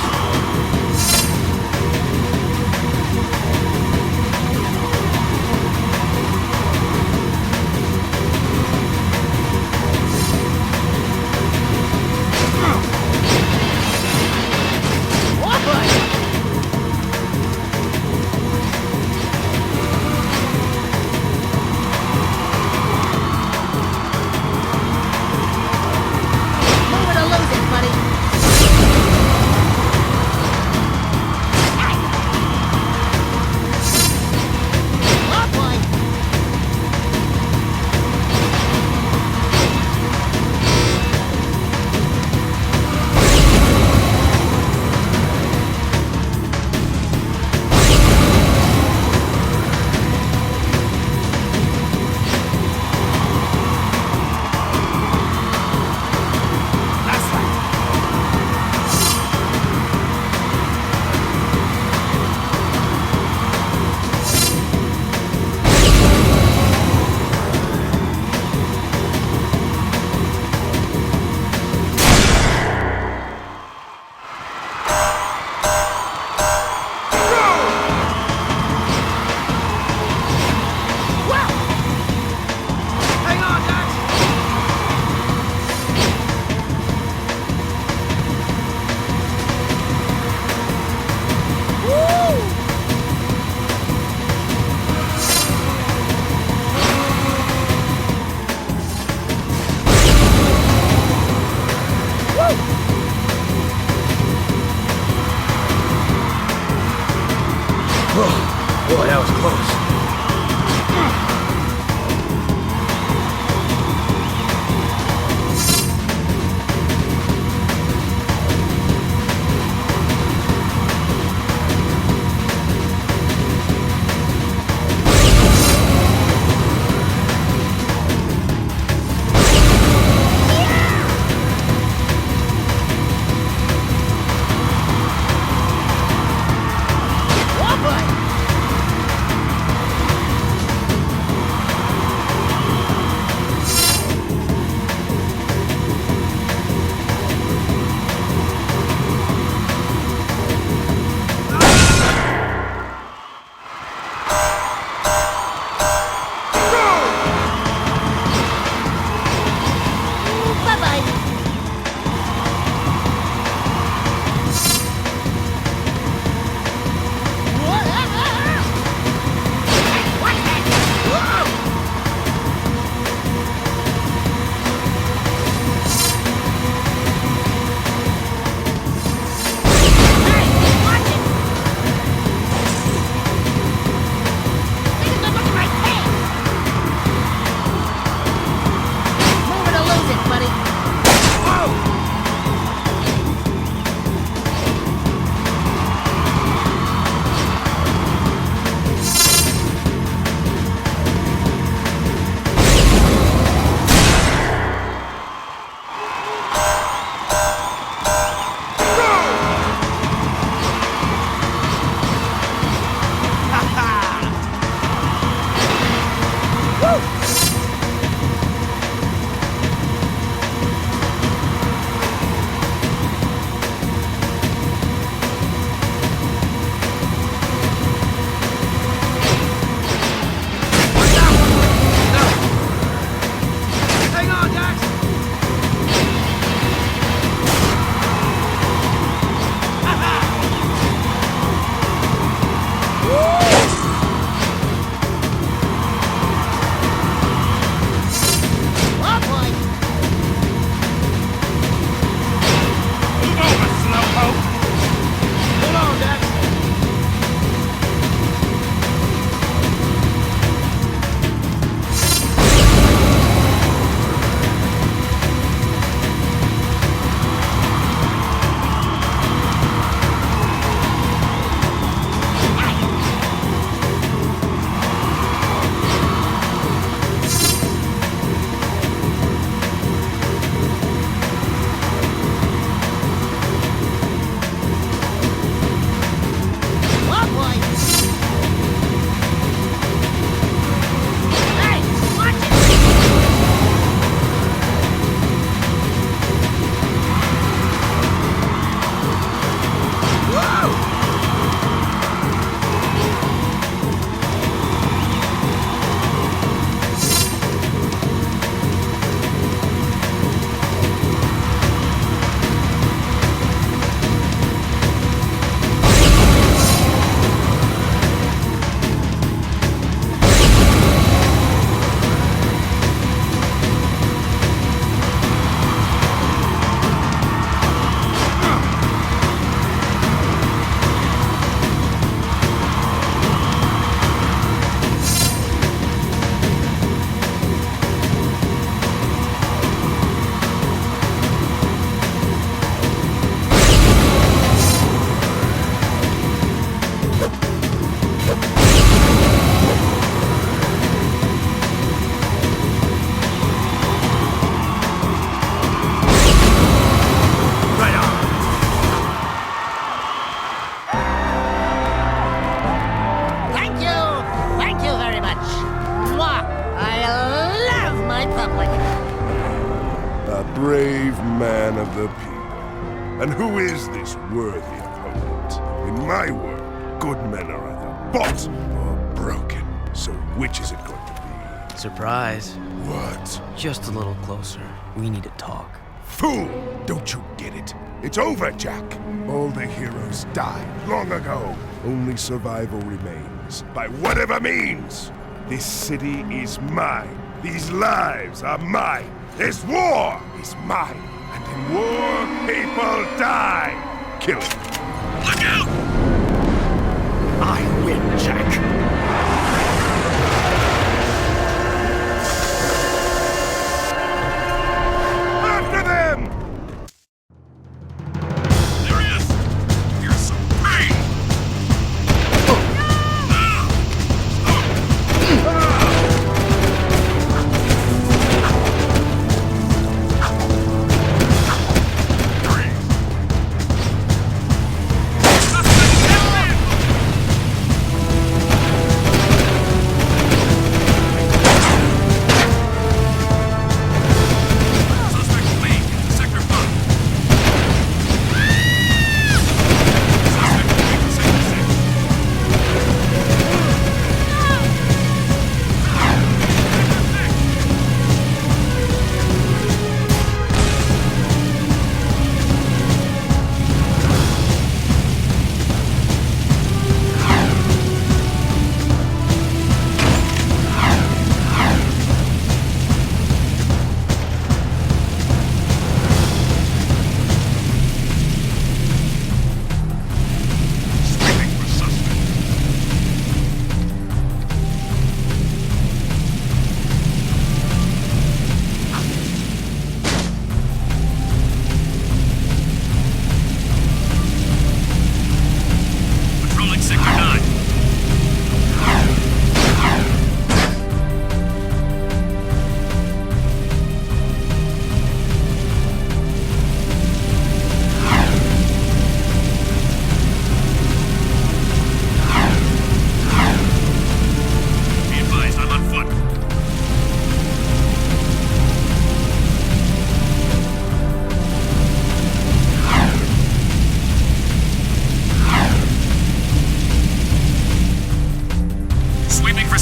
brave man of the people. And who is this worthy opponent? In my world, good men are either bought or broken. So which is it going to be? Surprise. What? Just a little closer. We need to talk. Fool! Don't you get it? It's over, Jack. All the heroes died long ago. Only survival remains, by whatever means. This city is mine. These lives are mine. This war is mine. And in war, people die. Kill it. Look out! I win, Jack.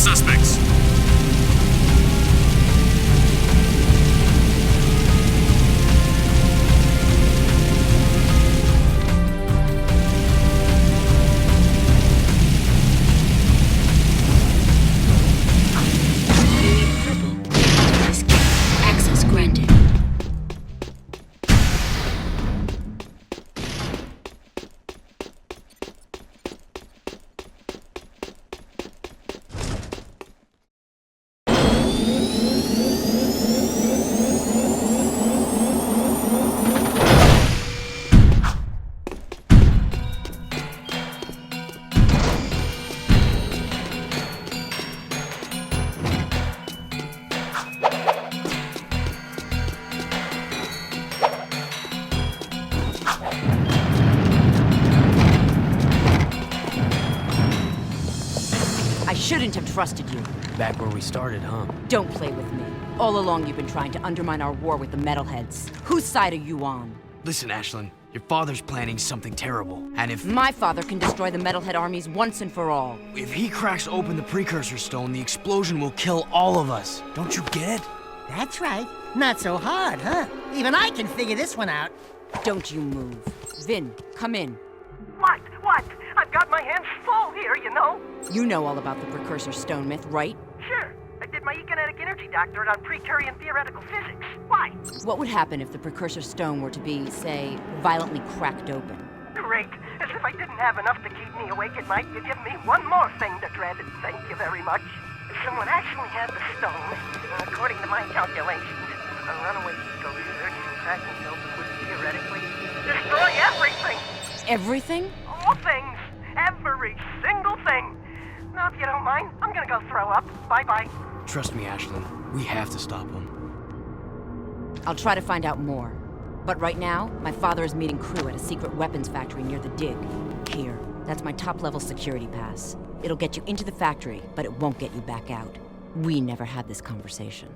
suspects. Access granted. I shouldn't have trusted you. Back where we started, huh? Don't play with me. All along you've been trying to undermine our war with the metalheads. Whose side are you on? Listen, Ashlyn, your father's planning something terrible. And if My father can destroy the metalhead armies once and for all. he cracks open the precursor stone, the explosion will kill all of us. Don't you get it? That's right. Not so hard, huh? Even I can figure this one out. Don't you move. Vin, come in. What? I've got my hands full here, you know. You know all about the precursor stone myth, right? Sure. I did my economic energy doctorate on pre-Curian theoretical physics. Why? What would happen if the precursor stone were to be, say, violently cracked open? Great. As if I didn't have enough to keep me awake at night, you give me one more thing to dread. Thank you very much. If someone actually had the stone, according to my calculations, a runaway eco surge from cracking it open would theoretically destroy everything. Everything? All things. Every single thing. Now, if you don't mind, I'm gonna go throw up. Bye-bye. Trust me, Ashlyn. We have to stop him. I'll try to find out more. But right now, my father is meeting crew at a secret weapons factory near the dig. Here, that's my top-level security pass. It'll get you into the factory, but it won't get you back out. We never had this conversation.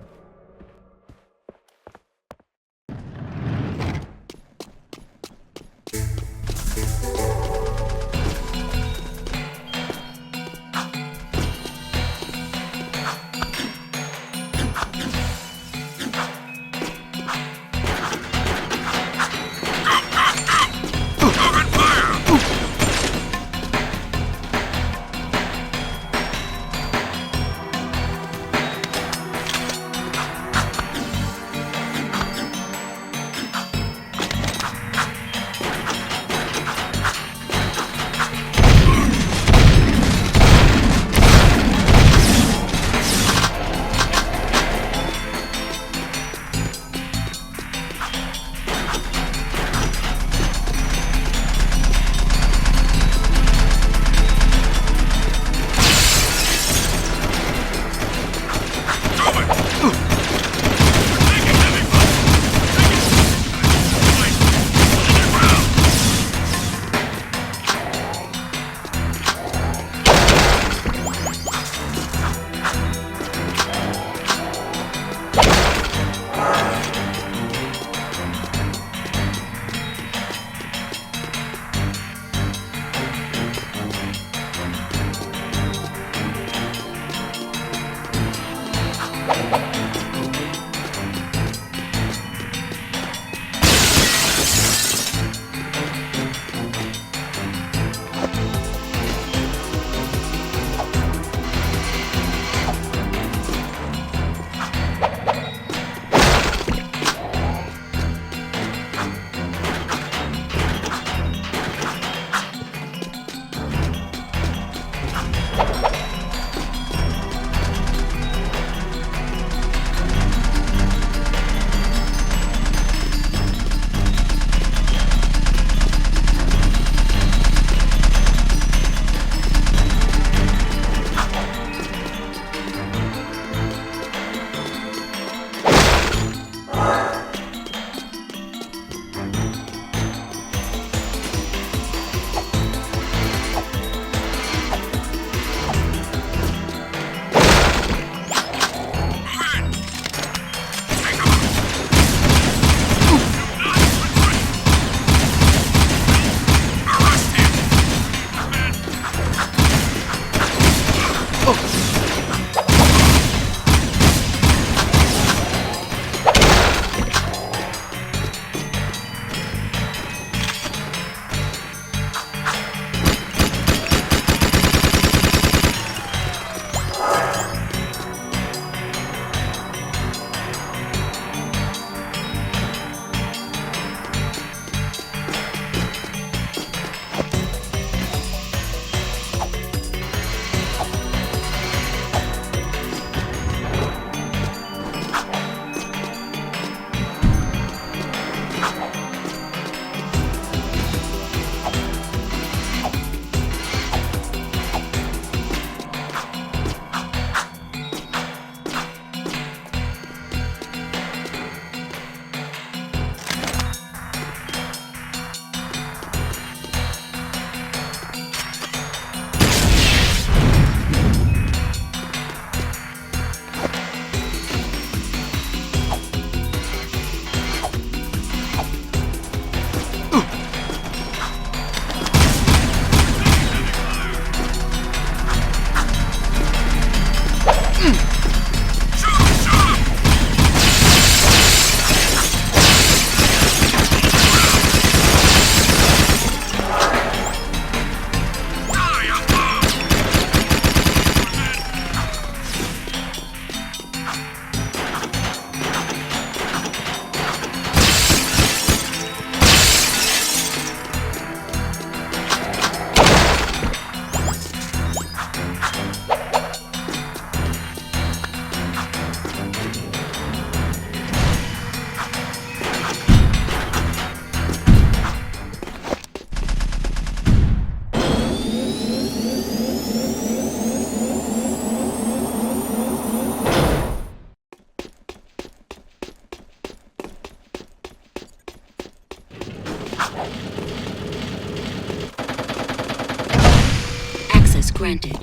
granted.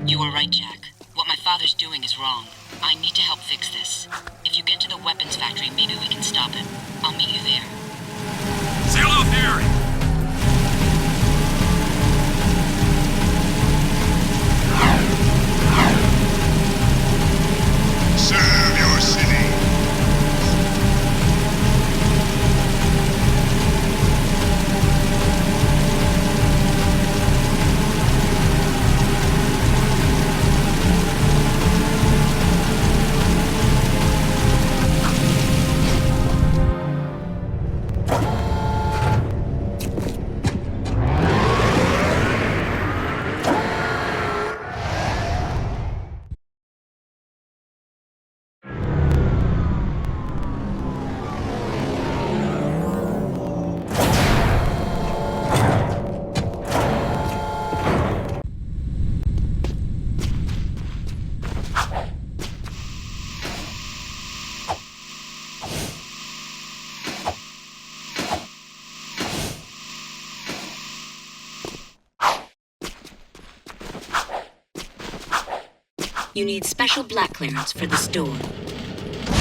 You are right, Jack. What my father's doing is wrong. I need to help fix this. If you get to the weapons factory, maybe we can stop him. I'll meet you there. Sail off the area! Serve your city! You need special black clearance for this door.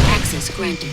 Access granted.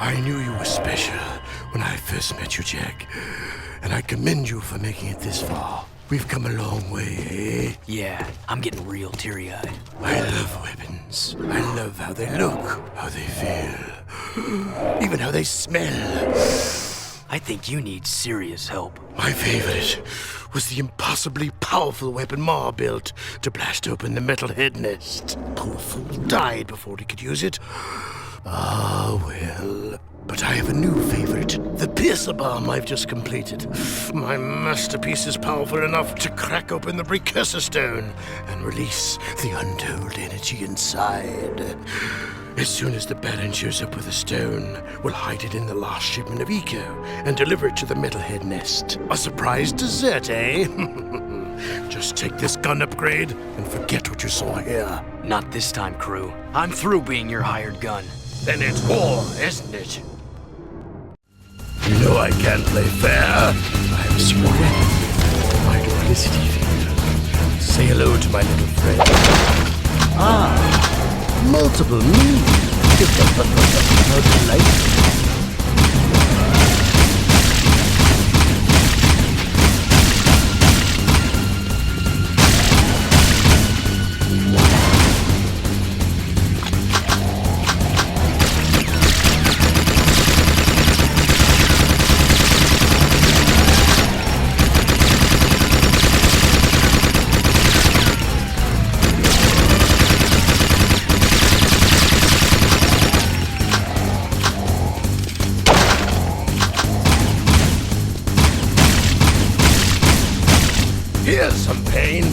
I knew you were special when I first met you, Jack. And I commend you for making it this far. We've come a long way, eh? Yeah, I'm getting real teary-eyed. I love weapons. I love how they look, how they feel, even how they smell. I think you need serious help. My favorite was the impossibly powerful weapon Ma built to blast open the metal head nest. Poor fool died before he could use it. Ah, well. But I have a new favorite, the piercer bomb I've just completed. My masterpiece is powerful enough to crack open the precursor stone and release the untold energy inside. As soon as the Baron shows up with the stone, we'll hide it in the last shipment of Eco and deliver it to the metalhead nest. A surprise dessert, eh? Just take this gun upgrade and forget what you saw here. Not this time, crew. I'm through being your hired gun. Then it's war, isn't it? You know I can't play fair. I have a super weapon, my duplicity field. Say hello to my little friend. Ah, multiple moves. How delightful. Here's some pain.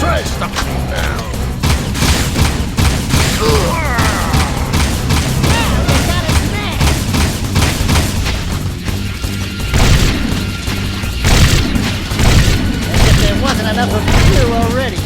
Try stopping me now. As if there wasn't enough of you already.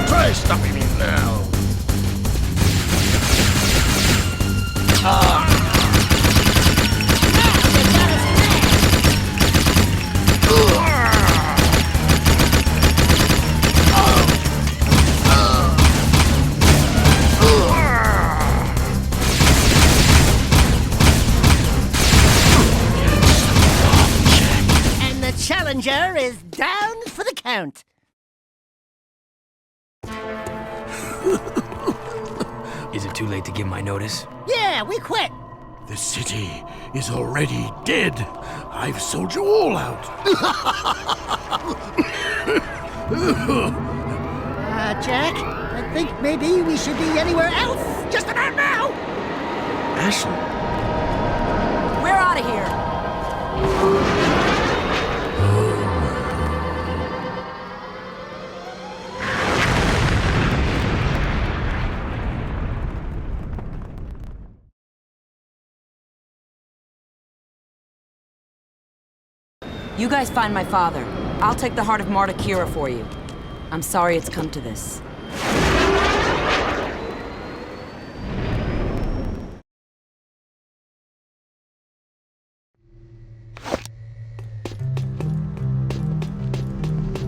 Try stopping me now. And the challenger is down for the count. Is it too late to give my notice? Yeah, we quit. The city is already dead. I've sold you all out. Jack, I think maybe we should be anywhere else just about now. Ashley, out of here! You guys find my father. I'll take the heart of Marta Kira for you. I'm sorry it's come to this.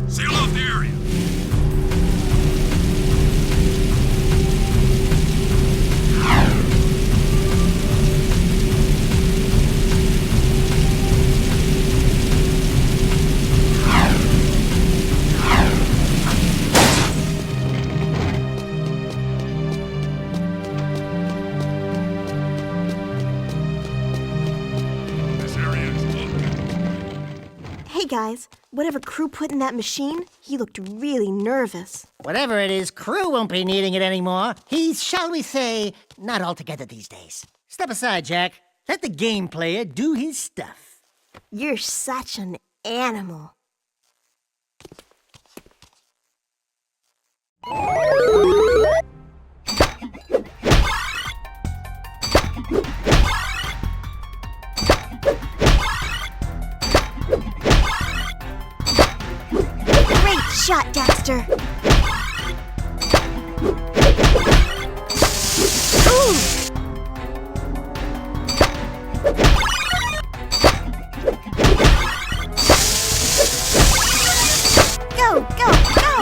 Seal off the area. Hey guys, whatever Crew put in that machine, he looked really nervous. Whatever it is, Crew won't be needing it anymore. He's, shall we say, not altogether these days. Step aside, Jack. Let the game player do his stuff. You're such an animal. Great shot, Daxter. Ooh! Go, go, go!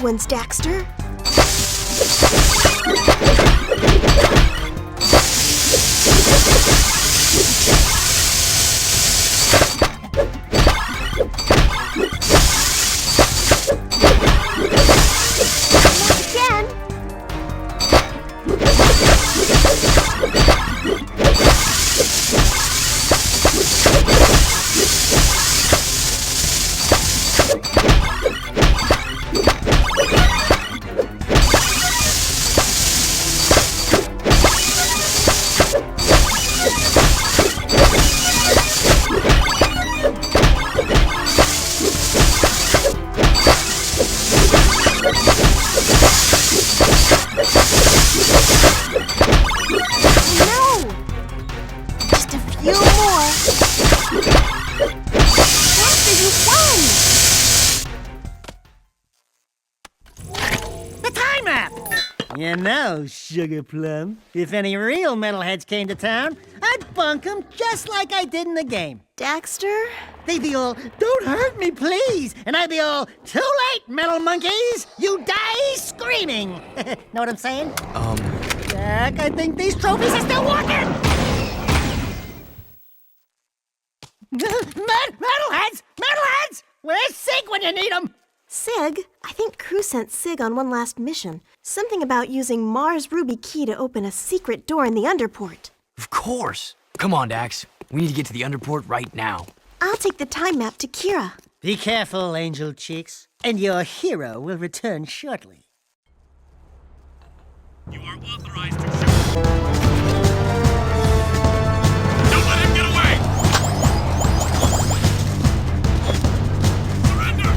Ones, Daxter. Again. You know, Sugar Plum, if any real metalheads came to town, I'd bunk them just like I did in the game. Daxter? They'd be all, "Don't hurt me, please!" And I'd be all, "Too late, metal monkeys! You die screaming!" Know what I'm saying? Jack, I think these trophies are still working! Metalheads! Metalheads! Where's Sig when you need him? Sig? I think Crew sent Sig on one last mission. Something about using Mars Ruby Key to open a secret door in the underport. Of course! Come on, Dax. We need to get to the underport right now. I'll take the time map to Kira. Be careful, Angel Cheeks, and your hero will return shortly. You are authorized to shoot. Don't let him get away! Surrender!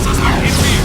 Suspect is here!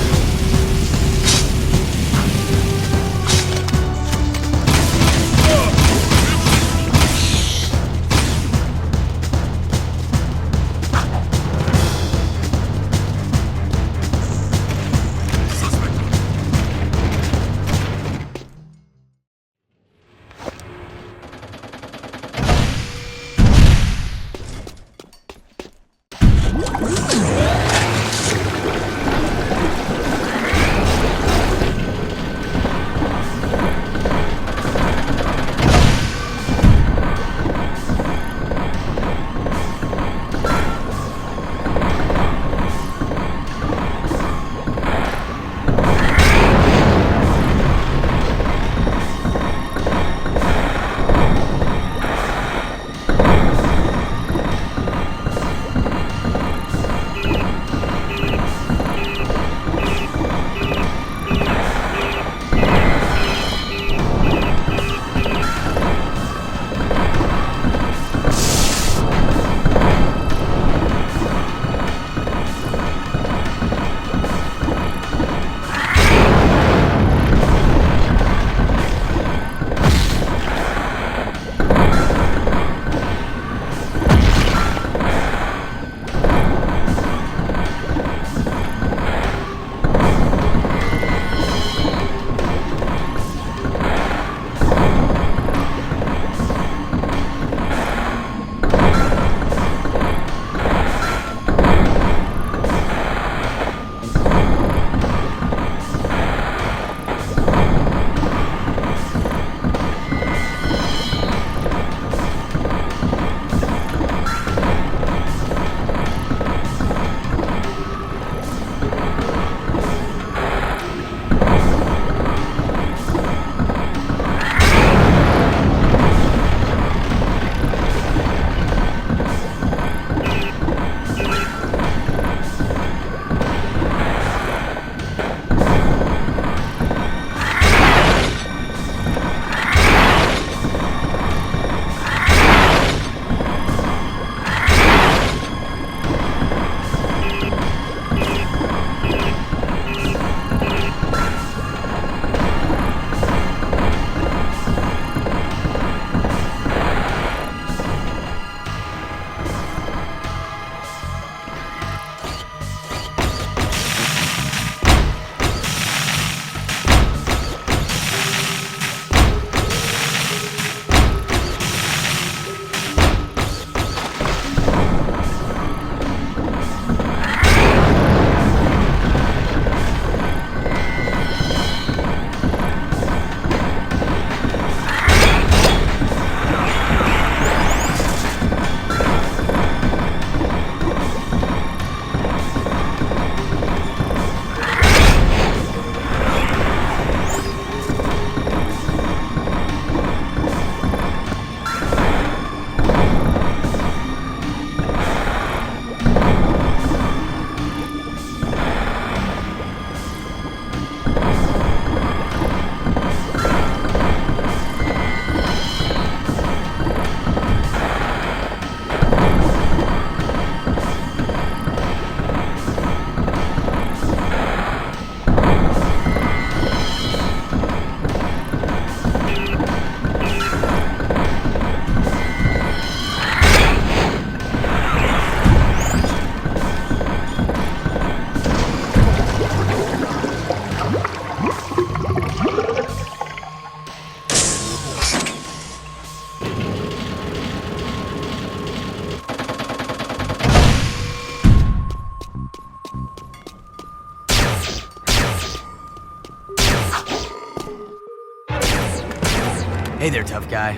Hey there, tough guy.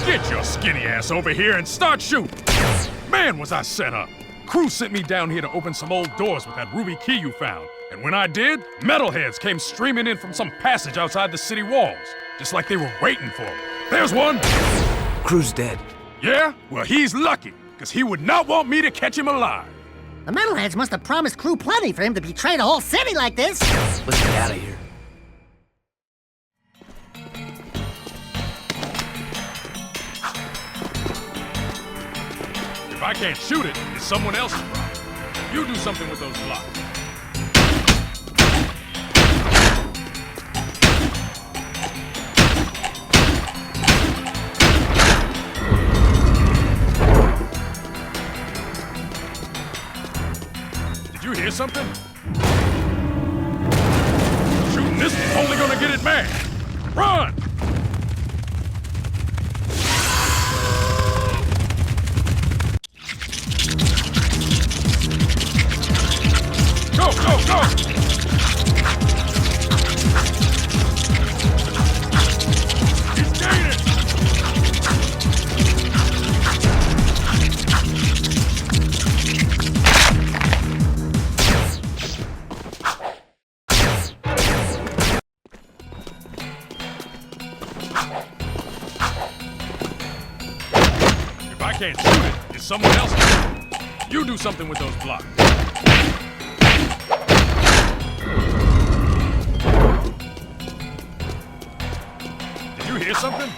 Get your skinny ass over here and start shooting. Man, was I set up. Crew sent me down here to open some old doors with that ruby key you found. And when I did, metalheads came streaming in from some passage outside the city walls. Just like they were waiting for me. There's one. Crew's dead. Yeah? Well, he's lucky, because he would not want me to catch him alive. The metalheads must have promised Crew plenty for him to betray the whole city like this. Let's get out of here. If I can't shoot it, it's someone else's problem. You do something with those blocks. Did you hear something? Shooting this is only gonna get it mad. Run! Go, go, go! He's gaining! If I can't shoot it, it's someone else's problem. You do something with those blocks. Did you hear something?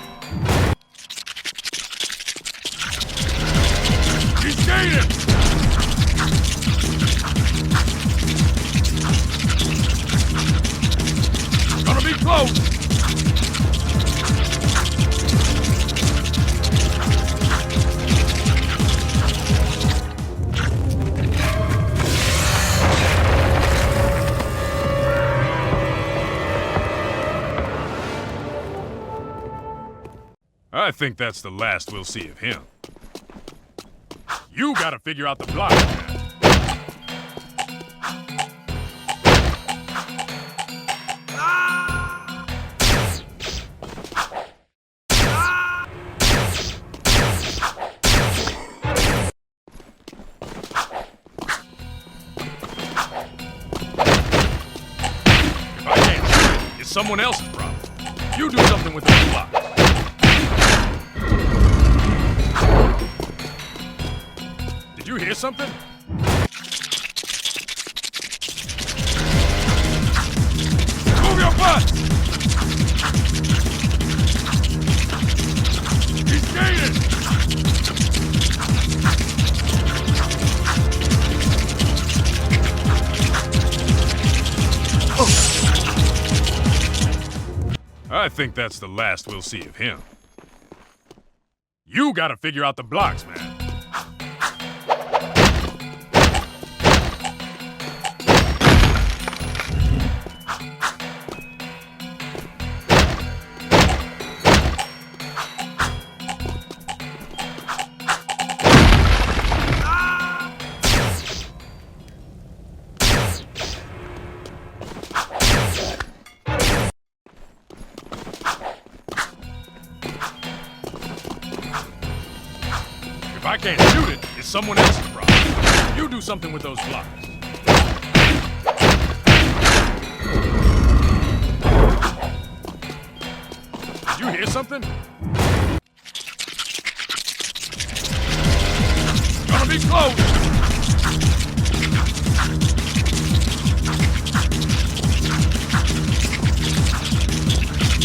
He's gaining! Gonna be close! I think that's the last we'll see of him. You gotta figure out the block, man. If I can't shoot it, it's someone else's problem. You do something with those blocks. Did you hear something? Move your butt! He's gaining! I think that's the last we'll see of him. You gotta figure out the blocks, man. If I can't shoot it, it's someone else's problem. You do something with those blocks. Did you hear something? Gonna be close!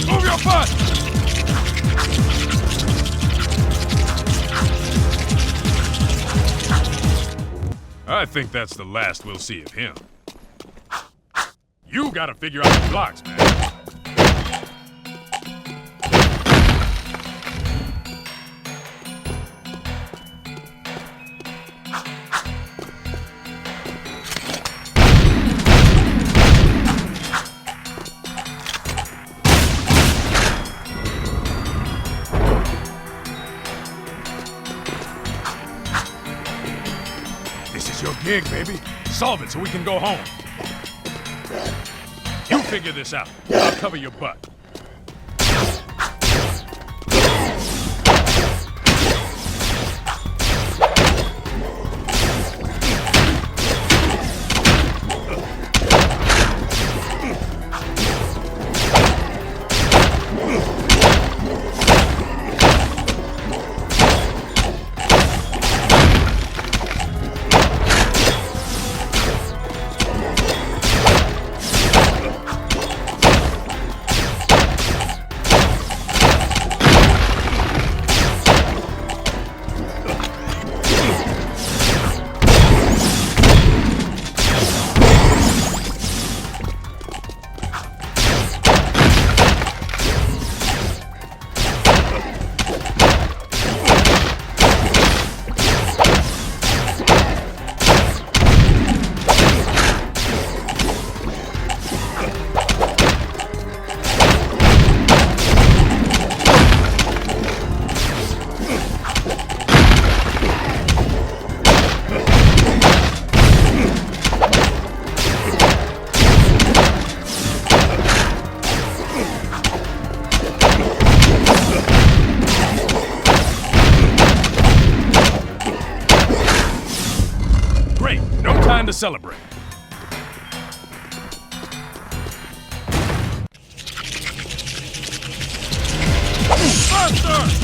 Move your butt! I think that's the last we'll see of him. You gotta figure out the blocks, man. This is your gig, baby. Solve it so we can go home. You figure this out. I'll cover your butt. to celebrate. Faster!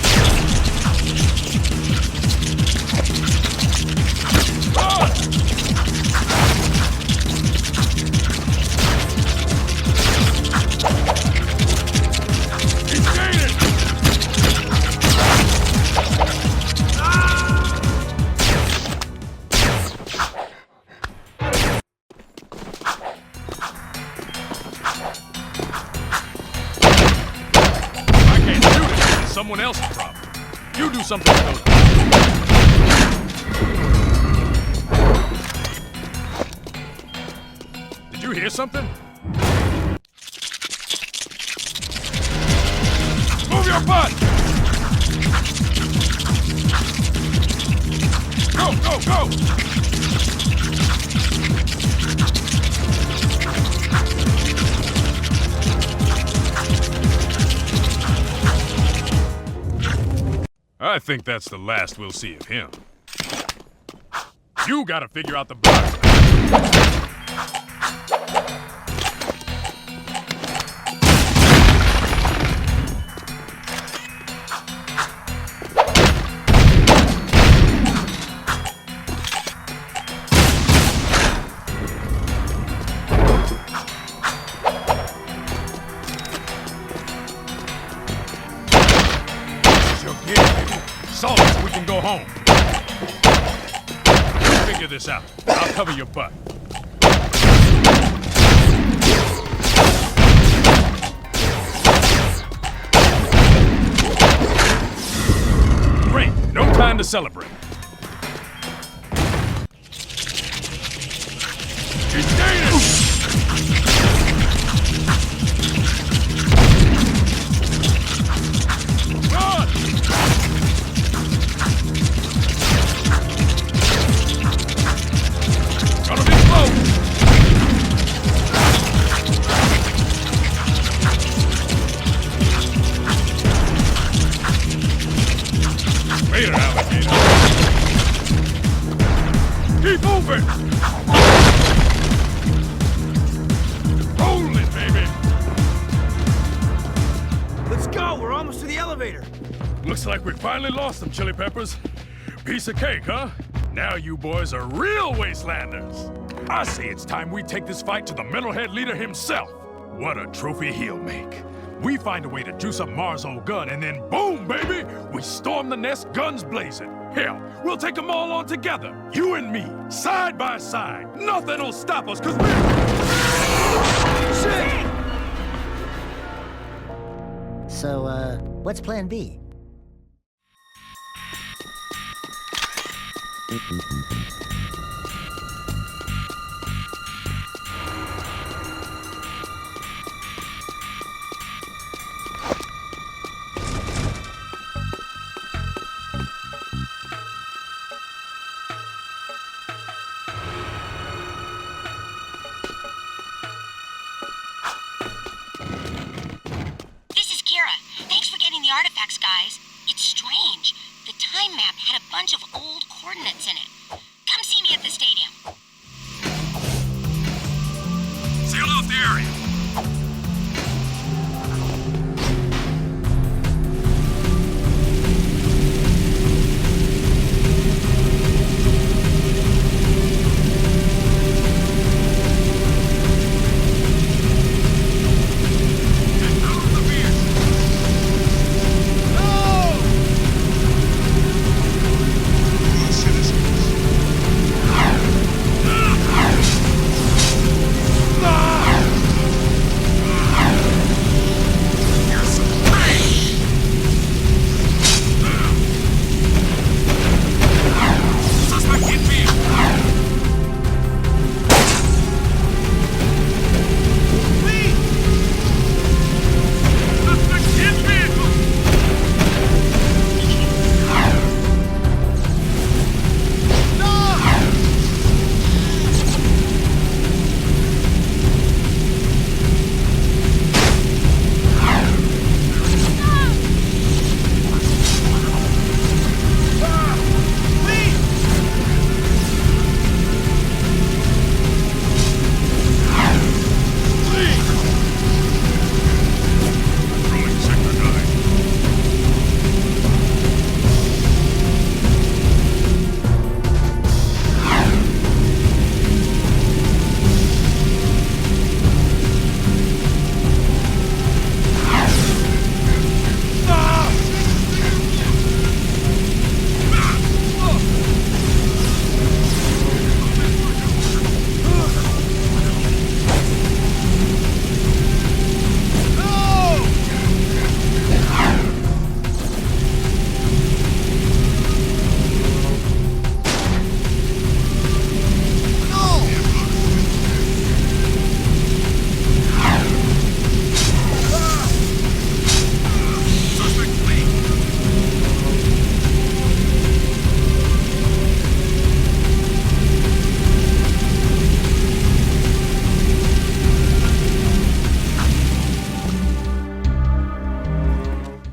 Someone else's problem. You do something with those. Did you hear something? Move your butt! Go, go, go! I think that's the last we'll see of him. You gotta figure out the box. Solve it so we can go home. We'll figure this out. I'll cover your butt. Great. No time to celebrate. He's gaining! Later, alligator. Keep moving! Roll it, baby! Let's go! We're almost to the elevator! Looks like we finally lost them, Chili Peppers. Piece of cake, huh? Now you boys are real wastelanders. I say it's time we take this fight to the metalhead leader himself. What a trophy he'll make. We find a way to juice up Mars' old gun, and then boom, baby! We storm the nest, guns blazing. Hell, we'll take them all on together. You and me, side by side. Nothing'll stop us, 'cause we're... Shit! So, what's plan B? The artifacts, guys. It's strange. The time map had a bunch of old coordinates in it. Come see me at the stadium. Seal off the area.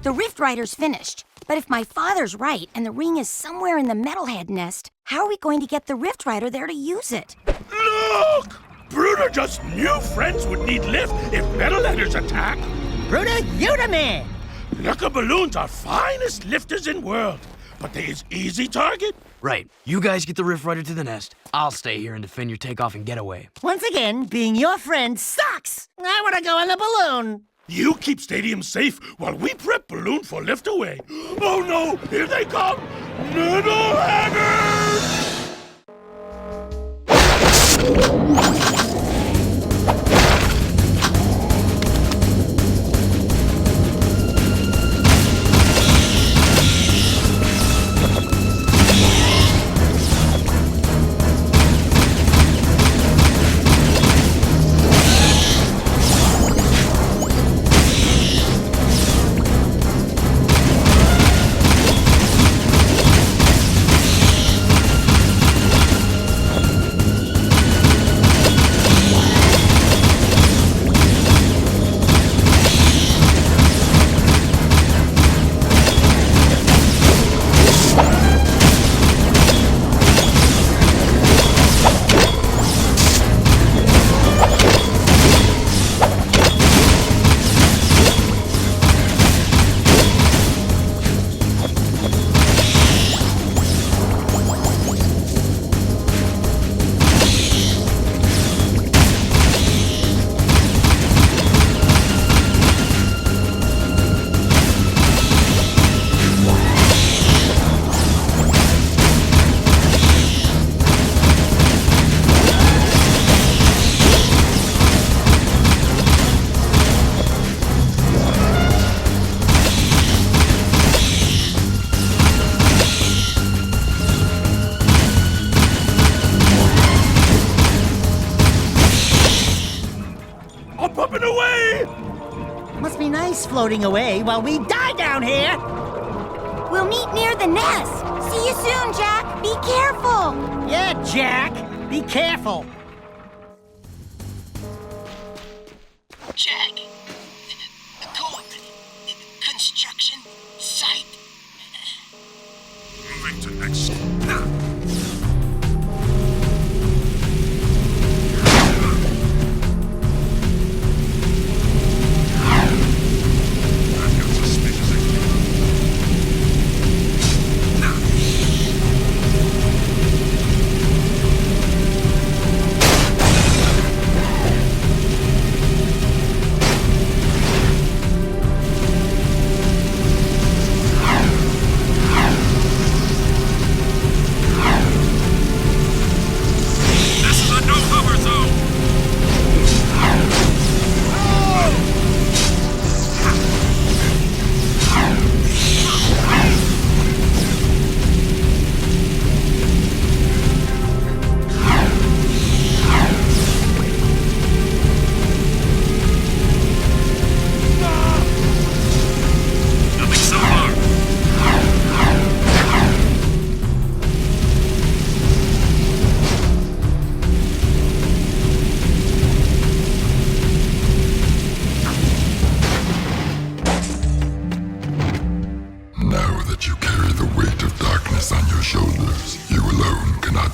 The Rift Rider's finished. But if my father's right and the ring is somewhere in the Metalhead nest, how are we going to get the Rift Rider there to use it? Look! Bruder just knew friends would need lift if Metalheaders attack. Bruder, you the man! Lucka balloons are finest lifters in world, but they is easy target. Right. You guys get the Rift Rider to the nest. I'll stay here and defend your takeoff and getaway. Once again, being your friend sucks! I wanna go on the balloon! You keep Stadium safe while we prep balloon for lift away. Oh no, here they come! Metalheaders! Must be nice floating away while we die down here! We'll meet near the nest. See you soon, Jack. Be careful. Yeah, Jack. Be careful. Jack. Code. Construction site. Moving to next.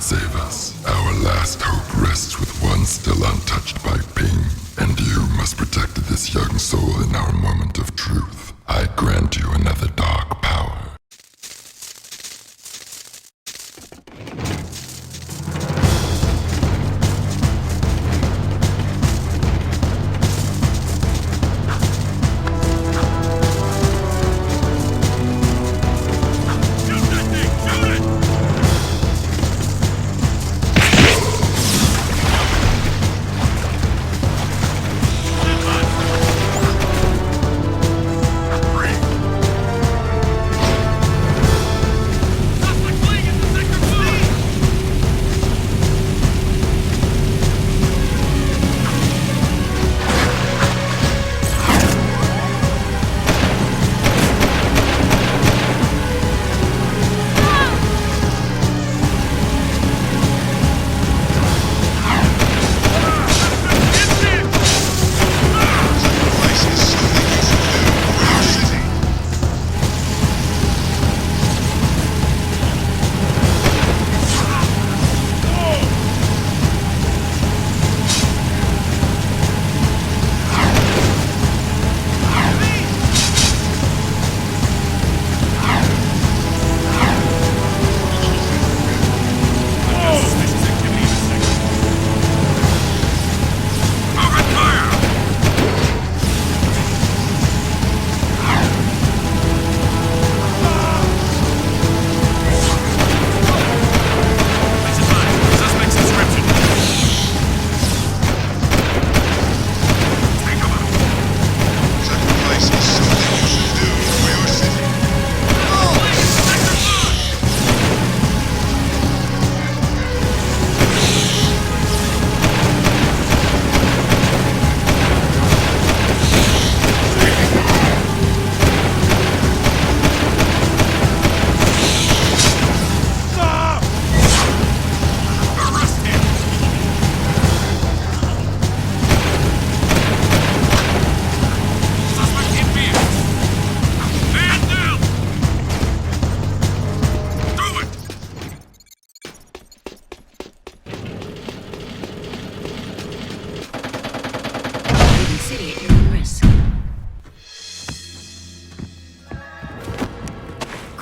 Save us. Our last hope rests with one still untouched by pain, and you must protect this young soul in our moment of truth. I grant you another dark power.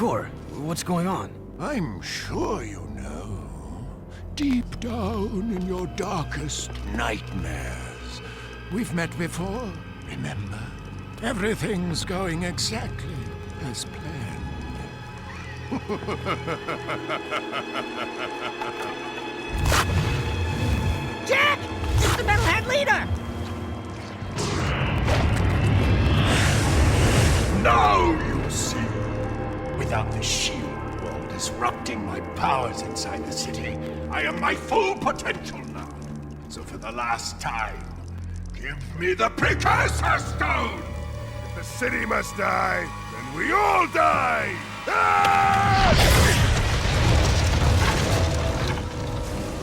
Core, what's going on? I'm sure you know. Deep down in your darkest nightmares. We've met before, remember? Everything's going exactly as planned. Jack! It's the Metalhead leader! Now you see! Without the shield wall disrupting my powers inside the city, I am my full potential now. So for the last time, give me the Precursor Stone! If the city must die, then we all die! Ah!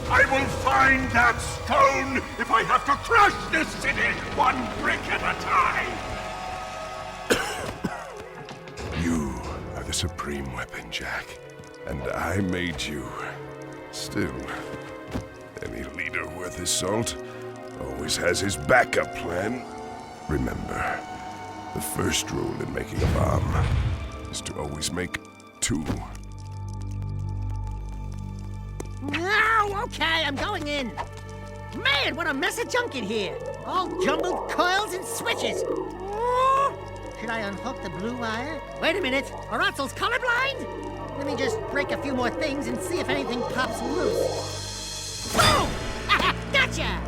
I will find that stone if I have to crush this city one brick at a time! You are the supreme weapon, Jack. And I made you. Still, any leader worth his salt always has his backup plan. Remember, the first rule in making a bomb is to always make two. No, okay, I'm going in. Man, what a mess of junk in here. All jumbled coils and switches. Oh, should I unhook the blue wire? Wait a minute, are Otzel's colorblind? Let me just break a few more things and see if anything pops loose. Boom! Gotcha!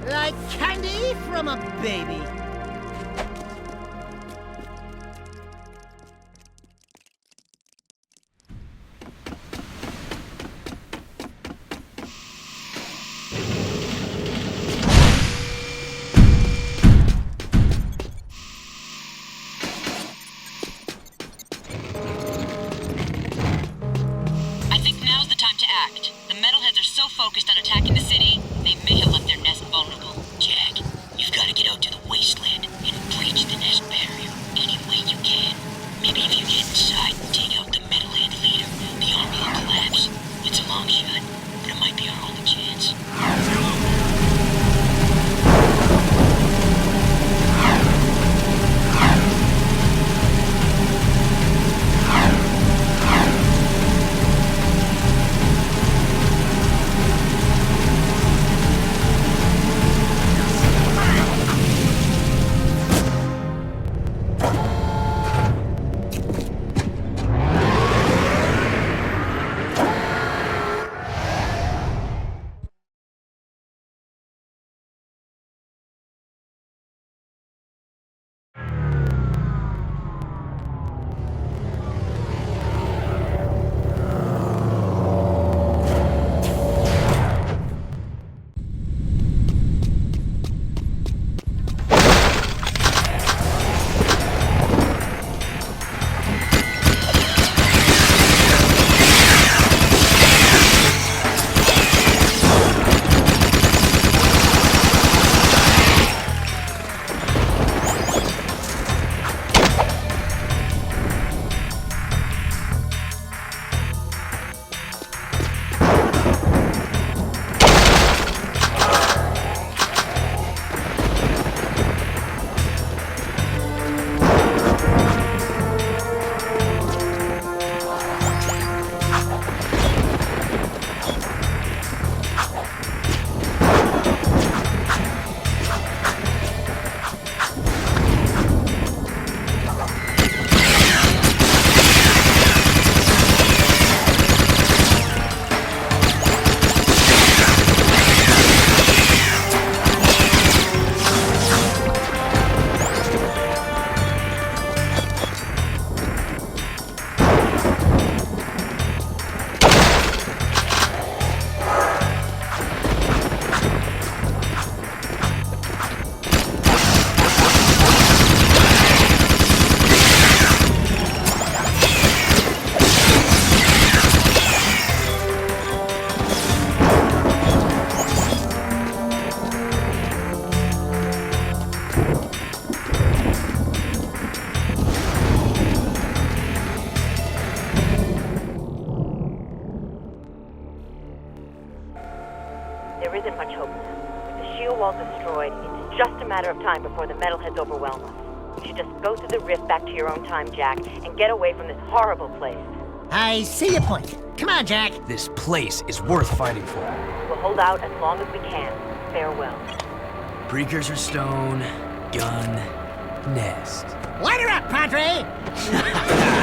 Like candy from a baby. Focused on attacking the city, they may have left their nest vulnerable. Jack, you've got to get out to the wasteland and breach the nest barrier any way you can. Maybe if you get inside and take out the Metalhead leader, the army will collapse. It's a long shot, but it might be our only chance. There isn't much hope now. With the shield wall destroyed, it's just a matter of time before the Metalheads overwhelm us. You should just go through the rift back to your own time, Jack, and get away from this horrible place. I see your point. Come on, Jack. This place is worth fighting for. We'll hold out as long as we can. Farewell. Precursor stone, gun, nest. Light her up, Padre!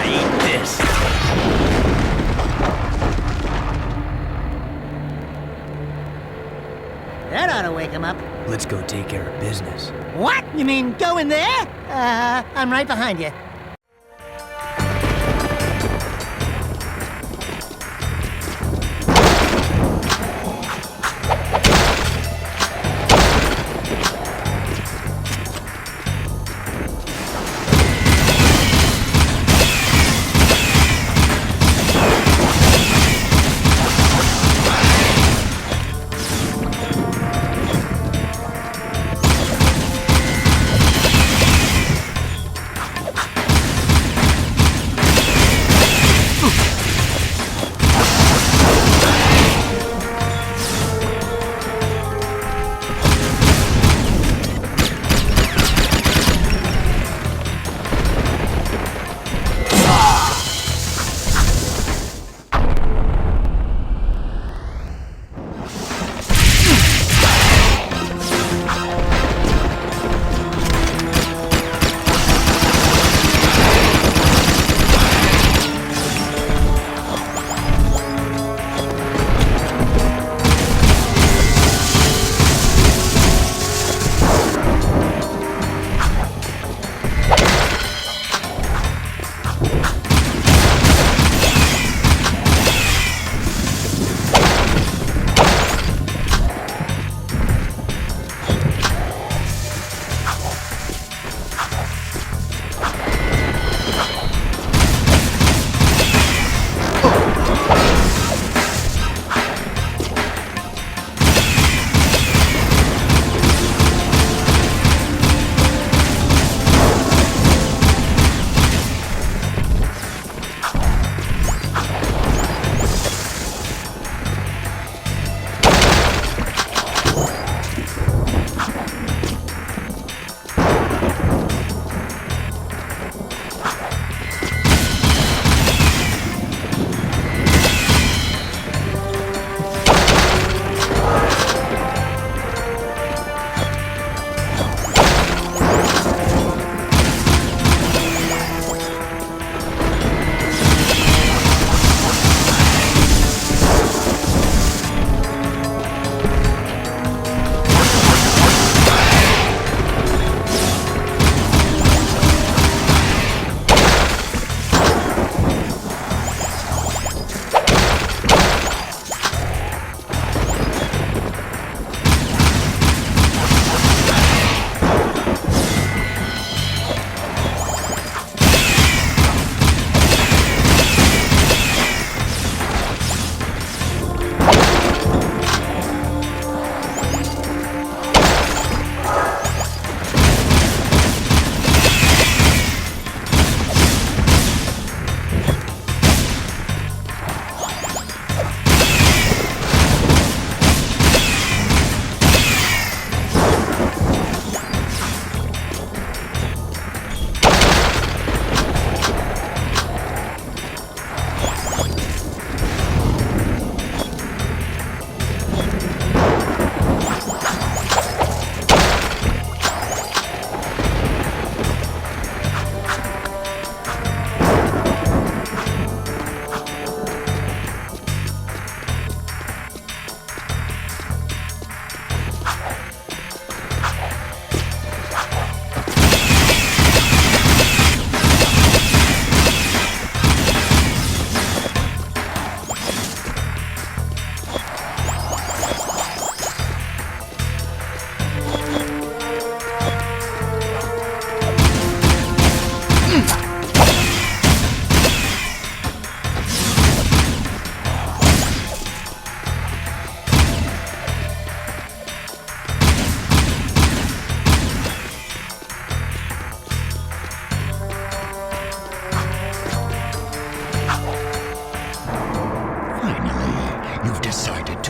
Eat this. That ought to wake him up. Let's go take care of business. What? You mean go in there? I'm right behind you.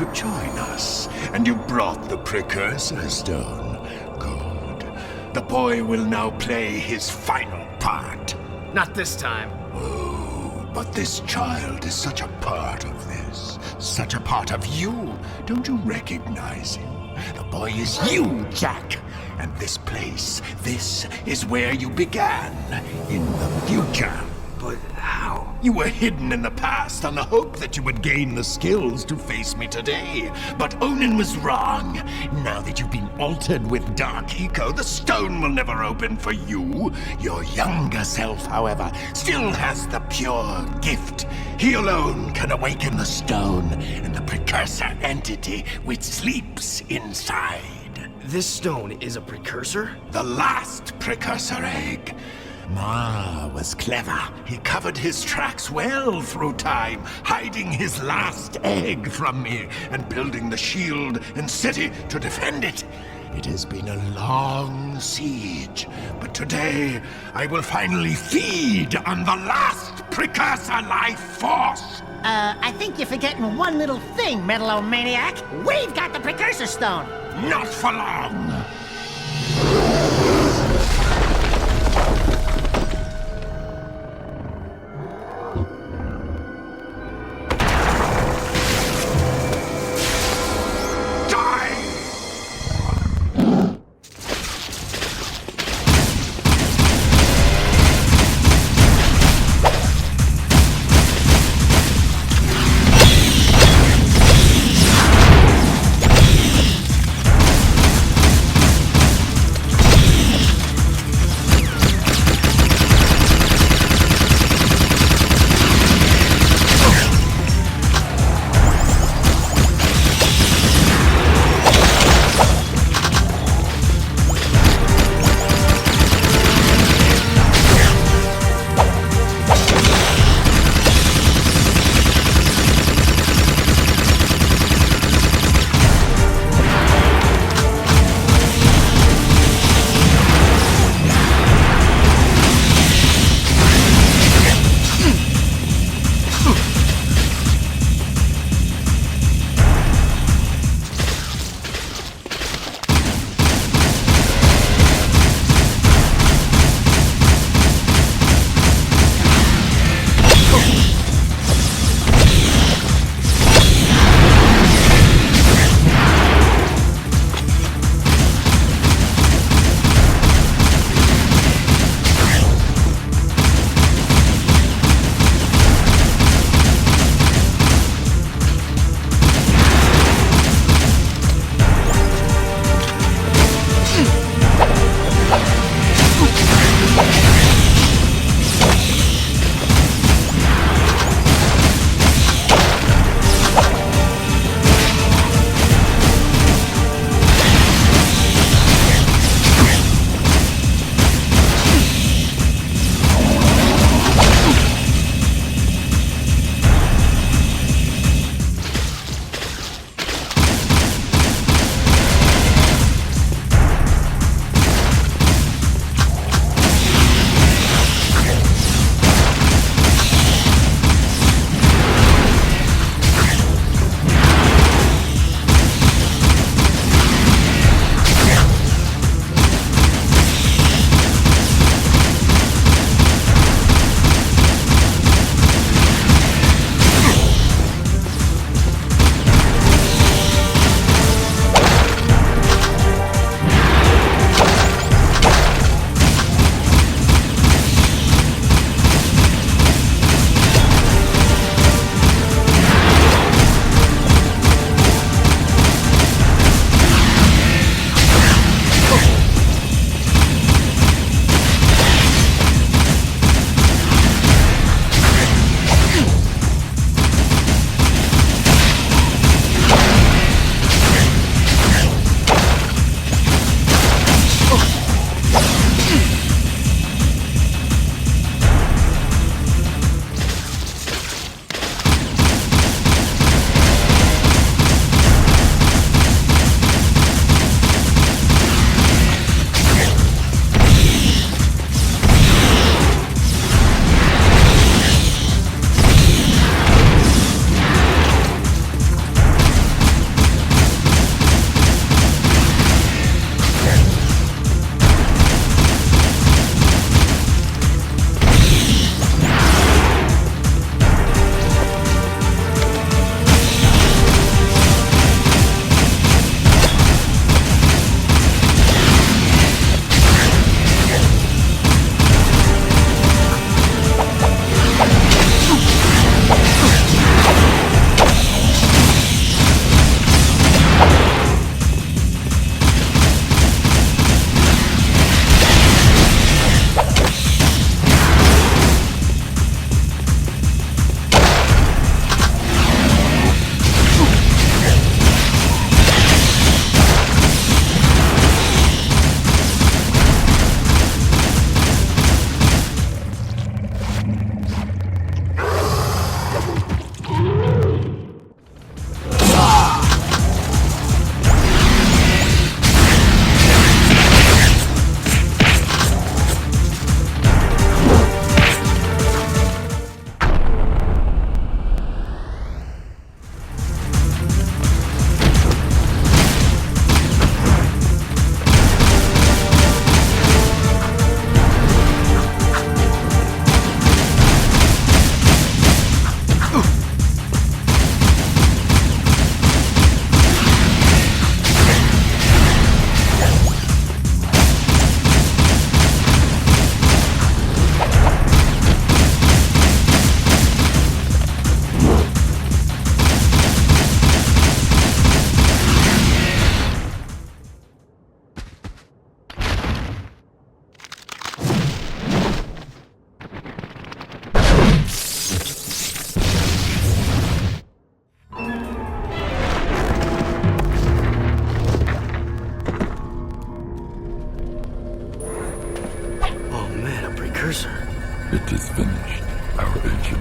to join us, and you brought the precursor stone. Good. The boy will now play his final part. Not this time. Oh, but this child is such a part of this. Such a part of you. Don't you recognize him? The boy is you, Jack. And this place, this is where you began. In the future. But how? You were hidden in the past on the hope that you would gain the skills to face me today. But Onin was wrong. Now that you've been altered with Dark Eco, the stone will never open for you. Your younger self, however, still has the pure gift. He alone can awaken the stone and the precursor entity which sleeps inside. This stone is a precursor? The last precursor egg. Ma was clever. He covered his tracks well through time, hiding his last egg from me and building the shield and city to defend it. It has been a long siege, but today I will finally feed on the last precursor life force. I think you're forgetting one little thing, Metalomaniac. We've got the precursor stone. Not for long.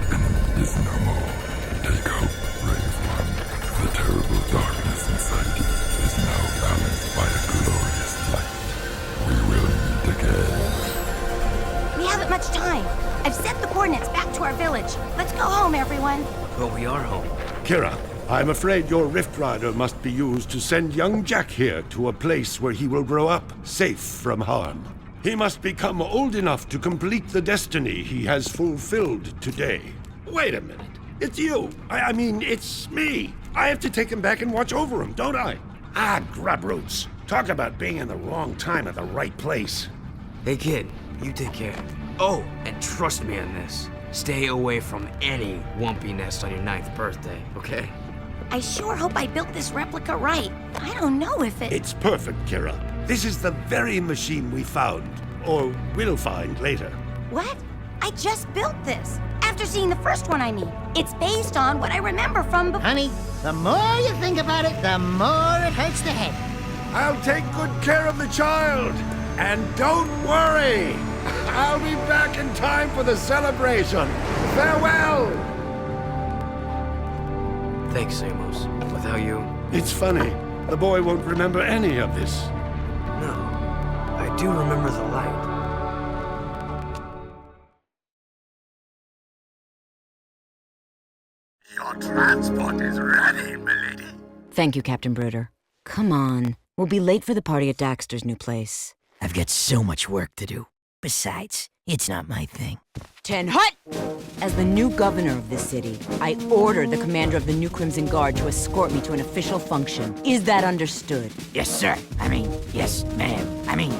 enemy is no more. Take hope, brave one. The terrible darkness inside you is now balanced by a glorious light. We will meet again. We haven't much time. I've sent the coordinates back to our village. Let's go home, everyone. But we are home. Kira, I'm afraid your Rift Rider must be used to send young Jack here to a place where he will grow up, safe from harm. He must become old enough to complete the destiny he has fulfilled today. Wait a minute. It's you. I mean, it's me. I have to take him back and watch over him, don't I? Ah, grub roots. Talk about being in the wrong time at the right place. Hey kid, you take care. Oh, and trust me on this. Stay away from any wumpy nest on your 9th birthday, okay? I sure hope I built this replica right. I don't know if it... It's perfect, Kira. This is the very machine we found, or will find later. What? I just built this. After seeing the first one, I mean. It's based on what I remember from before. Honey, the more you think about it, the more it hurts the head. I'll take good care of the child. And don't worry. I'll be back in time for the celebration. Farewell! Thanks, Amos. Without you... It's funny. The boy won't remember any of this. No. I do remember the light. Your transport is ready, milady. Thank you, Captain Bruder. Come on. We'll be late for the party at Daxter's new place. I've got so much work to do. Besides, it's not my thing. 10 hut! As the new governor of this city, I ordered the commander of the New Crimson Guard to escort me to an official function. Is that understood? Yes, sir. Yes, ma'am.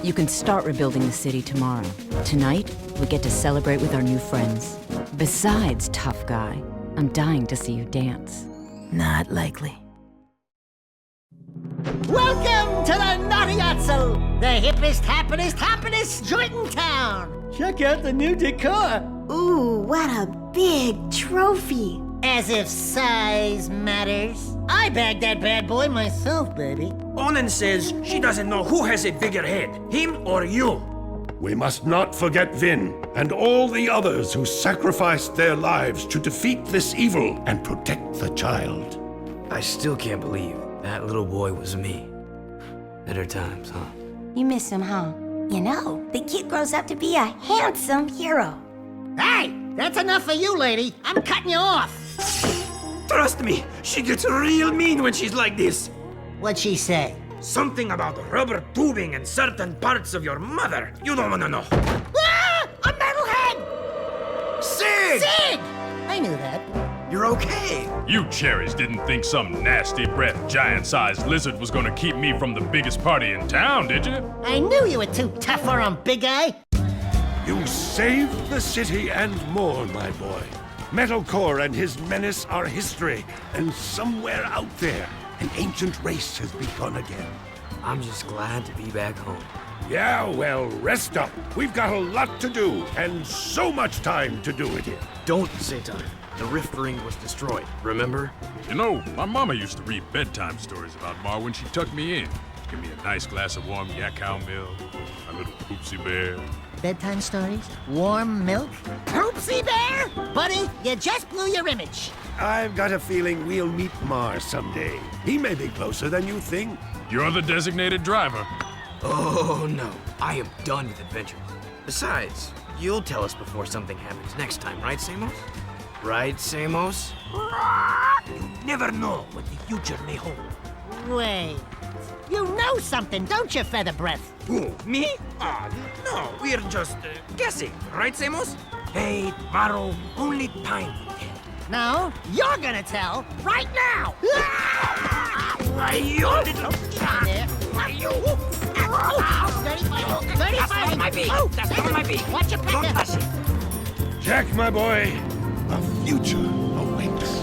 You can start rebuilding the city tomorrow. Tonight, we get to celebrate with our new friends. Besides, tough guy, I'm dying to see you dance. Not likely. Welcome to the Naughty Otzel, the hippest, happiest joint in town. Check out the new decor. Ooh, what a big trophy. As if size matters. I bagged that bad boy myself, baby. Onan says she doesn't know who has a bigger head, him or you. We must not forget Vin and all the others who sacrificed their lives to defeat this evil and protect the child. I still can't believe that little boy was me. Better times, huh? You miss him, huh? You know, the kid grows up to be a handsome hero. Hey, that's enough for you, lady. I'm cutting you off. Trust me, she gets real mean when she's like this. What'd she say? Something about rubber tubing and certain parts of your mother. You don't want to know. Ah! A metalhead! Sig! Sig! I knew that. You're okay. You cherries didn't think some nasty-breathed, giant-sized lizard was gonna keep me from the biggest party in town, did you? I knew you were too tough for him, big guy. You saved the city and more, my boy. Metalcore and his menace are history, and somewhere out there, an ancient race has begun again. I'm just glad to be back home. Yeah, well, rest up. We've got a lot to do, and so much time to do it in. Don't say time. The Rift Ring was destroyed, remember? You know, my mama used to read bedtime stories about Mar when she tucked me in. Give me a nice glass of warm yak cow milk, a little poopsie bear. Bedtime stories? Warm milk? Poopsie bear? Buddy, you just blew your image. I've got a feeling we'll meet Mar someday. He may be closer than you think. You're the designated driver. Oh, no. I am done with adventures. Besides, you'll tell us before something happens next time, right, Samos? Right, Samos? You never know what the future may hold. Wait. You know something, don't you, Feather Breath? Who, me? No, we're just guessing, right, Samos? Hey, tomorrow, only time will tell. No, you're gonna tell right now! Why, you little... Why, you... Dirty fighting! Dirty That's fighting! not my beak! Oh, That's not my beak! Watch your back! Jack, my boy, the future awaits.